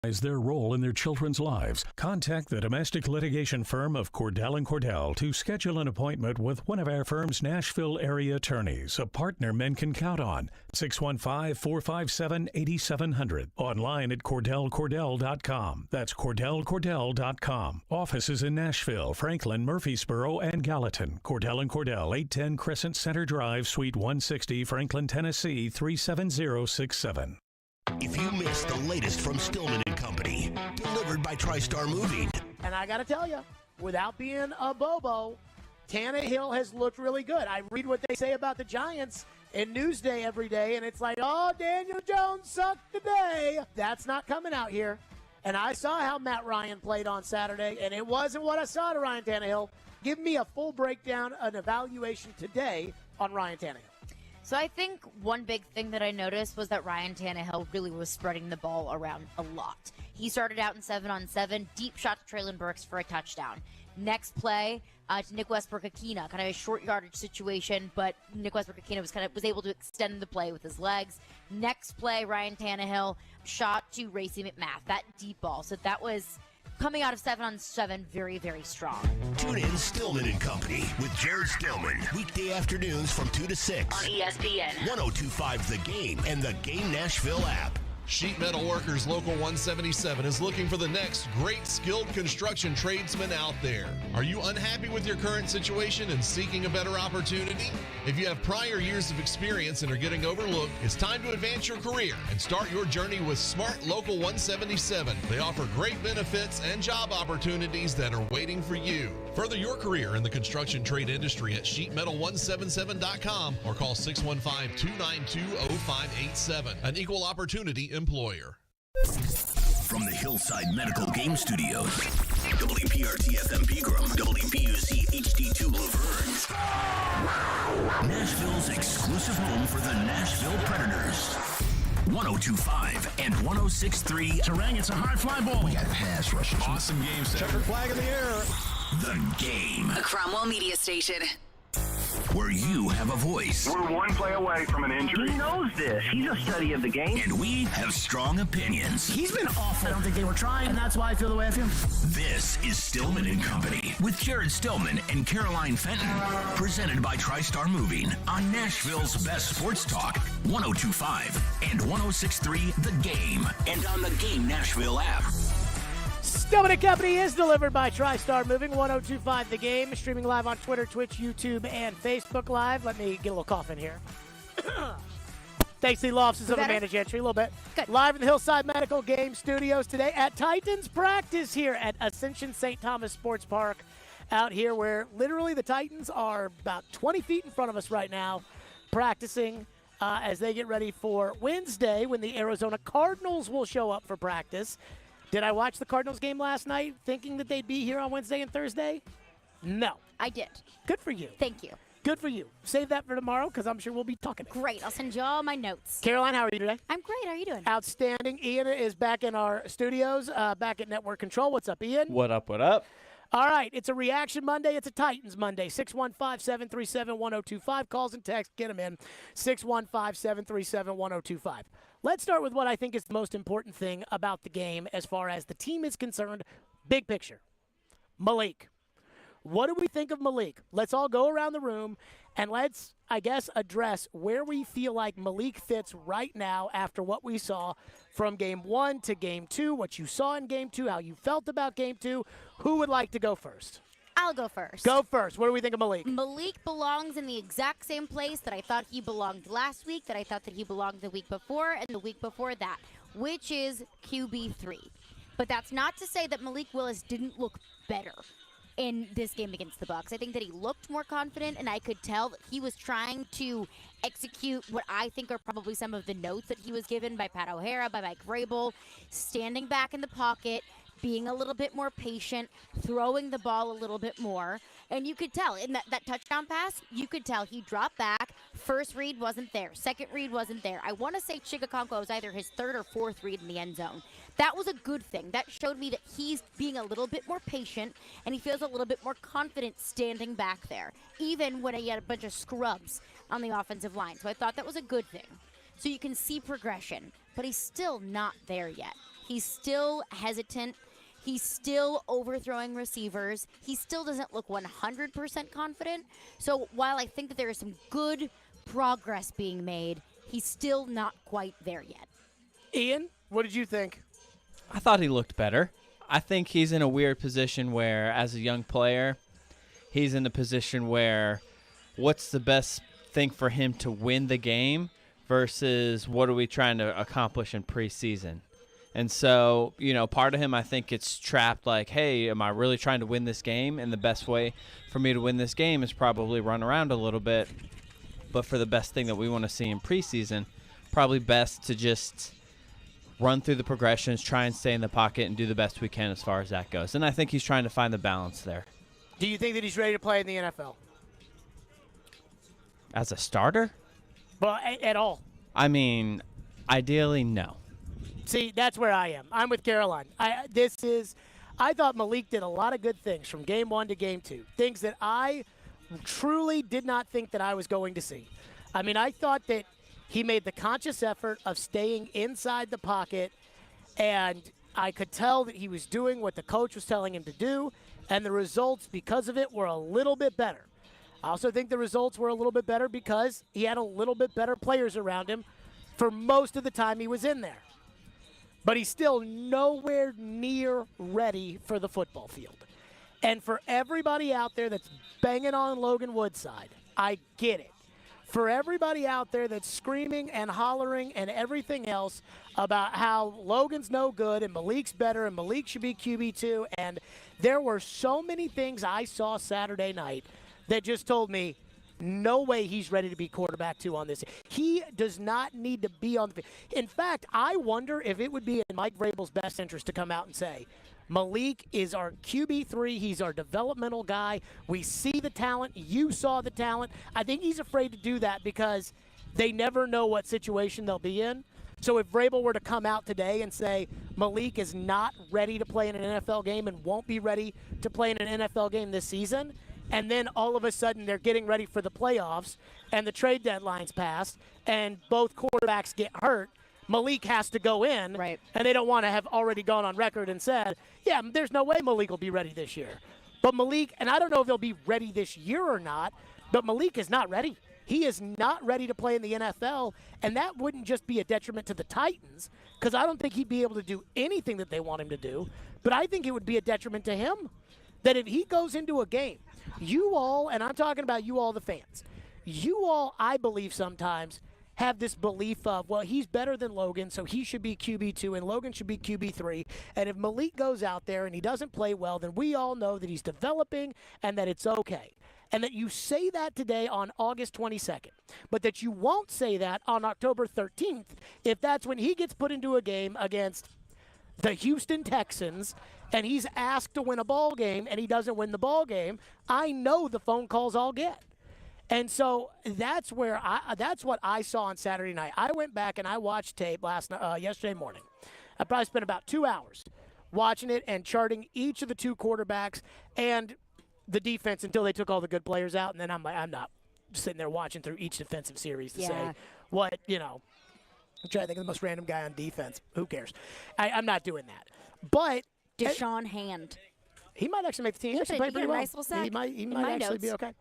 their role in their children's lives. Contact the domestic litigation firm of Cordell & Cordell to schedule an appointment with one of our firm's Nashville area attorneys, a partner men can count on. 615-457-8700. Online at CordellCordell.com. That's CordellCordell.com. Offices in Nashville, Franklin, Murfreesboro, and Gallatin. Cordell & Cordell, 810 Crescent Center Drive, Suite 160, Franklin, Tennessee, 37067. If you missed the latest from Stillman & Company, delivered by TriStar Moving. And I got to tell you, without being a Bobo, Tannehill has looked really good. I read what they say about the Giants in Newsday every day, and it's like, oh, Daniel Jones sucked today. That's not coming out here. And I saw how Matt Ryan played on Saturday, and it wasn't what I saw to Ryan Tannehill. Give me a full breakdown, an evaluation today on Ryan Tannehill. So I think one big thing that I noticed was that Ryan Tannehill really was spreading the ball around a lot. He started out in 7-on-7, deep shot to Treylon Burks for a touchdown. Next play to Nick Westbrook-Akina, kind of a short yardage situation, but Nick Westbrook-Akina was able to extend the play with his legs. Next play, Ryan Tannehill shot to Racey McMath, that deep ball. So that was coming out of 7-on-7 very, very strong. Tune in Stillman & Company with Jared Stillman. Weekday afternoons from 2 to 6. On ESPN. 102.5 The Game and the Game Nashville app. Sheet Metal Workers Local 177 is looking for the next great skilled construction tradesman out there. Are you unhappy with your current situation and seeking a better opportunity? If you have prior years of experience and are getting overlooked, it's time to advance your career and start your journey with Smart Local 177. They offer great benefits and job opportunities that are waiting for you. Further your career in the construction trade industry at sheetmetal177.com or call 615-292-0587. An equal opportunity employer. From the Hillside Medical Game Studios, WPRT-FM Pegram, WPUC HD2 Laverne, Nashville's exclusive home for the Nashville Predators. 102.5 and 106.3. Terang, it's a high fly ball. We got pass rushers. Awesome game, Checkered flag in the air. The Game. A Cromwell Media Station. Where you have a voice. We're one play away from an injury. He knows this. He's a study of the game. And we have strong opinions. He's been awful. I don't think they were trying, and that's why I feel the way I feel. This is Stillman & Company with Jared Stillman and Caroline Fenton. Presented by TriStar Moving on Nashville's best sports talk, 102.5 and 106.3 The Game. And on the Game Nashville app. Stillman & Company is delivered by TriStar Moving, 102.5 The Game, streaming live on Twitter, Twitch, YouTube, and Facebook Live. Let me get a little cough in here. Thanks to the law offices of the managed entry, a little bit. Good. Live in the Hillside Medical Game Studios today at Titans practice here at Ascension St. Thomas Sports Park out here where literally the Titans are about 20 feet in front of us right now practicing as they get ready for Wednesday when the Arizona Cardinals will show up for practice. Did I watch the Cardinals game last night thinking that they'd be here on Wednesday and Thursday? No. I did. Good for you. Thank you. Good for you. Save that for tomorrow because I'm sure we'll be talking. Great. I'll send you all my notes. Caroline, how are you today? I'm great. How are you doing? Outstanding. Ian is back in our studios, back at Network Control. What's up, Ian? What up, what up? All right. It's a Reaction Monday. It's a Titans Monday. 615-737-1025. Calls and texts. Get them in. 615-737-1025. Let's start with what I think is the most important thing about the game as far as the team is concerned. Big picture. Malik. What do we think of Malik? Let's all go around the room and let's, I guess, address where we feel like Malik fits right now after what we saw from Game 1 to Game 2, what you saw in Game 2, how you felt about Game 2. Who would like to go first? I'll go first. Go first. What do we think of Malik? Malik belongs in the exact same place that I thought he belonged last week, that I thought that he belonged the week before, and the week before that, which is QB3. But that's not to say that Malik Willis didn't look better in this game against the Bucs. I think that he looked more confident, and I could tell that he was trying to execute what I think are probably some of the notes that he was given by Pat O'Hara, by Mike Vrabel, standing back in the pocket, being a little bit more patient, throwing the ball a little bit more. And you could tell in that touchdown pass, you could tell he dropped back. First read wasn't there. Second read wasn't there. I want to say Chigakonkwo was either his third or fourth read in the end zone. That was a good thing. That showed me that he's being a little bit more patient, and he feels a little bit more confident standing back there, even when he had a bunch of scrubs on the offensive line. So I thought that was a good thing. So you can see progression, but he's still not there yet. He's still hesitant. He's still overthrowing receivers. He still doesn't look 100% confident. So while I think that there is some good progress being made, he's still not quite there yet. Ian, what did you think? I thought he looked better. I think he's in a weird position where, as a young player, he's in a position where what's the best thing for him to win the game versus what are we trying to accomplish in preseason. And so, part of him, I think, gets trapped like, hey, am I really trying to win this game? And the best way for me to win this game is probably run around a little bit. But for the best thing that we want to see in preseason, probably best to just run through the progressions, try and stay in the pocket, and do the best we can as far as that goes. And I think he's trying to find the balance there. Do you think that he's ready to play in the NFL? As a starter? Well, at all. I mean, ideally, no. See, that's where I am. I'm with Caroline. I thought Malik did a lot of good things from game 1 to game 2, things that I truly did not think that I was going to see. I mean, I thought that he made the conscious effort of staying inside the pocket, and I could tell that he was doing what the coach was telling him to do, and the results because of it were a little bit better. I also think the results were a little bit better because he had a little bit better players around him for most of the time he was in there. But he's still nowhere near ready for the football field. And for everybody out there that's banging on Logan Woodside, I get it. For everybody out there that's screaming and hollering and everything else about how Logan's no good and Malik's better and Malik should be QB2, and there were so many things I saw Saturday night that just told me, no way he's ready to be quarterback 2 on this. He does not need to be on the field. In fact, I wonder if it would be in Mike Vrabel's best interest to come out and say, Malik is our QB3. He's our developmental guy. We see the talent. You saw the talent. I think he's afraid to do that because they never know what situation they'll be in. So if Vrabel were to come out today and say Malik is not ready to play in an NFL game and won't be ready to play in an NFL game this season, and then all of a sudden they're getting ready for the playoffs and the trade deadline's passed and both quarterbacks get hurt, Malik has to go in, right? And they don't want to have already gone on record and said, yeah, there's no way Malik will be ready this year. But Malik, and I don't know if he'll be ready this year or not, but Malik is not ready. He is not ready to play in the NFL, and that wouldn't just be a detriment to the Titans because I don't think he'd be able to do anything that they want him to do, but I think it would be a detriment to him that if he goes into a game, you all, and I'm talking about you all the fans, you all, I believe sometimes, have this belief of, well, he's better than Logan, so he should be QB2 and Logan should be QB3. And if Malik goes out there and he doesn't play well, then we all know that he's developing and that it's okay. And that you say that today on August 22nd, but that you won't say that on October 13th if that's when he gets put into a game against the Houston Texans and he's asked to win a ball game and he doesn't win the ball game. I know the phone calls I'll get. And so that's what I saw on Saturday night. I went back and I watched tape yesterday morning. I probably spent about 2 hours watching it and charting each of the 2 quarterbacks and the defense until they took all the good players out. And then I'm not sitting there watching through each defensive series to say what, I'm trying to think of the most random guy on defense. Who cares? I'm not doing that. But Deshaun Hand. He might actually make the team. He actually played pretty well. Nice little sack. He might actually notes. be okay.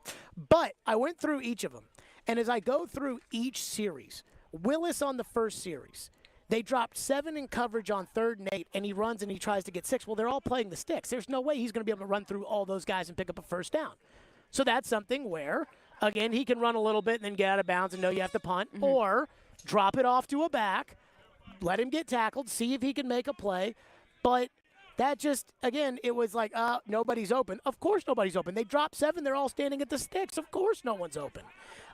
But I went through each of them. And as I go through each series, Willis on the first series, they dropped 7 in coverage on 3rd and 8, and he runs and he tries to get 6. Well, they're all playing the sticks. There's no way he's going to be able to run through all those guys and pick up a first down. So that's something where, again, he can run a little bit and then get out of bounds and know you have to punt, or drop it off to a back, let him get tackled, see if he can make a play. But that just, again, it was like, nobody's open. Of course nobody's open. They dropped 7. They're all standing at the sticks. Of course no one's open.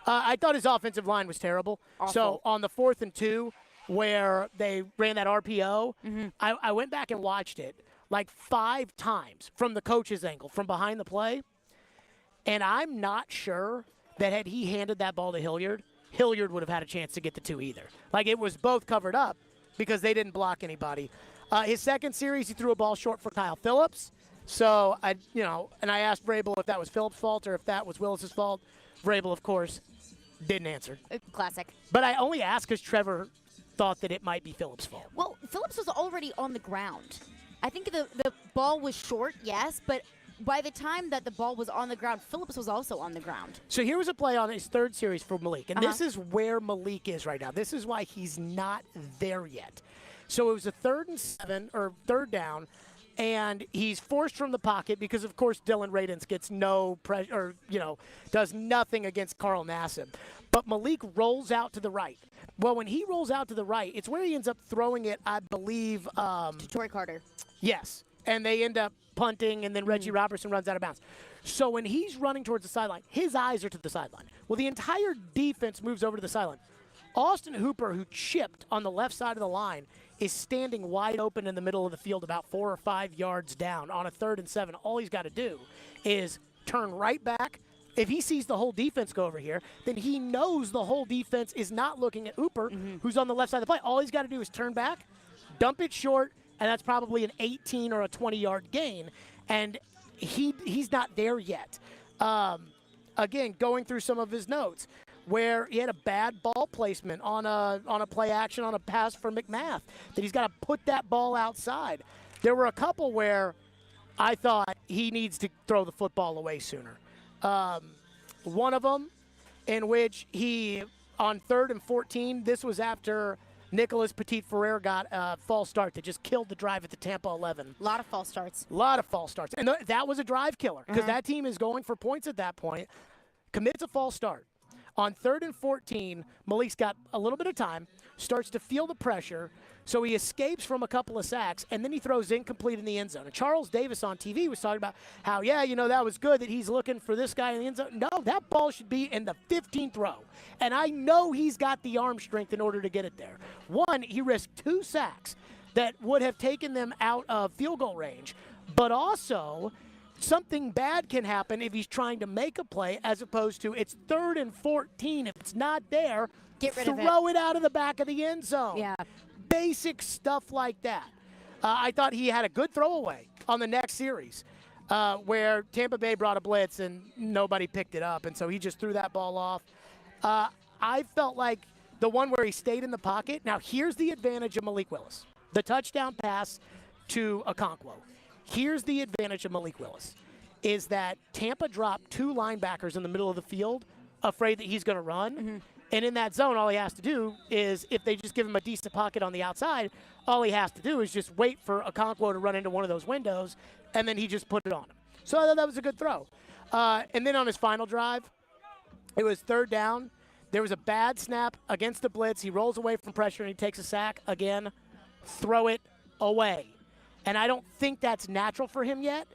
I thought his offensive line was terrible. Awful. So on the 4th and 2 where they ran that RPO, I went back and watched it like 5 times from the coach's angle, from behind the play. And I'm not sure that had he handed that ball to Hilliard would have had a chance to get the 2 either. Like, it was both covered up because they didn't block anybody. His second series, he threw a ball short for Kyle Phillips. So, and I asked Vrabel if that was Phillips' fault or if that was Willis's fault. Vrabel, of course, didn't answer. Classic. But I only asked because Trevor thought that it might be Phillips' fault. Well, Phillips was already on the ground. I think the ball was short, yes, but by the time that the ball was on the ground, Phillips was also on the ground. So here was a play on his third series for Malik, and this is where Malik is right now. This is why he's not there yet. So it was a 3rd and 7, or 3rd down, and he's forced from the pocket because, of course, Dylan Radins gets no pressure, or, does nothing against Carl Nassib. But Malik rolls out to the right. Well, when he rolls out to the right, it's where he ends up throwing it, I believe. To Torrey Carter. Yes, and they end up punting, and then Reggie Robertson runs out of bounds. So when he's running towards the sideline, his eyes are to the sideline. Well, the entire defense moves over to the sideline. Austin Hooper, who chipped on the left side of the line, is standing wide open in the middle of the field about 4 or 5 yards down on a 3rd and 7. All he's got to do is turn right back. If he sees the whole defense go over here, then he knows the whole defense is not looking at Hooper, who's on the left side of the play. All he's got to do is turn back, dump it short, and that's probably an 18 or a 20-yard gain. And he's not there yet. Again, going through some of his notes, where he had a bad ball placement on a play action on a pass for McMath, that he's got to put that ball outside. There were a couple where I thought he needs to throw the football away sooner. One of them in which he, on 3rd and 14, this was after Nicholas Petit-Ferrer got a false start that just killed the drive at the Tampa 11. A lot of false starts. A lot of false starts. And that was a drive killer because that team is going for points at that point. Commits a false start. On 3rd and 14, Malik's got a little bit of time, starts to feel the pressure, so he escapes from a couple of sacks, and then he throws incomplete in the end zone. And Charles Davis on TV was talking about how, that was good that he's looking for this guy in the end zone. No, that ball should be in the 15th row. And I know he's got the arm strength in order to get it there. One, he risked 2 sacks that would have taken them out of field goal range, but also something bad can happen if he's trying to make a play, as opposed to it's 3rd and 14. If it's not there, get rid of it. Throw it out of the back of the end zone. Yeah. Basic stuff like that. I thought he had a good throwaway on the next series where Tampa Bay brought a blitz and nobody picked it up, and so he just threw that ball off. I felt like the one where he stayed in the pocket. Now, here's the advantage of Malik Willis. The touchdown pass to Okonkwo. Here's the advantage of Malik Willis, is that Tampa dropped 2 linebackers in the middle of the field, afraid that he's going to run. And in that zone, all he has to do is, if they just give him a decent pocket on the outside, all he has to do is just wait for Okonkwo to run into one of those windows, and then he just put it on him. So I thought that was a good throw. And then on his final drive, it was 3rd down. There was a bad snap against the blitz. He rolls away from pressure, and he takes a sack. Again, throw it away. And I don't think that's natural for him yet.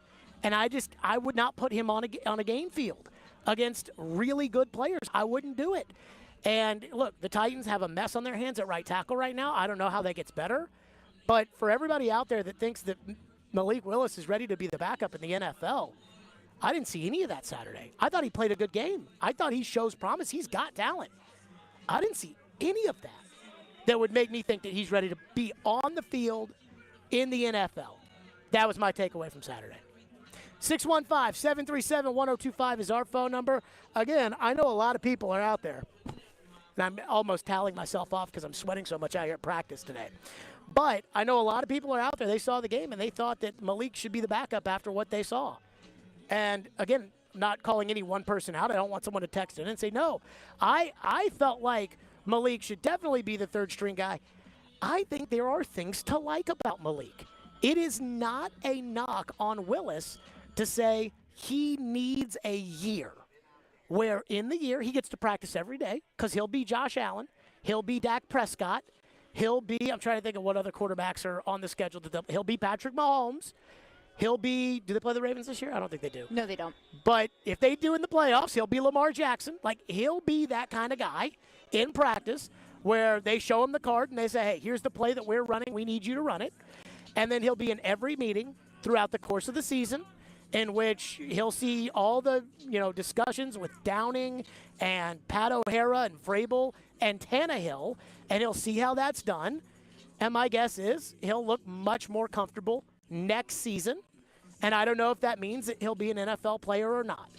And I would not put him on a game field against really good players. I wouldn't do it. And look, the Titans have a mess on their hands at right tackle right now. I don't know how that gets better. But for everybody out there that thinks that Malik Willis is ready to be the backup in the NFL, I didn't see any of that Saturday. I thought he played a good game. I thought he shows promise. He's got talent. I didn't see any of that would make me think that he's ready to be on the field in the NFL. That was my takeaway from Saturday. 615-737-1025 is our phone number. Again, I know a lot of people are out there, and I'm almost tallying myself off because I'm sweating so much out here at practice today. But I know a lot of people are out there. They saw the game, and they thought that Malik should be the backup after what they saw. And, again, not calling any one person out. I don't want someone to text in and say, no. I felt like Malik should definitely be the third-string guy. I think there are things to like about Malik. It is not a knock on Willis to say he needs a year where in the year he gets to practice every day because he'll be Josh Allen, he'll be Dak Prescott, he'll be, I'm trying to think of what other quarterbacks are on the schedule. He'll be Patrick Mahomes. He'll be, do they play the Ravens this year? I don't think they do. No, they don't. But if they do in the playoffs, he'll be Lamar Jackson. Like, he'll be that kind of guy in practice where they show him the card and they say, hey, here's the play that we're running. We need you to run it. And then he'll be in every meeting throughout the course of the season in which he'll see all the, discussions with Downing and Pat O'Hara and Vrabel and Tannehill, and he'll see how that's done. And my guess is he'll look much more comfortable next season. And I don't know if that means that he'll be an NFL player or not.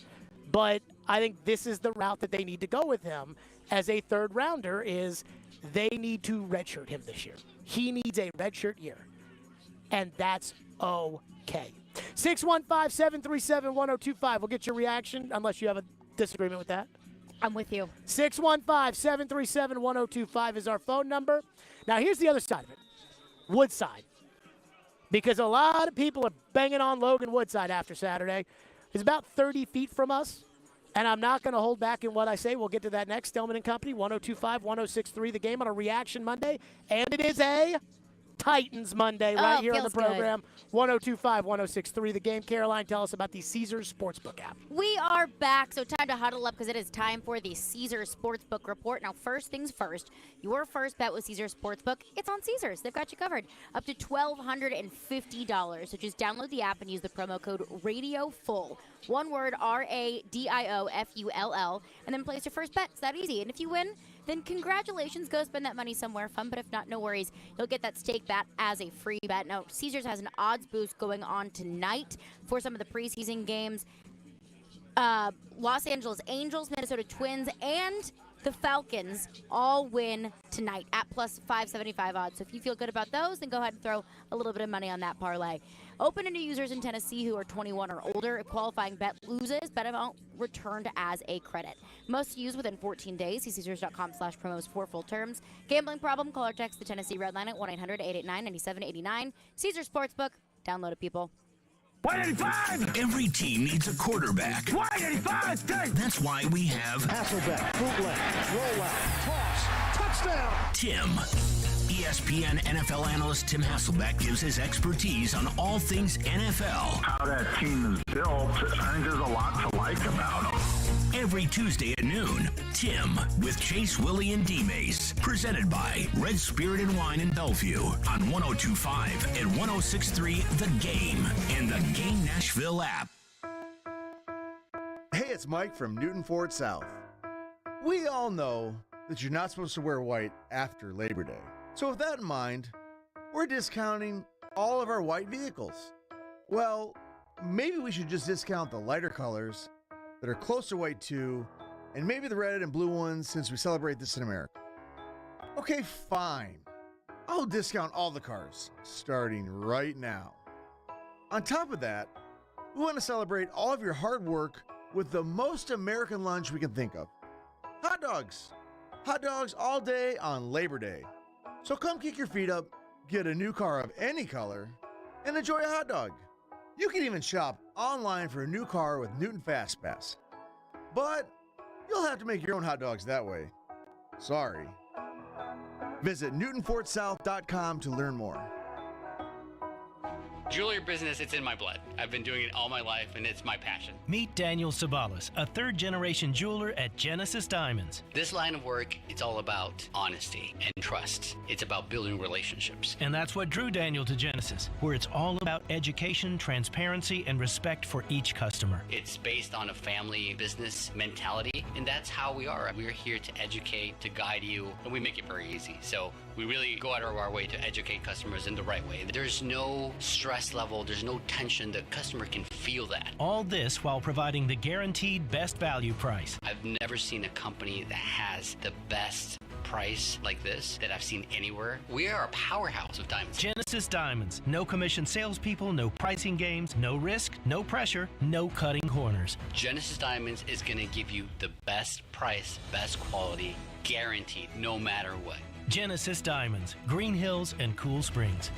But I think this is the route that they need to go with him as a third rounder, is they need to redshirt him this year. He needs a redshirt year, and that's okay. 615-737-1025. We'll get your reaction, unless you have a disagreement with that. I'm with you. 615-737-1025 is our phone number. Now, here's the other side of it. Woodside. Because a lot of people are banging on Logan Woodside after Saturday. He's about 30 feet from us, and I'm not going to hold back in what I say. We'll get to that next. Stillman and Company, 102.5-106.3, the game on a reaction Monday. And it is a Titans Monday right here on the program. 102.5-106.3, the game. Caroline, tell us about the Caesars Sportsbook app. We are back, so time to huddle up because it is time for the Caesars Sportsbook Report. Now, first things first, your first bet with Caesars Sportsbook, it's on Caesars. They've got you covered. Up to $1,250. So just download the app and use the promo code RADIOFULL. One word, RADIOFULL, and then place your first bet. It's that easy. And if you win, then congratulations. Go spend that money somewhere fun. But if not, no worries. You'll get that stake bet as a free bet. Now, Caesars has an odds boost going on tonight for some of the preseason games. Los Angeles Angels, Minnesota Twins, and the Falcons all win tonight at plus 575 odds. So if you feel good about those, then go ahead and throw a little bit of money on that parlay. Open to new users in Tennessee who are 21 or older. If qualifying bet loses, bet amount returned as a credit. Must use within 14 days. See Caesars.com/promos for full terms. Gambling problem? Call or text the Tennessee Red Line at 1-800-889-9789. Caesars Sportsbook. Download it, people. 185! Every team needs a quarterback. 185! That's why we have Hasselbeck, bootleg, rollout, toss, touchdown! Tim. ESPN NFL analyst Tim Hasselbeck gives his expertise on all things NFL. How that team is built, I think there's a lot to like about them. Every Tuesday at noon, Tim with Chase, Willie, and D-Mace. Presented by Red Spirit and Wine in Bellevue on 102.5 and 106.3 The Game and the Game Nashville app. Hey, it's Mike from Newton Ford South. We all know that you're not supposed to wear white after Labor Day. So with that in mind, we're discounting all of our white vehicles. Well, maybe we should just discount the lighter colors that are close to white too, and maybe the red and blue ones since we celebrate this in America. Okay, fine. I'll discount all the cars, starting right now. On top of that, we want to celebrate all of your hard work with the most American lunch we can think of. Hot dogs. Hot dogs all day on Labor Day. So come kick your feet up, get a new car of any color, and enjoy a hot dog. You can even shop online for a new car with Newton FastPass. But you'll have to make your own hot dogs that way. Sorry. Visit NewtonFortSouth.com to learn more. Jewelry business, it's in my blood. I've been doing it all my life, and it's my passion. Meet Daniel Sabalas, a third-generation jeweler at Genesis Diamonds. This line of work, it's all about honesty and trust. It's about building relationships. And that's what drew Daniel to Genesis, where it's all about education, transparency, and respect for each customer. It's based on a family business mentality, and that's how we are. We're here to educate, to guide you, and we make it very easy. So we really go out of our way to educate customers in the right way. There's no stress level, there's no tension. The customer can feel that. All this while providing the guaranteed best value price. I've never seen a company that has the best price like this that I've seen anywhere. We are a powerhouse of diamonds. Genesis Diamonds. No commission salespeople, no pricing games, no risk, no pressure, no cutting corners. Genesis Diamonds is going to give you the best price, best quality, guaranteed, no matter what. Genesis Diamonds, Green Hills and Cool Springs.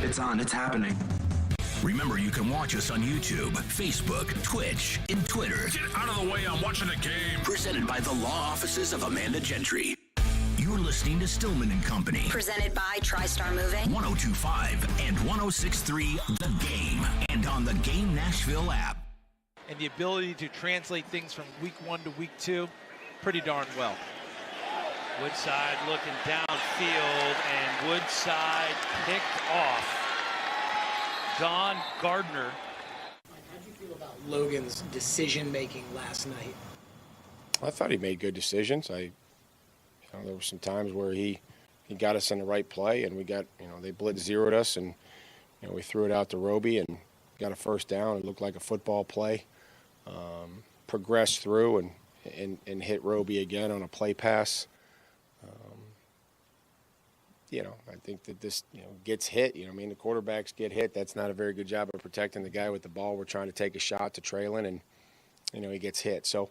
It's on. It's happening. Remember, you can watch us on YouTube, Facebook, Twitch, and Twitter. Get out of the way. I'm watching the game. Presented by the law offices of Amanda Gentry. You're listening to Stillman and Company. Presented by TriStar Moving. 102.5 and 106.3 The Game. And on the Game Nashville app. And the ability to translate things from week 1 to week 2 pretty darn well. Woodside looking downfield, and Woodside picked off Don Gardner. How did you feel about Logan's decision-making last night? I thought he made good decisions. There were some times where he got us in the right play, and we got, they blitz zeroed us, and, we threw it out to Roby and got a first down. It looked like a football play. Progressed through, and and hit Roby again on a play pass. I think that this, gets hit. I mean, the quarterbacks get hit. That's not a very good job of protecting the guy with the ball. We're trying to take a shot to Traylon, and, he gets hit. So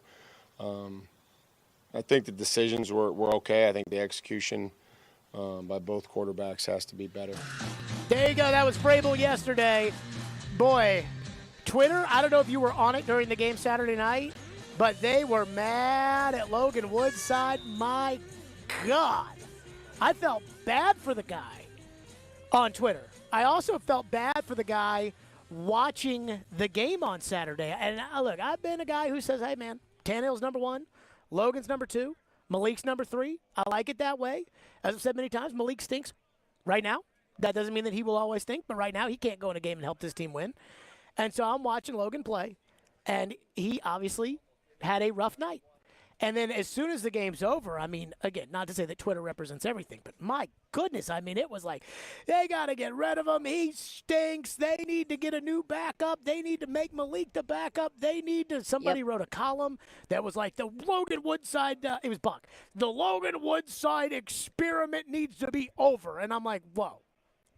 I think the decisions were okay. I think the execution by both quarterbacks has to be better. There you go. That was Vrabel yesterday. Boy, Twitter, I don't know if you were on it during the game Saturday night, but they were mad at Logan Woodside. My God. I felt bad for the guy on Twitter. I also felt bad for the guy watching the game on Saturday. And look, I've been a guy who says, hey, man, Tannehill's number 1, Logan's number 2, Malik's number 3. I like it that way. As I've said many times, Malik stinks right now. That doesn't mean that he will always stink, but right now he can't go in a game and help this team win. And so I'm watching Logan play, and he obviously had a rough night. And then as soon as the game's over, I mean, again, not to say that Twitter represents everything, but my goodness, I mean, it was like, they got to get rid of him. He stinks. They need to get a new backup. They need to make Malik the backup. They need to, somebody wrote a column that was like, the Logan Woodside, it was Buck, the Logan Woodside experiment needs to be over. And I'm like, whoa.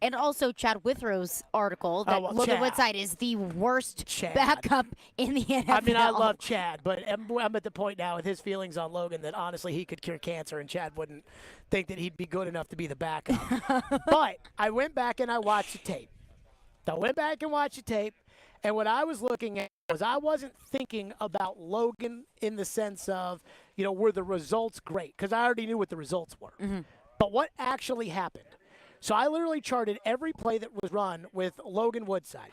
And also Chad Withrow's article that Logan Woodside is the worst backup in the NFL. I mean, I love Chad, but I'm at the point now with his feelings on Logan that honestly he could cure cancer, and Chad wouldn't think that he'd be good enough to be the backup. But I went back and I watched the tape. And what I was looking at was I wasn't thinking about Logan in the sense of, were the results great? Because I already knew what the results were. Mm-hmm. But what actually happened? So I literally charted every play that was run with Logan Woodside.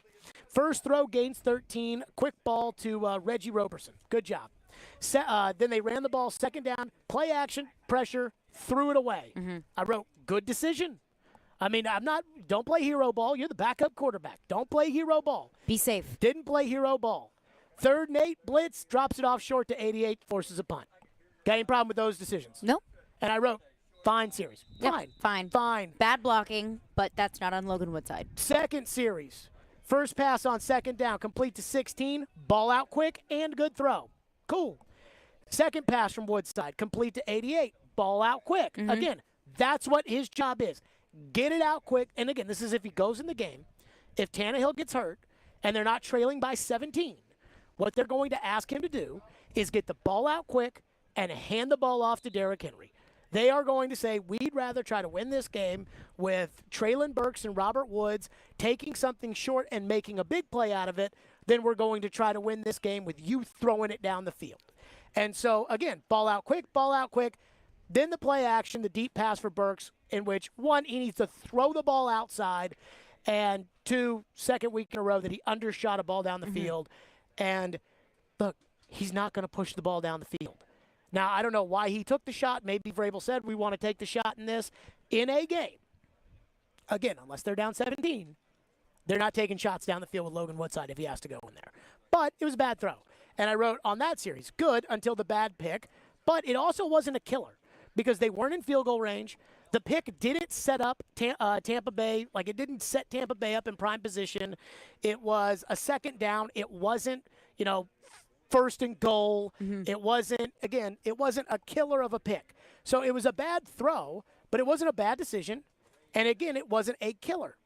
First throw, gains 13, quick ball to Reggie Roberson. Good job. Then they ran the ball, second down, play action, pressure, threw it away. Mm-hmm. I wrote, good decision. I mean, don't play hero ball. You're the backup quarterback. Don't play hero ball. Be safe. Didn't play hero ball. 3rd and 8, blitz, drops it off short to 88, forces a punt. Got any problem with those decisions? Nope. And I wrote, fine series. Fine. Bad blocking, but that's not on Logan Woodside. Second series. First pass on second down, complete to 16, ball out quick, and good throw. Cool. Second pass from Woodside, complete to 88, ball out quick. Mm-hmm. Again, that's what his job is. Get it out quick. And again, this is if he goes in the game. If Tannehill gets hurt and they're not trailing by 17, what they're going to ask him to do is get the ball out quick and hand the ball off to Derrick Henry. They are going to say, we'd rather try to win this game with Traylon Burks and Robert Woods taking something short and making a big play out of it than we're going to try to win this game with you throwing it down the field. And so, again, ball out quick. Then the play action, the deep pass for Burks, in which, 1, he needs to throw the ball outside, and 2, second week in a row that he undershot a ball down the field. And, look, he's not going to push the ball down the field. Now, I don't know why he took the shot. Maybe Vrabel said, we want to take the shot in this. In a game, again, unless they're down 17, they're not taking shots down the field with Logan Woodside if he has to go in there. But it was a bad throw. And I wrote on that series, good until the bad pick. But it also wasn't a killer because they weren't in field goal range. The pick didn't set up Tampa Bay. Like, it didn't set Tampa Bay up in prime position. It was a second down. It wasn't, first and goal. Mm-hmm. It wasn't a killer of a pick. So it was a bad throw, but it wasn't a bad decision. And again, it wasn't a killer.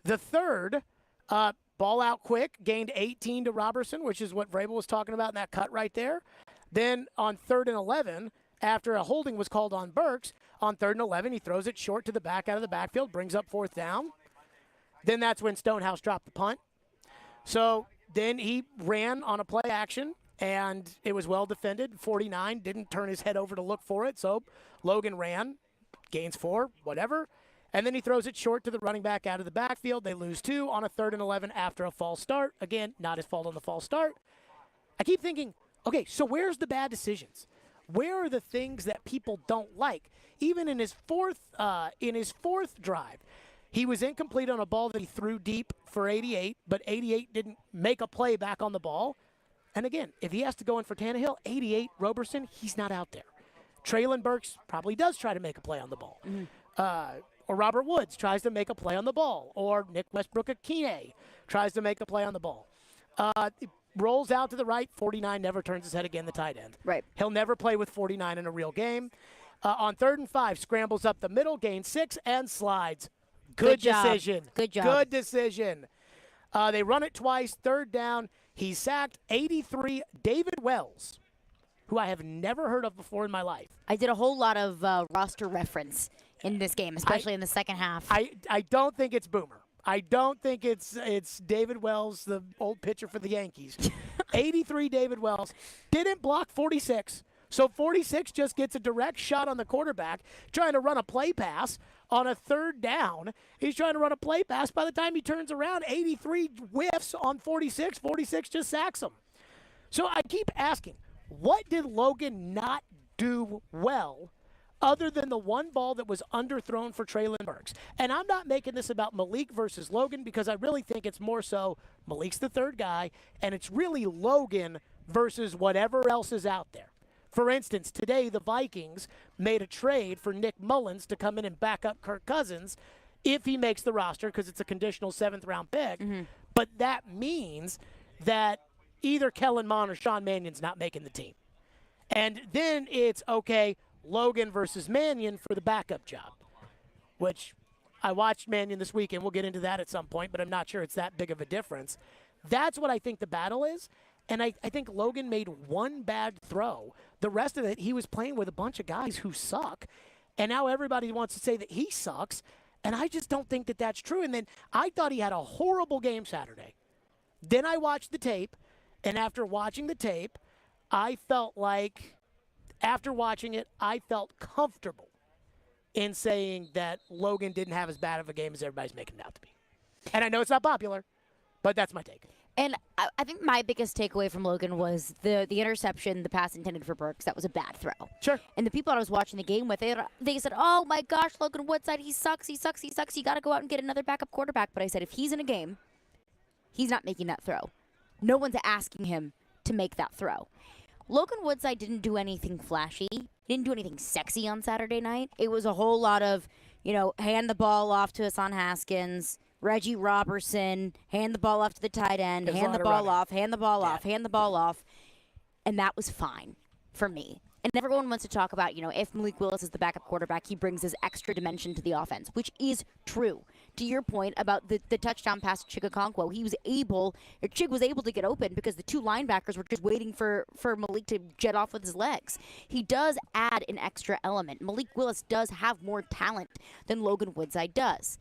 The third, ball out quick, gained 18 to Robertson, which is what Vrabel was talking about in that cut right there. Then on 3rd and 11, after a holding was called on Burks, on 3rd and 11, he throws it short to the back out of the backfield, brings up 4th down. Then that's when Stonehouse dropped the punt. So then he ran on a play action, and it was well defended. 49, didn't turn his head over to look for it. So Logan ran, gains 4, whatever. And then he throws it short to the running back out of the backfield. They lose 2 on a 3rd and 11 after a false start. Again, not his fault on the false start. I keep thinking, okay, so where's the bad decisions? Where are the things that people don't like? Even in his fourth drive, he was incomplete on a ball that he threw deep for 88, but 88 didn't make a play back on the ball. And again, if he has to go in for Tannehill, 88, Roberson, he's not out there. Traylon Burks probably does try to make a play on the ball. Mm-hmm. Or Robert Woods tries to make a play on the ball. Or Nick Westbrook-Akine tries to make a play on the ball. rolls out to the right. 49 never turns his head again, the tight end. Right. He'll never play with 49 in a real game. On 3rd and 5, scrambles up the middle, gains 6, and slides. Good decision. Good job. Good decision. They run it twice, 3rd down. He's sacked. 83, David Wells, who I have never heard of before in my life. I did a whole lot of roster reference in this game, especially in the second half. I don't think it's Boomer. I don't think it's David Wells, the old pitcher for the Yankees. 83, David Wells. Didn't block 46. So 46 just gets a direct shot on the quarterback, trying to run a play pass on a 3rd down. He's trying to run a play pass. By the time he turns around, 83 whiffs on 46. 46 just sacks him. So I keep asking, what did Logan not do well other than the one ball that was underthrown for Traylon Burks? And I'm not making this about Malik versus Logan because I really think it's more so Malik's the 3rd guy, and it's really Logan versus whatever else is out there. For instance, today the Vikings made a trade for Nick Mullins to come in and back up Kirk Cousins if he makes the roster because it's a conditional 7th-round pick. Mm-hmm. But that means that either Kellen Mond or Sean Mannion's not making the team. And then it's, okay, Logan versus Mannion for the backup job, which I watched Mannion this weekend. We'll get into that at some point, but I'm not sure it's that big of a difference. That's what I think the battle is. And I think Logan made one bad throw. The rest of it, he was playing with a bunch of guys who suck. And now everybody wants to say that he sucks. And I just don't think that that's true. And then I thought he had a horrible game Saturday. Then I watched the tape. And after watching the tape, I felt like, after watching it, I felt comfortable in saying that Logan didn't have as bad of a game as everybody's making it out to be. And I know it's not popular, but that's my take. And I think my biggest takeaway from Logan was the interception, the pass intended for Burks. That was a bad throw. Sure. And the people I was watching the game with, they said, oh, my gosh, Logan Woodside, he sucks. You got to go out and get another backup quarterback. But I said, if he's in a game, he's not making that throw. No one's asking him to make that throw. Logan Woodside didn't do anything flashy. He didn't do anything sexy on Saturday night. It was a whole lot of, hand the ball off to Hassan Haskins, Reggie Robertson, hand the ball off to the tight end, hand the ball off, hand the ball off, hand the ball off. And that was fine for me. And everyone wants to talk about, if Malik Willis is the backup quarterback, he brings his extra dimension to the offense, which is true. To your point about the touchdown pass to Chig Chig was able to get open because the 2 linebackers were just waiting for Malik to jet off with his legs. He does add an extra element. Malik Willis does have more talent than Logan Woodside does.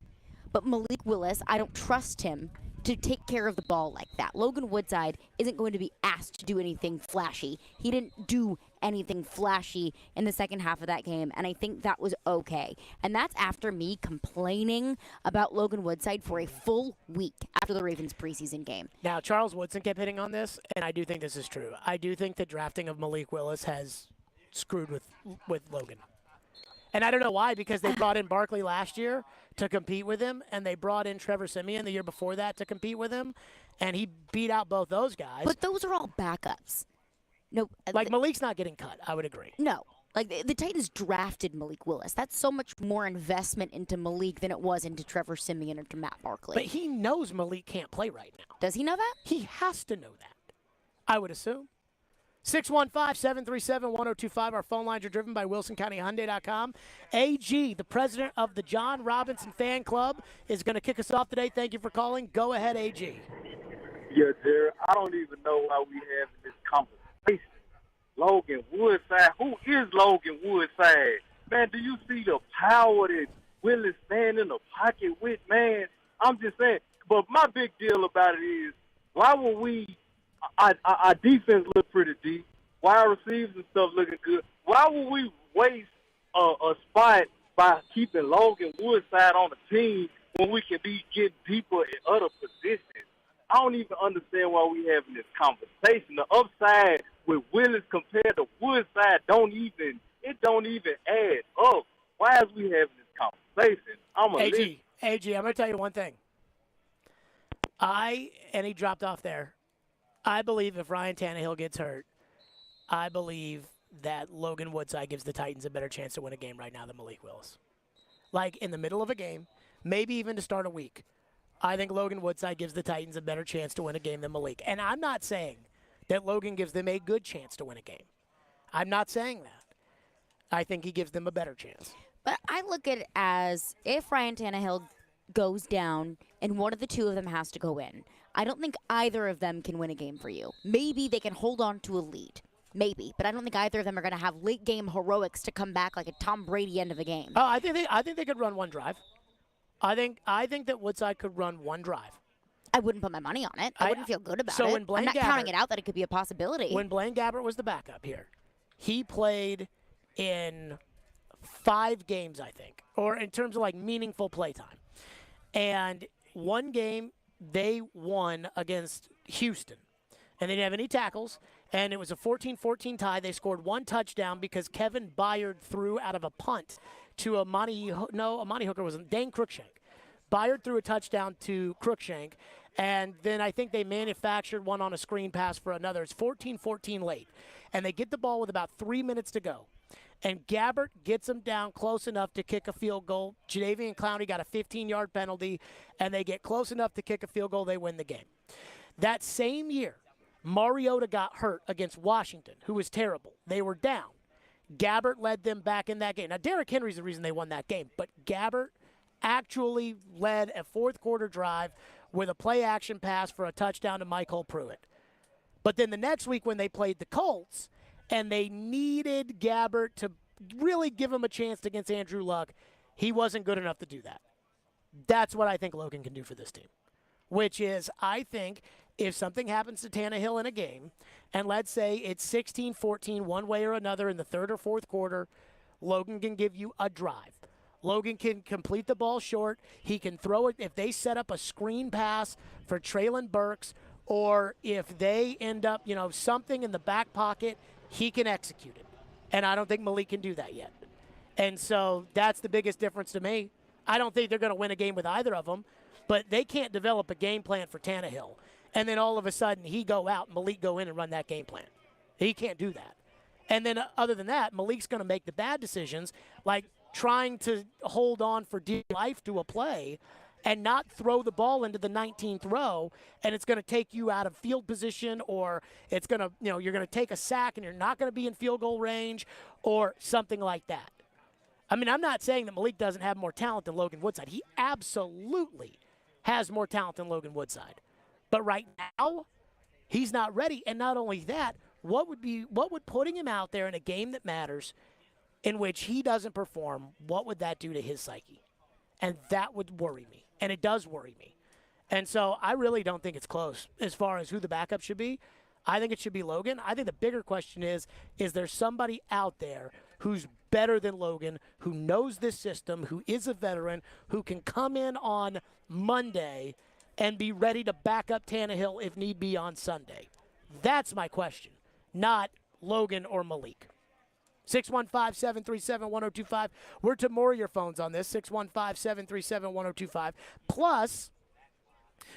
But Malik Willis, I don't trust him to take care of the ball like that. Logan Woodside isn't going to be asked to do anything flashy. He didn't do anything flashy in the second half of that game, and I think that was okay. And that's after me complaining about Logan Woodside for a full week after the Ravens preseason game. Now, Charles Woodson kept hitting on this, and I do think this is true. I do think the drafting of Malik Willis has screwed with Logan. And I don't know why, because they brought in Barkley last year to compete with him, and they brought in Trevor Siemian the year before that to compete with him, and he beat out both those guys. But those are all backups. No, Malik's not getting cut. I would agree. No. The Titans drafted Malik Willis. That's so much more investment into Malik than it was into Trevor Siemian or to Matt Barkley. But he knows Malik can't play right now. Does he know that? He has to know that, I would assume. 615-737-1025. Our phone lines are driven by WilsonCountyHyundai.com. AG, the president of the John Robinson Fan Club, is going to kick us off today. Thank you for calling. Go ahead, AG. Yeah, Jared, I don't even know why we have this conversation. Logan Woodside. Who is Logan Woodside? Man, do you see the power that Willis stand in the pocket with, man? I'm just saying. But my big deal about it is, why would we our defense look pretty deep. Wide receivers and stuff looking good. Why would we waste a spot by keeping Logan Woodside on the team when we can be getting deeper in other positions? I don't even understand why we having this conversation. The upside with Willis compared to Woodside don't even add up. Why is we having this conversation? AG, I'm going to tell you one thing. And he dropped off there. I believe if Ryan Tannehill gets hurt, I believe that Logan Woodside gives the Titans a better chance to win a game right now than Malik Willis. Like in the middle of a game, maybe even to start a week. I think Logan Woodside gives the Titans a better chance to win a game than Malik. And I'm not saying that Logan gives them a good chance to win a game. I'm not saying that. I think he gives them a better chance. But I look at it as if Ryan Tannehill goes down and one of the two of them has to go in, I don't think either of them can win a game for you. Maybe they can hold on to a lead. Maybe. But I don't think either of them are going to have late game heroics to come back like a Tom Brady end of a game. Oh, I think they could run one drive. I think that Woodside could run one drive. I wouldn't put my money on it. I wouldn't feel good about it. When Blaine I'm not counting it out that it could be a possibility. When Blaine Gabbert was the backup here, he played in 5 games, I think, or in terms of like meaningful play time. And one game they won against Houston, and they didn't have any tackles, and it was a 14-14 tie. They scored 1 touchdown because Kevin Byard threw out of a punt to Amani Hooker was Dane Cruikshank. Byard threw a touchdown to Cruikshank, and then I think they manufactured one on a screen pass for another. It's 14-14 late, and they get the ball with about 3 minutes to go. And Gabbert gets them down close enough to kick a field goal. Jadeveon Clowney got a 15-yard penalty, and they get close enough to kick a field goal. They win the game. That same year, Mariota got hurt against Washington, who was terrible. They were down. Gabbert led them back in that game. Now, Derrick Henry's the reason they won that game, but Gabbert actually led a fourth-quarter drive with a play-action pass for a touchdown to Michael Pruitt. But then the next week when they played the Colts, and they needed Gabbert to really give him a chance against Andrew Luck, he wasn't good enough to do that. That's what I think Logan can do for this team, which is I think if something happens to Tannehill in a game, and let's say it's 16-14 one way or another in the third or fourth quarter, Logan can give you a drive. Logan can complete the ball short. He can throw it if they set up a screen pass for Treylon Burks, or if they end up, something in the back pocket, he can execute it. And I don't think Malik can do that yet. And so that's the biggest difference to me. I don't think they're going to win a game with either of them, but they can't develop a game plan for Tannehill. And then all of a sudden he go out and Malik go in and run that game plan. He can't do that. And then other than that, Malik's going to make the bad decisions, like trying to hold on for dear life to a play and not throw the ball into the 19th row, and it's going to take you out of field position, or it's going to, you're going to take a sack and you're not going to be in field goal range, or something like that. I mean, I'm not saying that Malik doesn't have more talent than Logan Woodside. He absolutely has more talent than Logan Woodside. But right now, he's not ready. And not only that, what would putting him out there in a game that matters, in which he doesn't perform, what would that do to his psyche? And that would worry me. And it does worry me. And so I really don't think it's close as far as who the backup should be. I think it should be Logan. I think the bigger question is there somebody out there who's better than Logan, who knows this system, who is a veteran, who can come in on Monday and be ready to back up Tannehill if need be on Sunday? That's my question, not Logan or Malik. 615-737-1025. We're to more of your phones on this, 615-737-1025. Plus,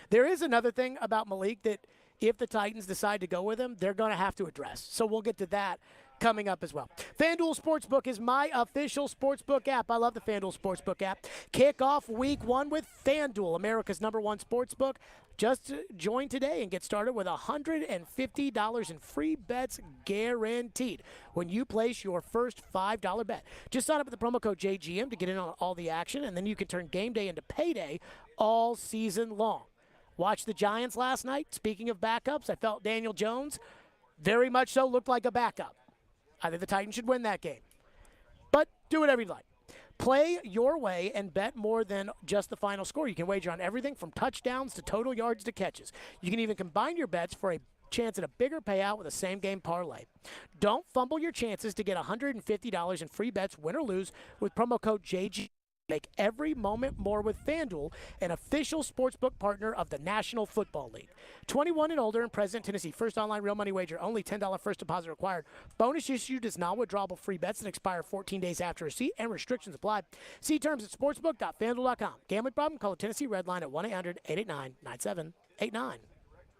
there is another thing about Malik that if the Titans decide to go with him, they're going to have to address. So we'll get to that coming up as well. FanDuel Sportsbook is my official sportsbook app. I love the FanDuel Sportsbook app. Kick off week 1 with FanDuel, America's #1 sportsbook. Just join today and get started with $150 in free bets guaranteed when you place your first $5 bet. Just sign up with the promo code JGM to get in on all the action, and then you can turn game day into payday all season long. Watched the Giants last night. Speaking of backups, I felt Daniel Jones very much so looked like a backup. I think the Titans should win that game. But do whatever you like. Play your way and bet more than just the final score. You can wager on everything from touchdowns to total yards to catches. You can even combine your bets for a chance at a bigger payout with a same-game parlay. Don't fumble your chances to get $150 in free bets, win or lose, with promo code JG. Make every moment more with FanDuel, an official sportsbook partner of the National Football League. 21 and older and present Tennessee. First online real money wager. Only $10 first deposit required. Bonus issued is non-withdrawable free bets that expire 14 days after receipt, and restrictions apply. See terms at sportsbook.fanduel.com. Gambling problem? Call the Tennessee Red Line at 1-800-889-9789.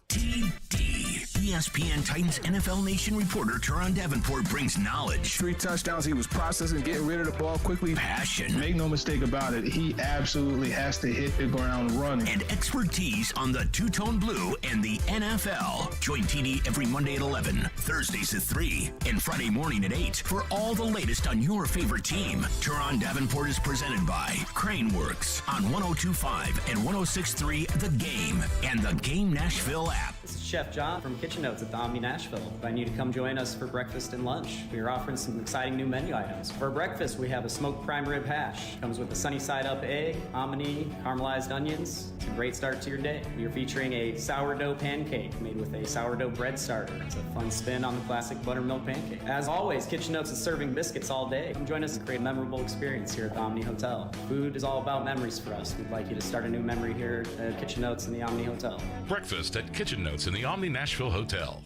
TD ESPN Titans NFL Nation reporter Teron Davenport brings knowledge. 3 touchdowns. He was processing, getting rid of the ball quickly. Passion. Make no mistake about it. He absolutely has to hit the ground running. And expertise on the two-tone blue and the NFL. Join TD every Monday at 11, Thursdays at 3, and Friday morning at 8 for all the latest on your favorite team. Teron Davenport is presented by Craneworks on 102.5 and 106.3 The Game and the Game Nashville app. This is Chef John from Kitchen Notes at the Omni Nashville. Invite you to come join us for breakfast and lunch. We are offering some exciting new menu items. For breakfast, we have a smoked prime rib hash. Comes with a sunny side up egg, hominy, caramelized onions. It's a great start to your day. We are featuring a sourdough pancake made with a sourdough bread starter. It's a fun spin on the classic buttermilk pancake. As always, Kitchen Notes is serving biscuits all day. Come join us and create a memorable experience here at the Omni Hotel. Food is all about memories for us. We'd like you to start a new memory here at Kitchen Notes in the Omni Hotel. Breakfast at Kitchen Notes in the Omni Nashville Hotel.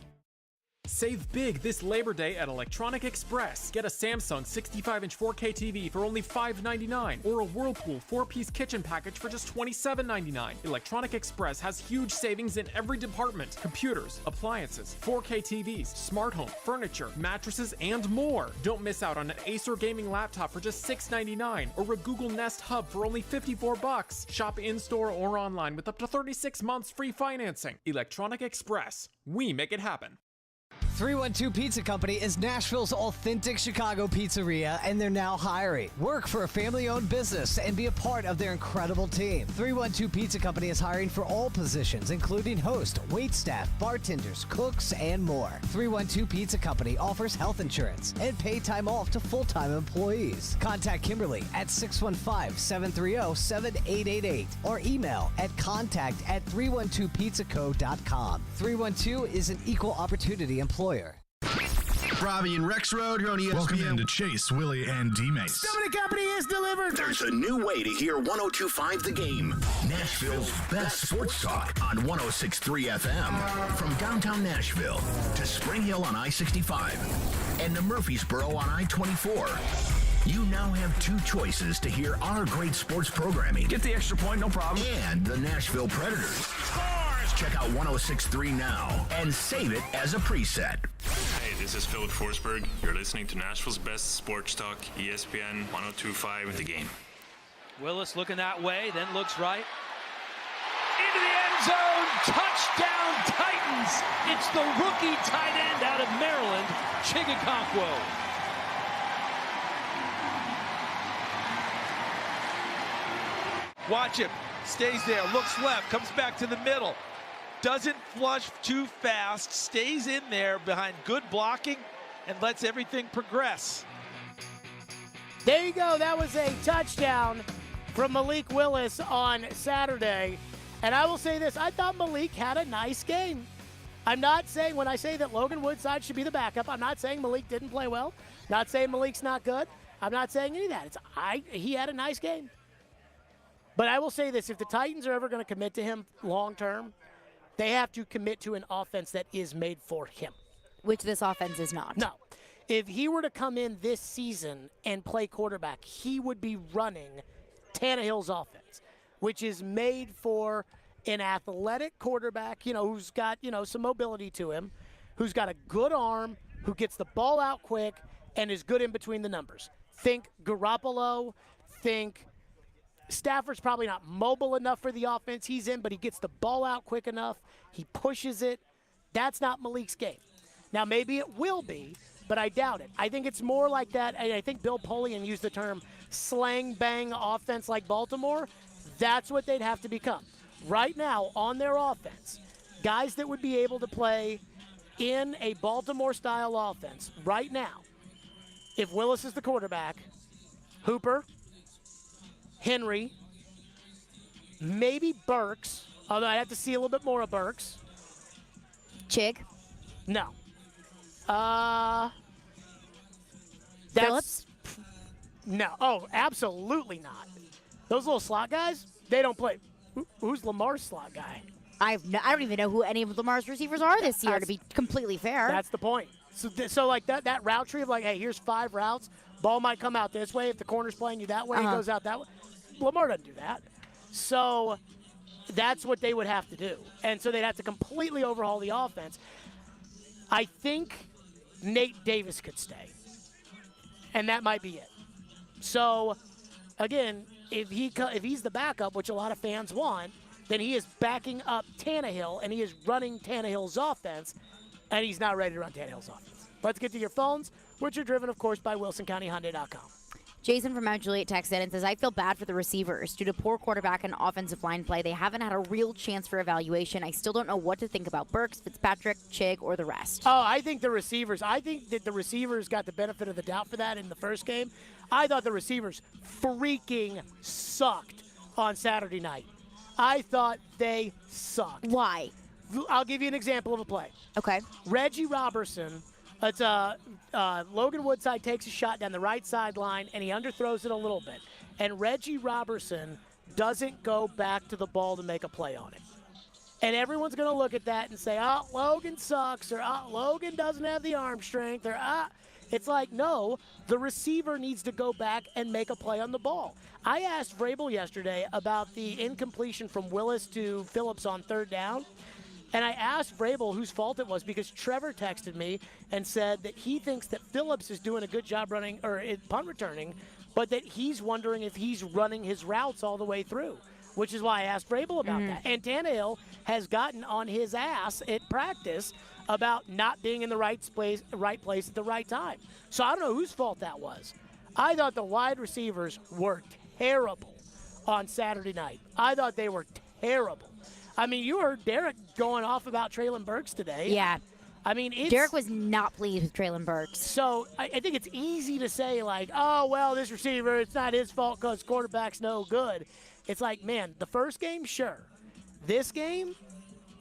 Save big this Labor Day at Electronic Express. Get a Samsung 65-inch 4K TV for only $5.99 or a Whirlpool 4-piece kitchen package for just $27.99. Electronic Express has huge savings in every department: computers, appliances, 4K TVs, smart home, furniture, mattresses, and more. Don't miss out on an Acer gaming laptop for just $6.99 or a Google Nest Hub for only $54. Shop in-store or online with up to 36 months free financing. Electronic Express. We make it happen. 312 Pizza Company is Nashville's authentic Chicago pizzeria, and they're now hiring. Work for a family-owned business and be a part of their incredible team. 312 Pizza Company is hiring for all positions, including host, waitstaff, bartenders, cooks, and more. 312 Pizza Company offers health insurance and paid time off to full-time employees. Contact Kimberly at 615-730-7888 or email at contact@312pizzaco.com. 312 is an equal opportunity employer. Robbie and Rex Road here on ESPN. Welcome into Chase, Willie, and D-Mace. Stillman Company is delivered. There's a new way to hear 102.5 The Game, Nashville's best sports talk on 106.3 FM. From downtown Nashville to Spring Hill on I-65 and to Murfreesboro on I-24. You now have two choices to hear our great sports programming. Get the extra point, no problem. And the Nashville Predators. Check out 106.3 now and save it as a preset. Hey, this is Philip Forsberg. You're listening to Nashville's best sports talk, ESPN 102.5 The Game. Willis looking that way, then looks right. Into the end zone, touchdown Titans. It's the rookie tight end out of Maryland, Chigakonkwo. Watch him. Stays there, looks left, comes back to the middle. Doesn't flush too fast, stays in there behind good blocking, and lets everything progress. There you go. That was a touchdown from Malik Willis on Saturday. And I will say this. I thought Malik had a nice game. I'm not saying, when I say that Logan Woodside should be the backup, I'm not saying Malik didn't play well. Not saying Malik's not good. I'm not saying any of that. He had a nice game. But I will say this. If the Titans are ever going to commit to him long term, they have to commit to an offense that is made for him. Which this offense is not. No. If he were to come in this season and play quarterback, he would be running Tannehill's offense, which is made for an athletic quarterback, who's got, some mobility to him, who's got a good arm, who gets the ball out quick, and is good in between the numbers. Think Garoppolo, think Stafford's probably not mobile enough for the offense he's in, but he gets the ball out quick enough. He pushes it. That's not Malik's game. Now, maybe it will be, but I doubt it. I think it's more like that. I think Bill Polian used the term slang bang offense like Baltimore. That's what they'd have to become. Right now, on their offense, guys that would be able to play in a Baltimore-style offense right now, if Willis is the quarterback, Hooper, Henry, maybe Burks, although I have to see a little bit more of Burks. Chig? No. Phillips? No. Oh, absolutely not. Those little slot guys, they don't play. Who's Lamar's slot guy? I don't even know who any of Lamar's receivers are this year, to be completely fair. That's the point. So like that route tree of like, hey, here's 5 routes. Ball might come out this way. If the corner's playing you that way, it goes out that way. Lamar doesn't do that. So that's what they would have to do. And so they'd have to completely overhaul the offense. I think Nate Davis could stay, and that might be it. So, again, if he's the backup, which a lot of fans want, then he is backing up Tannehill, and he is running Tannehill's offense, and he's not ready to run Tannehill's offense. Let's get to your phones, which are driven, of course, by WilsonCountyHyundai.com. Jason from Mount Juliet texted in and says, I feel bad for the receivers. Due to poor quarterback and offensive line play, they haven't had a real chance for evaluation. I still don't know what to think about Burks, Fitzpatrick, Chig, or the rest. Oh, I think that the receivers got the benefit of the doubt for that in the first game. I thought the receivers freaking sucked on Saturday night. I thought they sucked. Why? I'll give you an example of a play. Okay. Reggie Robertson, Logan Woodside takes a shot down the right sideline, and he underthrows it a little bit. And Reggie Robertson doesn't go back to the ball to make a play on it. And everyone's going to look at that and say, Logan sucks, or Logan doesn't have the arm strength, or It's like, no, the receiver needs to go back and make a play on the ball. I asked Vrabel yesterday about the incompletion from Willis to Phillips on third down. And I asked Vrabel whose fault it was because Trevor texted me and said that he thinks that Phillips is doing a good job running or punt returning, but that he's wondering if he's running his routes all the way through, which is why I asked Vrabel about that. And Tannehill has gotten on his ass at practice about not being in the right place at the right time. So I don't know whose fault that was. I thought the wide receivers were terrible on Saturday night. I thought they were terrible. I mean, you heard Derek going off about Traylon Burks today. Yeah. I mean, Derek was not pleased with Traylon Burks. So I think it's easy to say, like, oh, well, this receiver, it's not his fault because quarterback's no good. It's like, man, the first game, sure. This game,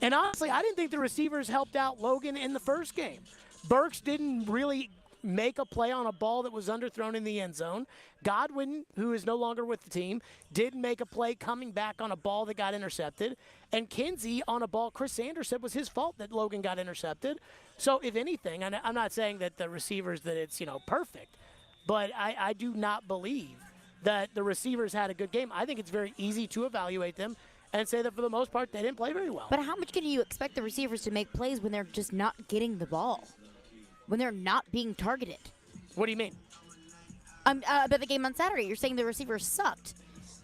and honestly, I didn't think the receivers helped out Logan in the first game. Burks didn't really make a play on a ball that was underthrown in the end zone. Godwin, who is no longer with the team, did make a play coming back on a ball that got intercepted. And Kinsey on a ball Chris Sanders said was his fault that Logan got intercepted. So if anything, and I'm not saying that the receivers, that it's, perfect, but I do not believe that the receivers had a good game. I think it's very easy to evaluate them and say that for the most part they didn't play very well. But how much can you expect the receivers to make plays when they're just not getting the ball? When they're not being targeted? What do you mean? About the game on Saturday, you're saying the receivers sucked.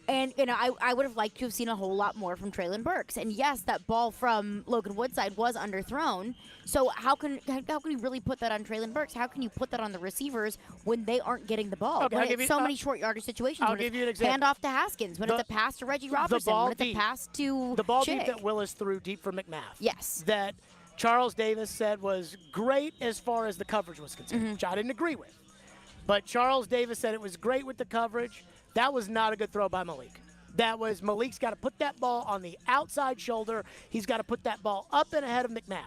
And, I would have liked to have seen a whole lot more from Traylon Burks. And, yes, that ball from Logan Woodside was underthrown. So how can you really put that on Traylon Burks? How can you put that on the receivers when they aren't getting the ball? Okay, when it's so many short yardage situations. I'll give you an example. Hand off to Haskins. When it's a pass to Reggie Robertson. When it's a pass to the ball Chig. deep that Willis threw deep for McMath. Yes. That Charles Davis said was great as far as the coverage was concerned, which I didn't agree with. But Charles Davis said it was great with the coverage. That was not a good throw by Malik. Malik's got to put that ball on the outside shoulder. He's got to put that ball up and ahead of McMath.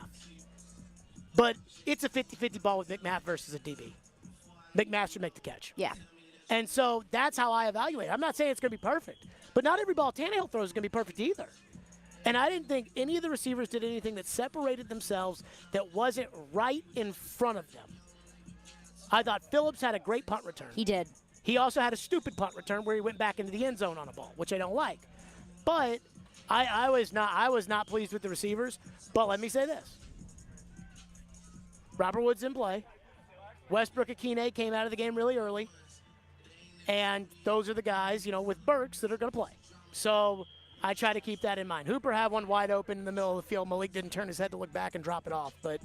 But it's a 50-50 ball with McMath versus a DB. McMath should make the catch. Yeah. And so that's how I evaluate it. I'm not saying it's going to be perfect, but not every ball Tannehill throws is going to be perfect either. And I didn't think any of the receivers did anything that separated themselves that wasn't right in front of them. I thought Phillips had a great punt return. He did. He also had a stupid punt return where he went back into the end zone on a ball, which I don't like. But I was not pleased with the receivers. But let me say this. Robert Woods in play. Westbrook Akine came out of the game really early. And those are the guys, with Burks that are going to play. So I try to keep that in mind. Hooper had one wide open in the middle of the field. Malik didn't turn his head to look back and drop it off. But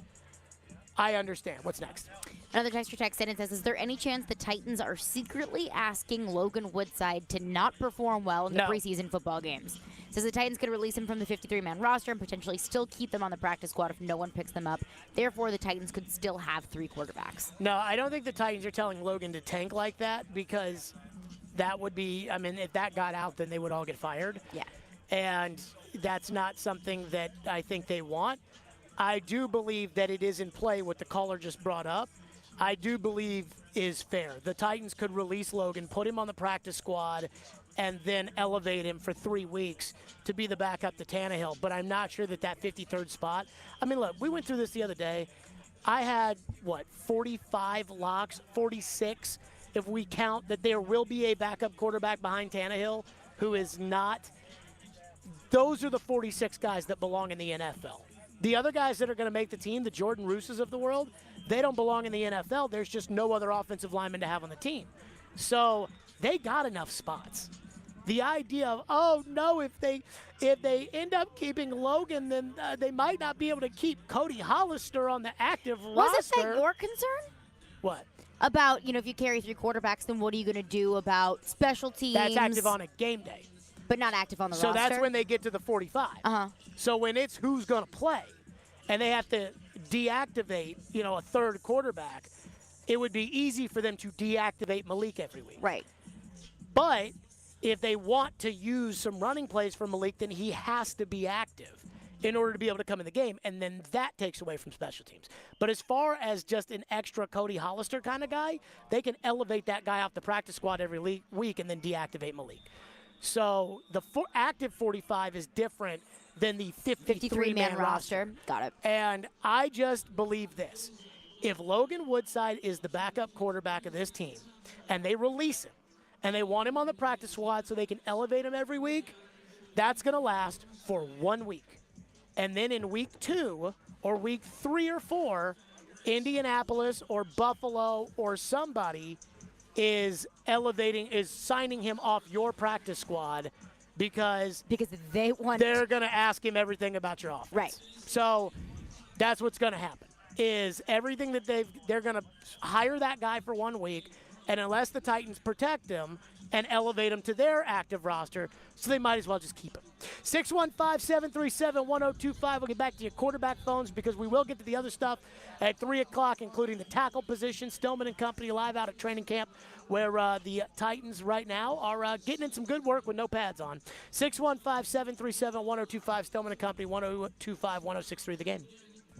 I understand. What's next? Another texter texts in and says, is there any chance the Titans are secretly asking Logan Woodside to not perform well in the preseason football games? Says the Titans could release him from the 53-man roster and potentially still keep them on the practice squad if no one picks them up. Therefore, the Titans could still have 3 quarterbacks. No, I don't think the Titans are telling Logan to tank like that because that would be, if that got out, then they would all get fired. Yeah. And that's not something that I think they want. I do believe that it is in play what the caller just brought up. I do believe is fair. The Titans could release Logan, put him on the practice squad, and then elevate him for 3 weeks to be the backup to Tannehill. But I'm not sure that 53rd spot. Look, we went through this the other day. I had, 45 locks, 46, if we count that there will be a backup quarterback behind Tannehill who is not. Those are the 46 guys that belong in the NFL. The other guys that are going to make the team, the Jordan Rooses of the world, they don't belong in the NFL. There's just no other offensive lineman to have on the team. So they got enough spots. The idea of, oh, no, if they end up keeping Logan, then they might not be able to keep Cody Hollister on the active roster. Was that your concern? What? About, if you carry 3 quarterbacks, then what are you going to do about special teams? That's active on a game day. But not active on the roster? So that's when they get to the 45. Uh-huh. So when it's who's going to play, and they have to deactivate, a third quarterback, it would be easy for them to deactivate Malik every week. Right. But if they want to use some running plays from Malik, then he has to be active in order to be able to come in the game, and then that takes away from special teams. But as far as just an extra Cody Hollister kind of guy, they can elevate that guy off the practice squad every week and then deactivate Malik. So the active 45 is different than the 53-man roster. Got it. And I just believe this. If Logan Woodside is the backup quarterback of this team, and they release him, and they want him on the practice squad so they can elevate him every week, that's going to last for 1 week. And then in week 2 or week 3 or 4, Indianapolis or Buffalo or somebody is signing him off your practice squad because they're going to ask him everything about your offense. Right. So that's what's going to happen. Is everything that they're going to hire that guy for 1 week, and unless the Titans protect him and elevate him to their active roster, so they might as well just keep him. 615-737-1025. We'll get back to your quarterback phones because we will get to the other stuff at 3 o'clock, including the tackle position. Stillman and company live out at training camp where the Titans right now are getting in some good work with no pads on. 615-737-1025. Stillman and company, 1025-1063 the game.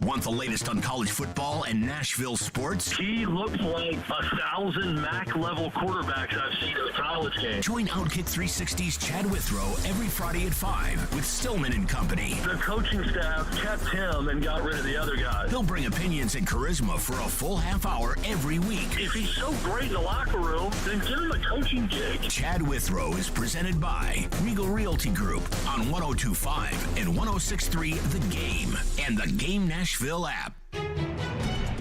Want the latest on college football and Nashville sports? He looks like 1,000 MAC level quarterbacks I've seen in a college game. Join Outkick 360's Chad Withrow every Friday at 5 with Stillman and company. The coaching staff kept him and got rid of the other guys. He'll bring opinions and charisma for a full half hour every week. If he's so great in the locker room, then give him a coaching gig. Chad Withrow is presented by Regal Realty Group on 102.5 and 106.3 The Game and the Game Nashville app.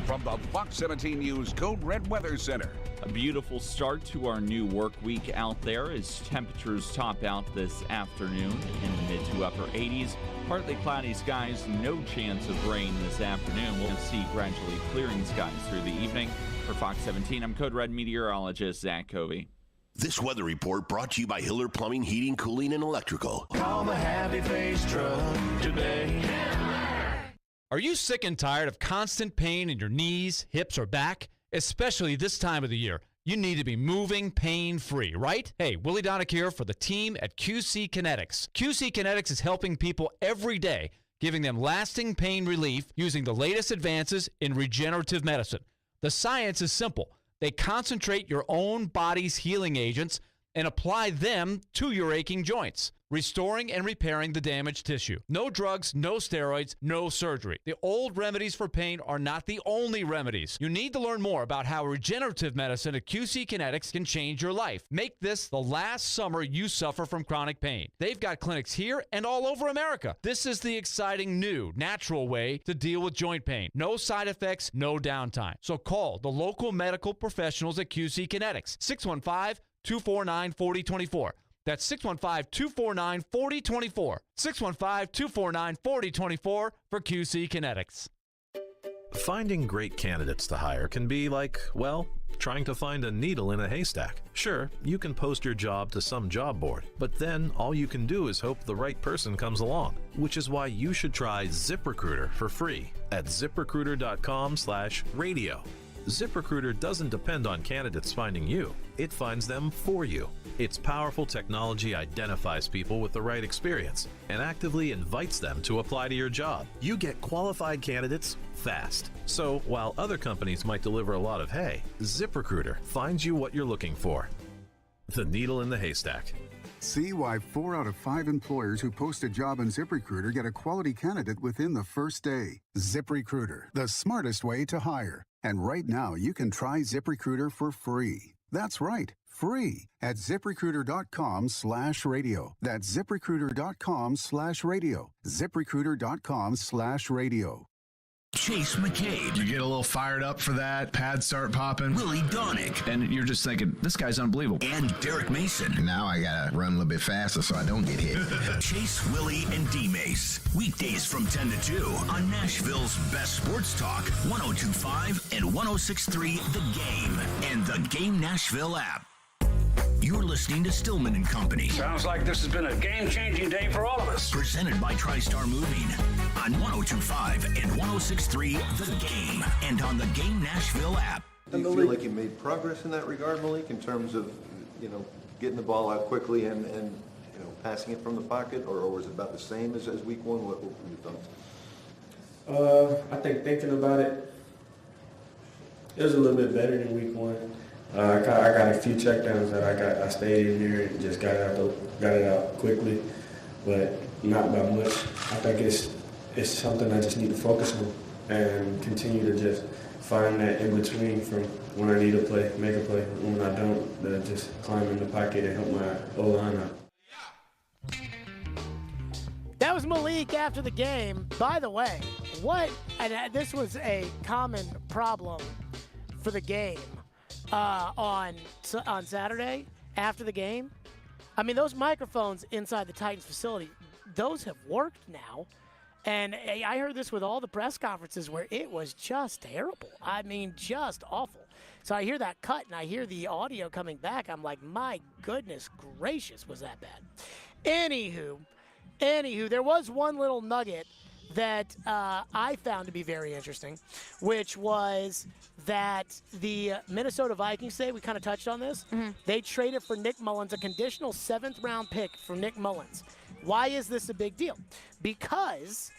From the Fox 17 News Code Red Weather Center. A beautiful start to our new work week out there as temperatures top out this afternoon in the mid to upper 80s. Partly cloudy skies, no chance of rain this afternoon. We'll see gradually clearing skies through the evening. For Fox 17, I'm Code Red meteorologist Zach Covey. This weather report brought to you by Hiller Plumbing, Heating, Cooling, and Electrical. Call the Happy Face Truck today. Are you sick and tired of constant pain in your knees, hips, or back? Especially this time of the year. You need to be moving pain-free, right? Hey, Willie Donick here for the team at QC Kinetics. QC Kinetics is helping people every day, giving them lasting pain relief using the latest advances in regenerative medicine. The science is simple. They concentrate your own body's healing agents and apply them to your aching joints, restoring and repairing the damaged tissue. No drugs, no steroids, no surgery. The old remedies for pain are not the only remedies. You need to learn more about how regenerative medicine at QC Kinetics can change your life. Make this the last summer you suffer from chronic pain. They've got clinics here and all over America. This is the exciting new, natural way to deal with joint pain. No side effects, no downtime. So call the local medical professionals at QC Kinetics. 615-249-4024. That's 615-249-4024. 615-249-4024 for QC Kinetics. Finding great candidates to hire can be like, well, trying to find a needle in a haystack. Sure, you can post your job to some job board, but then all you can do is hope the right person comes along, which is why you should try ZipRecruiter for free at ZipRecruiter.com/radio. ZipRecruiter doesn't depend on candidates finding you. It finds them for you. Its powerful technology identifies people with the right experience and actively invites them to apply to your job. You get qualified candidates fast. So while other companies might deliver a lot of hay, ZipRecruiter finds you what you're looking for. The needle in the haystack. See why 4 out of 5 employers who post a job on ZipRecruiter get a quality candidate within the first day. ZipRecruiter, the smartest way to hire. And right now, you can try ZipRecruiter for free. That's right, free at ZipRecruiter.com/radio. That's ZipRecruiter.com/radio. ZipRecruiter.com/radio. Chase McCabe. You get a little fired up for that. Pads start popping. Willie Donick. And you're just thinking, this guy's unbelievable. And Derek Mason. Now I got to run a little bit faster so I don't get hit. Chase, Willie, and D-Mace. Weekdays from 10 to 2 on Nashville's best sports talk, 102.5 and 106.3 The Game. And the Game Nashville app. You're listening to Stillman and Company. Sounds like this has been a game-changing day for all of us. Presented by TriStar Moving on 102.5 and 106.3 The Game and on the Game Nashville app. Do you feel like you made progress in that regard, Malik, in terms of, getting the ball out quickly and passing it from the pocket, or was it about the same as week one? What were your thoughts? I think thinking about it, it was a little bit better than week one. I got a few checkdowns that I stayed in there and just got it out quickly, but not by much. I think it's something I just need to focus on and continue to just find that in between from when I need to play, make a play, and when I don't, just climb in the pocket and help my O-line out. That was Malik after the game. By the way, and this was a common problem for the game. On Saturday after the game. I mean, those microphones inside the Titans facility, those have worked now. And I heard this with all the press conferences where it was just terrible. I mean, just awful. So I hear that cut and I hear the audio coming back. I'm like, my goodness gracious, was that bad? Anywho, there was one little nugget that I found to be very interesting, which was that the Minnesota Vikings today, we kind of touched on this, they traded for Nick Mullins, a conditional 7th-round pick for Nick Mullins. Why is this a big deal? Because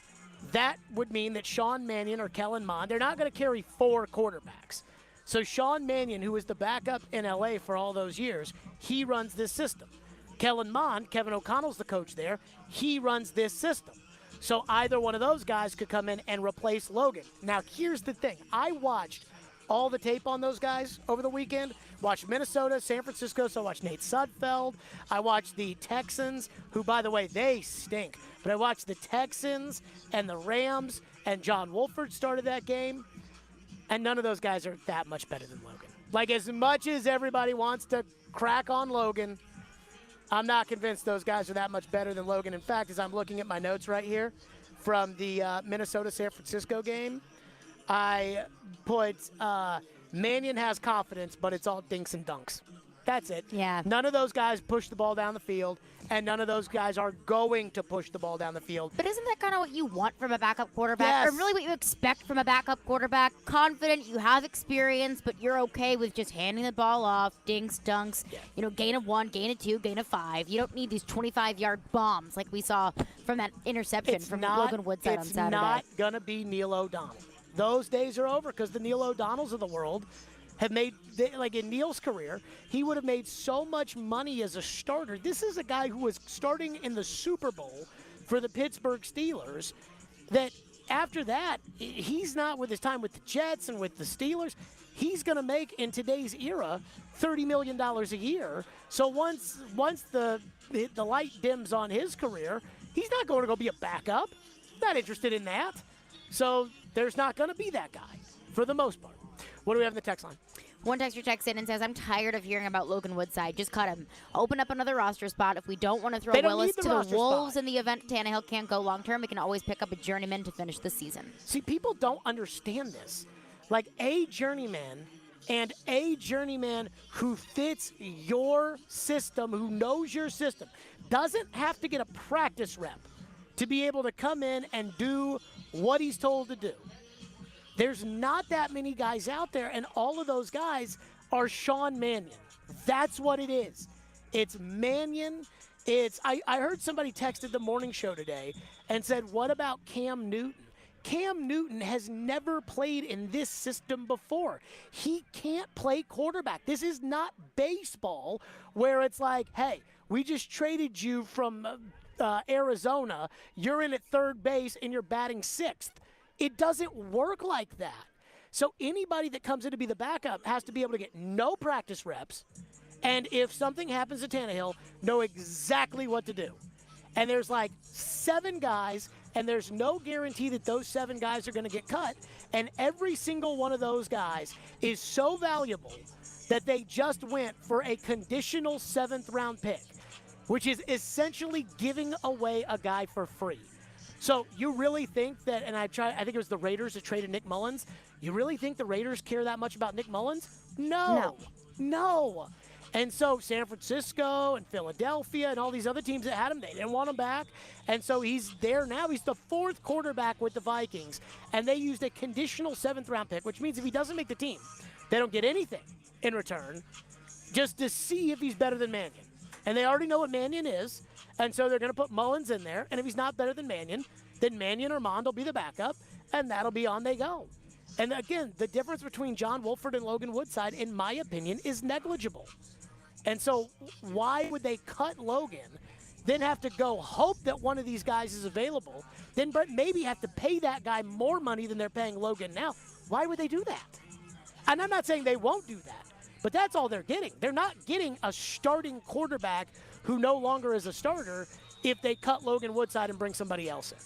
that would mean that Sean Mannion or Kellen Mond, they're not going to carry 4 quarterbacks. So Sean Mannion, who was the backup in L.A. for all those years, he runs this system. Kellen Mond, Kevin O'Connell's the coach there, he runs this system. So either one of those guys could come in and replace Logan. Now, here's the thing. I watched all the tape on those guys over the weekend. Watched Minnesota, San Francisco, so I watched Nate Sudfeld. I watched the Texans, who, by the way, they stink. But I watched the Texans and the Rams, and John Wolford started that game. And none of those guys are that much better than Logan. Like, as much as everybody wants to crack on Logan, I'm not convinced those guys are that much better than Logan. In fact, as I'm looking at my notes right here from the Minnesota-San Francisco game, I put Mannion has confidence, but it's all dinks and dunks. That's it. Yeah. None of those guys push the ball down the field, and none of those guys are going to push the ball down the field. But isn't that kind of what you want from a backup quarterback? Yes. Or really what you expect from a backup quarterback? Confident, you have experience, but you're okay with just handing the ball off, dinks, dunks, gain of 1, gain of 2, gain of 5. You don't need these 25-yard bombs like we saw from that interception from Logan Woodside on Saturday. It's not going to be Neil O'Donnell. Those days are over because the Neil O'Donnells of the world have made, like in Neil's career, he would have made so much money as a starter. This is a guy who was starting in the Super Bowl for the Pittsburgh Steelers that after that, he's not with his time with the Jets and with the Steelers. He's going to make, in today's era, $30 million a year. So once the light dims on his career, he's not going to go be a backup. Not interested in that. So there's not going to be that guy for the most part. What do we have in the text line? One texter texts in and says, I'm tired of hearing about Logan Woodside. Just cut him. Open up another roster spot. If we don't want to throw Willis to the Wolves in the event Tannehill can't go long-term, we can always pick up a journeyman to finish the season. See, people don't understand this. Like, a journeyman and a journeyman who fits your system, who knows your system, doesn't have to get a practice rep to be able to come in and do what he's told to do. There's not that many guys out there, and all of those guys are Sean Mannion. That's what it is. It's Mannion. I heard somebody texted the morning show today and said, what about Cam Newton? Cam Newton has never played in this system before. He can't play quarterback. This is not baseball where it's like, hey, we just traded you from Arizona. You're in at third base and you're batting 6th. It doesn't work like that. So anybody that comes in to be the backup has to be able to get no practice reps, and if something happens to Tannehill, know exactly what to do. And there's like 7 guys, and there's no guarantee that those 7 guys are going to get cut. And every single one of those guys is so valuable that they just went for a conditional 7th-round pick, which is essentially giving away a guy for free. So you really think that, and I think it was the Raiders that traded Nick Mullins, you really think the Raiders care that much about Nick Mullins? No. And so San Francisco and Philadelphia and all these other teams that had him, they didn't want him back. And so he's there now. He's the 4th quarterback with the Vikings. And they used a conditional 7th-round pick, which means if he doesn't make the team, they don't get anything in return, just to see if he's better than Mannion. And they already know what Mannion is. And so they're going to put Mullins in there. And if he's not better than Mannion, then Mannion or Mond will be the backup. And that'll be on they go. And again, the difference between John Wolford and Logan Woodside, in my opinion, is negligible. And so why would they cut Logan, then have to go hope that one of these guys is available, then maybe have to pay that guy more money than they're paying Logan now? Why would they do that? And I'm not saying they won't do that, but that's all they're getting. They're not getting a starting quarterback who no longer is a starter if they cut Logan Woodside and bring somebody else in.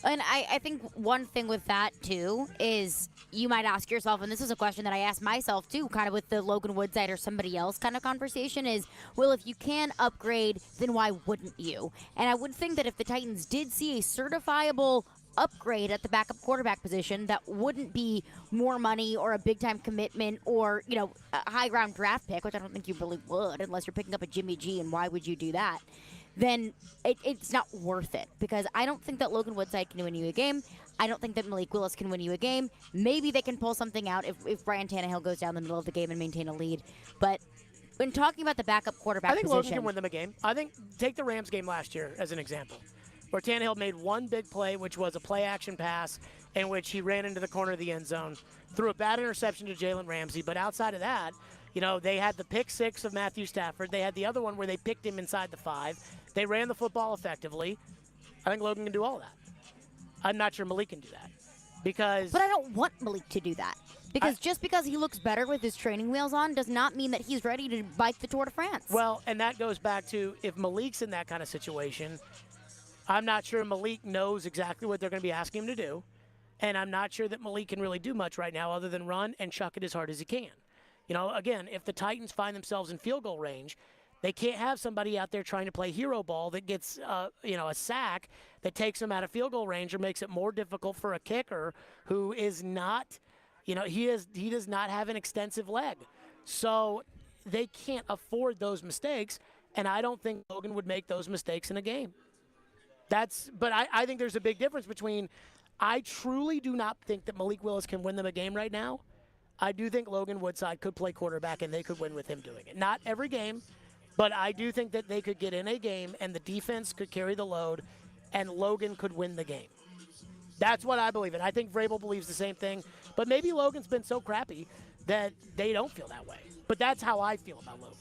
And I think one thing with that, too, is you might ask yourself, and this is a question that I asked myself, too, kind of with the Logan Woodside or somebody else kind of conversation is, well, if you can upgrade, then why wouldn't you? And I would think that if the Titans did see a certifiable upgrade at the backup quarterback position that wouldn't be more money or a big-time commitment or, a high-round draft pick, which I don't think you really would unless you're picking up a Jimmy G, and why would you do that? Then it's not worth it because I don't think that Logan Woodside can win you a game. I don't think that Malik Willis can win you a game. Maybe they can pull something out if Ryan Tannehill goes down the middle of the game and maintain a lead. But when talking about the backup quarterback position, position, Logan can win them a game. I think take the Rams game last year as an example, where Tannehill made one big play, which was a play-action pass in which he ran into the corner of the end zone, threw a bad interception to Jalen Ramsey. But outside of that, they had the pick 6 of Matthew Stafford. They had the other one where they picked him inside the 5. They ran the football effectively. I think Logan can do all that. I'm not sure Malik can do that because. But I don't want Malik to do that because just because he looks better with his training wheels on does not mean that he's ready to bike the Tour de France. Well, and that goes back to if Malik's in that kind of situation, I'm not sure Malik knows exactly what they're going to be asking him to do, and I'm not sure that Malik can really do much right now other than run and chuck it as hard as he can. Again, if the Titans find themselves in field goal range, they can't have somebody out there trying to play hero ball that gets, a sack that takes them out of field goal range or makes it more difficult for a kicker who is not, he does not have an extensive leg. So they can't afford those mistakes, and I don't think Logan would make those mistakes in a game. But I think there's a big difference between, I truly do not think that Malik Willis can win them a game right now. I do think Logan Woodside could play quarterback, and they could win with him doing it. Not every game. But I do think that they could get in a game and the defense could carry the load and Logan could win the game. That's what I believe in. I think Vrabel believes the same thing. But maybe Logan's been so crappy that they don't feel that way. But that's how I feel about Logan.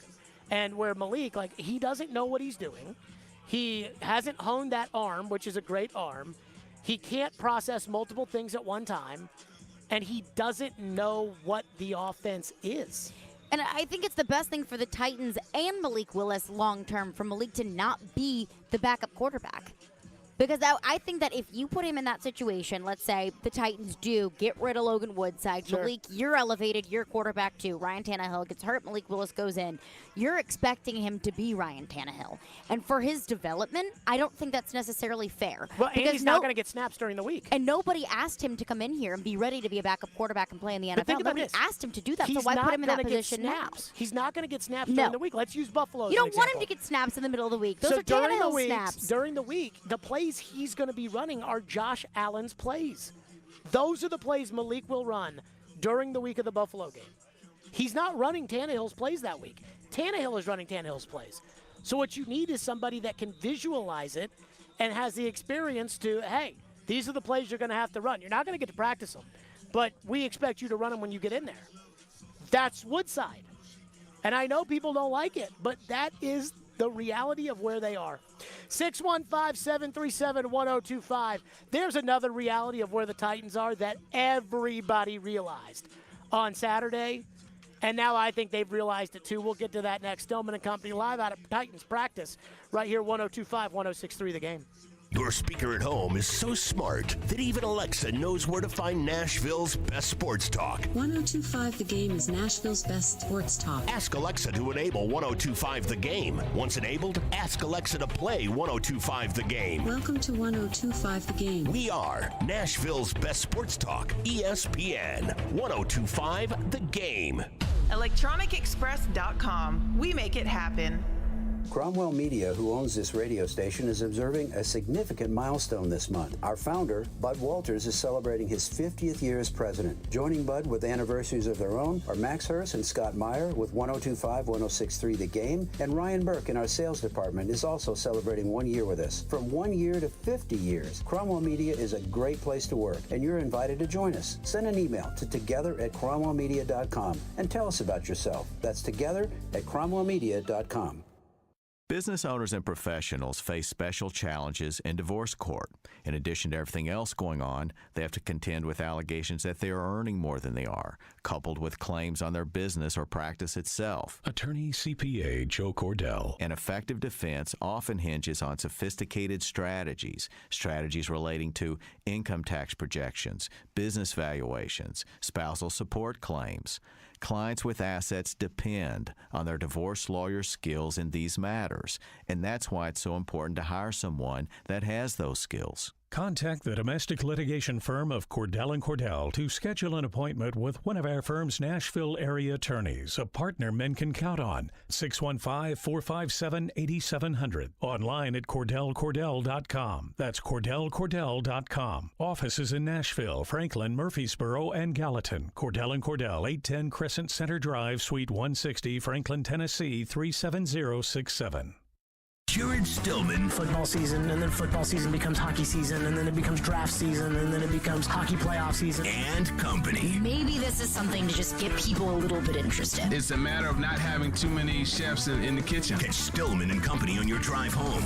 And where Malik, he doesn't know what he's doing. He hasn't honed that arm, which is a great arm. He can't process multiple things at one time. And he doesn't know what the offense is. And I think it's the best thing for the Titans and Malik Willis long-term for Malik to not be the backup quarterback. Because I think that if you put him in that situation, let's say the Titans do get rid of Logan Woodside, sure. Malik, you're elevated, you're quarterback too. Ryan Tannehill gets hurt, Malik Willis goes in. You're expecting him to be Ryan Tannehill. And for his development, I don't think that's necessarily fair. Well, and he's not going to get snaps during the week. And nobody asked him to come in here and be ready to be a backup quarterback and play in the NFL. Nobody asked him to do that, so why put him in that position now? He's not going to get snaps during the week. Let's use Buffalo as You an don't example. want him to get snaps in the middle of the week. Those are Tannehill snaps. During the week, the plays he's going to be running are Josh Allen's plays. Those are the plays Malik will run during the week of the Buffalo game. He's not running Tannehill's plays that week. Tannehill is running Tannehill's plays. So what you need is somebody that can visualize it and has the experience to, hey, these are the plays you're going to have to run. You're not going to get to practice them, but we expect you to run them when you get in there. That's Woodside. And I know people don't like it, but that is the reality of where they are. 615-737-1025. There's another reality of where the Titans are that everybody realized on Saturday, and now I think they've realized it too. We'll get to that next. Stillman and Company live out of Titans practice right here, 102.5, 106.3 The Game. Your speaker at home is so smart that even Alexa knows where to find Nashville's best sports talk. 102.5 The Game is Nashville's best sports talk. Ask Alexa to enable 102.5 The Game. Once enabled, ask Alexa to play 102.5 The Game. Welcome to 102.5 The Game. We are Nashville's best sports talk, ESPN 102.5 The Game. ElectronicExpress.com. We make it happen. Cromwell Media, who owns this radio station, is observing a significant milestone this month. Our founder, Bud Walters, is celebrating his 50th year as president. Joining Bud with anniversaries of their own are Max Hurst and Scott Meyer with 102.5, 106.3 The Game, and Ryan Burke in our sales department is also celebrating 1 year with us. From 1 year to 50 years, Cromwell Media is a great place to work, and you're invited to join us. Send an email to together@cromwellmedia.com and tell us about yourself. That's together@cromwellmedia.com. Business owners and professionals face special challenges in divorce court. In addition to everything else going on, they have to contend with allegations that they are earning more than they are, coupled with claims on their business or practice itself. Attorney CPA Joe Cordell. An effective defense often hinges on sophisticated strategies relating to income tax projections, business valuations, spousal support claims. Clients with assets depend on their divorce lawyer's skills in these matters, and that's why it's so important to hire someone that has those skills. Contact the domestic litigation firm of Cordell & Cordell to schedule an appointment with one of our firm's Nashville area attorneys, a partner men can count on. 615-457-8700. Online at CordellCordell.com. That's CordellCordell.com. Offices in Nashville, Franklin, Murfreesboro, and Gallatin. Cordell & Cordell, 810 Crescent Center Drive, Suite 160, Franklin, Tennessee, 37067. Jared Stillman. Football season, and then football season becomes hockey season, and then it becomes draft season, and then it becomes hockey playoff season. And Company. Maybe this is something to just get people a little bit interested. It's a matter of not having too many chefs in the kitchen. Catch Stillman and Company on your drive home.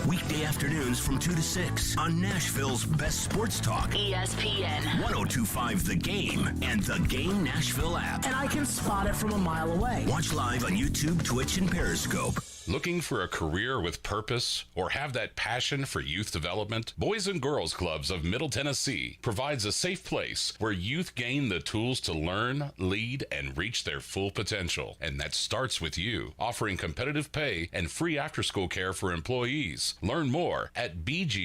Weekday afternoons from 2 to 6 on Nashville's best sports talk. ESPN 102.5 The Game and The Game Nashville app. And I can spot it from a mile away. Watch live on YouTube, Twitch, and Periscope. Looking for a career with purpose or have that passion for youth development? Boys and Girls Clubs of Middle Tennessee provides a safe place where youth gain the tools to learn, lead, and reach their full potential. And that starts with you, offering competitive pay and free after-school care for employees. Learn more at bgcmt.org.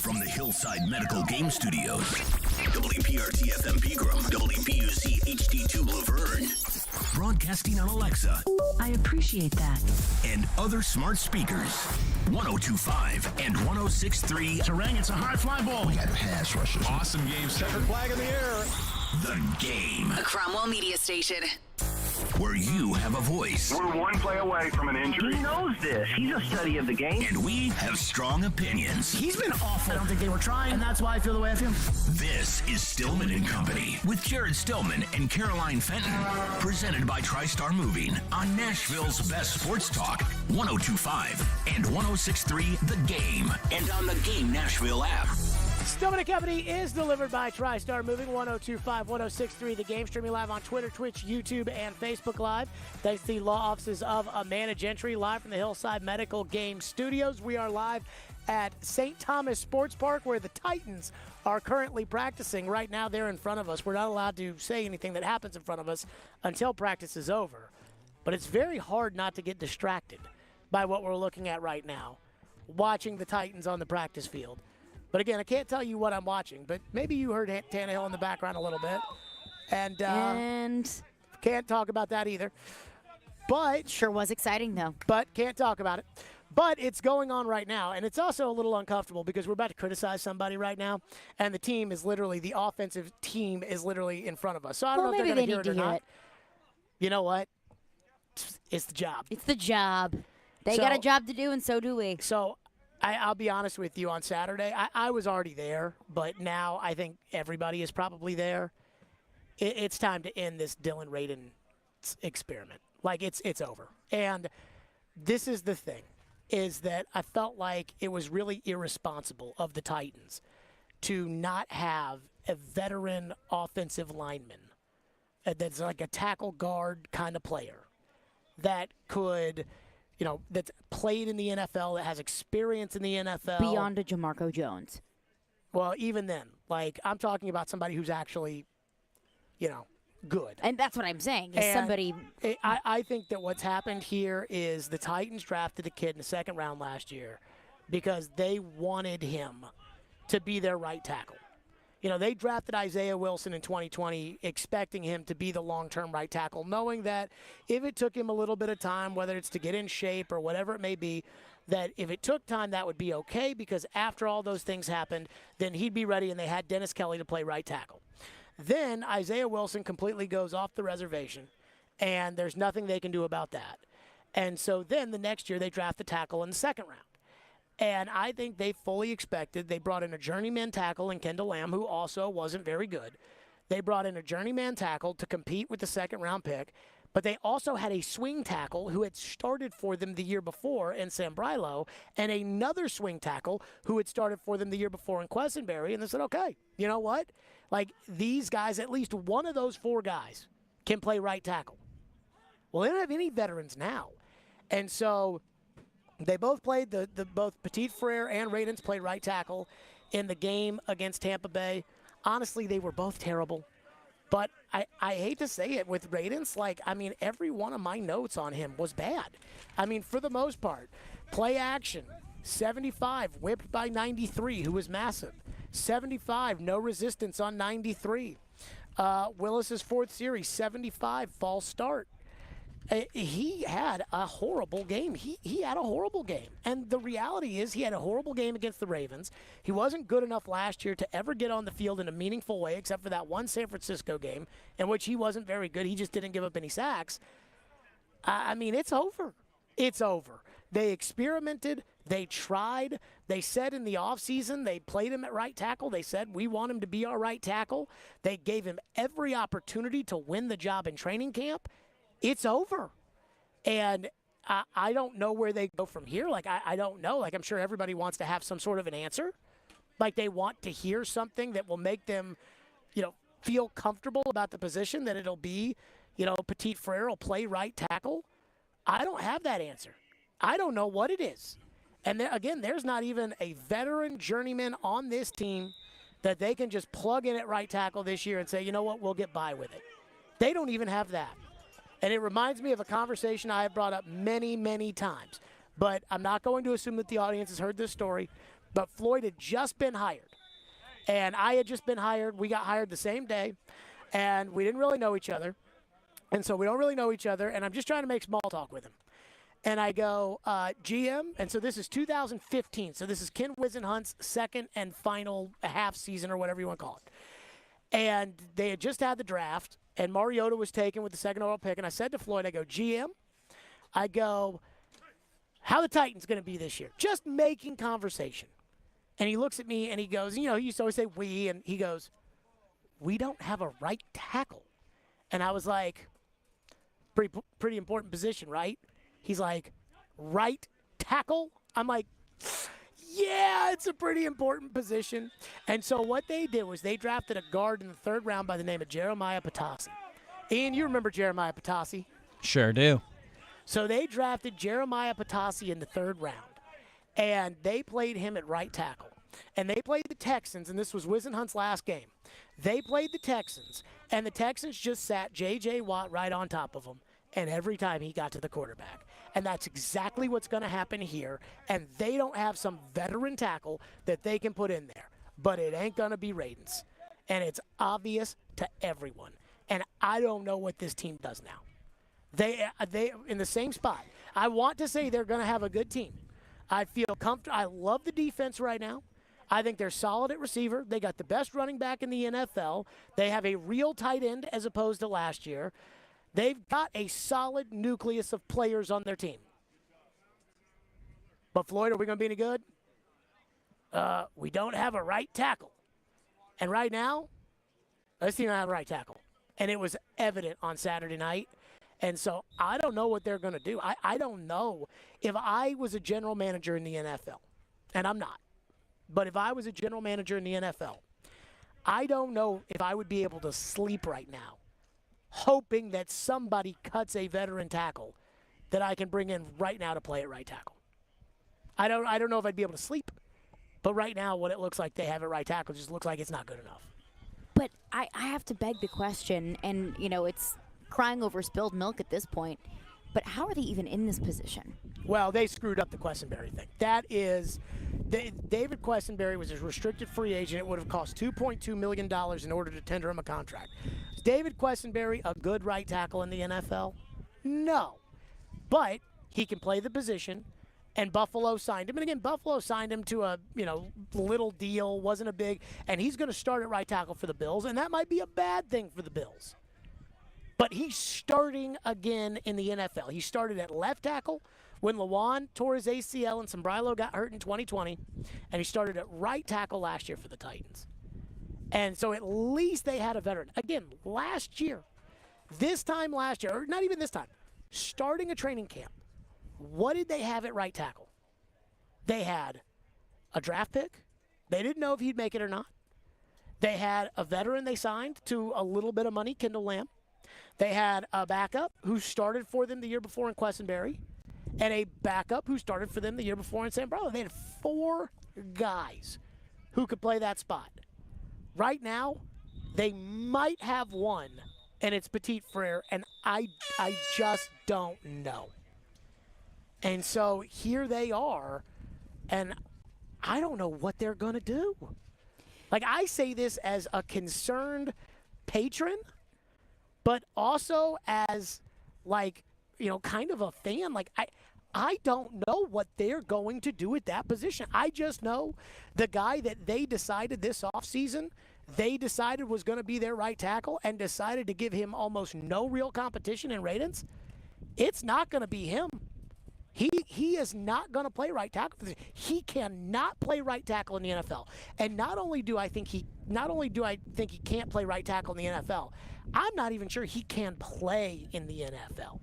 From the Hillside Medical Game Studios, WPRT FM Pegram, WPUC HD2 Laverne. Broadcasting on Alexa. I appreciate that. And other smart speakers. 102.5 and 106.3. Terang, it's a high fly ball. We got pass rushers. Awesome game. Checkered flag in the air. The Game. A Cromwell Media Station. Where you have a voice. We're one play away from an injury. He knows this. He's a study of the game. And we have strong opinions. He's been awful. I don't think they were trying, and that's why I feel the way I feel. This is Stillman and Company with Jared Stillman and Caroline Fenton. Presented by TriStar Moving on Nashville's best sports talk, 102.5 and 106.3 The Game. And on the Game Nashville app. Stillman and Company is delivered by TriStar Moving, 102.5, 106.3 The Game. Streaming live on Twitter, Twitch, YouTube, and Facebook Live. Thanks to the law offices of Amanda Gentry, live from the Hillside Medical Game Studios. We are live at St. Thomas Sports Park, where the Titans are currently practicing. Right now, they're in front of us. We're not allowed to say anything that happens in front of us until practice is over. But it's very hard not to get distracted by what we're looking at right now, watching the Titans on the practice field. But again, I can't tell you what I'm watching, but maybe you heard Tannehill in the background a little bit. And can't talk about that either. But sure was exciting, though. But can't talk about it. But it's going on right now, and it's also a little uncomfortable because we're about to criticize somebody right now, and the team is literally, the offensive team is literally in front of us. So I don't know if they're going to hear it or not. You know what? It's the job. It's the job. They got a job to do, and so do we. So I'll be honest with you, on Saturday, I was already there, but now I think everybody is probably there. It's time to end this Dylan Radin experiment. Like, it's over. And this is the thing, is that I felt like it was really irresponsible of the Titans to not have a veteran offensive lineman that's like a tackle guard kind of player that could, that's played in the NFL, that has experience in the NFL. Beyond a Jamarco Jones. Well, even then, like, I'm talking about somebody who's actually, good. And that's what I'm saying, is somebody. I think that what's happened here is the Titans drafted a kid in the second round last year because they wanted him to be their right tackle. They drafted Isaiah Wilson in 2020 expecting him to be the long-term right tackle, knowing that if it took him a little bit of time, whether it's to get in shape or whatever it may be, that if it took time, that would be okay, because after all those things happened, then he'd be ready, and they had Dennis Kelly to play right tackle. Then Isaiah Wilson completely goes off the reservation, and there's nothing they can do about that. And so then the next year they draft the tackle in the second round. And I think they fully expected, they brought in a journeyman tackle in Kendall Lamb, who also wasn't very good. They brought in a journeyman tackle to compete with the second-round pick, but they also had a swing tackle who had started for them the year before in Sam Brilo, and another swing tackle who had started for them the year before in Quessenberry, and they said, okay, you know what? Like, these guys, at least one of those four guys can play right tackle. Well, they don't have any veterans now. And so they both played, both Petit Frere and Radens played right tackle in the game against Tampa Bay. Honestly, they were both terrible. But I hate to say it, with Radens, every one of my notes on him was bad. For the most part, play action, 75, whipped by 93, who was massive. 75, no resistance on 93. Willis's fourth series, 75, false start. He had a horrible game. He had a horrible game. And the reality is he had a horrible game against the Ravens. He wasn't good enough last year to ever get on the field in a meaningful way, except for that one San Francisco game in which he wasn't very good. He just didn't give up any sacks. It's over. It's over. They experimented. They tried. They said in the offseason they played him at right tackle. They said, we want him to be our right tackle. They gave him every opportunity to win the job in training camp. It's over. And I don't know where they go from here. I don't know. I'm sure everybody wants to have some sort of an answer. They want to hear something that will make them, feel comfortable about the position, that it'll be, Petit Frere will play right tackle. I don't have that answer. I don't know what it is. And again, there's not even a veteran journeyman on this team that they can just plug in at right tackle this year and say, you know what, we'll get by with it. They don't even have that. And it reminds me of a conversation I have brought up many, many times. But I'm not going to assume that the audience has heard this story. But Floyd had just been hired. And I had just been hired. We got hired the same day. And we didn't really know each other. And so we don't really know each other. And I'm just trying to make small talk with him. And I go, GM, and so this is 2015. So this is Ken Wisenhunt's second and final half season, or whatever you want to call it. And they had just had the draft. And Mariota was taken with the second overall pick. And I said to Floyd, I go, GM, how the Titans going to be this year? Just making conversation. And he looks at me and he goes, he used to always say we, and he goes, we don't have a right tackle. And I was like, pretty important position, right? He's like, right tackle? I'm like, yeah, it's a pretty important position. And so what they did was they drafted a guard in the third round by the name of Jeremiah Patasi. Ian, you remember Jeremiah Patasi? Sure do. So they drafted Jeremiah Patasi in the third round, and they played him at right tackle. And they played the Texans, and this was Wisenhunt's last game. They played the Texans, and the Texans just sat J.J. Watt right on top of him, and every time he got to the quarterback. And that's exactly what's going to happen here. And they don't have some veteran tackle that they can put in there. But it ain't going to be Radens. And it's obvious to everyone. And I don't know what this team does now. They in the same spot. I want to say they're going to have a good team. I feel comfortable. I love the defense right now. I think they're solid at receiver. They got the best running back in the NFL. They have a real tight end as opposed to last year. They've got a solid nucleus of players on their team. But, Floyd, are we going to be any good? We don't have a right tackle. And right now, this team don't have a right tackle. And it was evident on Saturday night. And so I don't know what they're going to do. I don't know if I was a general manager in the NFL, and I'm not, but if I was a general manager in the NFL, I don't know if I would be able to sleep right now, hoping that somebody cuts a veteran tackle that I can bring in right now to play at right tackle. I don't know if I'd be able to sleep, but right now what it looks like they have at right tackle just looks like it's not good enough. But I have to beg the question, and, it's crying over spilled milk at this point, but how are they even in this position? Well, they screwed up the Quessenberry thing. That is, David Quessenberry was a restricted free agent. It would have cost $2.2 million in order to tender him a contract. Is David Quessenberry a good right tackle in the NFL? No. But he can play the position, and Buffalo signed him. And again, Buffalo signed him to a, little deal, wasn't a big, and he's going to start at right tackle for the Bills, and that might be a bad thing for the Bills. But he's starting again in the NFL. He started at left tackle when Lawan tore his ACL and Sombrilo got hurt in 2020, and he started at right tackle last year for the Titans. And so at least they had a veteran. Again, this time last year, or not even this time, starting a training camp, what did they have at right tackle? They had a draft pick. They didn't know if he'd make it or not. They had a veteran they signed to a little bit of money, Kendall Lamb. They had a backup who started for them the year before in Quessenberry, and a backup who started for them the year before in Sombrilo. They had 4 guys who could play that spot. Right now, they might have one, and it's Petit Frere, and I just don't know. And so here they are, and I don't know what they're going to do. Like, I say this as a concerned patron, but also as, kind of a fan. I don't know what they're going to do at that position. I just know the guy that they decided this offseason, they decided was going to be their right tackle and decided to give him almost no real competition in ratings. It's not going to be him. He is not going to play right tackle. He cannot play right tackle in the NFL. And not only do I think he can't play right tackle in the NFL, I'm not even sure he can play in the NFL.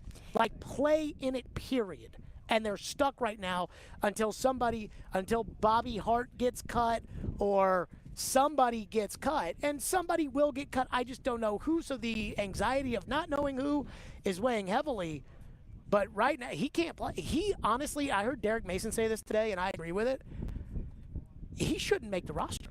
Play in it, period. And they're stuck right now until Bobby Hart gets cut or somebody gets cut. And somebody will get cut. I just don't know who. So the anxiety of not knowing who is weighing heavily. But right now, he can't play. Honestly, I heard Derek Mason say this today, and I agree with it. He shouldn't make the roster.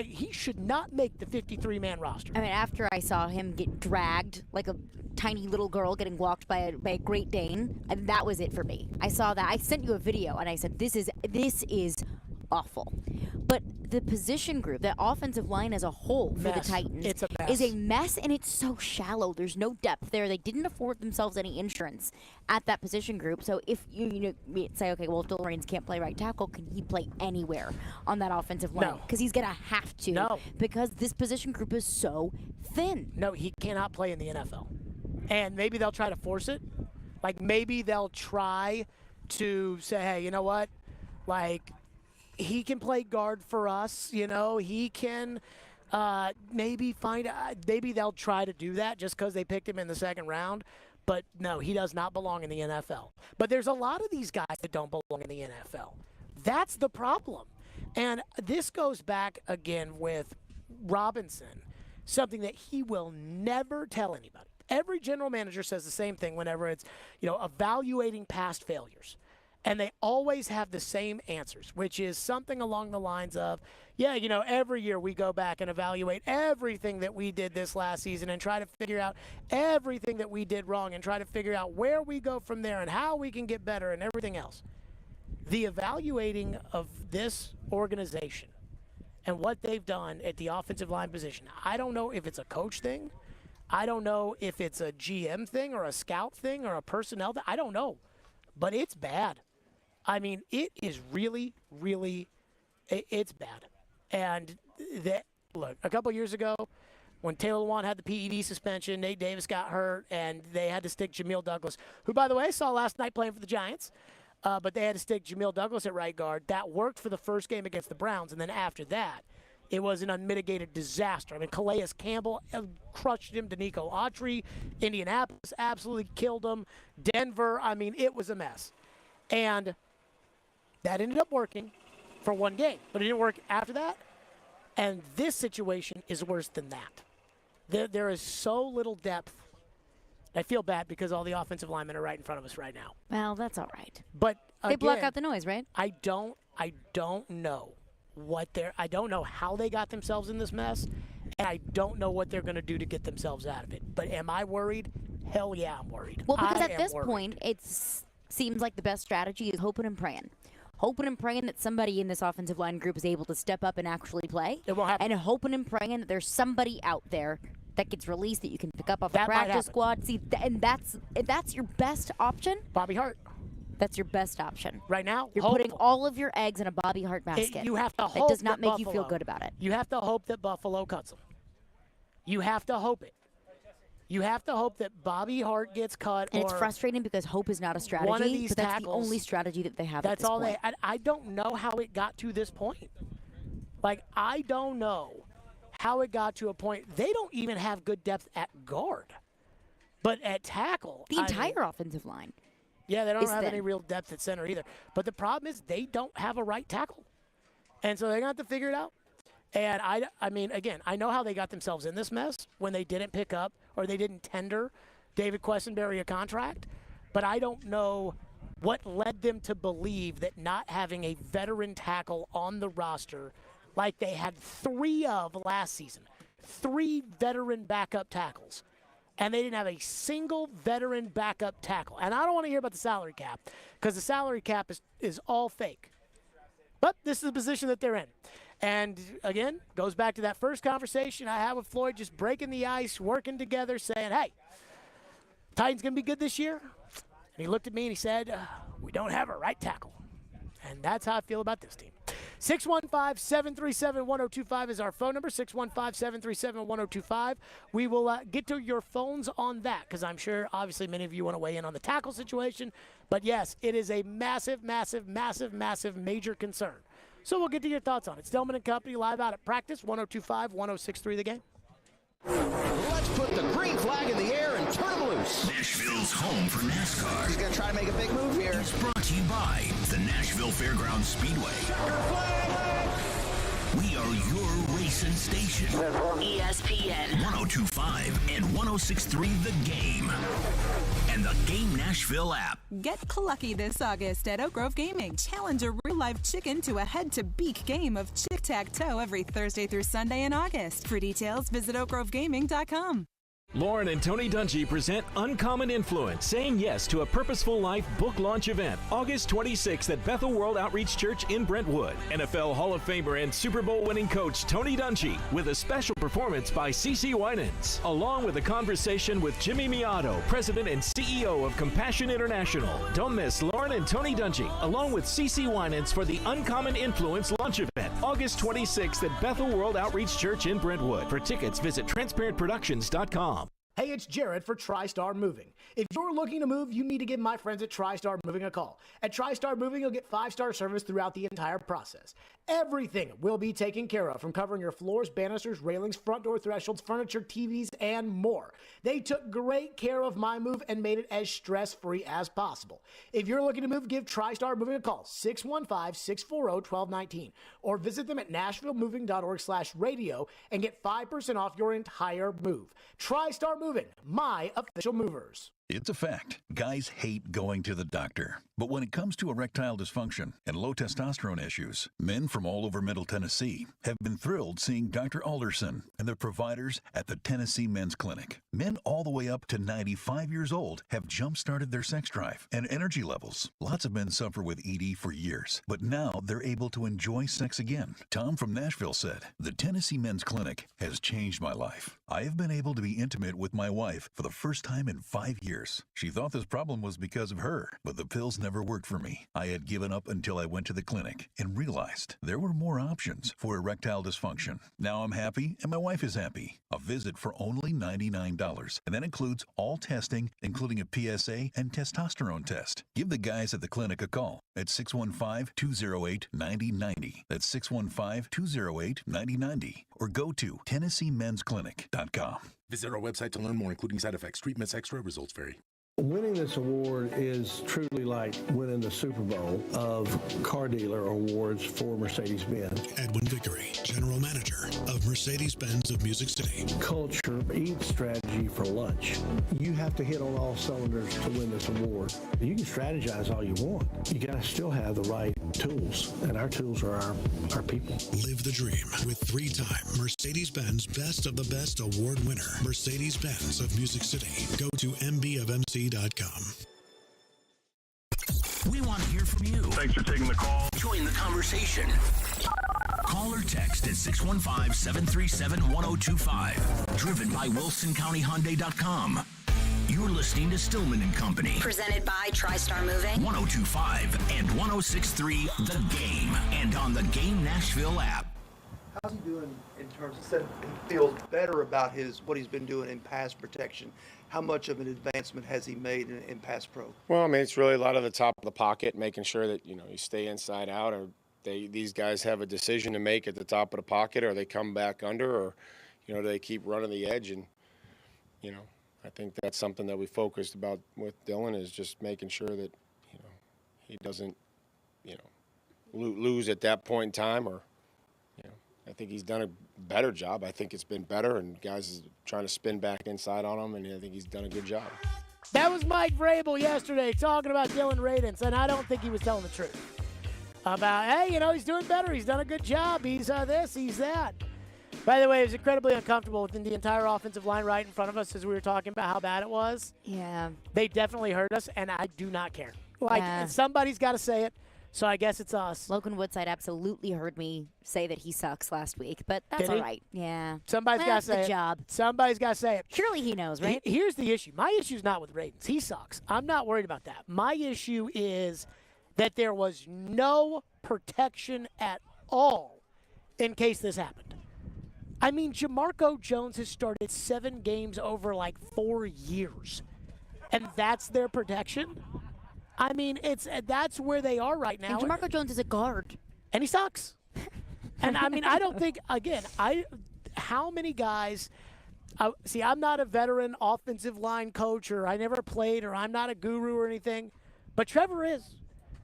He should not make the 53-man roster. I mean, after I saw him get dragged like a tiny little girl getting walked by a Great Dane, that was it for me. I saw that. I sent you a video, and I said, this is awful. But the position group, the offensive line as a whole for the Titans is a mess, and it's so shallow. There's no depth there. They didn't afford themselves any insurance at that position group. So if you say, okay, well, if Dylan Raines can't play right tackle, can he play anywhere on that offensive line? No. Because he's going to have to. No. Because this position group is so thin. No, he cannot play in the NFL. And maybe they'll try to force it. Maybe they'll try to say, hey, you know what? He can play guard for us, he can maybe they'll try to do that just because they picked him in the second round. But no, he does not belong in the NFL. But there's a lot of these guys that don't belong in the NFL. That's the problem. And this goes back again with Robinson, something that he will never tell anybody. Every general manager says the same thing whenever it's, evaluating past failures. And they always have the same answers, which is something along the lines of, every year we go back and evaluate everything that we did this last season and try to figure out everything that we did wrong and try to figure out where we go from there and how we can get better and everything else. The evaluating of this organization and what they've done at the offensive line position, I don't know if it's a coach thing. I don't know if it's a GM thing or a scout thing or a personnel thing. I don't know. But it's bad. I mean, it is really, really, it's bad. And look, a couple years ago, when Taylor Lewan had the PED suspension, Nate Davis got hurt, and they had to stick Jamil Douglas, who, by the way, I saw last night playing for the Giants, but they had to stick Jamil Douglas at right guard. That worked for the first game against the Browns, and then after that, It was an unmitigated disaster. I mean, Calais Campbell crushed him. Danico Autry, Indianapolis absolutely killed him. Denver, I mean, it was a mess. And that ended up working for one game, but it didn't work after that. And this situation is worse than that. There is so little depth. I feel bad because all the offensive linemen are right in front of us right now. Well, that's all right. But they again, block out the noise, right? I don't know I don't know how they got themselves in this mess, and I don't know what they're going to do to get themselves out of it. But am I worried? Hell yeah, I'm worried. Well, because at this point, it seems like the best strategy is hoping and praying. Hoping and praying that somebody in this offensive line group is able to step up and actually play. It won't happen. And hoping and praying that there's somebody out there that gets released that you can pick up off the practice squad. See, and that's your best option. Bobby Hart. That's your best option. Right now, you're putting all of your eggs in a Bobby Hart basket. You have to hope it does not make Buffalo, you feel good about it. You have to hope that Buffalo cuts him. You have to hope it. You have to hope that Bobby Hart gets cut. And it's frustrating because hope is not a strategy. One of these but that's tackles, the only strategy that they have. That's at this all point. I don't know how it got to this point. Like, I don't know how it got to a point. They don't even have good depth at guard, but at tackle, the entire offensive line. Yeah, they don't have any real depth at center either. But the problem is they don't have a right tackle. And so they're going to have to figure it out. And I mean, again, I know how they got themselves in this mess when they didn't pick up or they didn't tender David Quessenberry a contract. But I don't know what led them to believe that not having a veteran tackle on the roster like they had 3 of last season, 3 veteran backup tackles, and they didn't have a single veteran backup tackle. And I don't want to hear about the salary cap because the salary cap is all fake. But this is the position that they're in. And, again, goes back to that first conversation I had with Floyd, just breaking the ice, working together, saying, hey, Titans going to be good this year? And he looked at me and he said, we don't have a right tackle. And that's how I feel about this team. 615-737-1025 is our phone number, 615-737-1025. We will get to your phones on that because I'm sure, obviously, many of you want to weigh in on the tackle situation. But, yes, it is a massive, massive, massive, massive major concern. So we'll get to your thoughts on it. Stillman and Company live out at practice, 102.5-106.3 The Game. Let's put the green flag in the air and turn them loose. Nashville's home for NASCAR. He's going to try to make a big move here. It's brought to you by the Nashville Fairgrounds Speedway. We are your racing station. ESPN 102.5 and 106.3 The Game. And the Game Nashville app. Get clucky this August at Oak Grove Gaming. Challenge a real live chicken to a head-to-beak game of Chick-Tac-Toe every Thursday through Sunday in August. For details, visit oakgrovegaming.com. Lauren and Tony Dungy present Uncommon Influence, saying yes to a Purposeful Life book launch event, August 26th at Bethel World Outreach Church in Brentwood. NFL Hall of Famer and Super Bowl winning coach Tony Dungy with a special performance by CeCe Winans, along with a conversation with Jimmy Miato, President and CEO of Compassion International. Don't miss Lauren and Tony Dungy, along with CeCe Winans for the Uncommon Influence launch event, August 26th at Bethel World Outreach Church in Brentwood. For tickets, visit transparentproductions.com. Hey, it's Jared for TriStar Moving. If you're looking to move, you need to give my friends at TriStar Moving a call. At TriStar Moving, you'll get 5-star service throughout the entire process. Everything will be taken care of, from covering your floors, banisters, railings, front door thresholds, furniture, TVs, and more. They took great care of my move and made it as stress-free as possible. If you're looking to move, give TriStar Moving a call, 615-640-1219, or visit them at nashvillemoving.org/radio and get 5% off your entire move. TriStar Moving, my official movers. It's a fact. Guys hate going to the doctor. But when it comes to erectile dysfunction and low testosterone issues, men from all over Middle Tennessee have been thrilled seeing Dr. Alderson and the providers at the Tennessee Men's Clinic. Men all the way up to 95 years old have jump-started their sex drive and energy levels. Lots of men suffer with ED for years, but now they're able to enjoy sex again. Tom from Nashville said, "The Tennessee Men's Clinic has changed my life. I have been able to be intimate with my wife for the first time in 5 years. She thought this problem was because of her, but the pills never worked for me. I had given up until I went to the clinic and realized there were more options for erectile dysfunction. Now I'm happy and my wife is happy. A visit for only $99, and that includes all testing, including a PSA and testosterone test. Give the guys at the clinic a call at 615-208-9090. That's 615-208-9090. Or go to TennesseeMen'sClinic.com. Visit our website to learn more, including side effects, treatments, extra, results vary. Winning this award is truly like winning the Super Bowl of car dealer awards for Mercedes-Benz. Edwin Vickery, General Manager of Mercedes-Benz of Music City. Culture eats strategy for lunch. You have to hit on all cylinders to win this award. You can strategize all you want. You got to still have the right tools, and our tools are our people. Live the dream with 3-time Mercedes-Benz Best of the Best Award winner, Mercedes-Benz of Music City. Go to mbofmc.com. We want to hear from you. Thanks for taking the call. Join the conversation. Call or text at 615-737-1025. Driven by WilsonCountyHyundai.com. You're listening to Stillman and Company. Presented by TriStar Moving. 102.5 and 106.3 The Game. And on the Game Nashville app. How's he doing in terms of he feels better about what he's been doing in pass protection? How much of an advancement has he made in pass pro? Well, I mean, it's really a lot of the top of the pocket, making sure that, you stay inside out, or these guys have a decision to make at the top of the pocket, or they come back under, or, they keep running the edge. And, I think that's something that we focused about with Dylan, is just making sure that, he doesn't, lose at that point in time, or, I think he's done a better job. I think it's been better, and guys are trying to spin back inside on him, and I think he's done a good job. That was Mike Vrabel yesterday talking about Dylan Radins, and I don't think he was telling the truth. About, hey, he's doing better. He's done a good job. He's this, he's that. By the way, it was incredibly uncomfortable within the entire offensive line right in front of us as we were talking about how bad it was. Yeah. They definitely hurt us, and I do not care. Somebody's got to say it. So I guess it's us. Logan Woodside absolutely heard me say that he sucks last week, but that's all right. Yeah. Somebody's got to say it. That's the job. Somebody's got to say it. Surely he knows, right? Here's the issue. My issue is not with Radins. He sucks. I'm not worried about that. My issue is that there was no protection at all in case this happened. I mean, Jamarco Jones has started 7 games over 4 years, and that's their protection? I mean, that's where they are right now. And Jamarco Jones is a guard. And he sucks. And, I mean, I don't think, again, how many guys see, I'm not a veteran offensive line coach, or I never played, or I'm not a guru or anything, but Trevor is.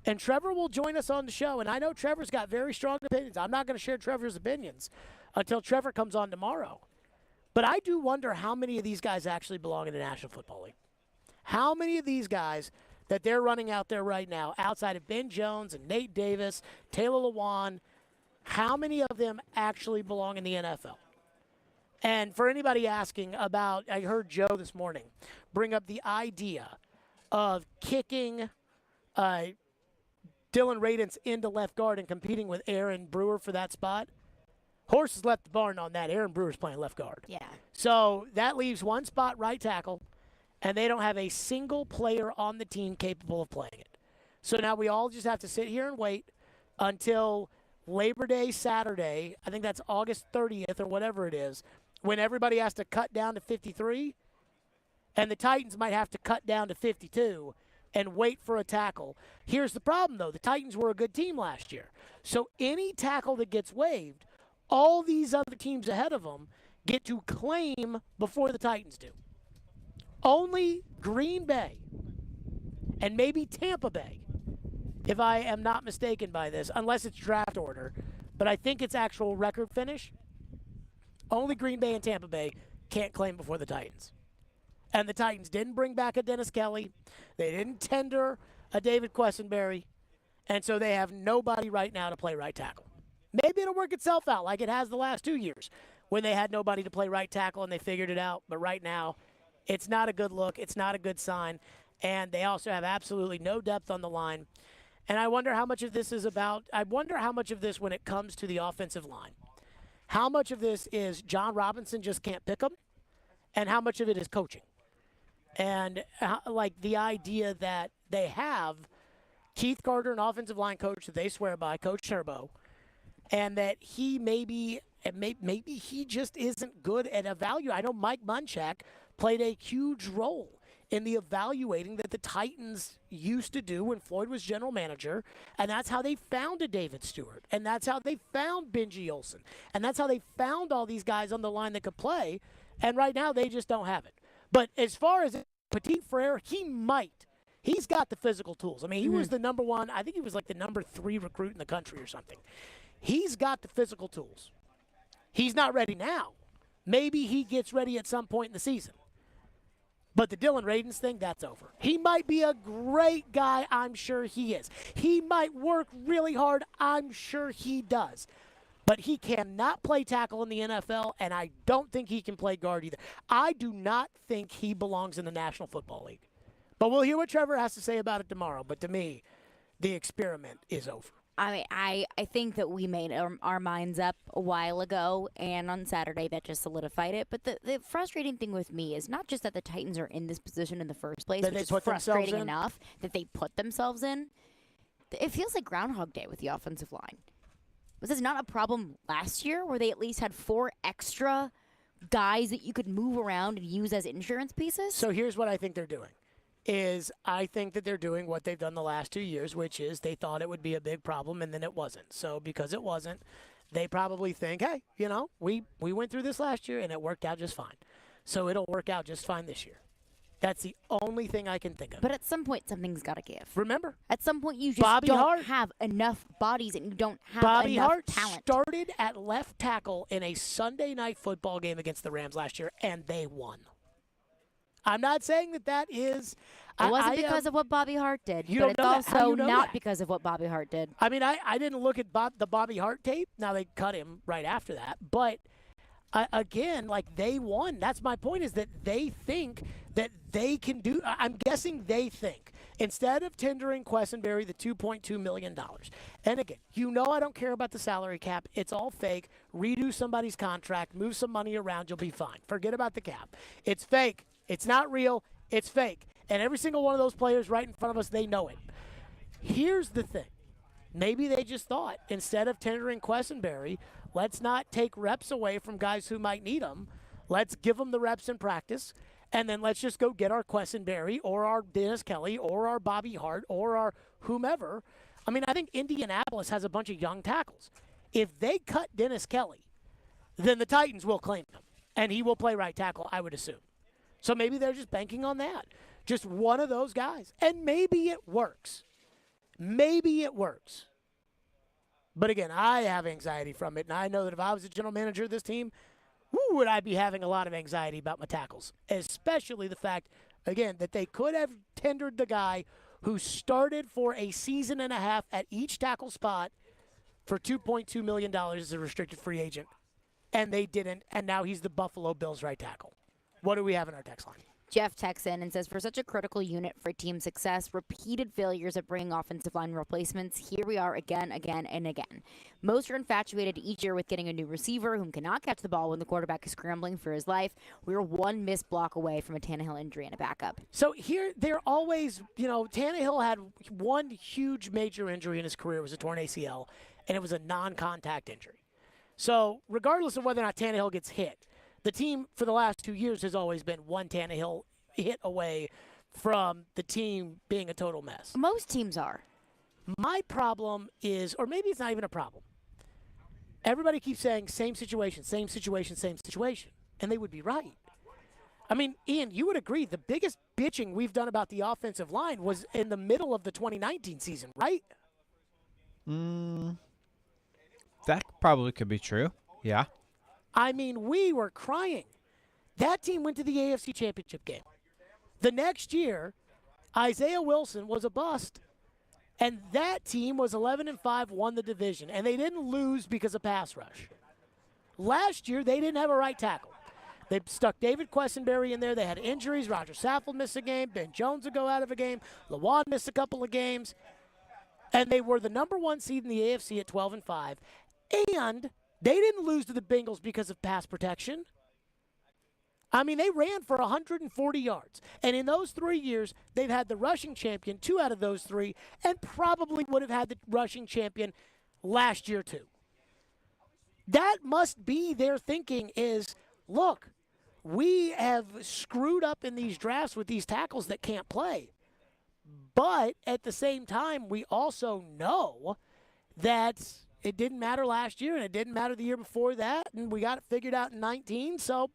And Trevor will join us on the show, and I know Trevor's got very strong opinions. I'm not going to share Trevor's opinions until Trevor comes on tomorrow. But I do wonder how many of these guys actually belong in the National Football League. How many of these guys that they're running out there right now, outside of Ben Jones and Nate Davis, Taylor Lewan, how many of them actually belong in the NFL? And for anybody asking about, I heard Joe this morning bring up the idea of kicking Dylan Radins into left guard and competing with Aaron Brewer for that spot. Horses left the barn on that. Aaron Brewer's playing left guard. Yeah. So that leaves one spot right tackle, and they don't have a single player on the team capable of playing it. So now we all just have to sit here and wait until Labor Day Saturday, I think that's August 30th or whatever it is, when everybody has to cut down to 53, and the Titans might have to cut down to 52 and wait for a tackle. Here's the problem, though. The Titans were a good team last year. So any tackle that gets waived, all these other teams ahead of them get to claim before the Titans do. Only Green Bay and maybe Tampa Bay, if I am not mistaken by this, unless it's draft order, but I think it's actual record finish. Only Green Bay and Tampa Bay can't claim before the Titans. And the Titans didn't bring back a Dennis Kelly. They didn't tender a David Quessenberry. And so they have nobody right now to play right tackle. Maybe it'll work itself out like it has the last 2 years when they had nobody to play right tackle and they figured it out. But right now, it's not a good look. It's not a good sign. And they also have absolutely no depth on the line. And I wonder how much of this is about – I wonder how much of this when it comes to the offensive line. How much of this is John Robinson just can't pick them, and how much of it is coaching? And like the idea that they have Keith Carter, an offensive line coach that they swear by, Coach Turbo, and that he maybe he just isn't good at evaluating. I know Mike Munchak played a huge role in the evaluating that the Titans used to do when Floyd was general manager, and that's how they found a David Stewart, and that's how they found Benji Olsen, and that's how they found all these guys on the line that could play, and right now they just don't have it. But as far as Petit Frere, he's got the physical tools. I mean, he was the number one, I think he was like the number 3 recruit in the country or something. He's got the physical tools. He's not ready now. Maybe he gets ready at some point in the season. But the Dylan Radins thing, that's over. He might be a great guy. I'm sure he is. He might work really hard. I'm sure he does. But he cannot play tackle in the NFL, and I don't think he can play guard either. I do not think he belongs in the National Football League. But we'll hear what Trevor has to say about it tomorrow. But to me, the experiment is over. I mean, I think that we made our minds up a while ago, and on Saturday that just solidified it. But the frustrating thing with me is not just that the Titans are in this position in the first place, which is frustrating enough that they put themselves in. It feels like Groundhog Day with the offensive line. Was this not a problem last year where they at least had 4 extra guys that you could move around and use as insurance pieces? So here's what I think they're doing. I think that they're doing what they've done the last 2 years, which is they thought it would be a big problem, and then it wasn't. So because it wasn't, they probably think, hey, we went through this last year, and it worked out just fine. So it'll work out just fine this year. That's the only thing I can think of. But at some point, something's got to give. Remember? At some point, you just don't have enough bodies, and you don't have enough talent. Started at left tackle in a Sunday night football game against the Rams last year, and they won. I'm not saying that is. It wasn't because of what Bobby Hart did, but it's also not because of what Bobby Hart did. I mean, I didn't look at the Bobby Hart tape. Now, they cut him right after that. But, again, they won. That's my point, is that they think that they can do – I'm guessing they think. Instead of tendering Quessenberry the $2.2 million. And, again, I don't care about the salary cap. It's all fake. Redo somebody's contract. Move some money around. You'll be fine. Forget about the cap. It's fake. It's not real. It's fake. And every single one of those players right in front of us, they know it. Here's the thing. Maybe they just thought, instead of tendering Quessenberry, let's not take reps away from guys who might need them. Let's give them the reps in practice, and then let's just go get our Quessenberry or our Dennis Kelly or our Bobby Hart or our whomever. I mean, I think Indianapolis has a bunch of young tackles. If they cut Dennis Kelly, then the Titans will claim him, and he will play right tackle, I would assume. So maybe they're just banking on that. Just one of those guys. And maybe it works. Maybe it works. But again, I have anxiety from it. And I know that if I was a general manager of this team, would I be having a lot of anxiety about my tackles. Especially the fact, again, that they could have tendered the guy who started for a season and a half at each tackle spot for $2.2 million as a restricted free agent. And they didn't. And now he's the Buffalo Bills right tackle. What do we have in our text line? Jeff texts in and says, for such a critical unit for team success, repeated failures at bringing offensive line replacements, here we are again, and again. Most are infatuated each year with getting a new receiver whom cannot catch the ball when the quarterback is scrambling for his life. We're one missed block away from a Tannehill injury and a backup. So here, they're always, Tannehill had one huge major injury in his career. It was a torn ACL, and it was a non-contact injury. So regardless of whether or not Tannehill gets hit, the team for the last 2 years has always been one Tannehill hit away from the team being a total mess. Most teams are. My problem is, or maybe it's not even a problem, everybody keeps saying same situation, same situation, same situation. And they would be right. I mean, Ian, you would agree the biggest bitching we've done about the offensive line was in the middle of the 2019 season, right? That probably could be true. Yeah. I mean, we were crying. That team went to the AFC Championship game. The next year, Isaiah Wilson was a bust, and that team was 11-5, won the division, and they didn't lose because of pass rush. Last year, they didn't have a right tackle. They stuck David Quessenberry in there. They had injuries. Roger Saffold missed a game. Ben Jones would go out of a game. Lawan missed a couple of games. And they were the number 1 seed in the AFC at 12-5. And they didn't lose to the Bengals because of pass protection. I mean, they ran for 140 yards. And in those 3 years, they've had the rushing champion 2 out of those 3, and probably would have had the rushing champion last year too. That must be their thinking is, look, we have screwed up in these drafts with these tackles that can't play. But at the same time, we also know that it didn't matter last year, and it didn't matter the year before that, and we got it figured out in 19, so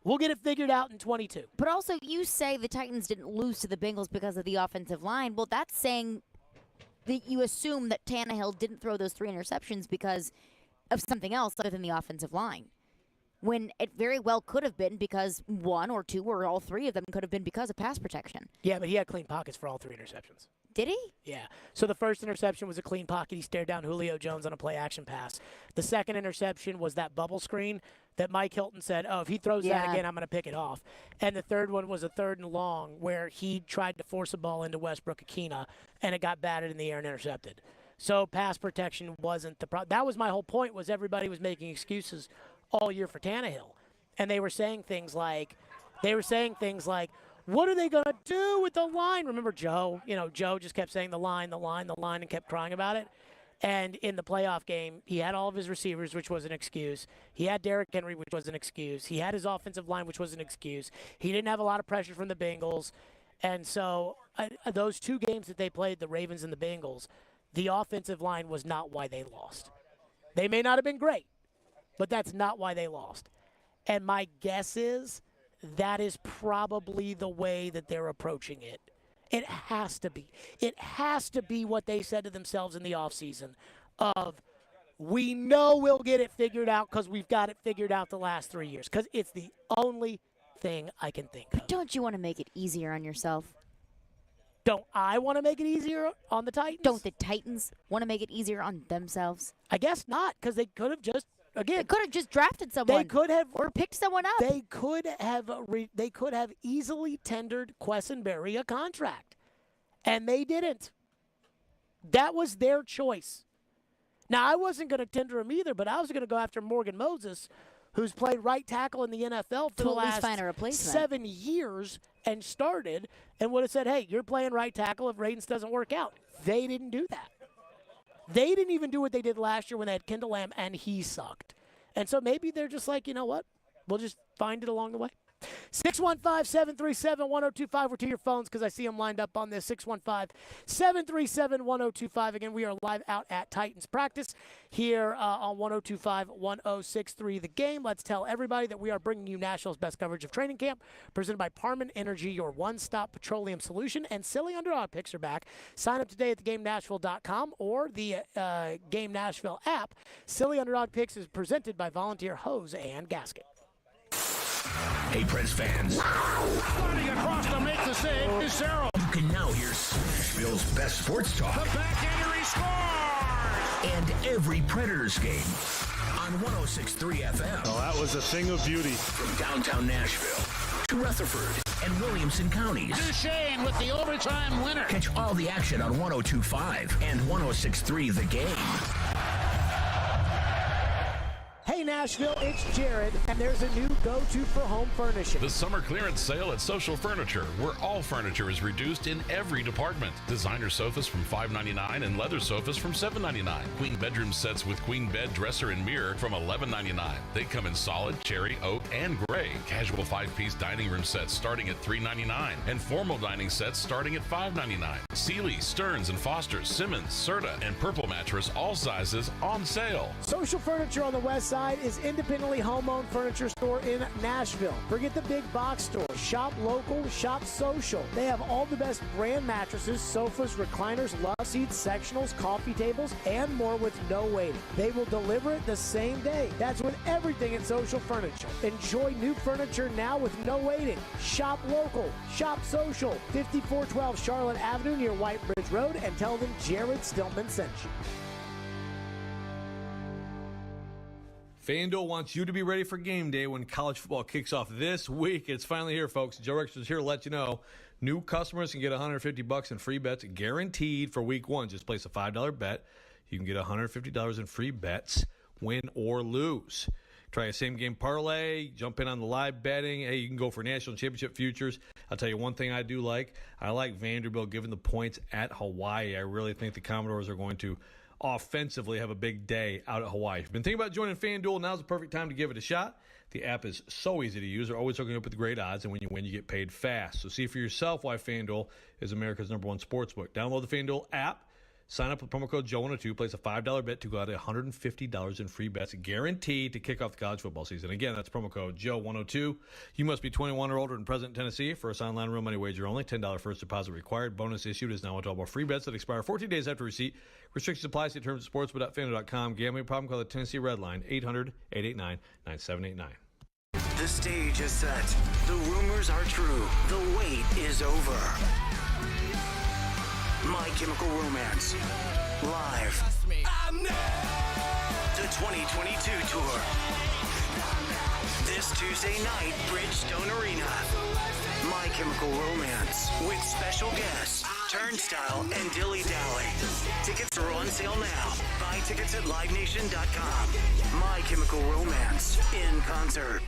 we'll get it figured out in 22. But also, you say the Titans didn't lose to the Bengals because of the offensive line. Well, that's saying that you assume that Tannehill didn't throw those 3 interceptions because of something else other than the offensive line, when it very well could have been because 1 or 2 or all 3 of them could have been because of pass protection. Yeah, but he had clean pockets for all 3 interceptions. Did he? Yeah. So the first interception was a clean pocket. He stared down Julio Jones on a play-action pass. The second interception was that bubble screen that Mike Hilton said, if he throws that again, I'm going to pick it off. And the third one was a 3rd and long where he tried to force a ball into Westbrook-Akina, and it got batted in the air and intercepted. So pass protection wasn't the problem. That was my whole point, was everybody was making excuses all year for Tannehill. And they were saying things like, what are they going to do with the line? Remember Joe? Joe just kept saying the line, and kept crying about it. And in the playoff game, he had all of his receivers, which was an excuse. He had Derrick Henry, which was an excuse. He had his offensive line, which was an excuse. He didn't have a lot of pressure from the Bengals. And so those 2 games that they played, the Ravens and the Bengals, the offensive line was not why they lost. They may not have been great, but that's not why they lost. And my guess is that is probably the way that they're approaching it. It has to be. It has to be what they said to themselves in the offseason of, we know we'll get it figured out because we've got it figured out the last 3 years, because it's the only thing I can think of. But don't you want to make it easier on yourself? Don't I want to make it easier on the Titans? Don't the Titans want to make it easier on themselves? I guess not, because they could have just, they could have just drafted someone. They could have, or picked someone up. They could have easily tendered Quessenberry a contract, and they didn't. That was their choice. Now, I wasn't going to tender him either, but I was going to go after Morgan Moses, who's played right tackle in the NFL for the last 7 years and started, and would have said, hey, you're playing right tackle if Radens doesn't work out. They didn't do that. They didn't even do what they did last year when they had Kendall Lamb, and he sucked. And so maybe they're just like, you know what? We'll just find it along the way. 615-737-1025. We're to your phones because I see them lined up on this. 615-737-1025. Again, we are live out at Titans practice here on 102.5-1063 The Game. Let's tell everybody that we are bringing you Nashville's best coverage of training camp, presented by Parman Energy, your one-stop petroleum solution. And silly underdog picks are back. Sign up today at theGameNashville.com or the Game Nashville app. Silly underdog picks is presented by Volunteer Hose and Gasket. Hey, Preds fans. Sliding across to make the save is Sarah. You can now hear Nashville's best sports talk. The backhander, he scores! And every Predators game on 106.3 FM. Oh, that was a thing of beauty. From downtown Nashville to Rutherford and Williamson counties. Duchesne with the overtime winner. Catch all the action on 102.5 and 106.3 The Game. Hey Nashville, it's Jared, and there's a new go-to for home furnishing. The summer clearance sale at Social Furniture, where all furniture is reduced in every department. Designer sofas from $5.99 and leather sofas from $7.99. Queen bedroom sets with queen bed, dresser, and mirror from $11.99. They come in solid, cherry, oak, and gray. Casual 5-piece dining room sets starting at $3.99, and formal dining sets starting at $5.99. Sealy, Stearns & Foster, Simmons, Serta, and Purple Mattress, all sizes on sale. Social Furniture on the west side is independently home-owned furniture store in Nashville. Forget the big box store. Shop local, shop social. They have all the best brand mattresses, sofas, recliners, love seats, sectionals, coffee tables, and more with no waiting. They will deliver it the same day. That's with everything at Social Furniture. Enjoy new furniture now with no waiting. Shop local, shop social. 5412 Charlotte Avenue near White Bridge Road, and tell them Jared Stillman sent you. FanDuel wants you to be ready for game day when college football kicks off this week. It's finally here, folks. Joe Rix is here to let you know. New customers can get $150 in free bets guaranteed for week one. Just place a $5 bet. You can get $150 in free bets, win or lose. Try a same-game parlay, jump in on the live betting. Hey, you can go for national championship futures. I'll tell you one thing I do like. I like Vanderbilt giving the points at Hawaii. I really think the Commodores are going to offensively have a big day out at Hawaii. If you've been thinking about joining FanDuel, now's the perfect time to give it a shot. The app is so easy to use. They're always hooking up with great odds, and when you win, you get paid fast. So see for yourself why FanDuel is America's #1 sportsbook. Download the FanDuel app. Sign up with promo code Joe102. Place a $5 bet to go out at $150 in free bets, guaranteed to kick off the college football season. Again, that's promo code Joe102. You must be 21 or older and present in Tennessee. First online real money wager only. $10 first deposit required. Bonus issued is now available. Free bets that expire 14 days after receipt. Restrictions apply. See terms at sportsbook.fanduel.com. Gambling problem? Call the Tennessee Red Line 800-889-9789. The stage is set. The rumors are true. The wait is over. My Chemical Romance. Live. The 2022 tour. This Tuesday night, Bridgestone Arena. My Chemical Romance. With special guests, Turnstile and Dilly Dally. Tickets are on sale now. Buy tickets at livenation.com. My Chemical Romance. In concert.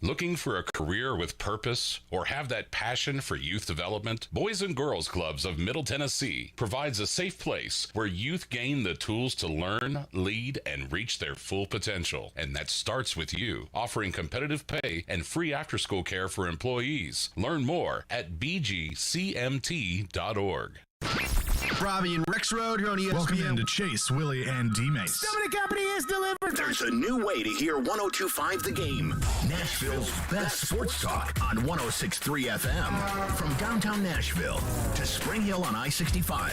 Looking for a career with purpose or have that passion for youth development? Boys and Girls Clubs of Middle Tennessee provides a safe place where youth gain the tools to learn, lead, and reach their full potential. And that starts with you, offering competitive pay and free after-school care for employees. Learn more at bgcmt.org. Robbie and Rex Road here on ESPN. Welcome into Chase, Willie, and D-Mace. Stillman & Company is delivered. There's a new way to hear 102.5 The Game. Nashville's best sports talk on 106.3 FM. From downtown Nashville to Spring Hill on I-65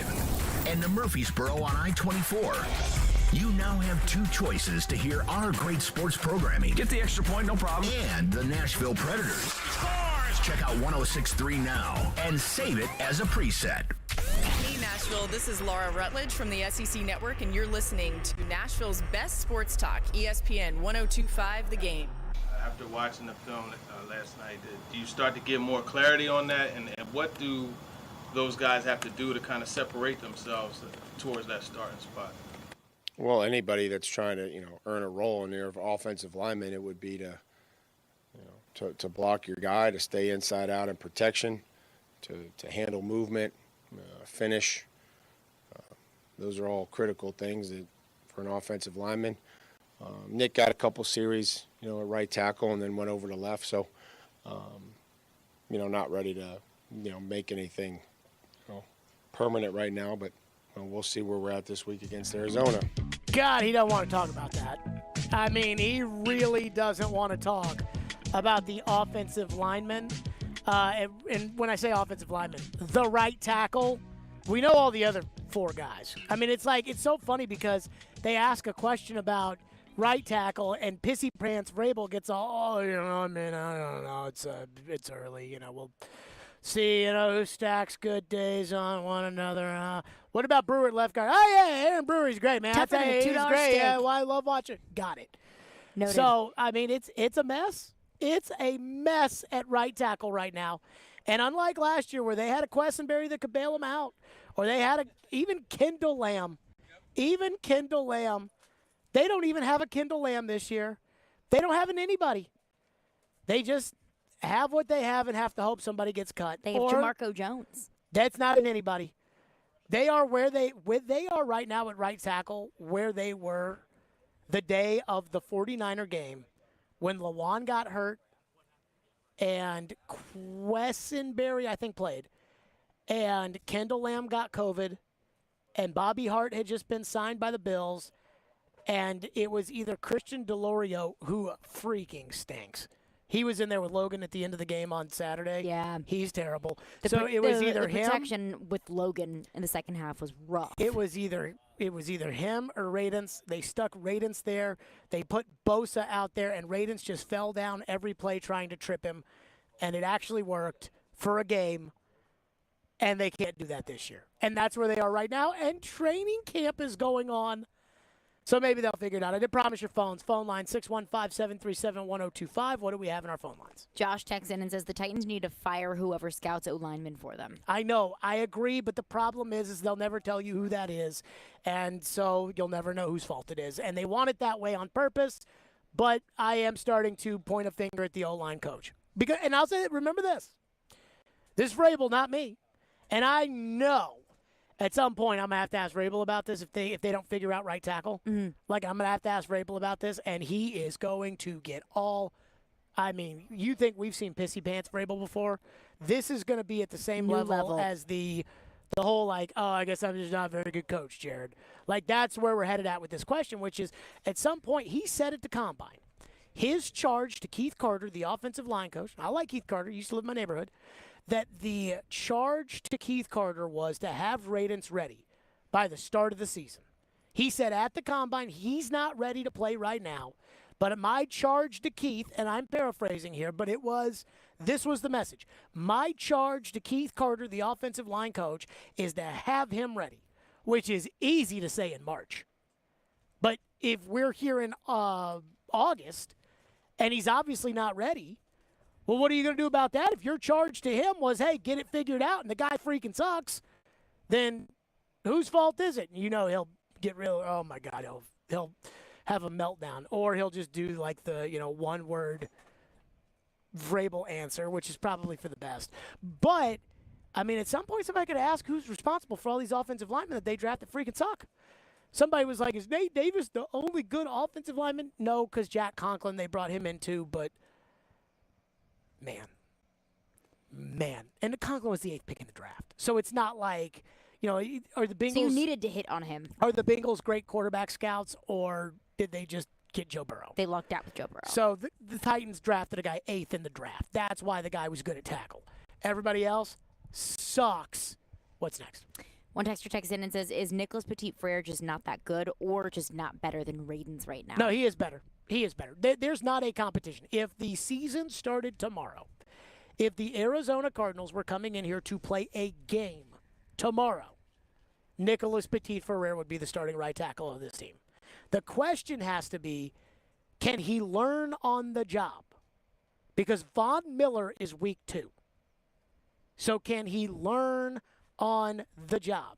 and to Murfreesboro on I-24. You now have two choices to hear our great sports programming. Get the extra point, no problem. And the Nashville Predators. Scores! Check out 106.3 now and save it as a preset. Hey Nashville, this is Laura Rutledge from the SEC Network, and you're listening to Nashville's best sports talk, ESPN 102.5 The Game. After watching the film last night, do you start to get more clarity on that, and what do those guys have to do to kind of separate themselves towards that starting spot? Well, anybody that's trying to, earn a role in there of offensive lineman, it would be to block your guy, to stay inside out in protection, to handle movement, finish. Those are all critical things for an offensive lineman. Nick got a couple series, at right tackle and then went over to left. So, not ready to, make anything permanent right now, but we'll see where we're at this week against Arizona. God, he don't want to talk about that. I mean, he really doesn't want to talk about the offensive lineman. And when I say offensive lineman, the right tackle, we know all the other four guys. I mean, it's so funny because they ask a question about right tackle and Pissy Pants Vrabel gets all, I don't know, it's early, we'll see, who stacks good days on one another. What about Brewer at left guard? Oh, yeah, Aaron Brewer's great, man. Tougher than a He's $2 great. steak. Yeah, well, I love watching. Got it. Noted. So, I mean, it's a mess. It's a mess at right tackle right now. And unlike last year where they had a Quessenberry that could bail them out, or they had even Kendall Lamb, they don't even have a Kendall Lamb this year. They don't have anybody. They just have what they have and have to hope somebody gets cut. They have Jamarco Jones. That's not an anybody. They are where they are right now at right tackle where they were the day of the 49er game when Lawan got hurt and Quessenberry, I think, played, and Kendall Lamb got COVID, and Bobby Hart had just been signed by the Bills, and it was either Christian DeLorio, who freaking stinks. He was in there with Logan at the end of the game on Saturday. Yeah. He's terrible. It was either the him. protection with Logan in the second half was rough. It was either him or Radens. They stuck Radens there. They put Bosa out there, and Radens just fell down every play trying to trip him, and it actually worked for a game, and they can't do that this year. And that's where they are right now, and training camp is going on. So maybe they'll figure it out. I did promise your phones. Phone line 615-737-1025. What do we have in our phone lines? Josh texts in and says the Titans need to fire whoever scouts O-lineman for them. I know. I agree, but the problem is they'll never tell you who that is, and so you'll never know whose fault it is. And they want it that way on purpose, but I am starting to point a finger at the O-line coach. And I'll say, remember this. This is Vrabel, not me. And I know At some point, I'm going to have to ask Vrabel about this if they don't figure out right tackle. Mm-hmm. Like, I'm going to have to ask Vrabel about this, and he is going to get all – I mean, you think we've seen pissy pants Vrabel before? This is going to be at the same level as the whole, like, oh, I guess I'm just not a very good coach, Jared. Like, that's where we're headed at with this question, which is at some point he said at the Combine, his charge to Keith Carter, the offensive line coach – I like Keith Carter. He used to live in my neighborhood – that the charge to Keith Carter was to have Radunz ready by the start of the season. He said at the Combine, he's not ready to play right now, but my charge to Keith, and I'm paraphrasing here, but this was the message. My charge to Keith Carter, the offensive line coach, is to have him ready, which is easy to say in March. But if we're here in August, and he's obviously not ready, well, what are you going to do about that? If your charge to him was, hey, get it figured out, and the guy freaking sucks, then whose fault is it? You know, he'll get real, oh, my God, he'll have a meltdown. Or he'll just do, like, the, one-word Vrabel answer, which is probably for the best. But, I mean, at some point somebody could ask who's responsible for all these offensive linemen that they draft that freaking suck. Somebody was like, is Nate Davis the only good offensive lineman? No, because Jack Conklin, they brought him in too, but Man. And the Conklin was the 8th pick in the draft. So it's not like, are the Bengals. So you needed to hit on him. Are the Bengals great quarterback scouts, or did they just get Joe Burrow? They lucked out with Joe Burrow. So the Titans drafted a guy 8th in the draft. That's why the guy was good at tackle. Everybody else sucks. What's next? One texter texts in and says, is Nicholas Petit-Frere just not that good or just not better than Radunz right now? No, he is better. He is better. There's not a competition. If the season started tomorrow, if the Arizona Cardinals were coming in here to play a game tomorrow, Nicholas Petit-Frere would be the starting right tackle of this team. The question has to be, can he learn on the job? Because Von Miller is week 2. So can he learn on the job?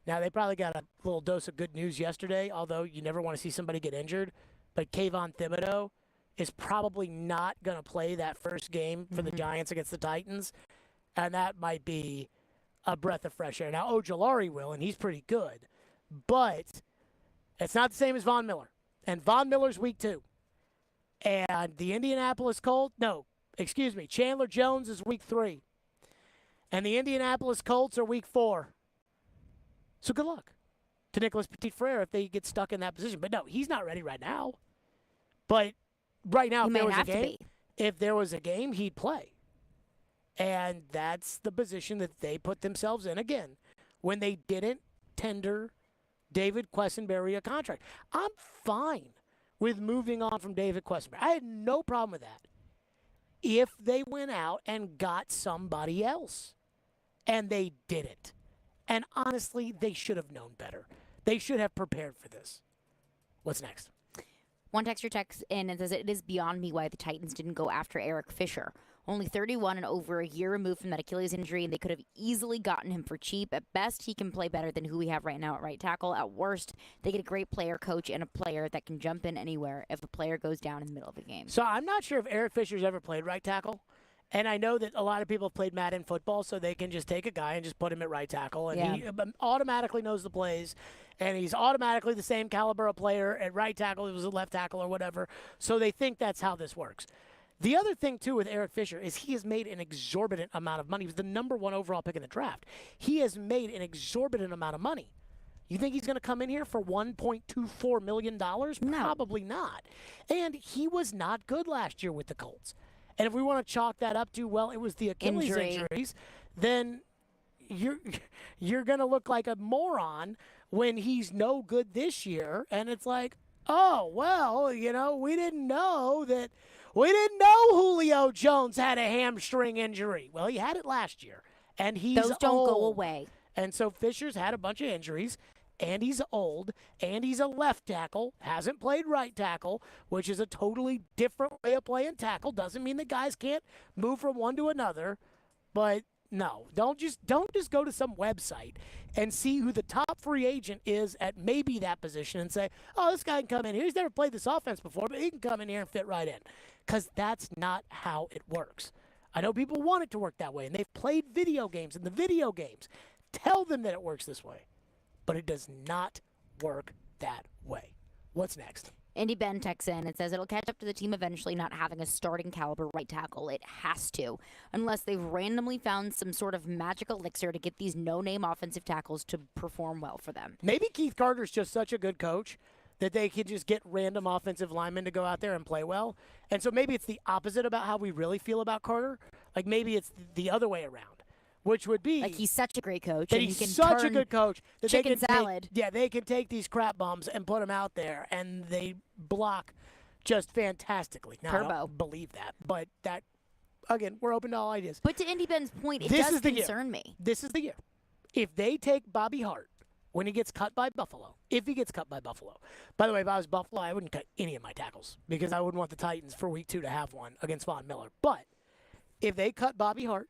Now, they probably got a little dose of good news yesterday, although you never want to see somebody get injured. But Kayvon Thibodeau is probably not going to play that first game for the Giants against the Titans, and that might be a breath of fresh air. Now, Ojulari will, and he's pretty good, but it's not the same as Von Miller. And Von Miller's week 2. And the Indianapolis Colts, Chandler Jones is week 3. And the Indianapolis Colts are week 4. So good luck to Nicholas Petit-Frere if they get stuck in that position. But no, he's not ready right now. But right now, if there was a game, he'd play. And that's the position that they put themselves in again when they didn't tender David Quessenberry a contract. I'm fine with moving on from David Quessenberry. I had no problem with that if they went out and got somebody else. And they didn't. And honestly, they should have known better. They should have prepared for this. What's next? One texter texts in and says, it is beyond me why the Titans didn't go after Eric Fisher. Only 31 and over a year removed from that Achilles injury, and they could have easily gotten him for cheap. At best, he can play better than who we have right now at right tackle. At worst, they get a great player coach and a player that can jump in anywhere if a player goes down in the middle of a game. So I'm not sure if Eric Fisher's ever played right tackle. And I know that a lot of people have played Madden football, so they can just take a guy and just put him at right tackle. And he automatically knows the plays, and he's automatically the same caliber of player at right tackle as a left tackle or whatever. So they think that's how this works. The other thing, too, with Eric Fisher is he has made an exorbitant amount of money. He was the number 1 overall pick in the draft. He has made an exorbitant amount of money. You think he's going to come in here for $1.24 million? No. Probably not. And he was not good last year with the Colts. And if we want to chalk that up to, well, it was the Achilles injuries, then you're going to look like a moron when he's no good this year. And it's like, oh, well, we didn't know Julio Jones had a hamstring injury. Well, he had it last year. And he's Those don't go away. And so Fisher's had a bunch of injuries. And he's old, and he's a left tackle, hasn't played right tackle, which is a totally different way of playing tackle. Doesn't mean the guys can't move from one to another. But no, don't just go to some website and see who the top free agent is at maybe that position and say, oh, this guy can come in here. He's never played this offense before, but he can come in here and fit right in. Because that's not how it works. I know people want it to work that way, and they've played video games, and the video games tell them that it works this way. But it does not work that way. What's next? Indy Ben texts in and says it'll catch up to the team eventually not having a starting caliber right tackle. It has to, unless they've randomly found some sort of magic elixir to get these no-name offensive tackles to perform well for them. Maybe Keith Carter's just such a good coach that they can just get random offensive linemen to go out there and play well. And so maybe it's the opposite about how we really feel about Carter. Like maybe it's the other way around, which would be like he's such a great coach. That and he's he can such a turn good coach that chicken they can salad. They can take these crap bums and put them out there, and they block just fantastically. Now, I Turbo. don't believe that, but that again, we're open to all ideas. But to Indy Ben's point, it This does is the concern year. me. This is the year. If they take Bobby Hart when he gets cut by Buffalo, if he gets cut by Buffalo. By the way, if I was Buffalo, I wouldn't cut any of my tackles because I wouldn't want the Titans for week 2 to have one against Von Miller. But if they cut Bobby Hart,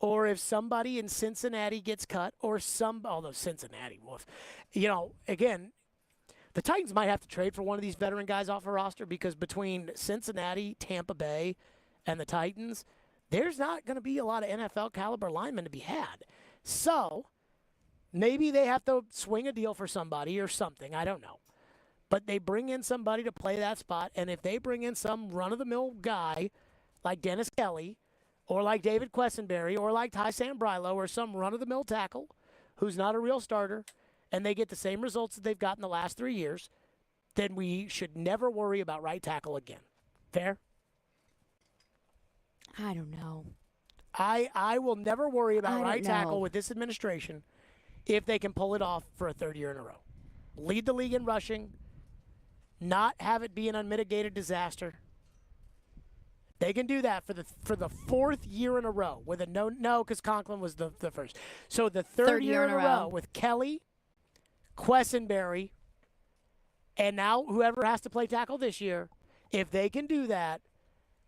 or if somebody in Cincinnati gets cut, or although Cincinnati, woof, again, the Titans might have to trade for one of these veteran guys off a roster because between Cincinnati, Tampa Bay, and the Titans, there's not going to be a lot of NFL caliber linemen to be had. So maybe they have to swing a deal for somebody or something. I don't know. But they bring in somebody to play that spot, and if they bring in some run-of-the-mill guy like Dennis Kelly or like David Quessenberry or like Ty Sambrilo or some run-of-the-mill tackle who's not a real starter, and they get the same results that they've gotten the last 3 years, then we should never worry about right tackle again. Fair? I don't know. I will never worry about I don't right tackle know. with this administration if they can pull it off for a third year in a row. Lead the league in rushing, not have it be an unmitigated disaster. They can do that for the fourth year in a row with a no, because Conklin was the first. So the third year in a row with Kelly, Quessenberry, and now whoever has to play tackle this year. If they can do that,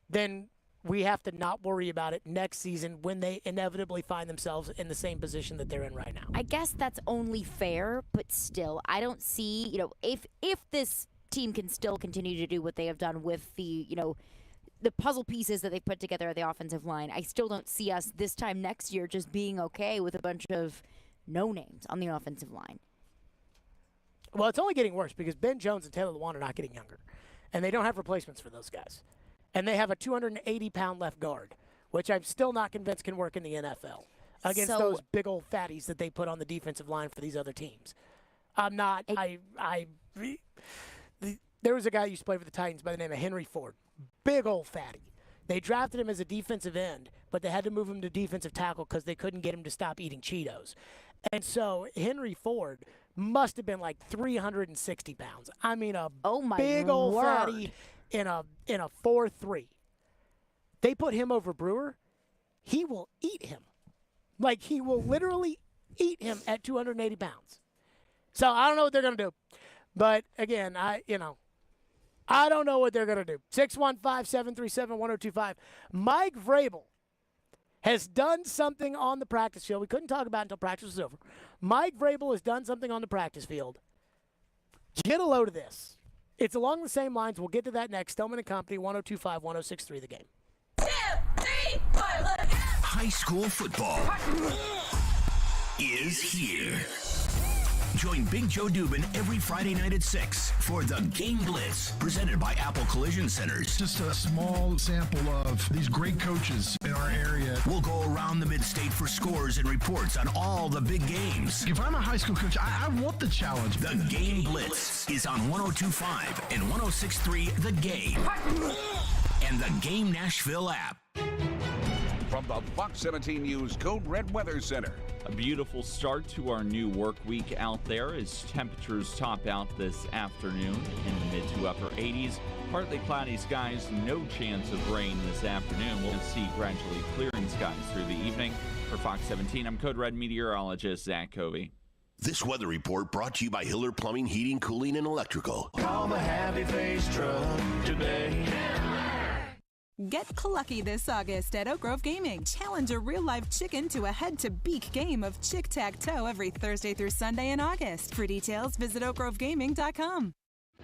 then we have to not worry about it next season when they inevitably find themselves in the same position that they're in right now. I guess that's only fair, but still, I don't see, if this team can still continue to do what they have done with the puzzle pieces that they put together at the offensive line, I still don't see us this time next year just being okay with a bunch of no-names on the offensive line. Well, it's only getting worse because Ben Jones and Taylor Lewan are not getting younger, and they don't have replacements for those guys. And they have a 280-pound left guard, which I'm still not convinced can work in the NFL against those big old fatties that they put on the defensive line for these other teams. I'm not. There was a guy who used to play for the Titans by the name of Henry Ford, big old fatty. They drafted him as a defensive end, but they had to move him to defensive tackle because they couldn't get him to stop eating Cheetos. And so Henry Ford must have been like 360 pounds. I mean, big old fatty in a 4.3. They put him over Brewer. He will eat him. Like, he will literally eat him at 280 pounds. So I don't know what they're going to do. But, again, I don't know what they're going to do. 615-737-1025. Mike Vrabel has done something on the practice field. We couldn't talk about it until practice was over. Mike Vrabel has done something on the practice field. Get a load of this. It's along the same lines. We'll get to that next. Stillman & Company, 102.5, 106.3 The Game. 2, 3, 4, look. High school football is here. Join Big Joe Dubin every Friday night at 6 for the Game Blitz, presented by Apple Collision Centers. Just a small sample of these great coaches in our area. We'll go around the mid-state for scores and reports on all the big games. If I'm a high school coach, I want the challenge. The Game Blitz is on 102.5 and 106.3 The Game and the Game Nashville app. From the Fox 17 News Code Red Weather Center. A beautiful start to our new work week out there as temperatures top out this afternoon in the mid to upper 80s. Partly cloudy skies, no chance of rain this afternoon. We'll see gradually clearing skies through the evening. For Fox 17, I'm Code Red meteorologist Zach Covey. This weather report brought to you by Hiller Plumbing, Heating, Cooling, and Electrical. Call the Happy Face Truck today. Get clucky this August at Oak Grove Gaming. Challenge a real-life chicken to a head-to-beak game of Chick-Tac-Toe every Thursday through Sunday in August. For details, visit oakgrovegaming.com.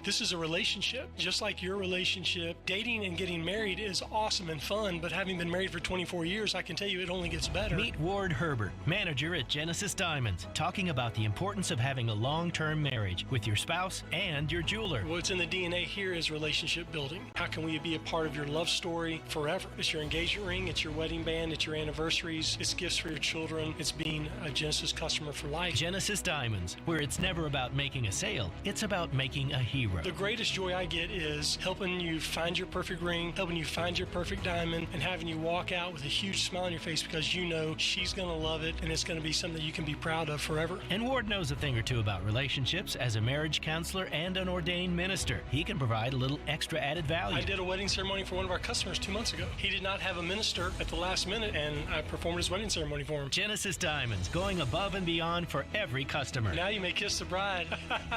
This is a relationship, just like your relationship. Dating and getting married is awesome and fun, but having been married for 24 years, I can tell you it only gets better. Meet Ward Herbert, manager at Genesis Diamonds, talking about the importance of having a long-term marriage with your spouse and your jeweler. What's in the DNA here is relationship building. How can we be a part of your love story forever? It's your engagement ring, it's your wedding band, it's your anniversaries, it's gifts for your children, it's being a Genesis customer for life. Genesis Diamonds, where it's never about making a sale, it's about making a hero. The greatest joy I get is helping you find your perfect ring, helping you find your perfect diamond, and having you walk out with a huge smile on your face because you know she's going to love it and it's going to be something that you can be proud of forever. And Ward knows a thing or two about relationships as a marriage counselor and an ordained minister. He can provide a little extra added value. I did a wedding ceremony for one of our customers 2 months ago. He did not have a minister at the last minute, and I performed his wedding ceremony for him. Genesis Diamonds, going above and beyond for every customer. Now you may kiss the bride.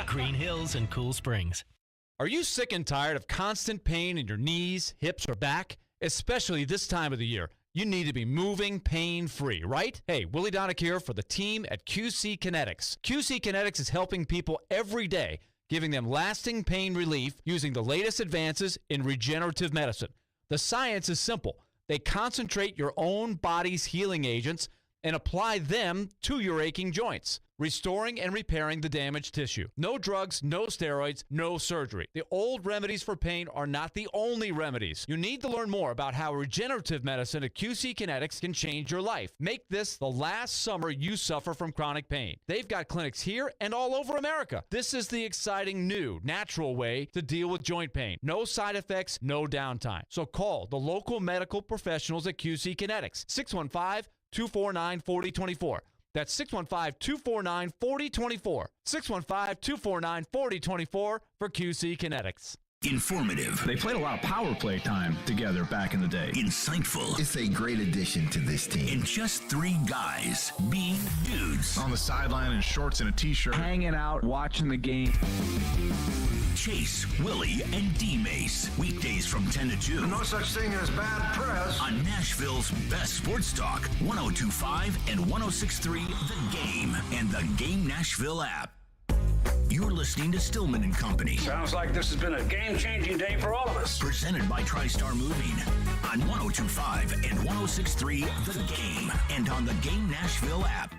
Green Hills and Cool Springs. Are you sick and tired of constant pain in your knees, hips, or back? Especially this time of the year. You need to be moving pain-free, right? Hey, Willie Donick here for the team at QC Kinetics. QC Kinetics is helping people every day, giving them lasting pain relief using the latest advances in regenerative medicine. The science is simple. They concentrate your own body's healing agents and apply them to your aching joints, restoring and repairing the damaged tissue. No drugs, no steroids, no surgery. The old remedies for pain are not the only remedies. You need to learn more about how regenerative medicine at QC Kinetics can change your life. Make this the last summer you suffer from chronic pain. They've got clinics here and all over America. This is the exciting new, natural way to deal with joint pain. No side effects, no downtime. So call the local medical professionals at QC Kinetics. 615-249-4024. That's 615-249-4024. 615-249-4024 for QC Kinetics. Informative. They played a lot of power play time together back in the day. Insightful. It's a great addition to this team. And just three guys being dudes. On the sideline in shorts and a t-shirt. Hanging out, watching the game. Chase, Willie, and D-Mace. Weekdays from 10 to 2. No such thing as bad press. On Nashville's best sports talk, 102.5 and 106.3 The Game and the Game Nashville app. You're listening to Stillman and Company. Sounds like this has been a game-changing day for all of us. Presented by TriStar Moving on 102.5 and 106.3 The Game and on the Game Nashville app.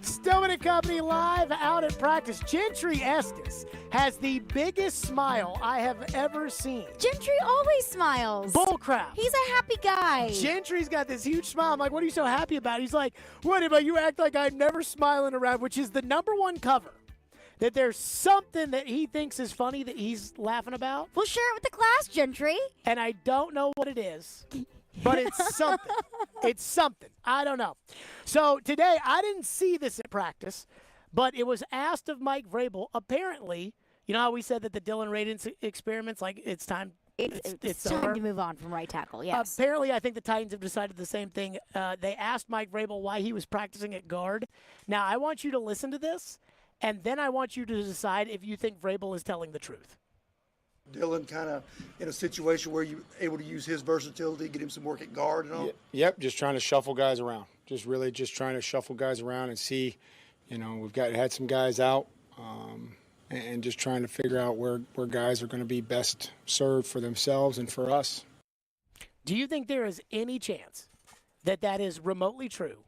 Stillman and Company live out at practice. Gentry Estes has the biggest smile I have ever seen. Gentry always smiles. Bullcrap. He's a happy guy. Gentry's got this huge smile. I'm like, what are you so happy about? He's like, what about you act like I'm never smiling around, which is the #1 cover. That there's something that he thinks is funny that he's laughing about. Well, share it with the class, Gentry. And I don't know what it is. But it's something. It's something. I don't know. So today, I didn't see this at practice, but it was asked of Mike Vrabel. Apparently, you know how we said that the Dylan Radins experiments, like it's time. It's time over? to move on from right tackle, yes. Apparently, I think the Titans have decided the same thing. They asked Mike Vrabel why he was practicing at guard. Now, I want you to listen to this, and then I want you to decide if you think Vrabel is telling the truth. Dylan kind of in a situation where you're able to use his versatility, get him some work at guard and all? Yep, just trying to shuffle guys around. Just trying to shuffle guys around and see, we've had some guys out and just trying to figure out where guys are going to be best served for themselves and for us. Do you think there is any chance that is remotely true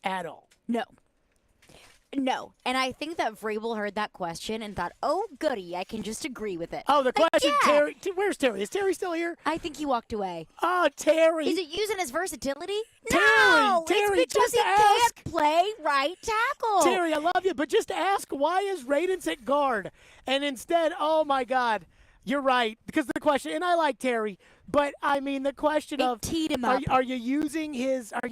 at all? No. And I think that Vrabel heard that question and thought, oh, goody, I can just agree with it. Oh, the question, yeah. Terry. Where's Terry? Is Terry still here? I think he walked away. Oh, Terry. Is it using his versatility? Terry, No, Terry, it's because just he ask. can't play right tackle. Terry, I love you, but just ask, why is Radins at guard? And instead, oh, my God, you're right. Because the question, and I like Terry, but, I mean, the question of, teed him up. Are you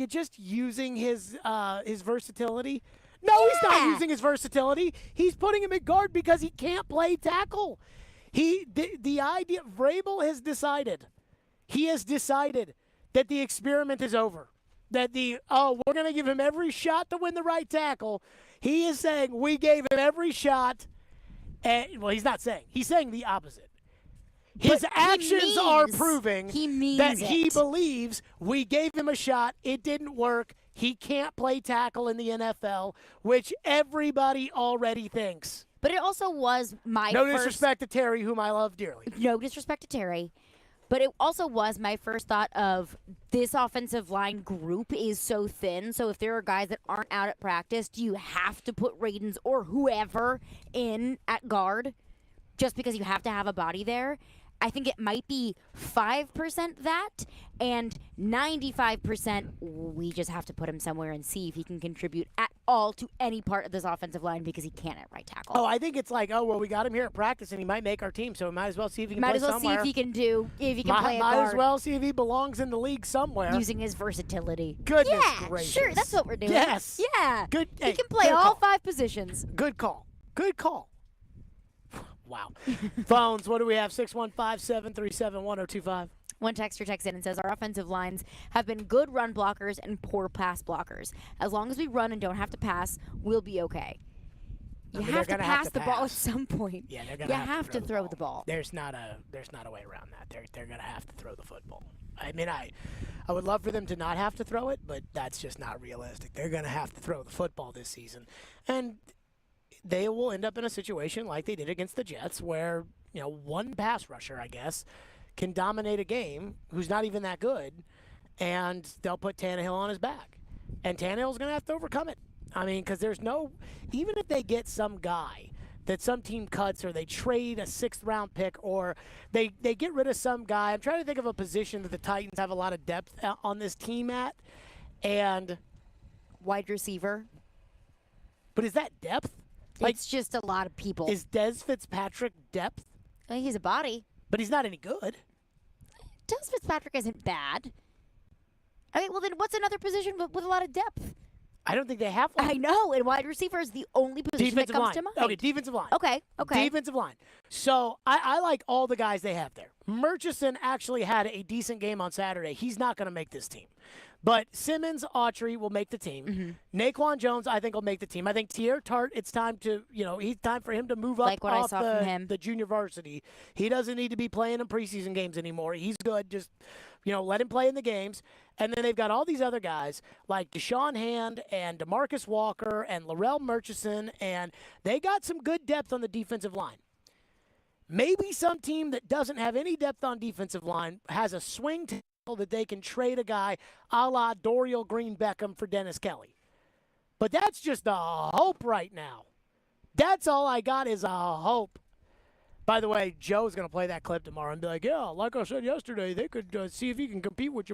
just using his versatility? No, he's not using his versatility. He's putting him at guard because he can't play tackle. The idea, Vrabel has decided. He has decided that the experiment is over. That we're going to give him every shot to win the right tackle. He is saying we gave him every shot. Well, he's not saying. He's saying the opposite. His actions are proving that he believes we gave him a shot. It didn't work. He can't play tackle in the NFL, which everybody already thinks. But it also was my No first... disrespect to Terry, whom I love dearly. No disrespect to Terry. But it also was my first thought of this offensive line group is so thin. So if there are guys that aren't out at practice, do you have to put Radens or whoever in at guard just because you have to have a body there? I think it might be 5% that and 95% we just have to put him somewhere and see if he can contribute at all to any part of this offensive line because he can't at right tackle. Oh, I think it's like, oh, well, we got him here at practice and he might make our team, so we might as well see if he can play somewhere. Might as well see if he can play a guard. Might as well see if he belongs in the league somewhere. Using his versatility. Goodness yeah, gracious. Sure, that's what we're doing. Yes. Yeah. Good. He can play all 5 positions. Good call. Good call. Wow. Phones, what do we have? 615-737-1025. One texter texts in and says, our offensive lines have been good run blockers and poor pass blockers. As long as we run and don't have to pass, we'll be okay. You have to pass the ball at some point. Yeah, they're gonna have to throw the ball. There's not a way around that. They're gonna have to throw the football. I mean, I would love for them to not have to throw it, but that's just not realistic. They're gonna have to throw the football this season. And they will end up in a situation like they did against the Jets where, one pass rusher, I guess, can dominate a game who's not even that good, and they'll put Tannehill on his back. And Tannehill's going to have to overcome it. I mean, because even if they get some guy that some team cuts or they trade a 6th-round pick or they get rid of some guy. I'm trying to think of a position that the Titans have a lot of depth on this team at. And wide receiver. But is that depth? It's just a lot of people. Is Des Fitzpatrick depth? I think he's a body. But he's not any good. Des Fitzpatrick isn't bad. Okay, well then what's another position with a lot of depth? I don't think they have one. I know, and wide receiver is the only position that comes to mind. Okay, defensive line. Okay. Defensive line. So I like all the guys they have there. Murchison actually had a decent game on Saturday. He's not going to make this team. But Simmons, Autry will make the team. Mm-hmm. Naquan Jones, I think, will make the team. I think Tier Tart, it's time for him to move up off the junior varsity. He doesn't need to be playing in preseason games anymore. He's good. Just, let him play in the games. And then they've got all these other guys like Deshaun Hand and DeMarcus Walker and Laurel Murchison, and they got some good depth on the defensive line. Maybe some team that doesn't have any depth on defensive line has a swing tackle that they can trade a guy a la Dorial Green Beckham for Dennis Kelly. But that's just a hope right now. That's all I got is a hope. By the way, Joe's going to play that clip tomorrow and be like, yeah, like I said yesterday, they could see if he can compete with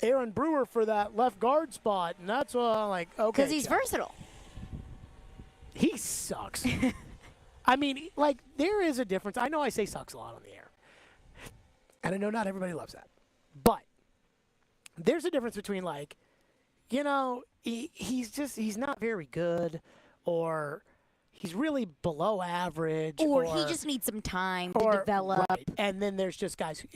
Aaron Brewer for that left guard spot. And that's what I'm like, okay. Because he's versatile. He sucks. I mean, there is a difference. I know I say sucks a lot on the air. And I know not everybody loves that. But there's a difference between, he's not very good, or he's really below average. Or he just needs some time to develop. Right. And then there's just guys who,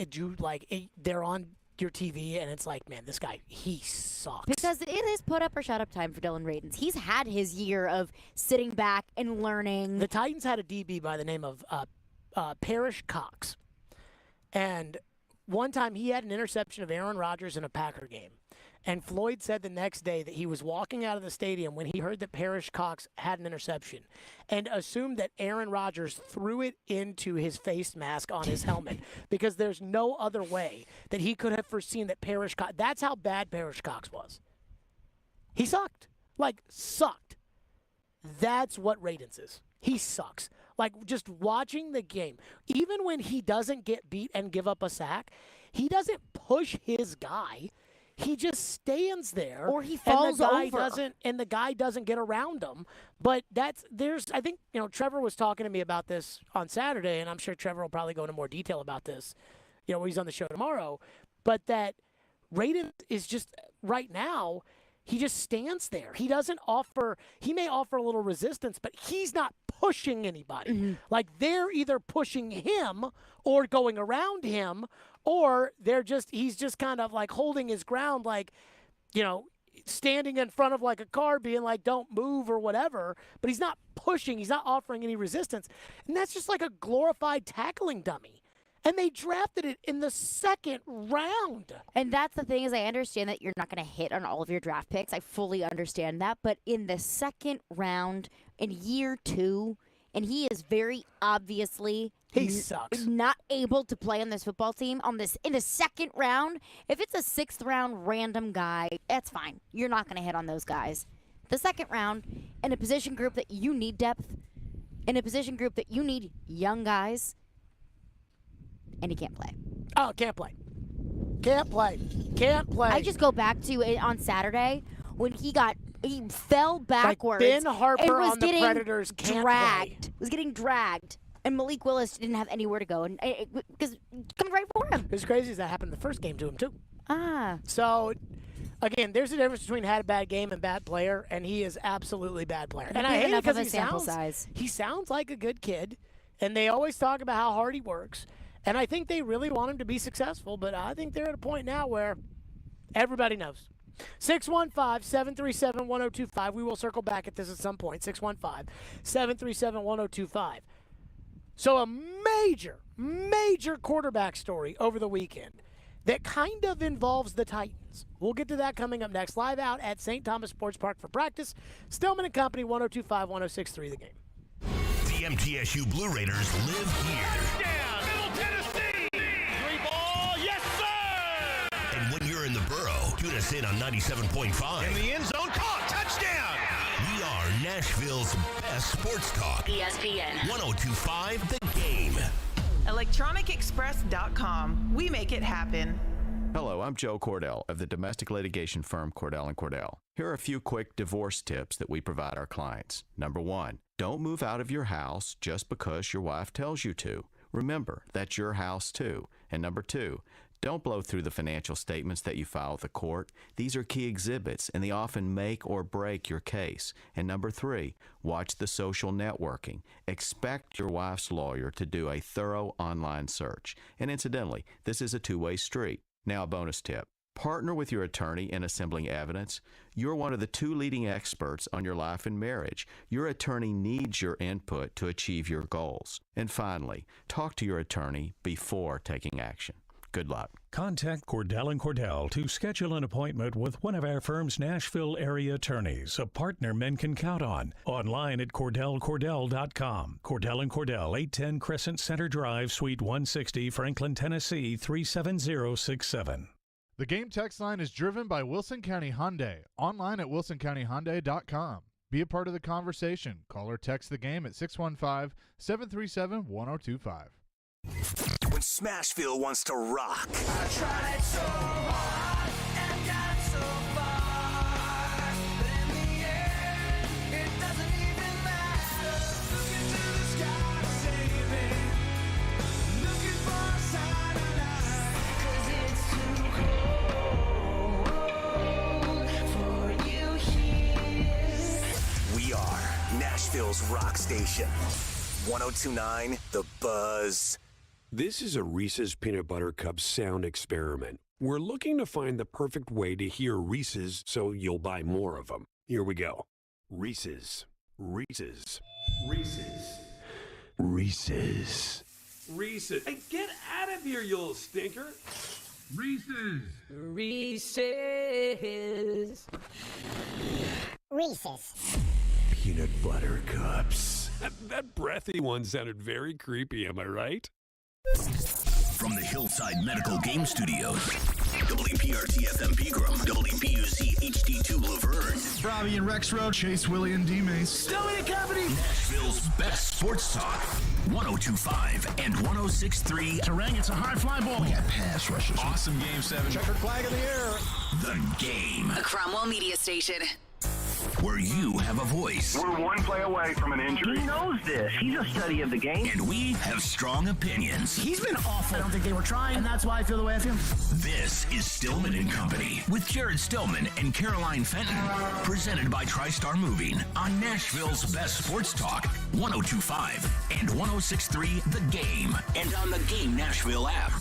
they're on your TV, and it's like, man, this guy, he sucks. Because it is put up or shut up time for Dylan Radens. He's had his year of sitting back and learning. The Titans had a DB by the name of Parrish Cox. And one time he had an interception of Aaron Rodgers in a Packer game. And Floyd said the next day that he was walking out of the stadium when he heard that Parrish Cox had an interception and assumed that Aaron Rodgers threw it into his face mask on his helmet because there's no other way that he could have foreseen that Parrish Cox. That's how bad Parrish Cox was. He sucked. Sucked. That's what Radens is. He sucks. Just watching the game, even when he doesn't get beat and give up a sack, he doesn't push his guy. He just stands there, or he falls over, and the guy doesn't get around him. But I think Trevor was talking to me about this on Saturday, and I'm sure Trevor will probably go into more detail about this, when he's on the show tomorrow. But that Radens is just right now. He just stands there. He doesn't offer. He may offer a little resistance, but he's not pushing anybody. Mm-hmm. They're either pushing him or going around him, or he's just kind of holding his ground, standing in front of a car being don't move or whatever, but he's not pushing. He's not offering any resistance. And that's just a glorified tackling dummy. And they drafted it in the 2nd round. And that's the thing is I understand that you're not going to hit on all of your draft picks. I fully understand that. But in the 2nd round, in year 2, and he is very obviously he sucks. Not able to play on this football team in the second round. If it's a 6th round random guy, that's fine. You're not going to hit on those guys. The second round, in a position group that you need depth, in a position group that you need young guys, and he can't play. Oh, can't play. Can't play. Can't play. I just go back to it on Saturday when he fell backwards. Like Ben Harper and was on the Predators can't dragged. play. Was getting dragged. And Malik Willis didn't have anywhere to go, and because coming right for him. It's crazy as that happened the first game to him too. Ah. So, again, there's a difference between had a bad game and bad player, and he is absolutely bad player. And I hate it because he sounds like a good kid, and they always talk about how hard he works. And I think they really want him to be successful, but I think they're at a point now where everybody knows. 615-737-1025. We will circle back at this at some point. 615-737-1025. So a major quarterback story over the weekend that kind of involves the Titans. We'll get to that coming up next. Live out at St. Thomas Sports Park for practice. Stillman and Company, 102.5, 106.3 The Game. The MTSU Blue Raiders live here. Touchdown, Middle Tennessee! 3-ball, yes, sir! And when you're in the borough, tune us in on 97.5. In the end zone, caught, touchdown! We are Nashville's best sports talk. ESPN 102.5 The Game. ElectronicExpress.com. We make it happen. Hello, I'm Joe Cordell of the domestic litigation firm Cordell & Cordell. Here are a few quick divorce tips that we provide our clients. Number 1, don't move out of your house just because your wife tells you to. Remember, that's your house too. And number 2, don't blow through the financial statements that you file with the court. These are key exhibits, and they often make or break your case. And number 3, watch the social networking. Expect your wife's lawyer to do a thorough online search. And incidentally, this is a two-way street. Now a bonus tip. Partner with your attorney in assembling evidence. You're one of the 2 leading experts on your life and marriage. Your attorney needs your input to achieve your goals. And finally, talk to your attorney before taking action. Good luck. Contact Cordell & Cordell to schedule an appointment with one of our firm's Nashville area attorneys, a partner men can count on. Online at CordellCordell.com. Cordell & Cordell, 810 Crescent Center Drive, Suite 160, Franklin, Tennessee, 37067. The Game text line is driven by Wilson County Hyundai. Online at WilsonCountyHyundai.com. Be a part of the conversation. Call or text the Game at 615-737-1025. When Smashville wants to rock. I tried so hard and got so far, but in the end, it doesn't even matter. Looking to the sky, saving, looking for a sign of life, 'cause it's too cold for you here. We are Nashville's rock station. 102.9 The Buzz. This is a Reese's Peanut Butter Cup sound experiment. We're looking to find the perfect way to hear Reese's so you'll buy more of them. Here we go. Reese's. Reese's. Reese's. Reese's. Reese's. Hey, get out of here, you little stinker. Reese's. Reese's. Reese's. Peanut Butter Cups. That breathy one sounded very creepy, am I right? From the Hillside Medical Game Studios, WPRT-FM Pegram, WPUC HD2 Laverne. Robbie and Rex Road, Chase, Willie, and D-Mace. Stillman and Company. Nashville's best sports talk. 102.5 and 106.3. Terang, it's a high fly ball. We got pass rushes. Awesome Game 7. Checkered flag in the air. The Game. A Cromwell Media Station. Where you have a voice. We're one play away from an injury. He knows this. He's a study of the game. And we have strong opinions. He's been awful. I don't think they were trying, and that's why I feel the way I feel. This is Stillman and Company with Jared Stillman and Caroline Fenton. Presented by TriStar Moving on Nashville's best sports talk. 102.5 and 106.3 The Game. And on the Game Nashville app.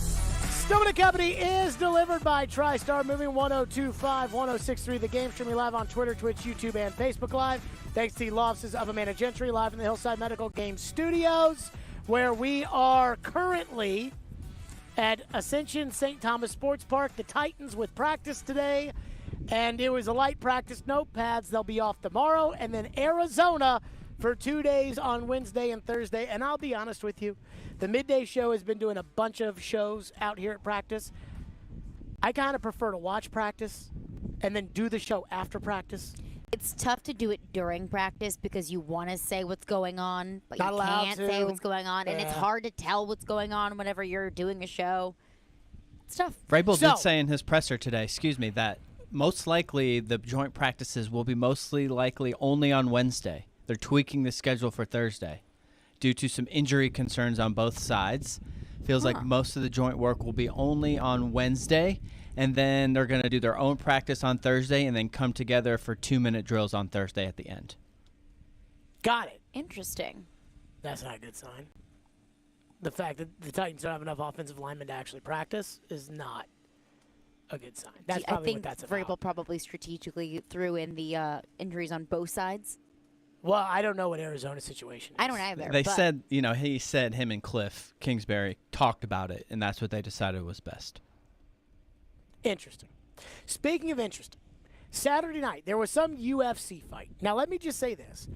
Stillman and Company is delivered by TriStar Moving, 102.5, 106.3 The Game. Streaming live on Twitter, Twitch, YouTube, and Facebook Live. Thanks to the law offices of Amanda Gentry, live in the Hillside Medical Game Studios, where we are currently at Ascension St. Thomas Sports Park. The Titans with practice today, and it was a light practice, no pads. They'll be off tomorrow, and then Arizona for 2 days on Wednesday and Thursday. And I'll be honest with you, the midday show has been doing a bunch of shows out here at practice. I kind of prefer to watch practice and then do the show after practice. It's tough to do it during practice because you want to say what's going on, but Not you allowed can't to. say what's going on, and it's Yeah. hard to tell what's going on whenever you're doing a show. It's tough. Vrabel So- did say in his presser today, that most likely the joint practices will be mostly likely only on Wednesday. They're tweaking the schedule for Thursday due to some injury concerns on both sides. Feels like most of the joint work will be only on Wednesday, and then they're going to do their own practice on Thursday and then come together for 2-minute drills on Thursday at the end. Got it. Interesting. That's not a good sign. The fact that the Titans don't have enough offensive linemen to actually practice is not a good sign. That's I probably think what that's about. Vrabel probably strategically threw in the injuries on both sides. Well, I don't know what Arizona's situation is. I don't either. They but said, he said him and Cliff Kingsbury talked about it, and that's what they decided was best. Interesting. Speaking of interesting, Saturday night, there was some UFC fight. Now, let me just say this.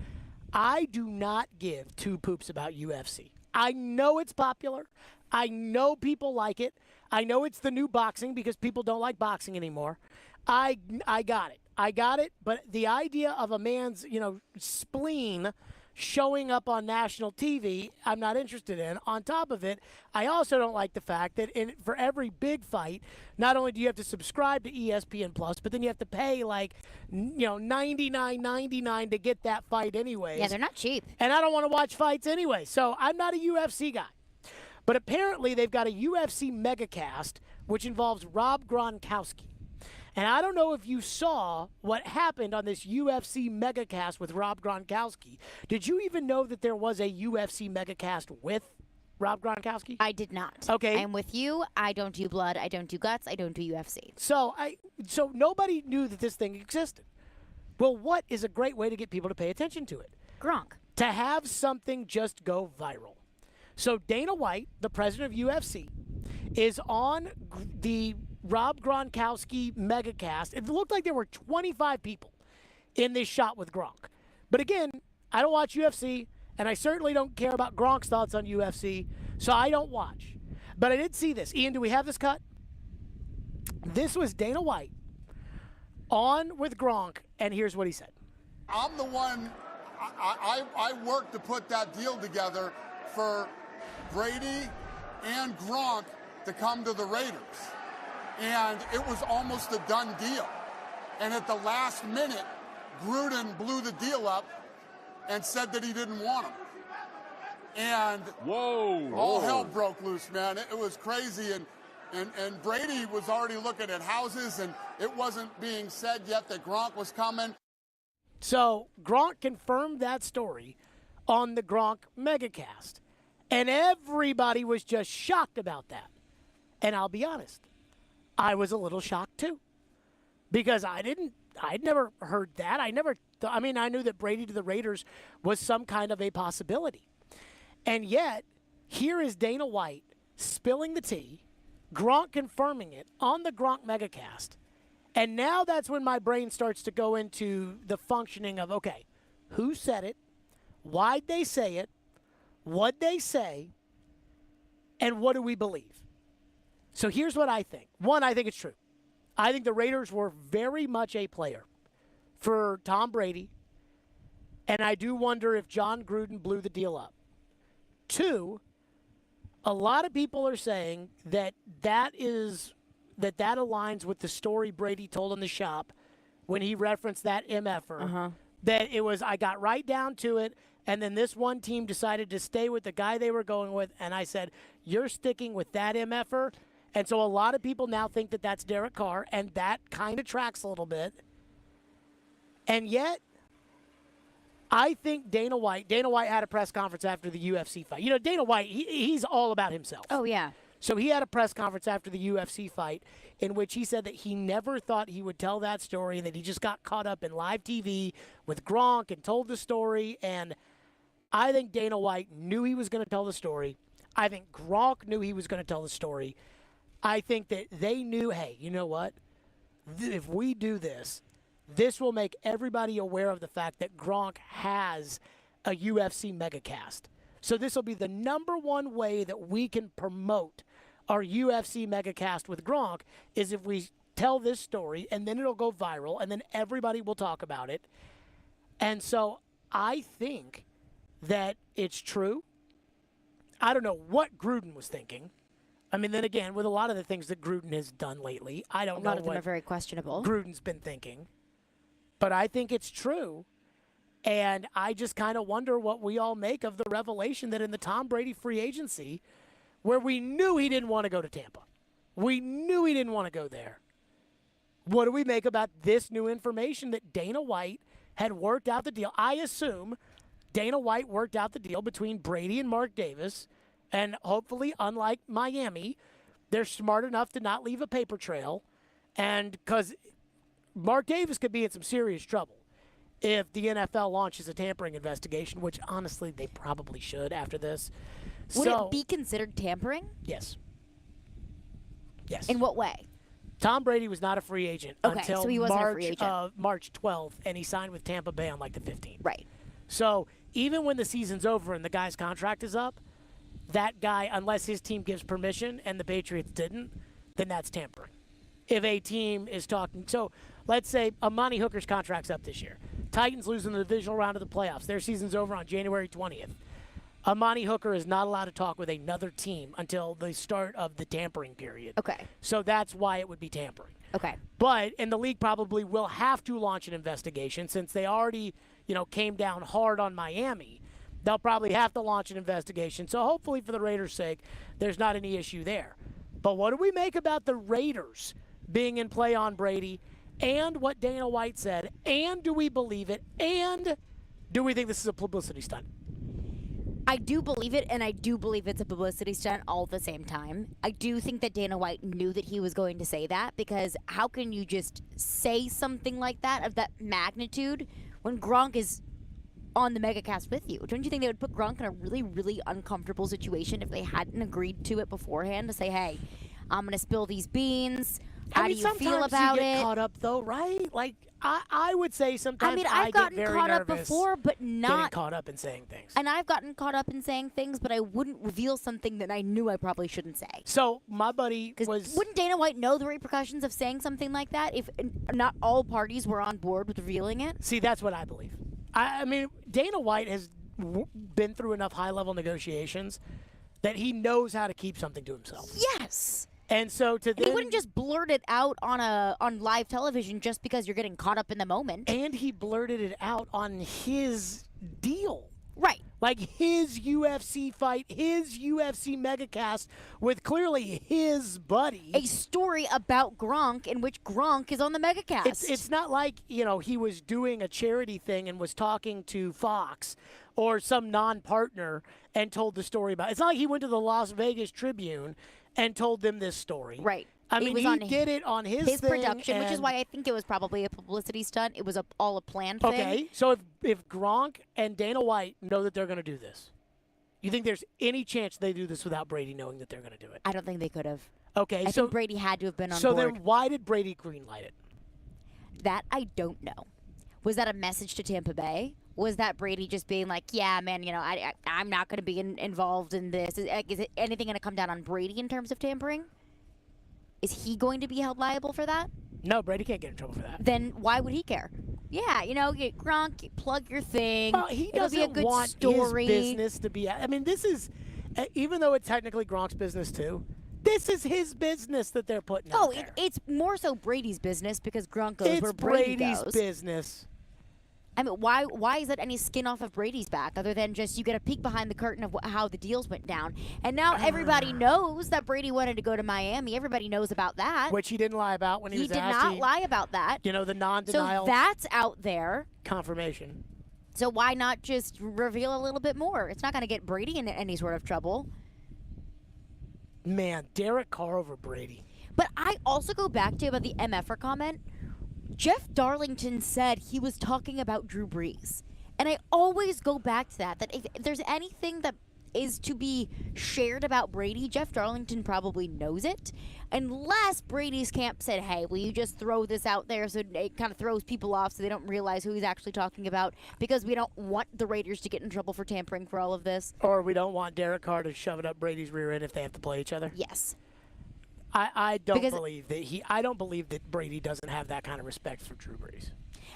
I do not give two poops about UFC. I know it's popular. I know people like it. I know it's the new boxing because people don't like boxing anymore. I got it. I got it. But the idea of a man's, spleen showing up on national TV, I'm not interested in. On top of it, I also don't like the fact that for every big fight, not only do you have to subscribe to ESPN Plus, but then you have to pay $99.99 to get that fight anyways. Yeah, they're not cheap. And I don't want to watch fights anyway, so I'm not a UFC guy. But apparently they've got a UFC megacast, which involves Rob Gronkowski. And I don't know if you saw what happened on this UFC megacast with Rob Gronkowski. Did you even know that there was a UFC megacast with Rob Gronkowski? I did not. Okay. I'm with you. I don't do blood. I don't do guts. I don't do UFC. So nobody knew that this thing existed. Well, what is a great way to get people to pay attention to it? Gronk. To have something just go viral. So Dana White, the president of UFC, is on the Rob Gronkowski megacast. It looked like there were 25 people in this shot with Gronk. But again, I don't watch UFC, and I certainly don't care about Gronk's thoughts on UFC, so I don't watch. But I did see this. Ian, do we have this cut? This was Dana White on with Gronk, and here's what he said. I'm the one, I worked to put that deal together for Brady and Gronk to come to the Raiders. And it was almost a done deal. And at the last minute, Gruden blew the deal up and said that he didn't want him. And all hell broke loose, man. It was crazy. And Brady was already looking at houses, and it wasn't being said yet that Gronk was coming. So Gronk confirmed that story on the Gronk megacast. And everybody was just shocked about that. And I'll be honest, I was a little shocked too, because I'd never heard that. I knew that Brady to the Raiders was some kind of a possibility. And yet, here is Dana White spilling the tea, Gronk confirming it on the Gronk megacast. And now that's when my brain starts to go into the functioning of, okay, who said it? Why'd they say it? What'd they say? And what do we believe? So here's what I think. One, I think it's true. I think the Raiders were very much a player for Tom Brady, and I do wonder if John Gruden blew the deal up. Two, a lot of people are saying that aligns with the story Brady told in the shop when he referenced that MFer. That it was, I got right down to it, and then this one team decided to stay with the guy they were going with, and I said, you're sticking with that MFer? And so a lot of people now think that that's Derek Carr, and that kind of tracks a little bit. And yet, I think Dana White had a press conference after the UFC fight. Dana White, he's all about himself. Oh, yeah. So he had a press conference after the UFC fight in which he said that he never thought he would tell that story and that he just got caught up in live TV with Gronk and told the story. And I think Dana White knew he was going to tell the story. I think Gronk knew he was going to tell the story. I think that they knew, hey, you know what? If we do this, this will make everybody aware of the fact that Gronk has a UFC megacast. So this will be the number one way that we can promote our UFC megacast with Gronk is if we tell this story, and then it'll go viral, and then everybody will talk about it. And so I think that it's true. I don't know what Gruden was thinking. I mean, then again, with a lot of the things that Gruden has done lately, I don't know A lot of them what are very questionable. Gruden's been thinking. But I think it's true. And I just kind of wonder what we all make of the revelation that in the Tom Brady free agency, where we knew he didn't want to go to Tampa, we knew he didn't want to go there. What do we make about this new information that Dana White had worked out the deal? I assume Dana White worked out the deal between Brady and Mark Davis, and hopefully, unlike Miami, they're smart enough to not leave a paper trail, and because Mark Davis could be in some serious trouble if the NFL launches a tampering investigation, which honestly they probably should after this. Would it be considered tampering? Yes. Yes. In what way? Tom Brady was not a free agent Okay, until so he wasn't a free agent. March 12th, and he signed with Tampa Bay on like the 15th. Right. So even when the season's over and the guy's contract is up, that guy, unless his team gives permission and the Patriots didn't, then that's tampering. If a team is talking. So let's say Amani Hooker's contract's up this year. Titans lose in the divisional round of the playoffs. Their season's over on January 20th. Amani Hooker is not allowed to talk with another team until the start of the tampering period. Okay. So that's why it would be tampering. Okay. But, and the league probably will have to launch an investigation since they already, came down hard on Miami. They'll probably have to launch an investigation. So hopefully for the Raiders' sake, there's not any issue there. But what do we make about the Raiders being in play on Brady and what Dana White said? And do we believe it? And do we think this is a publicity stunt? I do believe it, and I do believe it's a publicity stunt all at the same time. I do think that Dana White knew that he was going to say that, because how can you just say something like that of that magnitude when Gronk is on the megacast with you? Don't you think they would put Gronk in a really, really uncomfortable situation if they hadn't agreed to it beforehand to say, hey, I'm going to spill these beans. How do you feel about sometimes you it? get caught up, though, right? Like, I would say sometimes I've gotten get very caught up nervous before, but getting not caught up in saying things. And I've gotten caught up in saying things, but I wouldn't reveal something that I knew I probably shouldn't say. So my buddy was. Wouldn't Dana White know the repercussions of saying something like that if not all parties were on board with revealing it? See, that's what I believe. I mean, Dana White has been through enough high-level negotiations that he knows how to keep something to himself. Yes. And so And he wouldn't just blurt it out on live television just because you're getting caught up in the moment. And he blurted it out on his deal. Right. Like his UFC fight, his UFC megacast with clearly his buddy. A story about Gronk in which Gronk is on the megacast. It's not like, he was doing a charity thing and was talking to Fox or some non-partner and told the story about it. It's not like he went to the Las Vegas Tribune and told them this story. Right. I mean, he did it on his thing, production, which is and- why I think it was probably a publicity stunt. It was all a planned thing. Okay, so if Gronk and Dana White know that they're going to do this, you think there's any chance they do this without Brady knowing that they're going to do it? I don't think they could have. Okay, I so think Brady had to have been on so board. then why did Brady greenlight it? That I don't know. Was that a message to Tampa Bay? Was that Brady just being like, yeah, man, I'm not going to be involved in this? Is it anything going to come down on Brady in terms of tampering? Is he going to be held liable for that? No, Brady can't get in trouble for that. Then why would he care? Yeah, get Gronk, you plug your thing. Well, he It'll doesn't be a good want story. his business to be. I mean, this is, even though it's technically Gronk's business too, this is his business that they're putting out there. It's more so Brady's business because Gronk goes It's where Brady Brady's goes. business. I mean, why is that any skin off of Brady's back other than just you get a peek behind the curtain of how the deals went down? And now everybody knows that Brady wanted to go to Miami. Everybody knows about that. Which he didn't lie about when he was did asked. not lie about that. The non-denial. So that's out there. Confirmation. So why not just reveal a little bit more? It's not going to get Brady in any sort of trouble. Man, Derek Carr over Brady. But I also go back to about the MFer comment. Jeff Darlington said he was talking about Drew Brees. And I always go back to that if there's anything that is to be shared about Brady, Jeff Darlington probably knows it. Unless Brady's camp said, hey, will you just throw this out there so it kind of throws people off so they don't realize who he's actually talking about, because we don't want the Raiders to get in trouble for tampering for all of this. Or we don't want Derek Carr to shove it up Brady's rear end if they have to play each other. Yes. I don't believe that Brady doesn't have that kind of respect for Drew Brees.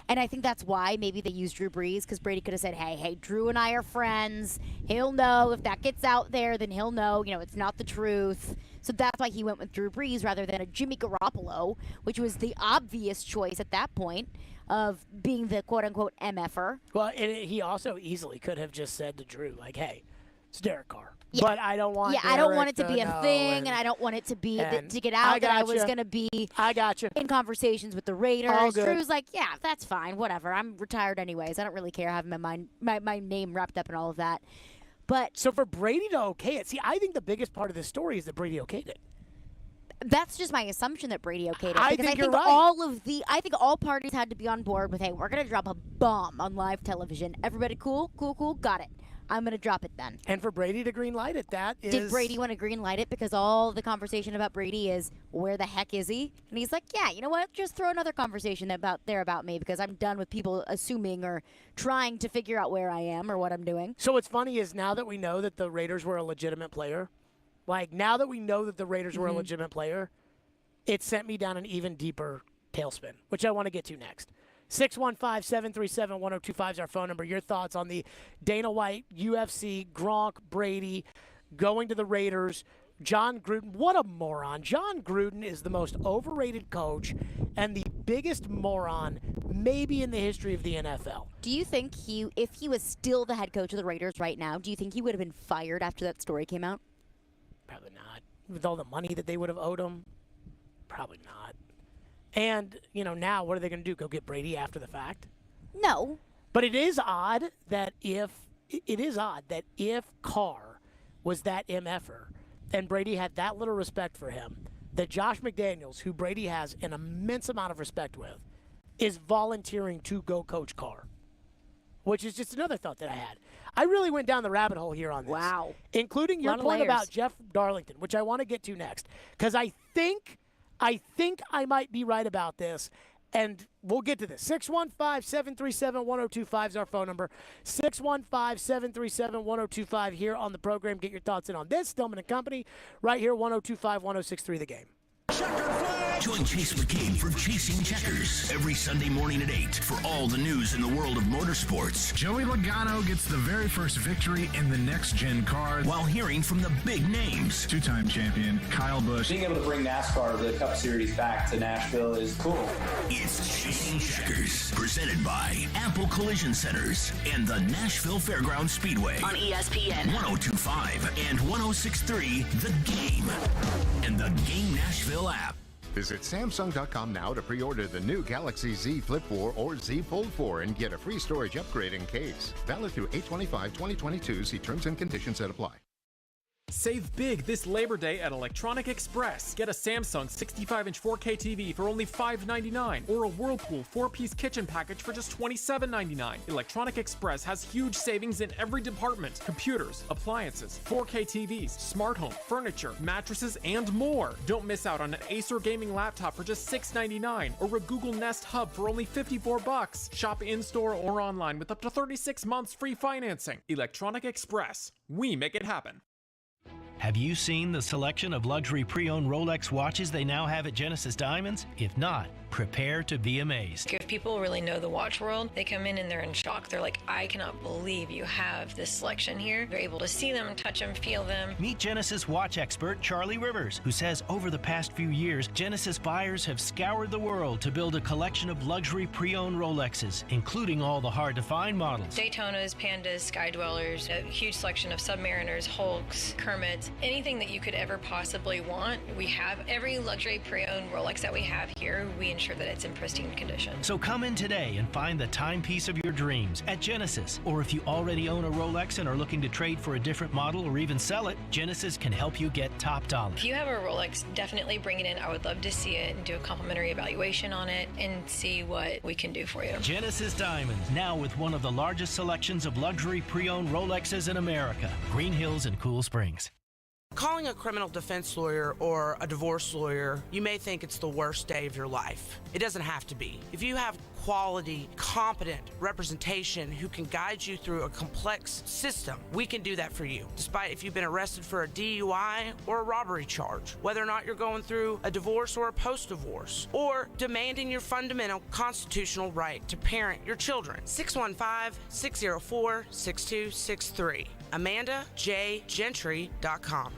And I think that's why maybe they used Drew Brees, because Brady could have said, hey, Drew and I are friends. He'll know. If that gets out there, then he'll know, it's not the truth. So that's why he went with Drew Brees rather than a Jimmy Garoppolo, which was the obvious choice at that point of being the quote-unquote MFer. Well, and he also easily could have just said to Drew, like, hey, it's Derek Carr. Yeah. But I don't want I don't want it to Derek be a thing, and I don't want it to be to get out that I was going to be in conversations with the Raiders. All good. Drew's like, yeah, that's fine, whatever. I'm retired anyways. I don't really care having my name wrapped up in all of that. But so for Brady to okay it, see, I think the biggest part of this story is that Brady okayed it. That's just my assumption that Brady okayed it. I Because think I you're think right. I think all parties had to be on board with, hey, we're going to drop a bomb on live television. Everybody cool? Cool, got it. I'm going to drop it then. And for Brady to green light it, that is... Did Brady want to green light it? Because all the conversation about Brady is, where the heck is he? And he's like, yeah, you know what? Just throw another conversation about me, because I'm done with people assuming or trying to figure out where I am or what I'm doing. So what's funny is now that we know that the Raiders were a legitimate player, it sent me down an even deeper tailspin, which I want to get to next. 615-737-1025 is our phone number. Your thoughts on the Dana White, UFC, Gronk, Brady, going to the Raiders, John Gruden. What a moron. John Gruden is the most overrated coach and the biggest moron maybe in the history of the NFL. Do you think if he was still the head coach of the Raiders right now, do you think he would have been fired after that story came out? Probably not. With all the money that they would have owed him, probably not. And, now what are they going to do? Go get Brady after the fact? No. But it is odd that if Carr was that MFer and Brady had that little respect for him, that Josh McDaniels, who Brady has an immense amount of respect with, is volunteering to go coach Carr. Which is just another thought that I had. I really went down the rabbit hole here on this. Wow. Including your point about Jeff Darlington, which I want to get to next. Because I think I might be right about this, and we'll get to this. 615-737-1025 is our phone number. 615-737-1025 here on the program. Get your thoughts in on this. Stillman & Company, right here, 102.5, 106.3 The Game. Join Chase McCabe for Chasing Checkers every Sunday morning at 8 for all the news in the world of motorsports. Joey Logano gets the very first victory in the next-gen car while hearing from the big names. Two-time champion Kyle Busch. Being able to bring NASCAR, the Cup Series, back to Nashville is cool. It's Chasing Checkers, presented by Apple Collision Centers and the Nashville Fairgrounds Speedway on ESPN 102.5 and 106.3 The Game and the Game Nashville app. Visit Samsung.com now to pre-order the new Galaxy Z Flip 4 or Z Fold 4 and get a free storage upgrade in case. Valid through 8/25/2022. See terms and conditions that apply. Save big this Labor Day at Electronic Express. Get a Samsung 65-inch 4K TV for only $599 or a Whirlpool 4-piece kitchen package for just $27.99. Electronic Express has huge savings in every department: computers, appliances, 4K TVs, smart home, furniture, mattresses, and more. Don't miss out on an Acer gaming laptop for just $699 or a Google Nest Hub for only $54. Shop in-store or online with up to 36 months free financing. Electronic Express. We make it happen. Have you seen the selection of luxury pre-owned Rolex watches they now have at Genesis Diamonds? If not, prepare to be amazed. If people really know the watch world, they come in and they're in shock. They're like, I cannot believe you have this selection here. They're able to see them, touch them, feel them. Meet Genesis watch expert Charlie Rivers, who says over the past few years, Genesis buyers have scoured the world to build a collection of luxury pre-owned Rolexes, including all the hard-to-find models. Daytonas, Pandas, Sky Dwellers, a huge selection of Submariners, Hulks, Kermits, Rolex. Anything that you could ever possibly want, we have. Every luxury pre-owned Rolex that we have here, we ensure that it's in pristine condition. So come in today and find the timepiece of your dreams at Genesis. Or if you already own a Rolex and are looking to trade for a different model or even sell it, Genesis can help you get top dollar. If you have a Rolex, definitely bring it in. I would love to see it and do a complimentary evaluation on it and see what we can do for you. Genesis Diamonds, now with one of the largest selections of luxury pre-owned Rolexes in America. Green Hills and Cool Springs. Calling a criminal defense lawyer or a divorce lawyer, you may think it's the worst day of your life. It doesn't have to be. If you have quality, competent representation who can guide you through a complex system, we can do that for you. Despite if you've been arrested for a DUI or a robbery charge, whether or not you're going through a divorce or a post-divorce, or demanding your fundamental constitutional right to parent your children. 615-604-6263. AmandaJGentry.com.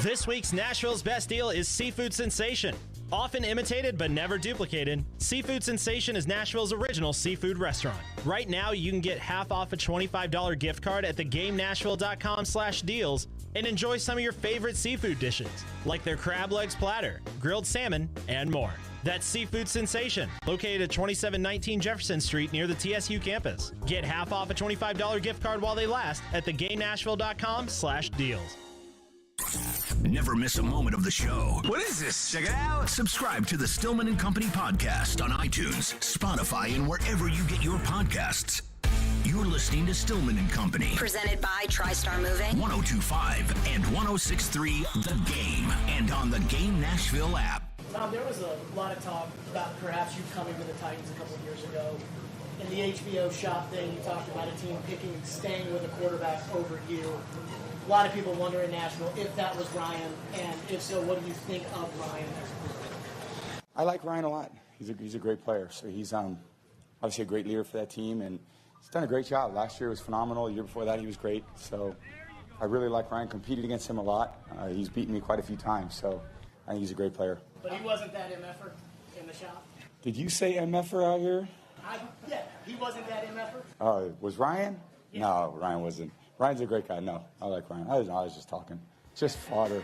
This week's Nashville's Best Deal is Seafood Sensation. Often imitated but never duplicated, Seafood Sensation is Nashville's original seafood restaurant. Right now, you can get half off a $25 gift card at thegamenashville.com/deals and enjoy some of your favorite seafood dishes, like their crab legs platter, grilled salmon, and more. That's Seafood Sensation, located at 2719 Jefferson Street near the TSU campus. Get half off a $25 gift card while they last at thegamenashville.com/deals. Never miss a moment of the show. What is this? Check it out. Subscribe to the Stillman and Company podcast on iTunes, Spotify, and wherever you get your podcasts. You're listening to Stillman and Company. Presented by TriStar Moving. 102.5 and 106.3 The Game, and on the Game Nashville app. Tom, there was a lot of talk about perhaps you coming to the Titans a couple of years ago. In the HBO shop thing, you talked about a team staying with a quarterback over you. A lot of people wonder in Nashville if that was Ryan, and if so, what do you think of Ryan as a quarterback? I like Ryan a lot. He's a great player. So he's obviously a great leader for that team, and he's done a great job. Last year was phenomenal. The year before that, he was great. So I really like Ryan. Competed against him a lot. He's beaten me quite a few times. So I think he's a great player. But he wasn't that MF'er in the shop? Did you say MF'er out here? Yeah, he wasn't that MF'er? Was Ryan? Yeah. No, Ryan wasn't. Ryan's a great guy. No, I like Ryan. I was just talking. Just fodder.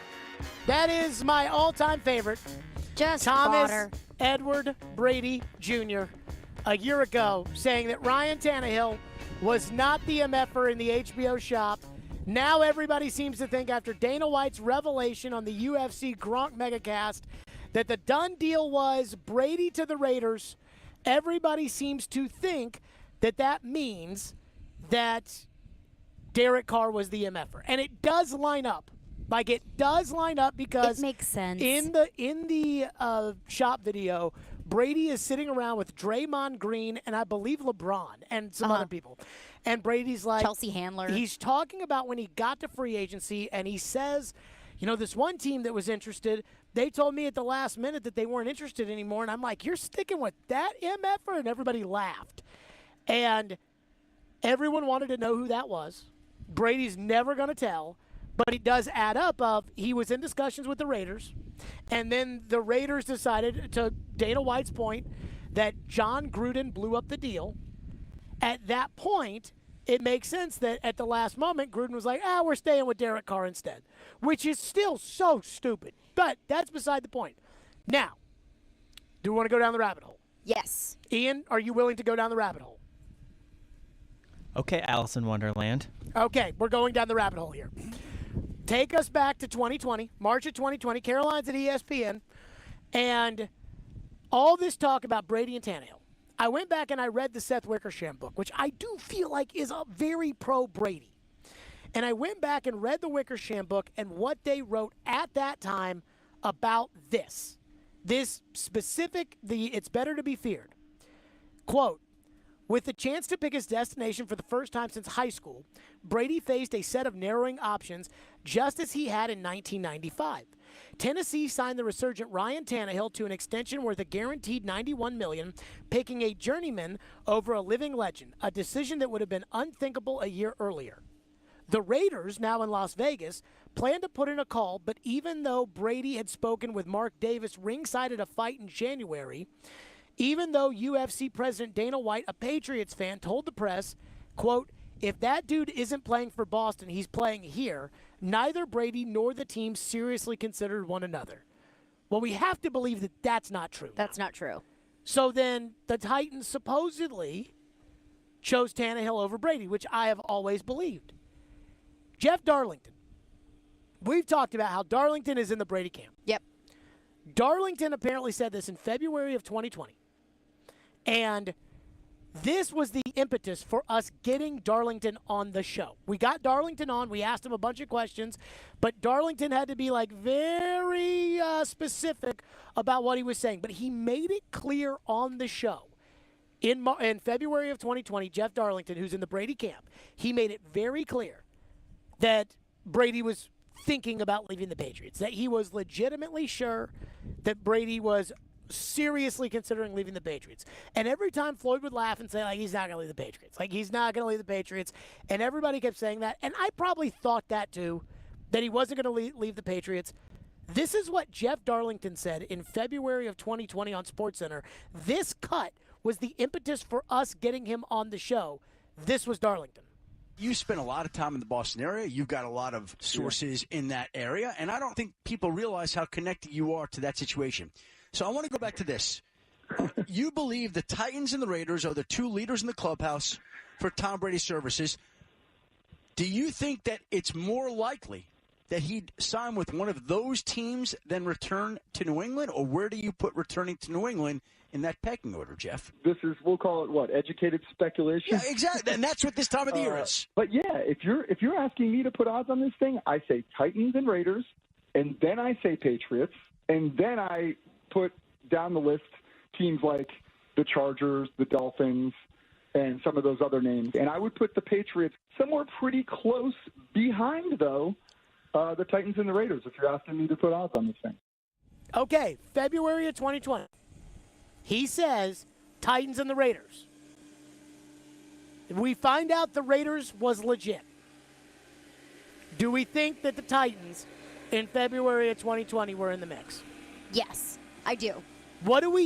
That is my all-time favorite. Just Thomas fodder. Edward Brady Jr. a year ago saying that Ryan Tannehill was not the MF'er in the HBO shop. Now everybody seems to think after Dana White's revelation on the UFC Gronk megacast that the done deal was Brady to the Raiders. Everybody seems to think that that means that Derek Carr was the MF'er. And it does line up. Like, it does line up because it makes sense. In the shop video, Brady is sitting around with Draymond Green and I believe LeBron and some other people. And Brady's like, Chelsea Handler. He's talking about when he got to free agency, and he says, this one team that was interested, they told me at the last minute that they weren't interested anymore. And I'm like, you're sticking with that MF'er? And everybody laughed. And everyone wanted to know who that was. Brady's never going to tell. But it does add up of he was in discussions with the Raiders, and then the Raiders decided, to Dana White's point, that John Gruden blew up the deal. At that point, it makes sense that at the last moment, Gruden was like, we're staying with Derek Carr instead, which is still so stupid. But that's beside the point. Now, do we want to go down the rabbit hole? Yes. Ian, are you willing to go down the rabbit hole? Okay, Alice in Wonderland. Okay, we're going down the rabbit hole here. Take us back to 2020, March of 2020. Caroline's at ESPN, and all this talk about Brady and Tannehill. I went back and I read the Seth Wickersham book, which I do feel like is a very pro-Brady. And I went back and read the Wickersham book and what they wrote at that time about this. This specific, it's better to be feared. Quote, with the chance to pick his destination for the first time since high school, Brady faced a set of narrowing options just as he had in 1995. Tennessee signed the resurgent Ryan Tannehill to an extension worth a guaranteed $91 million, picking a journeyman over a living legend, a decision that would have been unthinkable a year earlier. The Raiders, now in Las Vegas, planned to put in a call, but even though Brady had spoken with Mark Davis ringside at a fight in January, even though UFC President Dana White, a Patriots fan, told the press, quote, if that dude isn't playing for Boston, he's playing here, neither Brady nor the team seriously considered one another. Well, we have to believe that that's not true. That's not true. So then the Titans supposedly chose Tannehill over Brady, which I have always believed. Jeff Darlington. We've talked about how Darlington is in the Brady camp. Yep. Darlington apparently said this in February of 2020. And this was the impetus for us getting Darlington on the show. We got Darlington on. We asked him a bunch of questions, but Darlington had to be like very specific about what he was saying. But he made it clear on the show. In February of 2020, Jeff Darlington, who's in the Brady camp, he made it very clear that Brady was thinking about leaving the Patriots, that he was legitimately sure that Brady was seriously considering leaving the Patriots. And every time Floyd would laugh and say, like, he's not going to leave the Patriots. Like, he's not going to leave the Patriots. And everybody kept saying that. And I probably thought that, too, that he wasn't going to leave the Patriots. This is what Jeff Darlington said in February of 2020 on SportsCenter. This cut was the impetus for us getting him on the show. This was Darlington. You spend a lot of time in the Boston area. You've got a lot of sources in that area, and I don't think people realize how connected you are to that situation. So I want to go back to this. You believe the Titans and the Raiders are the two leaders in the clubhouse for Tom Brady's services. Do you think that it's more likely that he'd sign with one of those teams than return to New England, or where do you put returning to New England in that pecking order, Jeff? This is, we'll call it what, educated speculation? Yeah, exactly. And that's what this time of the year is. But yeah, if you're asking me to put odds on this thing, I say Titans and Raiders, and then I say Patriots, and then I put down the list teams like the Chargers, the Dolphins, and some of those other names. And I would put the Patriots somewhere pretty close behind, though, the Titans and the Raiders, if you're asking me to put odds on this thing. Okay, February of 2020. He says Titans and the Raiders. We find out the Raiders was legit. Do we think that the Titans in February of 2020 were in the mix? Yes, I do.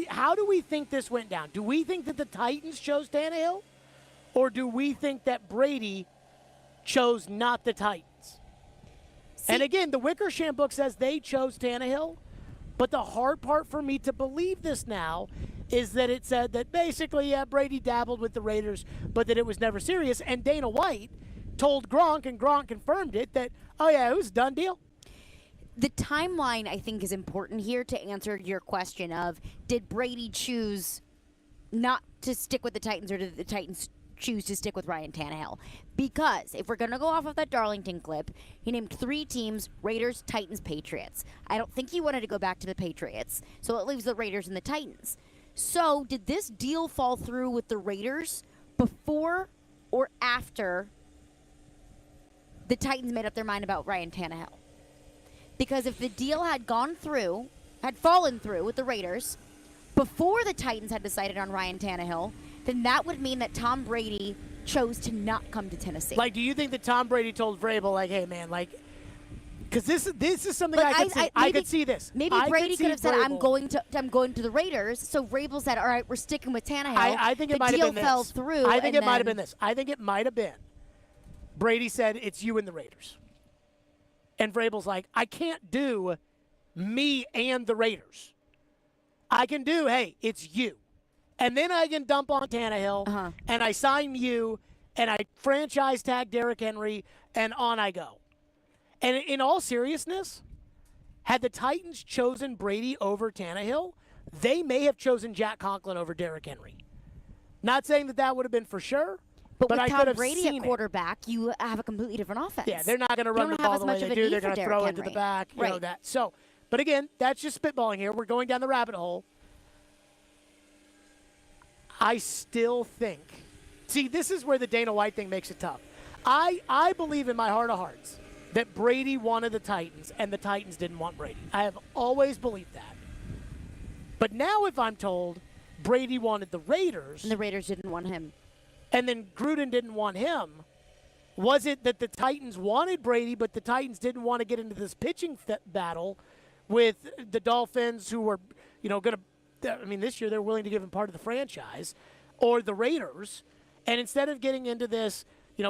How do we think this went down? Do we think that the Titans chose Tannehill? Or do we think that Brady chose not the Titans? And again, the Wickersham book says they chose Tannehill. But the hard part for me to believe this now is that it said that basically, yeah, Brady dabbled with the Raiders, but that it was never serious. And Dana White told Gronk, and Gronk confirmed it, that, oh, yeah, it was a done deal. The timeline, I think, is important here to answer your question of, did Brady choose not to stick with the Titans, or did the Titans choose to stick with Ryan Tannehill? Because if we're going to go off of that Darlington clip, he named 3 teams: Raiders, Titans, Patriots. I don't think he wanted to go back to the Patriots, so it leaves the Raiders and the Titans. So did this deal fall through with the Raiders before or after the Titans made up their mind about Ryan Tannehill? Because if the deal had fallen through with the Raiders before the Titans had decided on Ryan Tannehill, then that would mean that Tom Brady chose to not come to Tennessee. Like, do you think that Tom Brady told Vrabel, like, hey, man, like, because this is something I could see. I could see this. Maybe Brady could have said, I'm going to the Raiders. So Vrabel said, all right, we're sticking with Tannehill. I think it might have been this. The deal fell through. I think it might have been this. I think it might have been. Brady said, it's you and the Raiders. And Vrabel's like, I can't do me and the Raiders. I can do, hey, it's you. And then I can dump on Tannehill, and I sign you, and I franchise tag Derrick Henry, and on I go. And in all seriousness, had the Titans chosen Brady over Tannehill, they may have chosen Jack Conklin over Derrick Henry. Not saying that would have been for sure, but with I Tom could have Brady seen at quarterback, you have a completely different offense. Yeah, they're not going to run the ball the way they do. They're going to throw it to the back. You know that. So, but again, that's just spitballing here. We're going down the rabbit hole. I still think. See, this is where the Dana White thing makes it tough. I believe in my heart of hearts that Brady wanted the Titans and the Titans didn't want Brady. I have always believed that. But now if I'm told Brady wanted the Raiders. And the Raiders didn't want him. And then Gruden didn't want him. Was it that the Titans wanted Brady, but the Titans didn't want to get into this pitching battle with the Dolphins, who were, going to, this year they're willing to give him part of the franchise, or the Raiders, and instead of getting into this,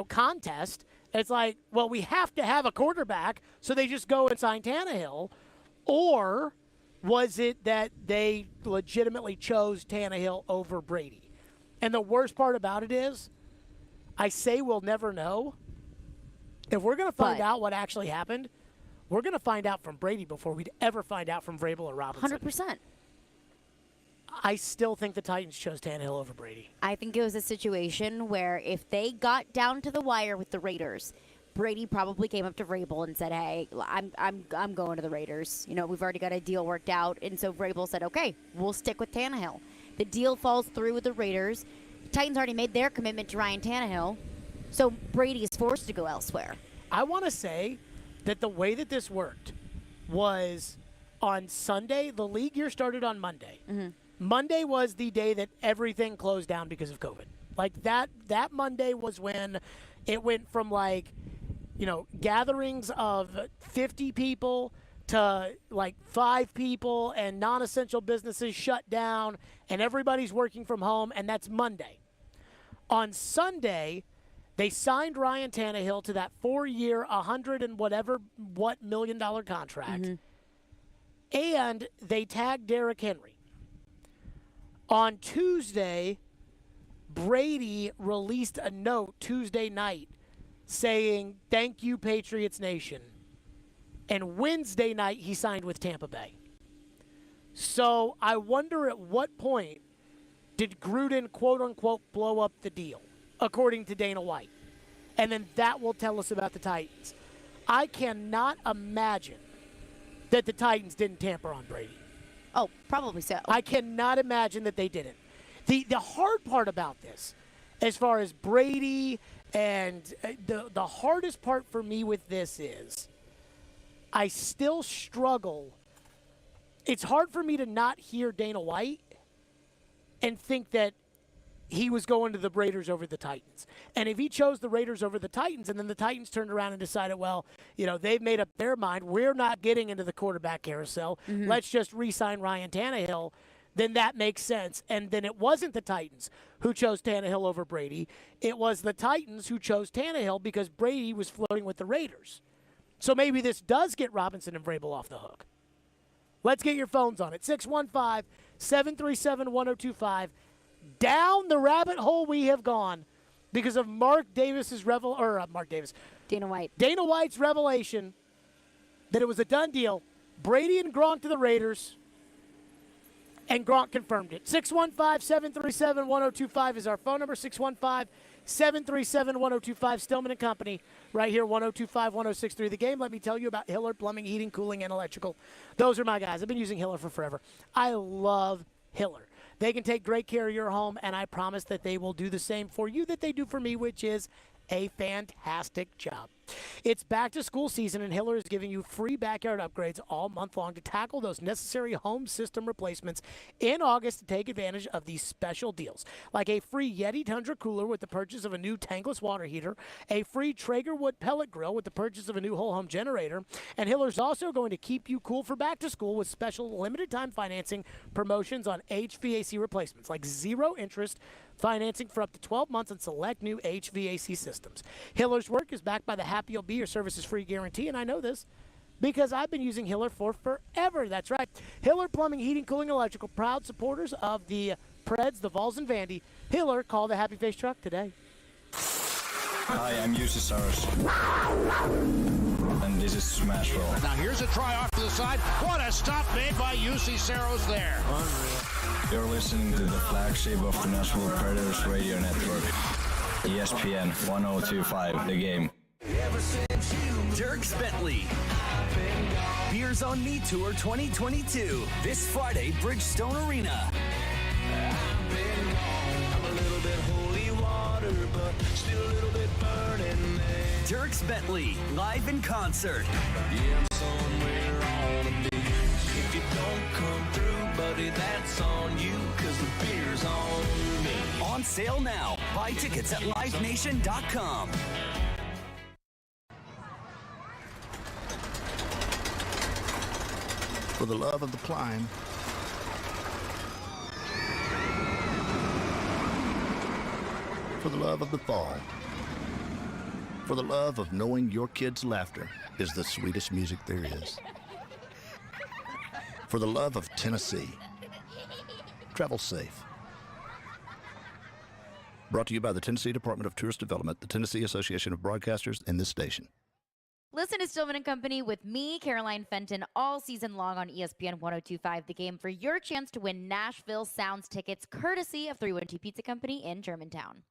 contest. It's like, well, we have to have a quarterback, so they just go and sign Tannehill. Or was it that they legitimately chose Tannehill over Brady? And the worst part about it is, I say we'll never know. If we're going to find out what actually happened, we're going to find out from Brady before we'd ever find out from Vrabel or Robinson. 100%. I still think the Titans chose Tannehill over Brady. I think it was a situation where if they got down to the wire with the Raiders, Brady probably came up to Vrabel and said, "Hey, I'm going to the Raiders. We've already got a deal worked out." And so Vrabel said, "Okay, we'll stick with Tannehill." The deal falls through with the Raiders. The Titans already made their commitment to Ryan Tannehill, so Brady is forced to go elsewhere. I want to say that the way that this worked was on Sunday. The league year started on Monday. Mm-hmm. Monday was the day that everything closed down because of COVID. Like that Monday was when it went from gatherings of 50 people to 5 people, and non-essential businesses shut down and everybody's working from home, and that's Monday. On Sunday, they signed Ryan Tannehill to that 4-year, $100 and whatever million contract, and they tagged Derrick Henry. On Tuesday, Brady released a note Tuesday night saying, "Thank you, Patriots Nation." And Wednesday night, he signed with Tampa Bay. So I wonder at what point did Gruden, quote-unquote, blow up the deal, according to Dana White. And then that will tell us about the Titans. I cannot imagine that the Titans didn't tamper on Brady. Oh, probably so. I cannot imagine that they didn't. The hard part about this, as far as Brady, and the hardest part for me with this is I still struggle. It's hard for me to not hear Dana White and think that he was going to the Raiders over the Titans. And if he chose the Raiders over the Titans, and then the Titans turned around and decided, well, they've made up their mind, we're not getting into the quarterback carousel, let's just re-sign Ryan Tannehill, then that makes sense. And then it wasn't the Titans who chose Tannehill over Brady. It was the Titans who chose Tannehill because Brady was flirting with the Raiders. So maybe this does get Robinson and Vrabel off the hook. Let's get your phones on it. 615-737-1025. Down the rabbit hole we have gone because of Dana White. Dana White's revelation that it was a done deal. Brady and Gronk to the Raiders, and Gronk confirmed it. 615-737-1025 is our phone number. 615-737-1025. Stillman and Company right here, 102.5, 106.3 The Game. Let me tell you about Hiller Plumbing, Heating, Cooling, and Electrical. Those are my guys. I've been using Hiller for forever. I love Hiller. They can take great care of your home, and I promise that they will do the same for you that they do for me, which is a fantastic job. It's back to school season, and Hiller is giving you free backyard upgrades all month long to tackle those necessary home system replacements in August to take advantage of these special deals, like a free Yeti Tundra cooler with the purchase of a new tankless water heater, a free Traeger wood pellet grill with the purchase of a new whole home generator, and Hiller's also going to keep you cool for back to school with special limited time financing promotions on HVAC replacements, like zero interest financing for up to 12 months on select new HVAC systems. Hiller's work is backed by the Happy You'll Be Your Services Free guarantee, and I know this because I've been using Hiller for forever. That's right. Hiller Plumbing, Heating, Cooling, Electrical, proud supporters of the Preds, the Vols, and Vandy. Hiller, call the Happy Face Truck today. Hi, I'm Jussi Saros. And this is Smashville. Now here's a try off to the side. What a stop made by Jussi Saros there. You're listening to the flagship of the Nashville Predators radio network. ESPN 102.5 The Game. Dierks Bentley. Beers on Me Tour 2022. This Friday, Bridgestone Arena. I'm a little bit holy water, but still a little bit burning. Dierks Bentley, live in concert. Yeah, I'm somewhere on a beach. If you don't come through, buddy, that's on you, 'cause the beer's on me. On sale now. Buy tickets at livenation.com. For the love of the climb, for the love of the fall, For the love of knowing your kids' laughter is the sweetest music there is. For the love of Tennessee. Travel safe. Brought to you by the Tennessee Department of Tourist Development, the Tennessee Association of Broadcasters, and this station. Listen to Stillman and Company with me, Caroline Fenton, all season long on ESPN 1025 The Game for your chance to win Nashville Sounds tickets courtesy of 312 Pizza Company in Germantown.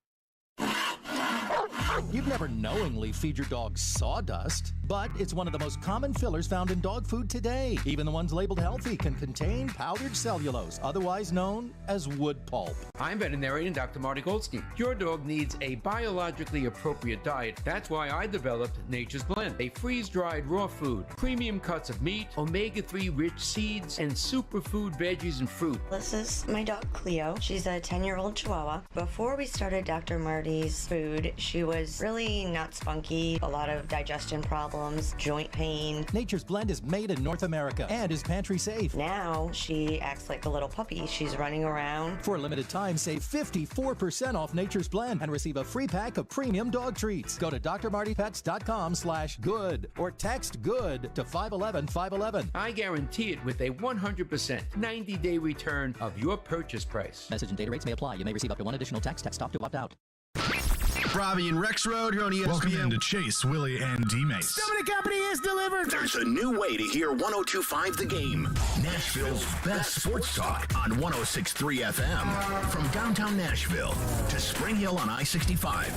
You've never knowingly feed your dog sawdust, but it's one of the most common fillers found in dog food today. Even the ones labeled healthy can contain powdered cellulose, otherwise known as wood pulp. I'm veterinarian Dr. Marty Goldstein. Your dog needs a biologically appropriate diet. That's why I developed Nature's Blend, a freeze-dried raw food, premium cuts of meat, omega-3 rich seeds, and superfood veggies and fruit. This is my dog Cleo. She's a 10-year-old Chihuahua. Before we started Dr. Marty's food, she was really not spunky, a lot of digestion problems, joint pain. Nature's Blend is made in North America and is pantry safe. Now she acts like a little puppy. She's running around. For a limited time, save 54% off Nature's Blend and receive a free pack of premium dog treats. Go to drmartypets.com/good or text GOOD to 511-511. I guarantee it with a 100% 90-day return of your purchase price. Message and data rates may apply. You may receive up to one additional text. Text stop to opt out. Robbie and Rex Road here on ESPN. Welcome into Chase, Willie, and D-Mace. Stillman Company is delivered. There's a new way to hear 102.5 The Game. Nashville's best sports talk on 106.3 FM. From downtown Nashville to Spring Hill on I-65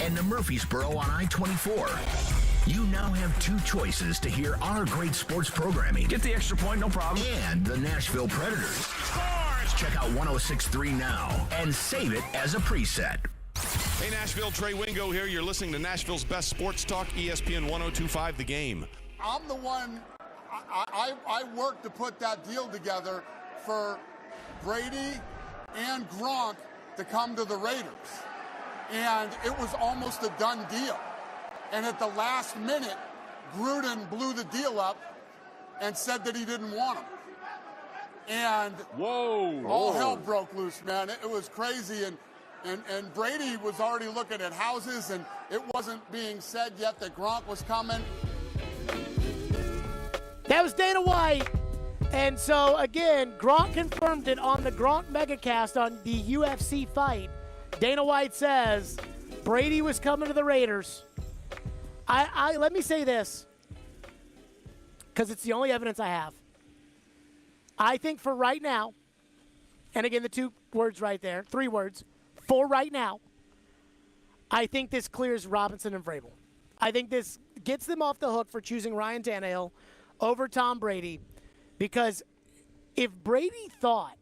and to Murfreesboro on I-24. You now have two choices to hear our great sports programming. Get the extra point, no problem. And the Nashville Predators. Scores! Check out 106.3 now and save it as a preset. Hey, Nashville, Trey Wingo here. You're listening to Nashville's best sports talk, ESPN 102.5 The Game. I'm the one, I worked to put that deal together for Brady and Gronk to come to the Raiders. And it was almost a done deal. And at the last minute, Gruden blew the deal up and said that he didn't want him. And all hell broke loose, man. It was crazy. And Brady was already looking at houses, and it wasn't being said yet that Gronk was coming. That was Dana White. And so, again, Gronk confirmed it on the Gronk Megacast on the UFC fight. Dana White says Brady was coming to the Raiders. Let me say this, because it's the only evidence I have. I think for right now, and again, the two words right there, three words, for right now, I think this clears Robinson and Vrabel. I think this gets them off the hook for choosing Ryan Tannehill over Tom Brady, because if Brady thought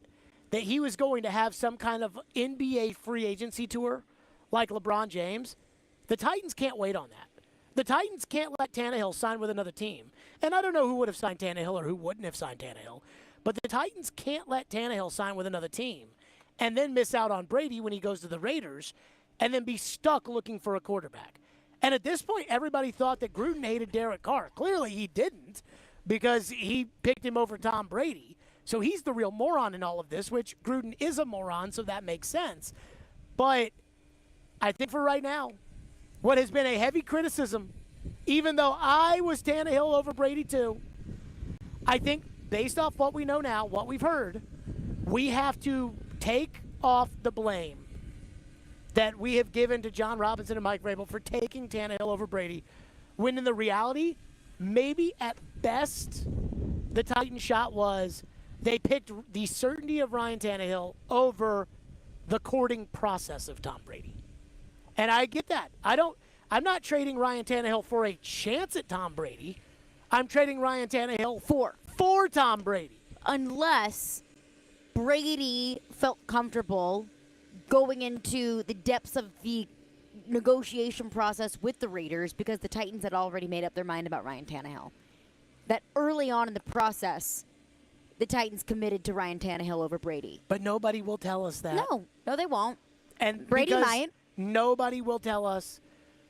that he was going to have some kind of NBA free agency tour like LeBron James, the Titans can't wait on that. The Titans can't let Tannehill sign with another team. And I don't know who would have signed Tannehill or who wouldn't have signed Tannehill, but the Titans can't let Tannehill sign with another team and then miss out on Brady when he goes to the Raiders and then be stuck looking for a quarterback. And at this point, everybody thought that Gruden hated Derek Carr. Clearly he didn't, because he picked him over Tom Brady. So he's the real moron in all of this, which Gruden is a moron, so that makes sense. But I think for right now, what has been a heavy criticism, even though I was Tannehill over Brady too, I think based off what we know now, what we've heard, we have to take off the blame that we have given to John Robinson and Mike Vrabel for taking Tannehill over Brady, when in the reality, maybe at best, the Titan shot was they picked the certainty of Ryan Tannehill over the courting process of Tom Brady. And I get that. I'm not trading Ryan Tannehill for a chance at Tom Brady. I'm trading Ryan Tannehill for Tom Brady. Unless Brady felt comfortable going into the depths of the negotiation process with the Raiders, because the Titans had already made up their mind about Ryan Tannehill. That early on in the process, the Titans committed to Ryan Tannehill over Brady. But nobody will tell us that. No, they won't. And Brady might. Nobody will tell us.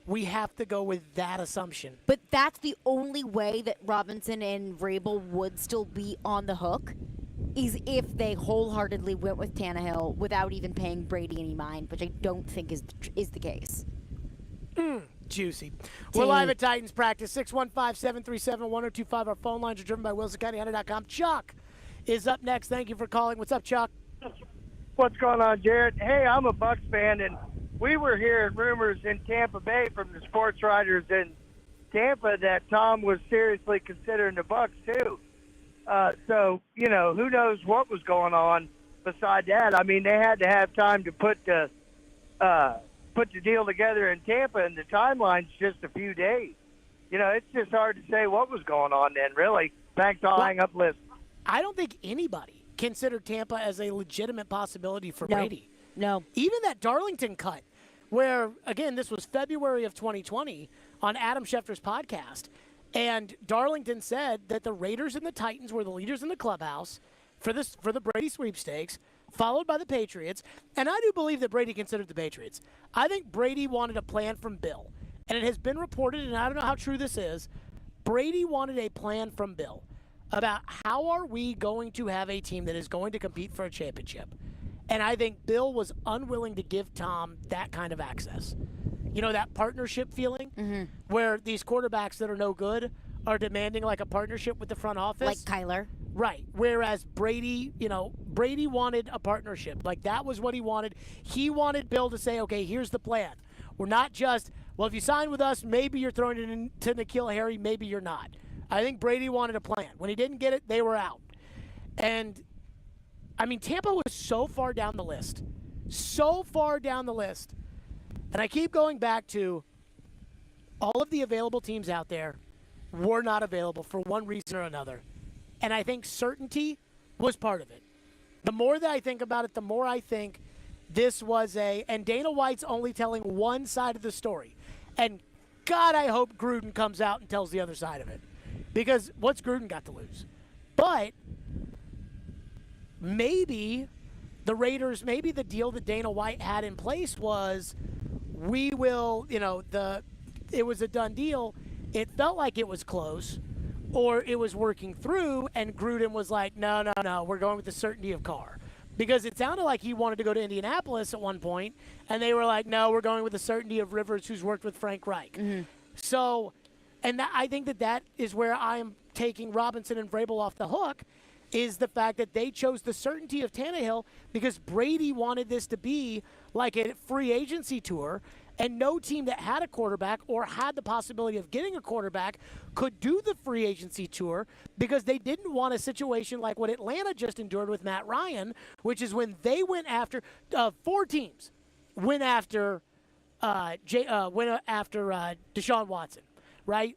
We have to go with that assumption. But that's the only way that Robinson and Vrabel would still be on the hook, is if they wholeheartedly went with Tannehill without even paying Brady any mind, which I don't think is the case. Juicy. We're live at Titans practice, 615-737-1025. Our phone lines are driven by WilsonCountyHunter.com. Chuck is up next. Thank you for calling. What's up, Chuck? What's going on, Jared? Hey, I'm a Bucs fan, and we were hearing rumors in Tampa Bay from the sports writers in Tampa that Tom was seriously considering the Bucs too. So, who knows what was going on beside that. I mean, they had to have time to put the deal together in Tampa, and the timeline's just a few days. It's just hard to say what was going on then, really. Thanks, I'll hang up list. I don't think anybody considered Tampa as a legitimate possibility for Brady. No. Even that Darlington cut, where, again, this was February of 2020 on Adam Schefter's podcast, and Darlington said that the Raiders and the Titans were the leaders in the clubhouse for the Brady sweepstakes, followed by the Patriots. And I do believe that Brady considered the Patriots. I think Brady wanted a plan from Bill. And it has been reported, and I don't know how true this is, Brady wanted a plan from Bill about how are we going to have a team that is going to compete for a championship. And I think Bill was unwilling to give Tom that kind of access. That partnership feeling where these quarterbacks that are no good are demanding like a partnership with the front office. Like Kyler. Right. Whereas Brady, Brady wanted a partnership. Like that was what he wanted. He wanted Bill to say, okay, here's the plan. We're not just, well, if you sign with us, maybe you're throwing it into N'Keal Harry, maybe you're not. I think Brady wanted a plan. When he didn't get it, they were out. And, Tampa was so far down the list. So far down the list. And I keep going back to all of the available teams out there were not available for one reason or another. And I think certainty was part of it. The more that I think about it, the more I think this was and Dana White's only telling one side of the story. And God, I hope Gruden comes out and tells the other side of it. Because what's Gruden got to lose? But maybe the Raiders, maybe the deal that Dana White had in place was we will, it was a done deal. It felt like it was close or it was working through, and Gruden was like, no, we're going with the certainty of Carr. Because it sounded like he wanted to go to Indianapolis at one point, and they were like, no, we're going with the certainty of Rivers, who's worked with Frank Reich. So, and I think that is where I am taking Robinson and Vrabel off the hook, is the fact that they chose the certainty of Tannehill because Brady wanted this to be like a free agency tour, and no team that had a quarterback or had the possibility of getting a quarterback could do the free agency tour because they didn't want a situation like what Atlanta just endured with Matt Ryan, which is when they went after 4 teams went after Deshaun Watson, right?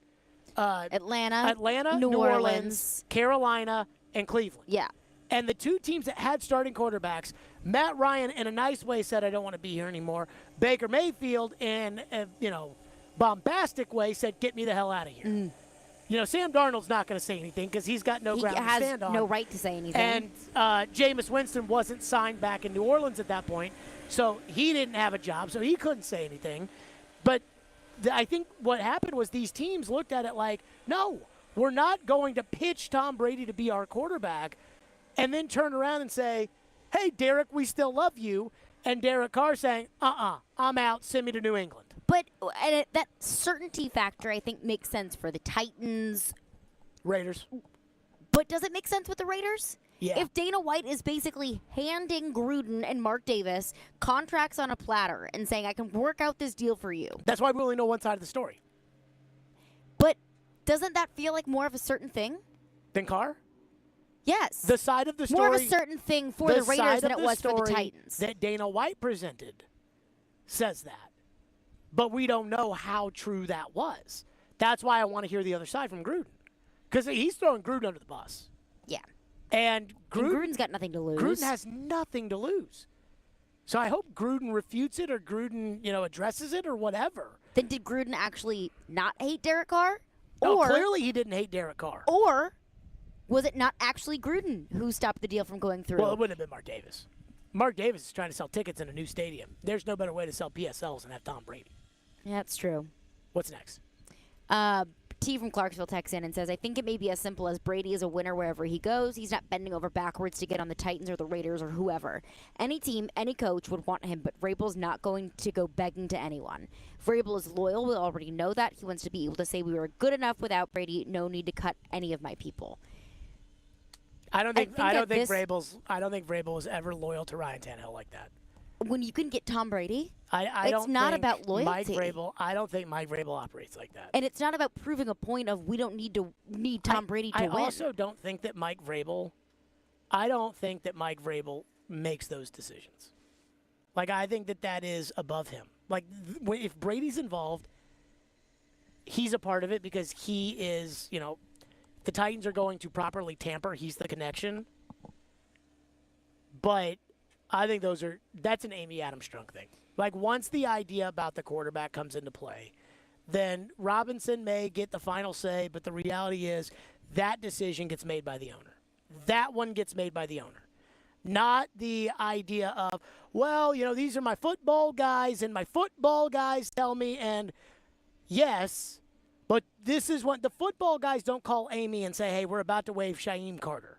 Atlanta, New Orleans, Carolina, and Cleveland. Yeah. And the 2 teams that had starting quarterbacks, Matt Ryan in a nice way said, I don't want to be here anymore. Baker Mayfield in a, bombastic way said, get me the hell out of here. Sam Darnold's not going to say anything because he's got no ground to stand on. He has no right to say anything. And Jameis Winston wasn't signed back in New Orleans at that point, so he didn't have a job, so he couldn't say anything. But I think what happened was these teams looked at it like, no, we're not going to pitch Tom Brady to be our quarterback and then turn around and say, hey, Derek, we still love you. And Derek Carr saying, I'm out, send me to New England. But that certainty factor, I think, makes sense for the Titans. Raiders. But does it make sense with the Raiders? Yeah. If Dana White is basically handing Gruden and Mark Davis contracts on a platter and saying, I can work out this deal for you. That's why we only know one side of the story. But doesn't that feel like more of a certain thing? Than Carr? Yes. The side of the story. More of a certain thing for the Raiders than it was for the Titans. That Dana White presented says that. But we don't know how true that was. That's why I want to hear the other side from Gruden. Because he's throwing Gruden under the bus. Yeah. And Gruden's got nothing to lose. Gruden has nothing to lose. So I hope Gruden refutes it or Gruden, addresses it or whatever. Then did Gruden actually not hate Derek Carr? No, clearly he didn't hate Derek Carr. Or was it not actually Gruden who stopped the deal from going through? Well, it wouldn't have been Mark Davis. Mark Davis is trying to sell tickets in a new stadium. There's no better way to sell PSLs than have Tom Brady. Yeah, that's true. What's next? T from Clarksville texts in and says, I think it may be as simple as Brady is a winner wherever he goes. He's not bending over backwards to get on the Titans or the Raiders or whoever. Any team, any coach would want him, but Vrabel's not going to go begging to anyone. Vrabel is loyal. We already know that. He wants to be able to say we were good enough without Brady. No need to cut any of my people. I don't think Vrabel was ever loyal to Ryan Tannehill like that. When you can get Tom Brady, I it's don't not think about loyalty. I don't think Mike Vrabel operates like that. And it's not about proving a point of we don't need Tom Brady to win. I also don't think that Mike Vrabel makes those decisions. Like, I think that is above him. Like, if Brady's involved, he's a part of it because he is, the Titans are going to properly tamper. He's the connection. But I think that's an Amy Adams Strunk thing. Like, once the idea about the quarterback comes into play, then Robinson may get the final say, but the reality is that decision gets made by the owner. That one gets made by the owner. Not the idea of, well, these are my football guys, and my football guys tell me, and yes, but this is what the football guys don't call Amy and say, hey, we're about to waive Shaheem Carter.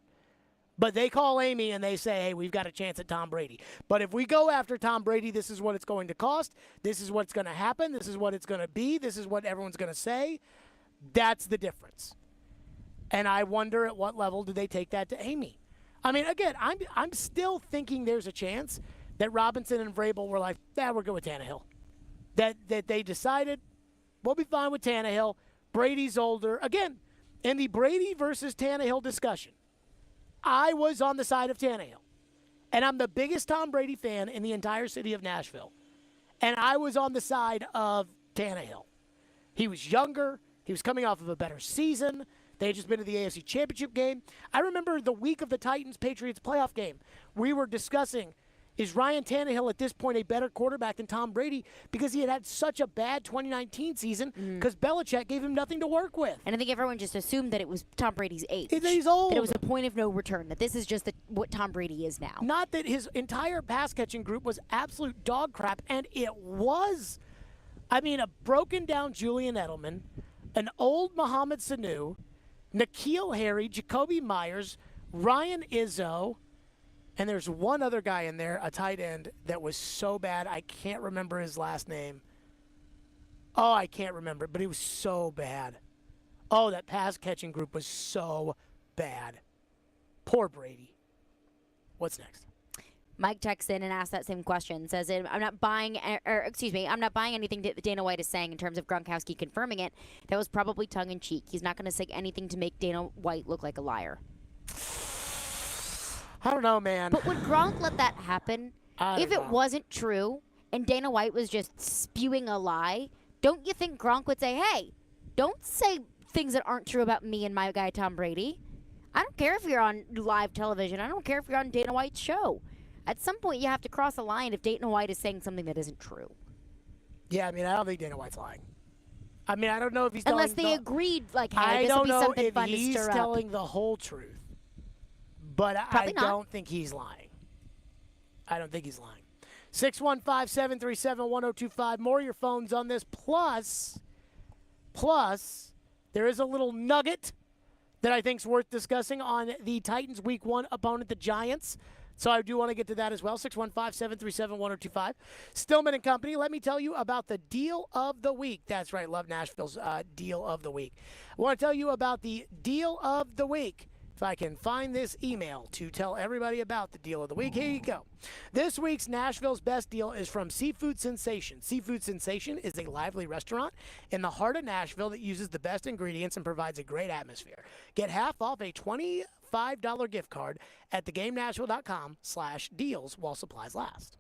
But they call Amy and they say, hey, we've got a chance at Tom Brady. But if we go after Tom Brady, this is what it's going to cost. This is what's going to happen. This is what it's going to be. This is what everyone's going to say. That's the difference. And I wonder at what level do they take that to Amy. I mean, again, I'm still thinking there's a chance that Robinson and Vrabel were like, we're good with Tannehill. That they decided, we'll be fine with Tannehill. Brady's older. Again, in the Brady versus Tannehill discussion, I was on the side of Tannehill. And I'm the biggest Tom Brady fan in the entire city of Nashville. And I was on the side of Tannehill. He was younger. He was coming off of a better season. They had just been to the AFC Championship game. I remember the week of the Titans-Patriots playoff game. We were discussing, is Ryan Tannehill at this point a better quarterback than Tom Brady because he had such a bad 2019 season because Belichick gave him nothing to work with. And I think everyone just assumed that it was Tom Brady's age. That he's old. That it was a point of no return, that this is just what Tom Brady is now. Not that his entire pass-catching group was absolute dog crap, and it was. I mean, a broken-down Julian Edelman, an old Mohamed Sanu, N'Keal Harry, Jacoby Myers, Ryan Izzo, and there's one other guy in there, a tight end, that was so bad, I can't remember his last name. Oh, I can't remember, but he was so bad. Oh, that pass-catching group was so bad. Poor Brady. What's next? Mike texts in and asks that same question. Says, I'm not buying anything that Dana White is saying in terms of Gronkowski confirming it. That was probably tongue-in-cheek. He's not going to say anything to make Dana White look like a liar. I don't know, man. But would Gronk let that happen? If it wasn't true and Dana White was just spewing a lie, don't you think Gronk would say, hey, don't say things that aren't true about me and my guy Tom Brady? I don't care if you're on live television. I don't care if you're on Dana White's show. At some point, you have to cross a line if Dana White is saying something that isn't true. Yeah, I mean, I don't think Dana White's lying. I mean, I don't know if he's unless they agreed, like, hey, I this will be something don't know fun if to he's stir telling up. the whole truth. But I don't think he's lying. I don't think he's lying. 615-737-1025. More of your phones on this. Plus, there is a little nugget that I think is worth discussing on the Titans' Week 1 opponent, the Giants. So I do want to get to that as well. 615-737-1025. Stillman and Company, let me tell you about the Deal of the Week. That's right, love Nashville's Deal of the Week. I want to tell you about the Deal of the Week. If I can find this email to tell everybody about the Deal of the Week, here you go. This week's Nashville's Best Deal is from Seafood Sensation. Seafood Sensation is a lively restaurant in the heart of Nashville that uses the best ingredients and provides a great atmosphere. Get half off a $25 gift card at theGameNashville.com/deals while supplies last.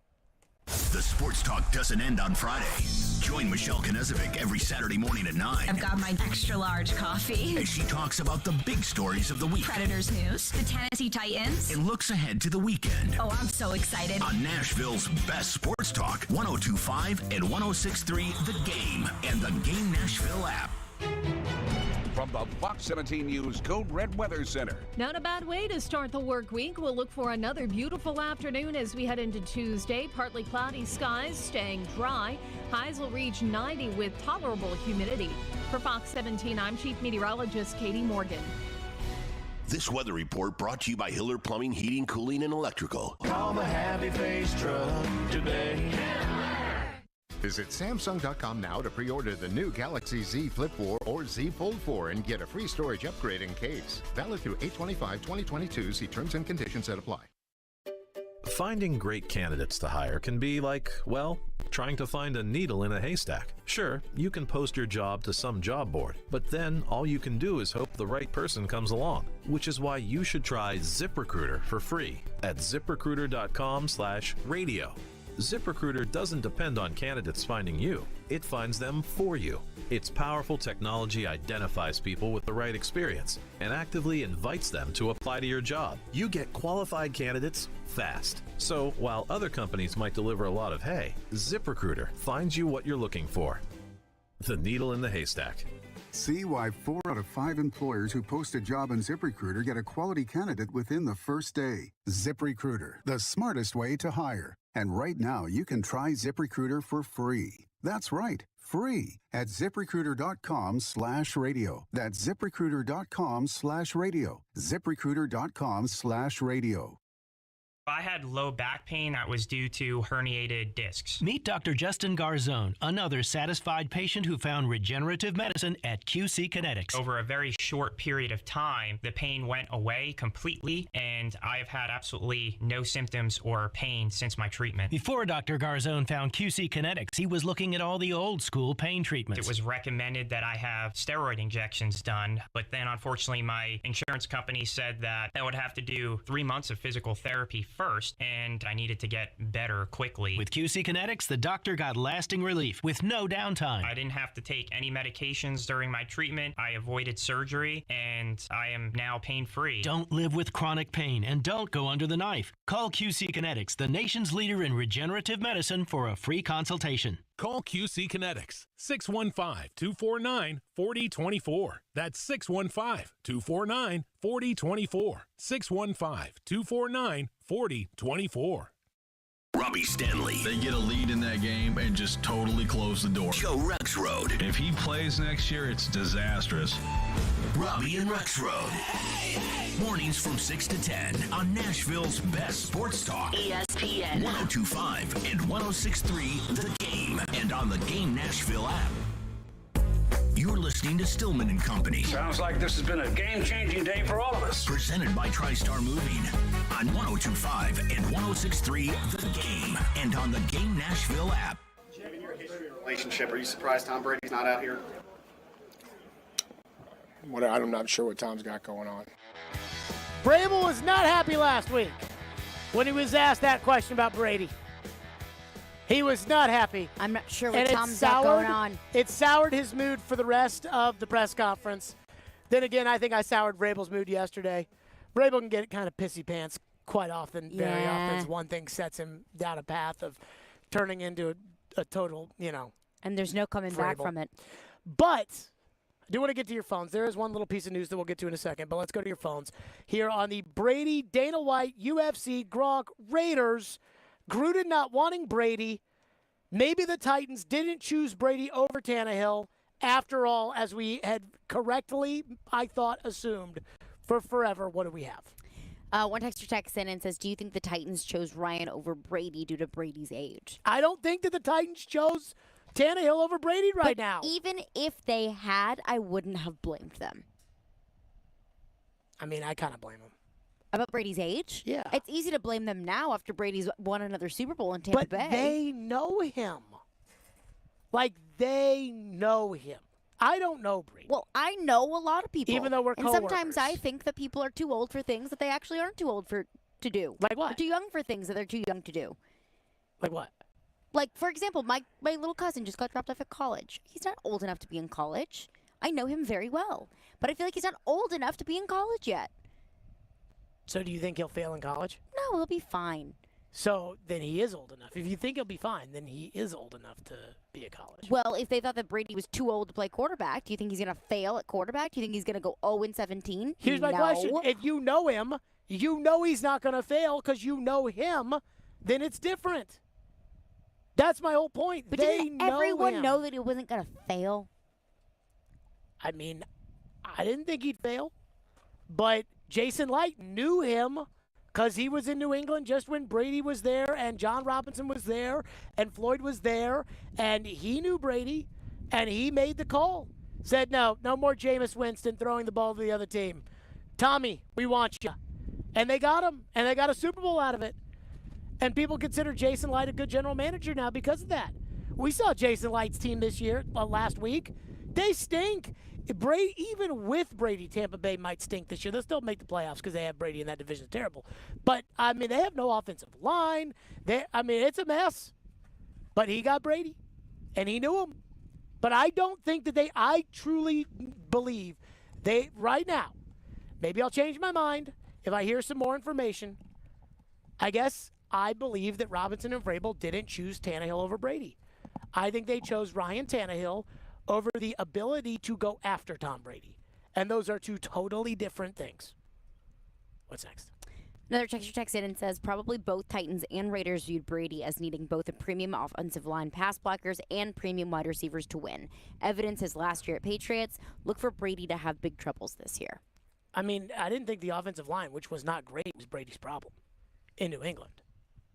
The Sports Talk doesn't end on Friday. Join Michelle Knezovic every Saturday morning at 9. I've got my extra large coffee. As she talks about the big stories of the week. Predators news, the Tennessee Titans. And looks ahead to the weekend. Oh, I'm so excited. On Nashville's best Sports Talk, 102.5 and 106.3 The Game and the Game Nashville app. from the Fox 17 News Code Red Weather Center. Not a bad way to start the work week. We'll look for another beautiful afternoon as we head into Tuesday. Partly cloudy skies, staying dry. Highs will reach 90 with tolerable humidity. For Fox 17, I'm Chief Meteorologist Katie Morgan. This weather report brought to you by Hiller Plumbing, Heating, Cooling, and Electrical. Call the Happy Face Truck today. Visit Samsung.com now to pre-order the new Galaxy Z Flip 4 or Z Fold 4 and get a free storage upgrade in case. Valid through 8/25/2022. See terms and conditions that apply. Finding great candidates to hire can be like, well, trying to find a needle in a haystack. Sure, you can post your job to some job board, but then all you can do is hope the right person comes along, which is why you should try ZipRecruiter for free at ZipRecruiter.com/radio. ZipRecruiter doesn't depend on candidates finding you. It finds them for you. Its powerful technology identifies people with the right experience and actively invites them to apply to your job. You get qualified candidates fast. So while other companies might deliver a lot of hay, ZipRecruiter finds you what you're looking for. The needle in the haystack. See why 4 out of 5 employers who post a job on ZipRecruiter get a quality candidate within the first day. ZipRecruiter, the smartest way to hire. And right now, you can try ZipRecruiter for free. That's right, free at ZipRecruiter.com/radio. That's ZipRecruiter.com/radio. ZipRecruiter.com/radio. I had low back pain that was due to herniated discs. Meet Dr. Justin Garzone, another satisfied patient who found regenerative medicine at QC Kinetics. Over a very short period of time, the pain went away completely, and I have had absolutely no symptoms or pain since my treatment. Before Dr. Garzone found QC Kinetics, he was looking at all the old school pain treatments. It was recommended that I have steroid injections done, but then unfortunately my insurance company said that I would have to do 3 months of physical therapy first, and I needed to get better quickly. With QC Kinetics, the doctor got lasting relief with no downtime. I didn't have to take any medications during my treatment. I avoided surgery, and I am now pain-free. Don't live with chronic pain, and don't go under the knife. Call QC Kinetics, the nation's leader in regenerative medicine, for a free consultation. Call QC Kinetics, 615-249-4024. That's 615-249-4024. 615-249-4024. Robbie Stanley. They get a lead in that game and just totally close the door. Joe Rexrode. If he plays next year, it's disastrous. Robbie and Rexrode. Mornings from 6 to 10 on Nashville's best sports talk. ESPN 102.5 and 106.3 The Game, and on the Game Nashville app. You're listening to Stillman and Company. Sounds like this has been a game-changing day for all of us. Presented by TriStar Moving on 102.5 and 106.3 The Game, and on the Game Nashville app. Given your history of relationship, are you surprised Tom Brady's not out here? I'm not sure what Tom's got going on. Vrabel was not happy last week when he was asked that question about Brady. He was not happy. I'm not sure what Tom's got going on. It soured his mood for the rest of the press conference. Then again, I think I soured Vrabel's mood yesterday. Vrabel can get kind of pissy pants quite often, very often. It's one thing sets him down a path of turning into a total, And there's no coming back from it. But I do want to get to your phones. There is one little piece of news that we'll get to in a second, but let's go to your phones. Here on the Brady, Dana White, UFC, Gronk, Raiders, Gruden not wanting Brady. Maybe the Titans didn't choose Brady over Tannehill after all, as we had correctly, I thought, assumed for forever. What do we have? One texter texts in and says, do you think the Titans chose Ryan over Brady due to Brady's age? I don't think that the Titans chose Tannehill over Brady right now. Even if they had, I wouldn't have blamed them. I mean, I kind of blame them. About Brady's age? Yeah. It's easy to blame them now after Brady's won another Super Bowl in Tampa Bay. But they know him. Like, they know him. I don't know Brady. Well, I know a lot of people. Even though we're coworkers. And sometimes I think that people are too old for things that they actually aren't too old to do. Like what? They're too young for things that they're too young to do. Like what? Like, for example, my little cousin just got dropped off at college. He's not old enough to be in college. I know him very well. But I feel like he's not old enough to be in college yet. So do you think he'll fail in college? No, he'll be fine. So then he is old enough. If you think he'll be fine, then he is old enough to be at college. Well, if they thought that Brady was too old to play quarterback, do you think he's going to fail at quarterback? Do you think he's going to go 0-17? Here's my question. If you know him, you know he's not going to fail because you know him, then it's different. That's my whole point. But they didn't know everyone him. know that he wasn't going to fail? I mean, I didn't think he'd fail, but Jason Light knew him because he was in New England just when Brady was there and John Robinson was there and Floyd was there, and he knew Brady, and he made the call. Said, no more Jameis Winston throwing the ball to the other team. Tommy, we want you. And they got him, and they got a Super Bowl out of it. And people consider Jason Light a good general manager now because of that. We saw Jason Light's team this year, last week. They stink. Brady, even with Brady, Tampa Bay might stink this year. They'll still make the playoffs because they have Brady in that division. It's terrible. But, I mean, they have no offensive line. It's a mess. But he got Brady, and he knew him. But I don't think that I truly believe right now, maybe I'll change my mind if I hear some more information. I guess I believe that Robinson and Vrabel didn't choose Tannehill over Brady. I think they chose Ryan Tannehill over the ability to go after Tom Brady. And those are two totally different things. What's next? Another texter texts in and says probably both Titans and Raiders viewed Brady as needing both a premium offensive line pass blockers and premium wide receivers to win. Evidence is last year at Patriots. Look for Brady to have big troubles this year. I mean, I didn't think the offensive line, which was not great, was Brady's problem in New England.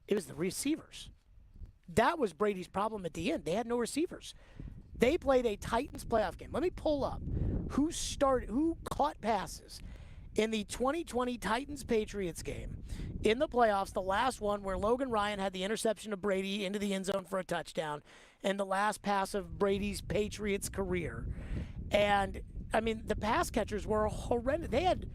It was the receivers. That was Brady's problem at the end. They had no receivers. They played a Titans playoff game. Let me pull up who caught passes in the 2020 Titans-Patriots game in the playoffs, the last one where Logan Ryan had the interception of Brady into the end zone for a touchdown, and the last pass of Brady's Patriots career. And, I mean, the pass catchers were horrendous. They had,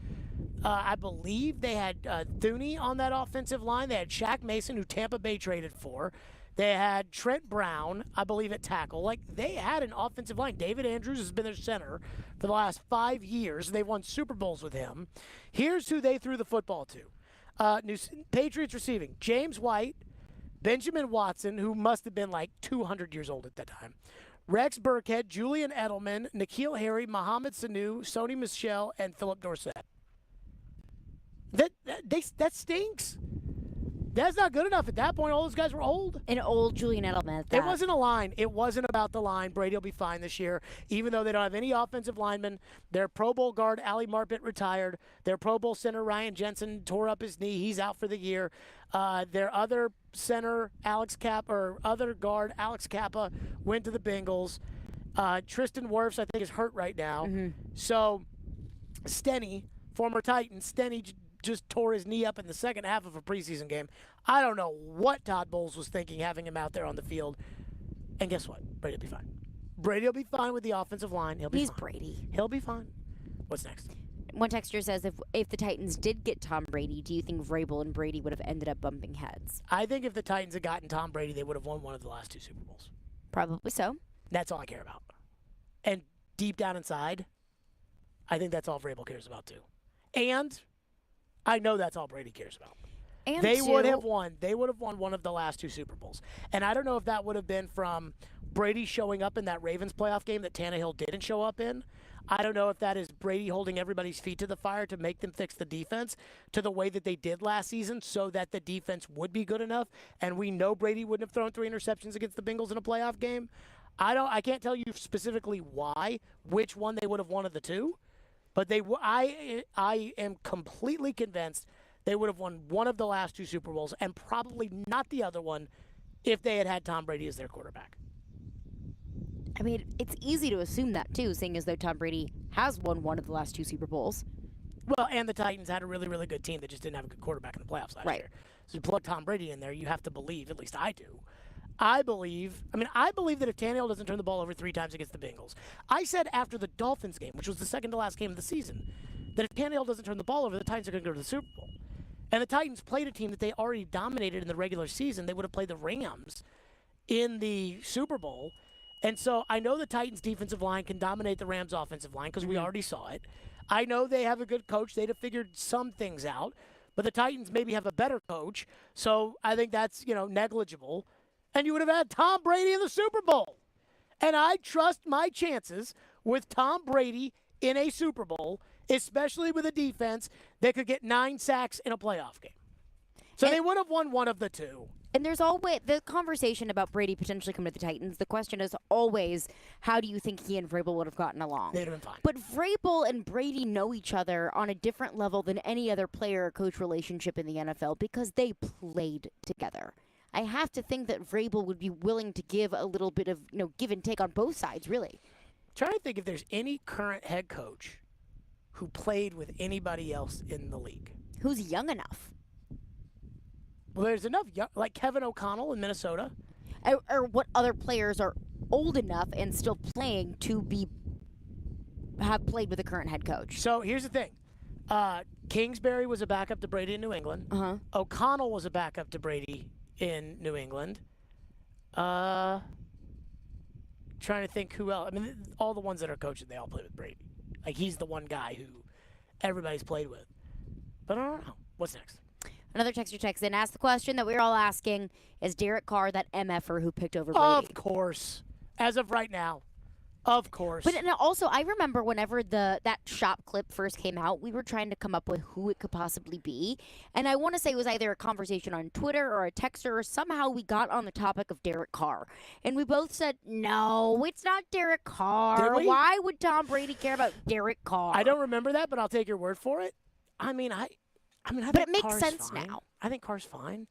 I believe they had Thuney on that offensive line. They had Shaq Mason, who Tampa Bay traded for. They had Trent Brown, I believe, at tackle. Like, they had an offensive line. David Andrews has been their center for the last 5 years. They've won Super Bowls with him. Here's who they threw the football to. Patriots receiving, James White, Benjamin Watson, who must have been like 200 years old at that time, Rex Burkhead, Julian Edelman, N'Keal Harry, Mohamed Sanu, Sony Michel, and Philip Dorsett. That stinks. That's not good enough. At that point, all those guys were old. An old Julian Edelman at that. It wasn't a line. It wasn't about the line. Brady will be fine this year, even though they don't have any offensive linemen. Their Pro Bowl guard, Ali Marpet, retired. Their Pro Bowl center, Ryan Jensen, tore up his knee. He's out for the year. Their other center, other guard, Alex Kappa, went to the Bengals. Tristan Wirfs, I think, is hurt right now. Mm-hmm. So, Stenny, former Titan, Stenny just tore his knee up in the second half of a preseason game. I don't know what Todd Bowles was thinking having him out there on the field. And guess what? Brady will be fine. Brady will be fine with the offensive line. He's Brady. He'll be fine. What's next? One texter says, if the Titans did get Tom Brady, do you think Vrabel and Brady would have ended up bumping heads? I think if the Titans had gotten Tom Brady, they would have won one of the last 2 Super Bowls. Probably so. That's all I care about. And deep down inside, I think that's all Vrabel cares about too. And I know that's all Brady cares about. And they would have won one of the last 2 Super Bowls. And I don't know if that would have been from Brady showing up in that Ravens playoff game that Tannehill didn't show up in. I don't know if that is Brady holding everybody's feet to the fire to make them fix the defense to the way that they did last season so that the defense would be good enough. And we know Brady wouldn't have thrown 3 interceptions against the Bengals in a playoff game. I can't tell you specifically which one they would have won of the 2. But I am completely convinced they would have won one of the last 2 Super Bowls and probably not the other one if they had Tom Brady as their quarterback. I mean, it's easy to assume that, too, seeing as though Tom Brady has won one of the last 2 Super Bowls. Well, and the Titans had a really, really good team that just didn't have a good quarterback in the playoffs last year. So you plug Tom Brady in there, you have to believe, at least I do. I believe that if Tannehill doesn't turn the ball over 3 times against the Bengals. I said after the Dolphins game, which was the second to last game of the season, that if Tannehill doesn't turn the ball over, the Titans are going to go to the Super Bowl. And the Titans played a team that they already dominated in the regular season. They would have played the Rams in the Super Bowl. And so I know the Titans' defensive line can dominate the Rams' offensive line because we already saw it. I know they have a good coach. They'd have figured some things out. but the Titans maybe have a better coach. So I think that's, negligible. And you would have had Tom Brady in the Super Bowl. And I trust my chances with Tom Brady in a Super Bowl, especially with a defense that could get 9 sacks in a playoff game. So they would have won one of the two. And there's always the conversation about Brady potentially coming to the Titans. The question is always, how do you think he and Vrabel would have gotten along? They'd have been fine. But Vrabel and Brady know each other on a different level than any other player-coach relationship in the NFL because they played together. I have to think that Vrabel would be willing to give a little bit of give and take on both sides, really. Trying to think if there's any current head coach who played with anybody else in the league. Who's young enough? Well, there's enough like Kevin O'Connell in Minnesota. Or what other players are old enough and still playing to have played with a current head coach? So here's the thing. Kingsbury was a backup to Brady in New England. Uh-huh. O'Connell was a backup to Brady in New England. Trying to think who else. I mean, all the ones that are coaching, they all play with Brady. Like, he's the one guy who everybody's played with. But I don't know. What's next? Another texter texts in, asked the question that we're all asking, is Derek Carr that MFer who picked over Brady? Of course. As of right now. Of course. But also, I remember whenever that shop clip first came out, we were trying to come up with who it could possibly be. And I want to say it was either a conversation on Twitter or a texter, or somehow we got on the topic of Derek Carr. And we both said, no, it's not Derek Carr. Did we? Why would Tom Brady care about Derek Carr? I don't remember that, but I'll take your word for it. I think it makes Carr's sense fine. now. I think Carr's fine.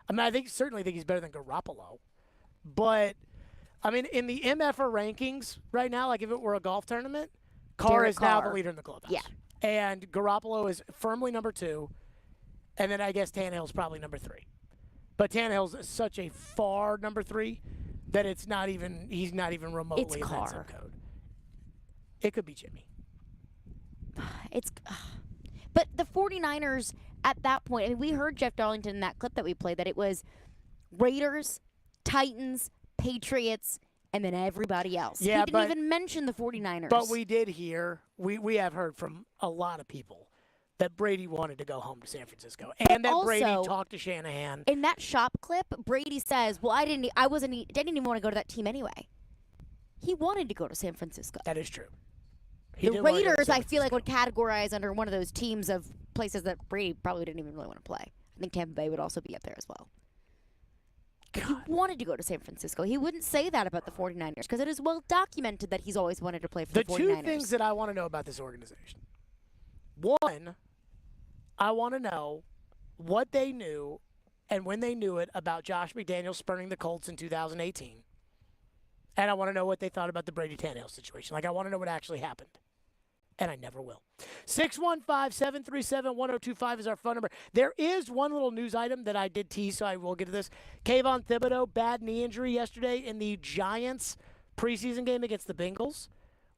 I mean, certainly think he's better than Garoppolo. But, I mean, in the MFR rankings right now, like if it were a golf tournament, Carr is now the leader in the clubhouse. Yeah. And Garoppolo is firmly number 2. And then I guess Tannehill's probably number 3. But Tannehill's such a far number 3 that he's not even remotely It's in that Carr. zip code. It could be Jimmy. But the 49ers at that point, I mean, we heard Jeff Darlington in that clip that we played that it was Raiders, Titans, Patriots, and then everybody else. Yeah, he didn't even mention the 49ers. But we did hear, we have heard from a lot of people that Brady wanted to go home to San Francisco, and that Brady talked to Shanahan. In that shop clip, Brady says, "Well, I didn't even want to go to that team anyway." He wanted to go to San Francisco. That is true. The Raiders, I feel like, would categorize under one of those teams of places that Brady probably didn't even really want to play. I think Tampa Bay would also be up there as well. He wanted to go to San Francisco. He wouldn't say that about the 49ers because it is well documented that he's always wanted to play for the 49ers. The two things that I want to know about this organization. One, I want to know what they knew and when they knew it about Josh McDaniels spurning the Colts in 2018. And I want to know what they thought about the Brady Tannehill situation. Like, I want to know what actually happened. And I never will. 615-737-1025 is our phone number. There is one little news item that I did tease, so I will get to this. Kayvon Thibodeau, bad knee injury yesterday in the Giants preseason game against the Bengals,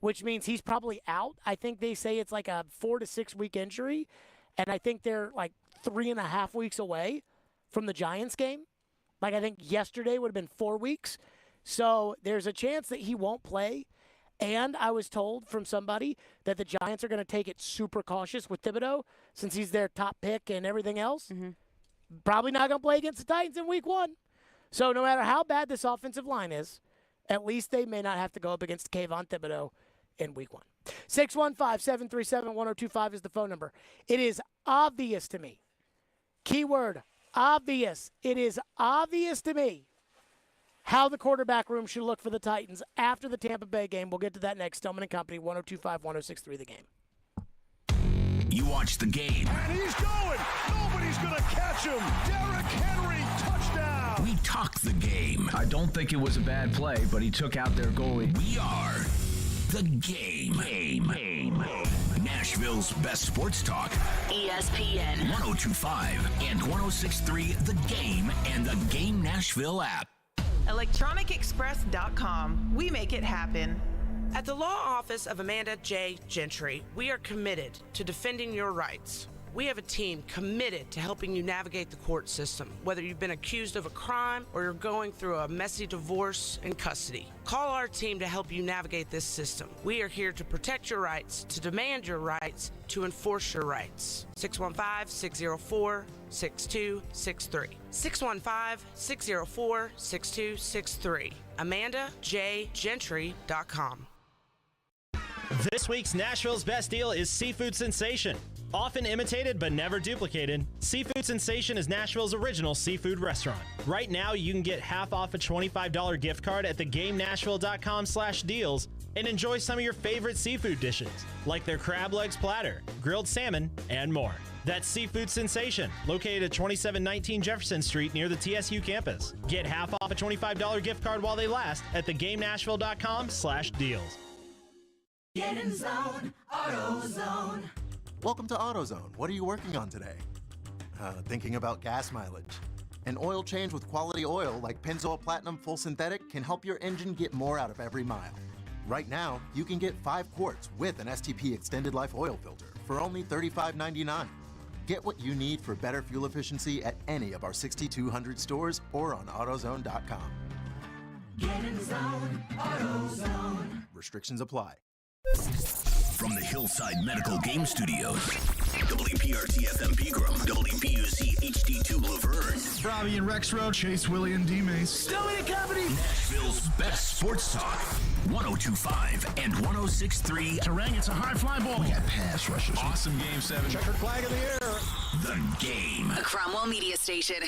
which means he's probably out. I think they say it's like a 4 to 6 week injury, and I think they're like 3.5 weeks away from the Giants game. Like, I think yesterday would have been 4 weeks. So there's a chance that he won't play. And I was told from somebody that the Giants are going to take it super cautious with Thibodeau since he's their top pick and everything else. Mm-hmm. Probably not going to play against the Titans in week 1. So no matter how bad this offensive line is, at least they may not have to go up against Kayvon Thibodeau in week 1. 615-737-1025 is the phone number. It is obvious to me. Keyword, obvious. It is obvious to me how the quarterback room should look for the Titans after the Tampa Bay game. We'll get to that next. Stillman and Company, 102.5-106.3 The Game. You watch the game. And he's going. Nobody's going to catch him. Derrick Henry, touchdown. We talk the game. I don't think it was a bad play, but he took out their goalie. We are the game. Nashville's best sports talk. ESPN 102.5 and 106.3 The Game and the Game Nashville app. ElectronicExpress.com. We make it happen. At the law office of Amanda J. Gentry, we are committed to defending your rights. We have a team committed to helping you navigate the court system, whether you've been accused of a crime or you're going through a messy divorce and custody. Call our team to help you navigate this system. We are here to protect your rights, to demand your rights, to enforce your rights. 615-604-6263. 615-604-6263. AmandaJGentry.com. This week's Nashville's Best Deal is Seafood Sensation. Often imitated but never duplicated, Seafood Sensation is Nashville's original seafood restaurant. Right now, you can get half off a $25 gift card at thegamenashville.com/deals and enjoy some of your favorite seafood dishes, like their crab legs platter, grilled salmon, and more. That's Seafood Sensation, located at 2719 Jefferson Street near the TSU campus. Get half off a $25 gift card while they last at thegamenashville.com/deals. Get in zone, AutoZone. Welcome to AutoZone. What are you working on today? Thinking about gas mileage. An oil change with quality oil like Pennzoil Platinum Full Synthetic can help your engine get more out of every mile. Right now, you can get 5 quarts with an STP Extended Life Oil Filter for only $35.99. Get what you need for better fuel efficiency at any of our 6,200 stores or on AutoZone.com. Get in zone, AutoZone. Restrictions apply. From the Hillside Medical Game Studios, WPRT-FM Pegram, WPUC HD2 Laverne, Robbie and Rex Road, Chase, Willie, and D-Mace. Stillman and Company, Nashville's best sports talk, 102.5 and 106.3. Terang, it's a high fly ball. We got pass rushes. Awesome Game 7. Checkered flag in the air. The Game. A Cromwell Media Station.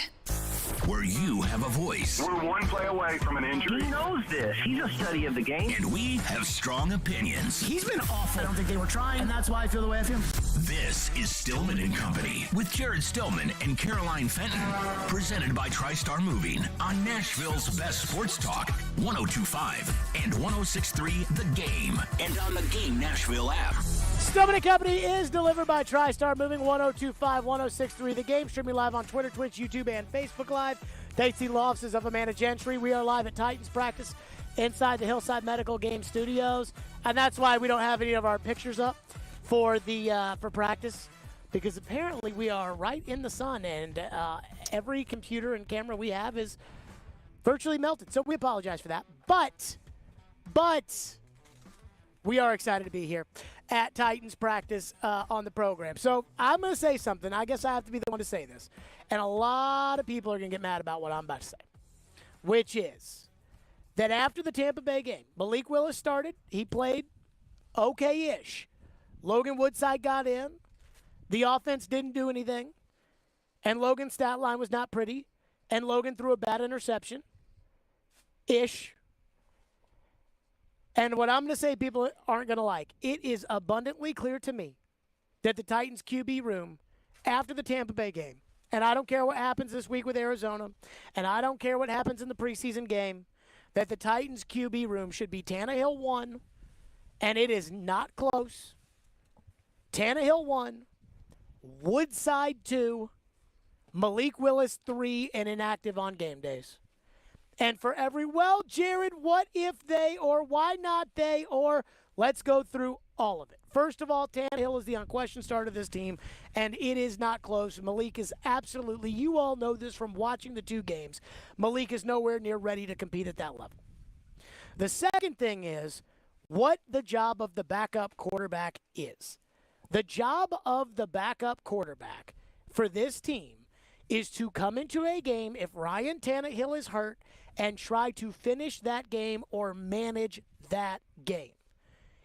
Where you have a voice. We're one play away from an injury. He knows this. He's a study of the game. And we have strong opinions. He's been awful. I don't think they were trying, and that's why I feel the way I feel. This is Stillman and Company with Jared Stillman and Caroline Fenton. Presented by TriStar Moving on Nashville's best sports talk, 102.5 and 106.3 The Game. And on the Game Nashville app. Stillman and Company is delivered by TriStar Moving, 102.5, 106.3 The Game. Streaming live on Twitter, Twitch, YouTube, and Facebook Live. Thanks to the law offices of Amanda Gentry. We are live at Titans practice inside the Hillside Medical Game Studios. And that's why we don't have any of our pictures up for practice, because apparently we are right in the sun, and every computer and camera we have is virtually melted. So we apologize for that. But we are excited to be here at Titans practice on the program. So I'm going to say something. I guess I have to be the one to say this. And a lot of people are going to get mad about what I'm about to say, which is that after the Tampa Bay game, Malik Willis started. He played okay-ish. Logan Woodside got in. The offense didn't do anything. And Logan's stat line was not pretty. And Logan threw a bad interception. Ish. And what I'm going to say people aren't going to like, it is abundantly clear to me that the Titans QB room after the Tampa Bay game, and I don't care what happens this week with Arizona, and I don't care what happens in the preseason game, that the Titans QB room should be Tannehill 1, and it is not close. Tannehill 1, Woodside 2, Malik Willis 3, and inactive on game days. And for every, well, Jared, what if they, or why not they, or let's go through all of it. First of all, Tannehill is the unquestioned starter of this team, and it is not close. Malik is absolutely, you all know this from watching the 2 games, Malik is nowhere near ready to compete at that level. The second thing is what the job of the backup quarterback is. The job of the backup quarterback for this team is to come into a game if Ryan Tannehill is hurt and try to finish that game or manage that game.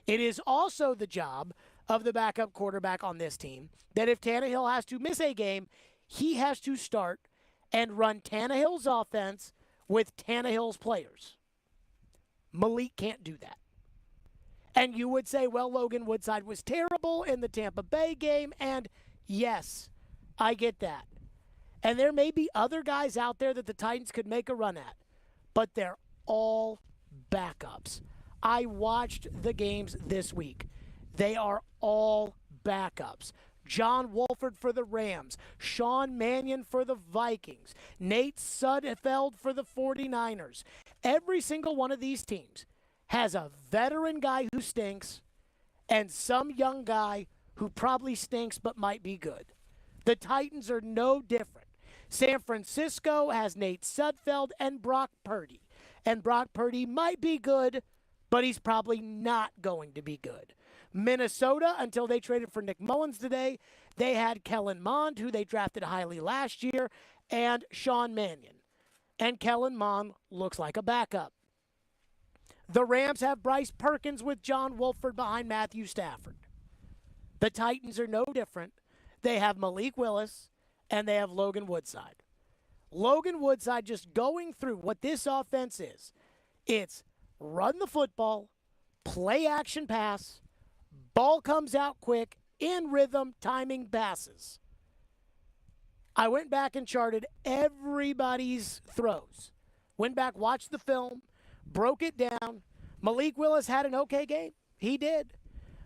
It is also the job of the backup quarterback on this team that if Tannehill has to miss a game, he has to start and run Tannehill's offense with Tannehill's players. Malik can't do that. And you would say, well, Logan Woodside was terrible in the Tampa Bay game, and yes, I get that. And there may be other guys out there that the Titans could make a run at, but they're all backups. I watched the games this week. They are all backups. John Wolford for the Rams, Sean Mannion for the Vikings, Nate Sudfeld for the 49ers. Every single one of these teams has a veteran guy who stinks and some young guy who probably stinks but might be good. The Titans are no different. San Francisco has Nate Sudfeld and Brock Purdy. And Brock Purdy might be good, but he's probably not going to be good. Minnesota, until they traded for Nick Mullins today, they had Kellen Mond, who they drafted highly last year, and Sean Mannion. And Kellen Mond looks like a backup. The Rams have Bryce Perkins with John Wolford behind Matthew Stafford. The Titans are no different. They have Malik Willis, and they have Logan Woodside. Logan Woodside, just going through what this offense is, it's run the football, play action pass, ball comes out quick, in rhythm, timing passes. I went back and charted everybody's throws. Went back, watched the film, broke it down. Malik Willis had an okay game. He did.